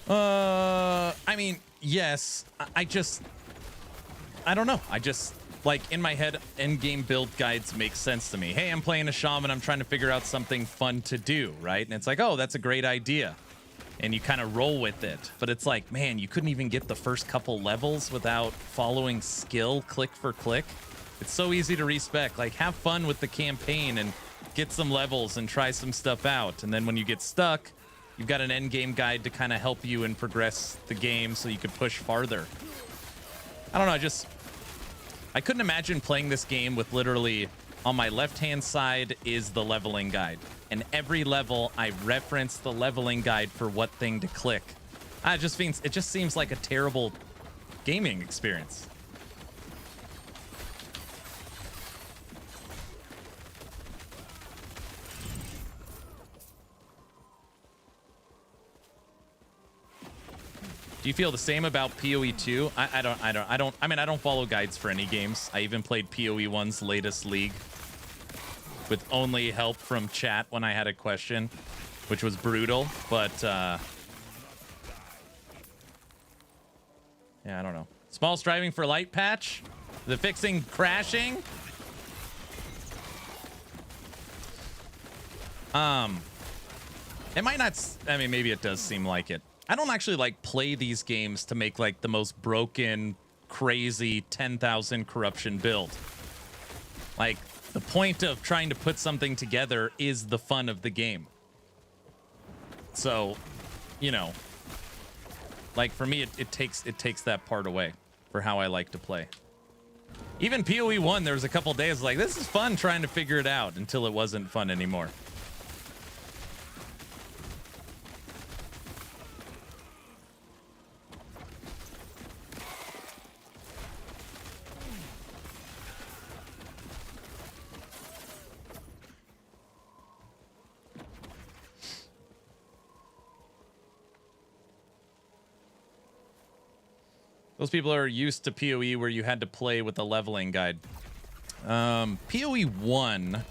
I mean, yes. I don't know. I just, like, in my head, endgame build guides make sense to me. Hey, I'm playing a shaman. I'm trying to figure out something fun to do, right? And it's like, oh, that's a great idea. And you kind of roll with it. But it's like, man, you couldn't even get the first couple levels without following skill click for click. It's so easy to respec. Like, have fun with the campaign and get some levels and try some stuff out. And then when you get stuck, you've got an endgame guide to kind of help you and progress the game so you could push farther. I don't know, I couldn't imagine playing this game with literally, on my left-hand side is the leveling guide. And every level, I reference the leveling guide for what thing to click. It just seems like a terrible gaming experience. Do you feel the same about PoE 2? I don't follow guides for any games. I even played PoE 1's latest league with only help from chat when I had a question, which was brutal, but yeah, I don't know. Small striving for light patch? The fixing crashing? It might not, I mean, maybe it does seem like it. I don't actually like play these games to make like the most broken, crazy 10,000 corruption build. Like, the point of trying to put something together is the fun of the game. So, you know, like for me, it takes that part away for how I like to play. Even PoE 1, there was a couple days like, this is fun trying to figure it out, until it wasn't fun anymore. Those people are used to PoE where you had to play with a leveling guide. PoE 1,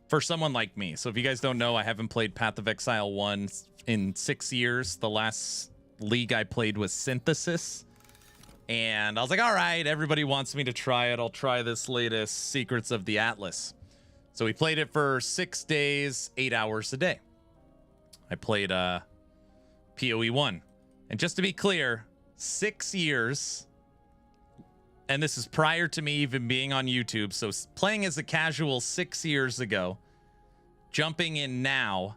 for someone like me. So if you guys don't know, I haven't played Path of Exile 1 in 6 years. The last league I played was Synthesis. And I was like, all right, everybody wants me to try it. I'll try this latest Secrets of the Atlas. So we played it for 6 days, 8 hours a day. I played PoE 1. And just to be clear, 6 years, and this is prior to me even being on YouTube, so playing as a casual 6 years ago, jumping in now,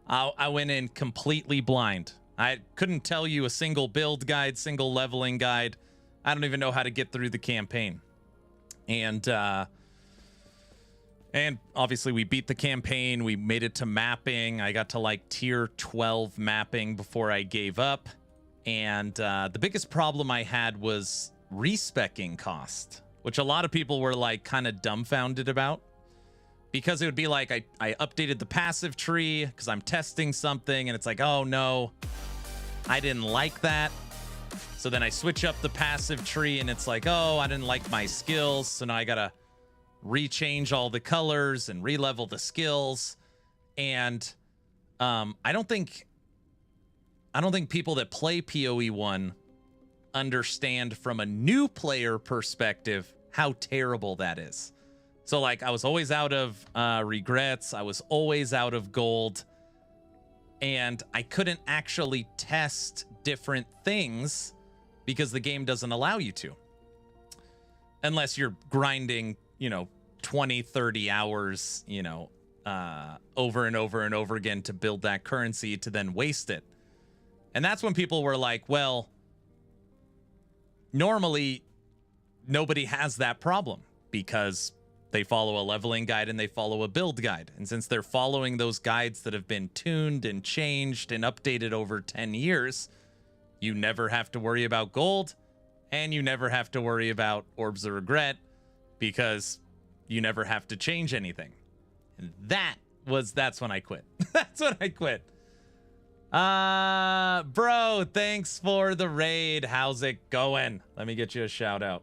I went in completely blind. I couldn't tell you a single build guide, single leveling guide. I don't even know how to get through the campaign. And obviously we beat the campaign. We made it to mapping. I got to like tier 12 mapping before I gave up. And the biggest problem I had was respecking cost, which a lot of people were like kind of dumbfounded about. Because it would be like I updated the passive tree because I'm testing something. And it's like, oh no, I didn't like that. So then I switch up the passive tree and it's like, oh, I didn't like my skills. So now I got to rechange all the colors and re-level the skills. And I don't think people that play PoE 1 understand from a new player perspective how terrible that is. So like I was always out of regrets. I was always out of gold. And I couldn't actually test different things because the game doesn't allow you to. Unless you're grinding, 20, 30 hours, over and over and over again to build that currency to then waste it. And that's when people were like, well, normally nobody has that problem because they follow a leveling guide and they follow a build guide. And since they're following those guides that have been tuned and changed and updated over 10 years, you never have to worry about gold and you never have to worry about orbs of regret because you never have to change anything. And that's when I quit. That's when I quit. Bro, thanks for the raid. How's it going? Let me get you a shout out.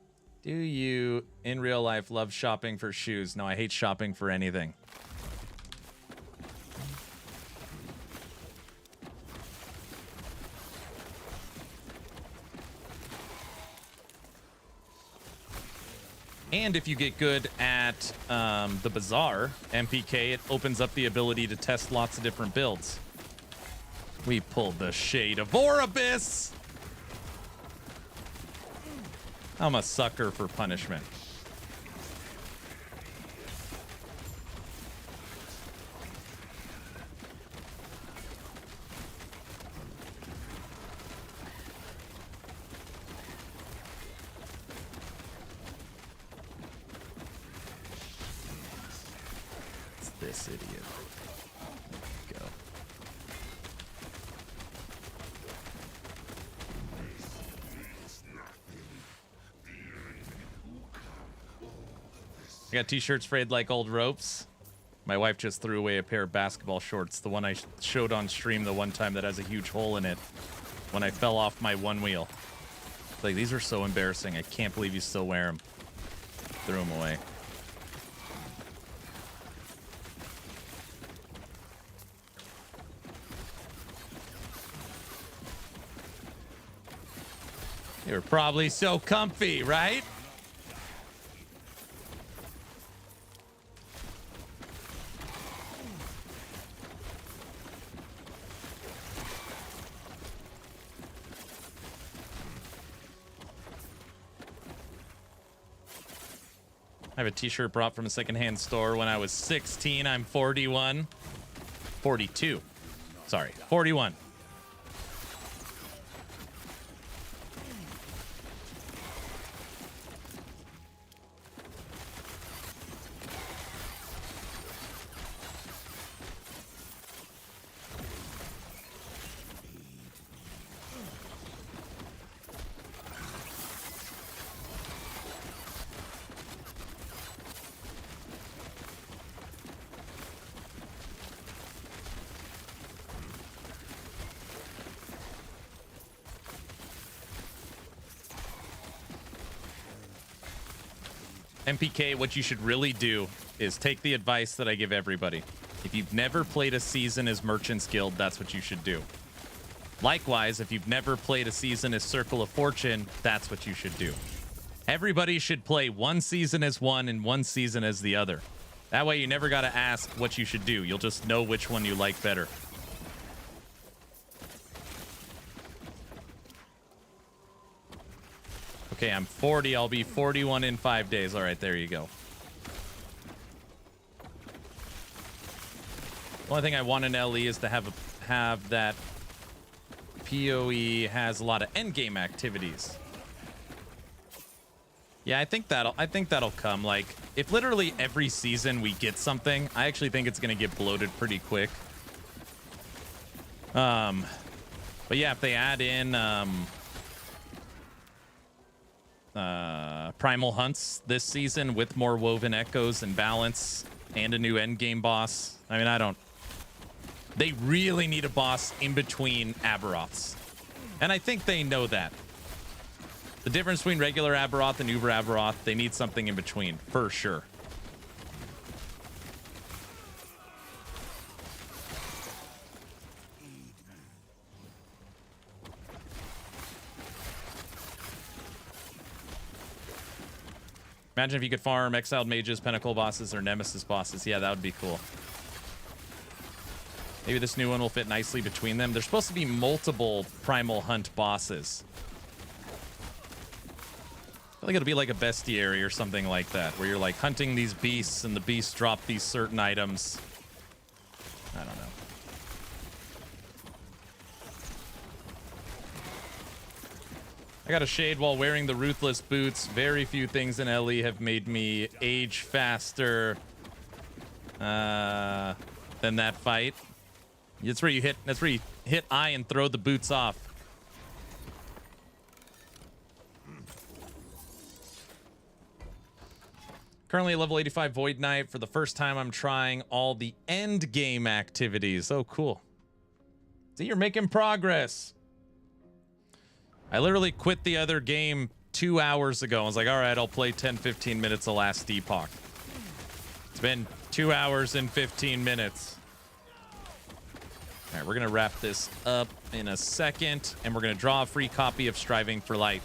Do you, in real life, love shopping for shoes? No, I hate shopping for anything. And if you get good at the Bazaar, MPK, it opens up the ability to test lots of different builds. We pulled the Shade of Oribus! I'm a sucker for punishment. It's this idiot. There we go. I got t-shirts frayed like old ropes. My wife just threw away a pair of basketball shorts, the one I showed on stream the one time that has a huge hole in it when I fell off my one wheel. Like, these are so embarrassing. I can't believe you still wear them. Threw them away. They were probably so comfy, right? I have a t-shirt brought from a secondhand store when I was 16. I'm 41. 42. Sorry, 41. MPK, what you should really do is take the advice that I give everybody. If you've never played a season as Merchant's Guild, that's what you should do. Likewise, if you've never played a season as Circle of Fortune, that's what you should do. Everybody should play one season as one and one season as the other. That way you never got to ask what you should do. You'll just know which one you like better. Okay, I'm 40. I'll be 41 in 5 days. All right, there you go. The only thing I want in LE is to have that PoE has a lot of endgame activities. Yeah, I think that'll come. Like, if literally every season we get something, I actually think it's gonna get bloated pretty quick. But yeah, if they add in primal hunts this season with more woven echoes and balance and a new endgame boss, I mean, they really need a boss in between Aberoths, and I think they know that. The difference between regular Aberoth and Uber Aberoth, they need something in between for sure. Imagine if you could farm exiled mages, pinnacle bosses, or nemesis bosses. Yeah, that would be cool. Maybe this new one will fit nicely between them. There's supposed to be multiple primal hunt bosses. I feel like it'll be like a bestiary or something like that, where you're like hunting these beasts and the beasts drop these certain items. I don't know. I got a shade while wearing the Ruthless boots. Very few things in LE have made me age faster than that fight. That's where you hit I and throw the boots off. Currently level 85 Void Knight. For the first time, I'm trying all the Endgame activities. Oh, cool. See, you're making progress. I literally quit the other game 2 hours ago. I was like, all right, I'll play 10, 15 minutes of Last Epoch. It's been 2 hours and 15 minutes. All right, we're going to wrap this up in a second, and we're going to draw a free copy of Striving for Light.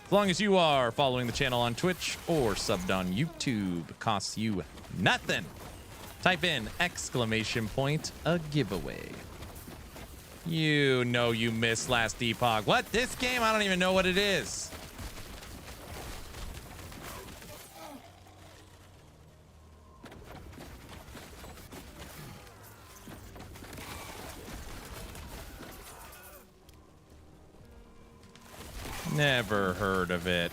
As long as you are following the channel on Twitch or subbed on YouTube, it costs you nothing. Type in ! A giveaway. You know you missed Last Epoch. What? This game? I don't even know what it is. Never heard of it.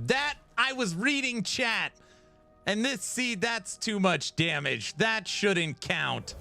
That I was reading chat, and this, see, that's too much damage. That shouldn't count.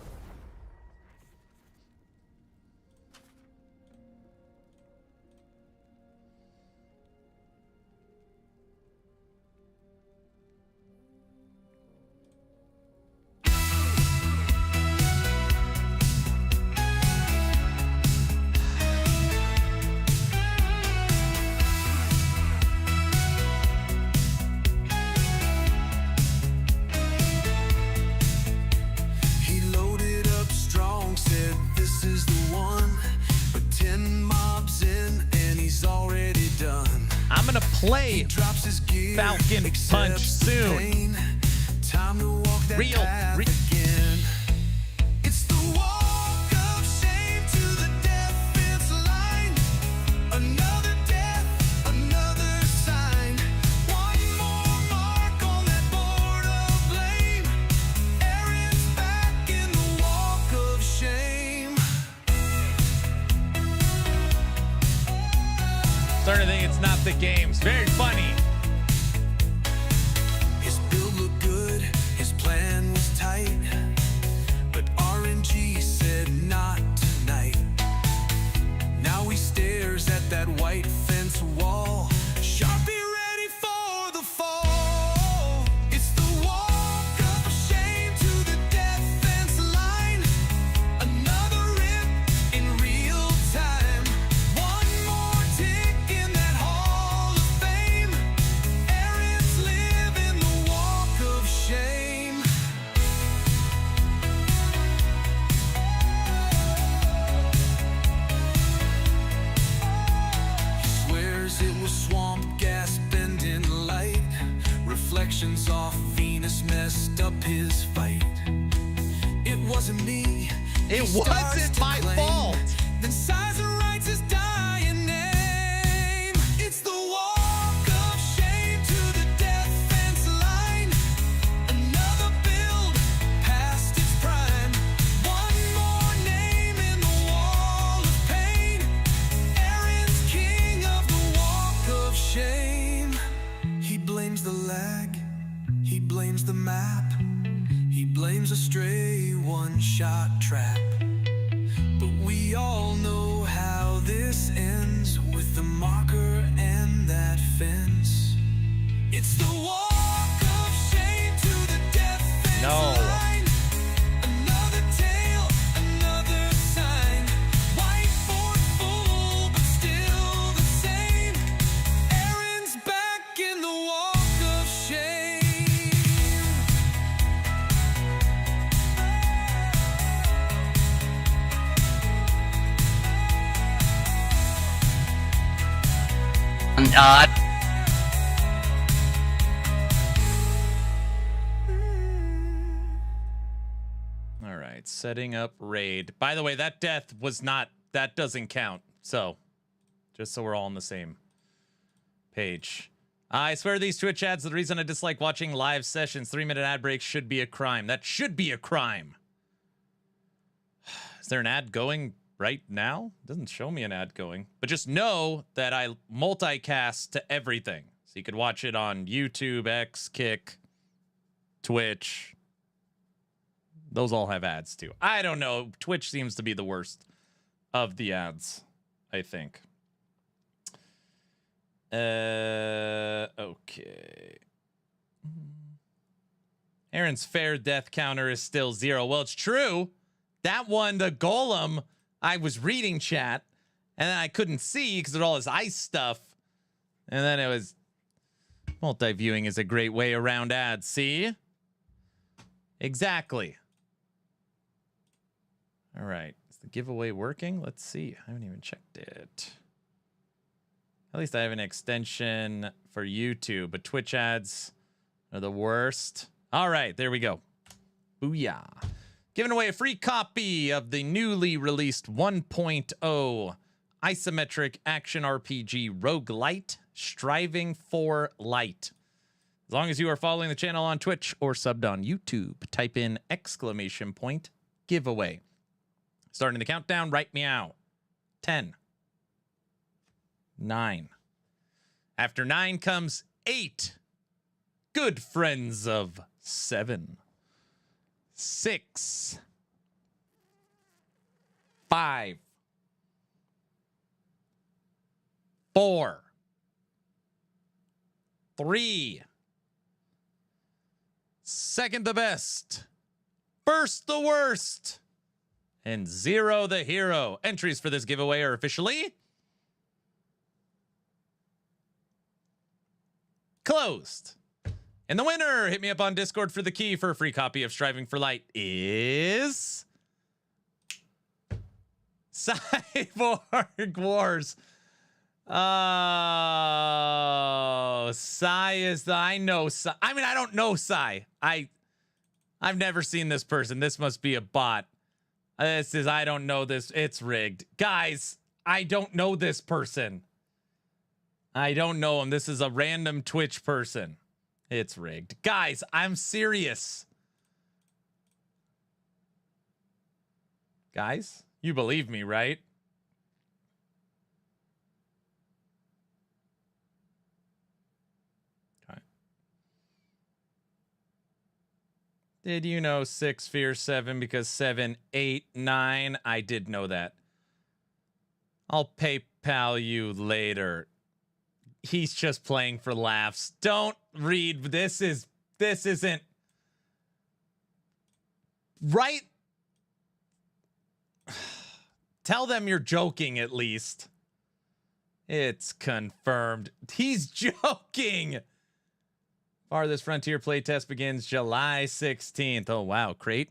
He loaded up strong, said this is the one. But 10 mobs in and he's already done. I'm gonna play Falcon Punch soon. Time to walk that path again. It's the walk of shame to the defense line. Another death, another sign. One more mark on that board of blame. Aaron's back in the walk of shame. Starting to think it's not the games. Very funny. His build looked good, his plan was tight. But RNG said not tonight. Now he stares at that white fence wall. Sharpie ready for the fall. It's the walk of shame to the defense line. Another rip in real time. One more tick in that hall of fame. Aaron's living the walk of shame. He swears it was swamp gas bending light. Reflections off Venus messed up his fight. It wasn't me. It He starts wasn't to my claim. fault. Then sighs and writes his dying name. It's the walk of shame to the defense line. Another build past its prime. One more name in the wall of pain. Aaron's king of the walk of shame. He blames the lag. He blames the map. He blames a stray one-shot trap. But we all know how this ends with the marker and that fence. It's the walk of shame to the defense line. Another tale, another sign. Whiteboard full, but still the same. Aaron's back in the walk of shame. All right, setting up raid. By the way, that death was not, that doesn't count. So, just so we're all on the same page. I swear these Twitch ads are the reason I dislike watching live sessions. 3-minute ad breaks should be a crime. That should be a crime. Is there an ad going right now? It doesn't show me an ad going. But just know that I multicast to everything. So you could watch it on YouTube, X, Kick, Twitch. Those all have ads too. I don't know. Twitch seems to be the worst of the ads, I think. Okay. Aaron's fair death counter is still 0. Well, it's true. That one, the golem, I was reading chat, and then I couldn't see because of all his ice stuff. And then it was... Multi-viewing is a great way around ads, see? Exactly. All right. Is the giveaway working? Let's see. I haven't even checked it. At least I have an extension for YouTube, but Twitch ads are the worst. All right, there we go. Booyah. Giving away a free copy of the newly released 1.0 isometric action RPG roguelite, Striving for Light. As long as you are following the channel on Twitch or subbed on YouTube, type in !, giveaway. Starting the countdown right meow. 10. 9. After 9 comes 8. Good friends of 7. 6. 5. 4. 3. Second the best. First the worst. And 0 the hero. Entries for this giveaway are officially closed. And the winner, hit me up on Discord for the key for a free copy of Striving for Light, is Cyborg Wars. Oh, Psy is the... I know Psy. I mean, I don't know Psy. I've never seen this person. This must be a bot. This is... I don't know this. It's rigged. Guys, I don't know this person. I don't know him. This is a random Twitch person. It's rigged. Guys, I'm serious. Guys, you believe me, right? Okay. Did you know 6 fears 7 because 7, 8, 9? I did know that. I'll PayPal you later. He's just playing for laughs. Don't read. This isn't right. Tell them you're joking at least. It's confirmed. He's joking. Farthest Frontier playtest begins July 16th. Oh, wow. Crate.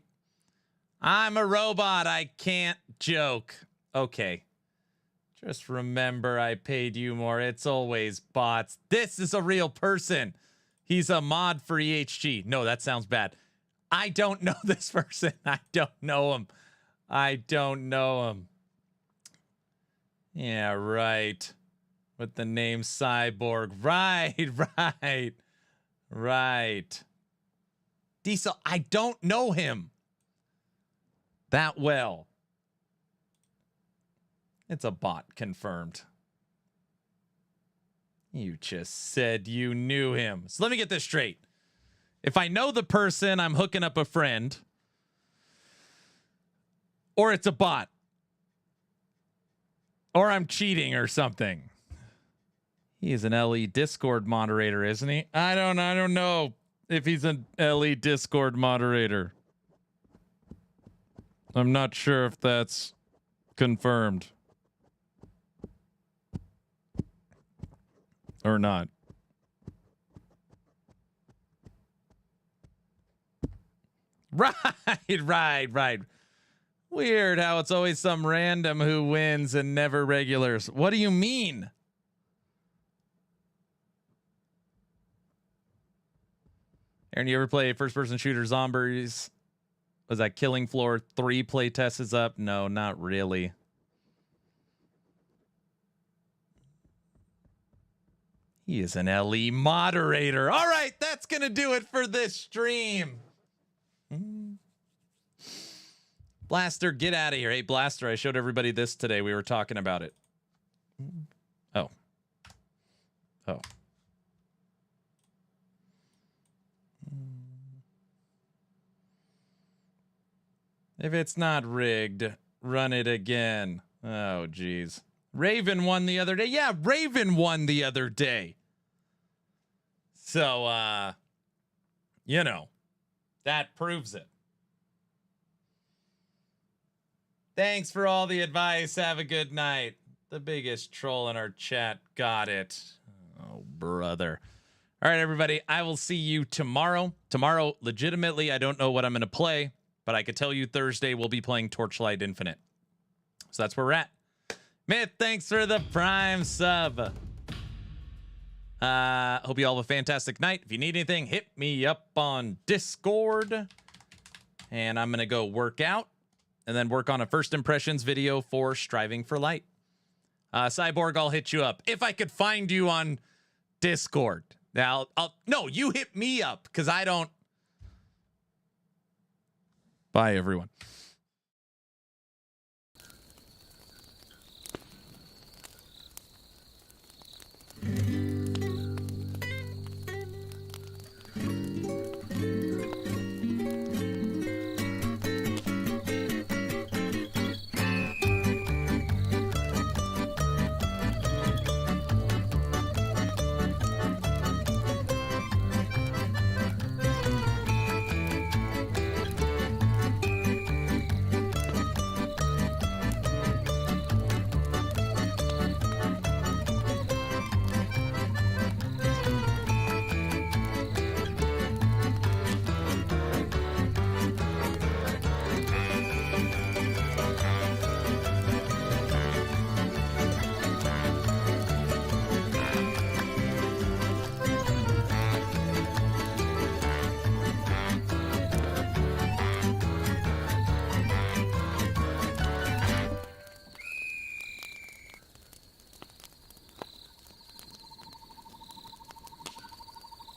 I'm a robot. I can't joke. Okay. Just remember I paid you more. It's always bots. This is a real person. He's a mod for EHG. No, that sounds bad. I don't know this person. I don't know him. I don't know him. Yeah, right. With the name Cyborg. Right. Diesel, I don't know him that well. It's a bot, confirmed. You just said you knew him. So let me get this straight. If I know the person, I'm hooking up a friend. Or it's a bot. Or I'm cheating or something. He is an LE Discord moderator, isn't he? I don't know if he's an LE Discord moderator. I'm not sure if that's confirmed. Or not. Right. Weird how it's always some random who wins and never regulars. What do you mean? Aaron, you ever play first-person shooter Zombies? Was that Killing Floor 3 playtest is up? No, not really. He is an LE moderator. All right, that's going to do it for this stream. Blaster, get out of here. Hey, Blaster, I showed everybody this today. We were talking about it. Oh. If it's not rigged, run it again. Oh, geez. Raven won the other day. Yeah, Raven won the other day. So, you know, that proves it. Thanks for all the advice. Have a good night. The biggest troll in our chat got it. Oh, brother. All right, everybody. I will see you tomorrow. Tomorrow, legitimately, I don't know what I'm going to play, but I could tell you Thursday we'll be playing Torchlight Infinite. So that's where we're at. Myth, thanks for the Prime sub. Hope you all have a fantastic night. If you need anything, hit me up on Discord. And I'm going to go work out and then work on a first impressions video for Striving for Light. Cyborg, I'll hit you up. If I could find you on Discord. Now, no, you hit me up because I don't. Bye, everyone.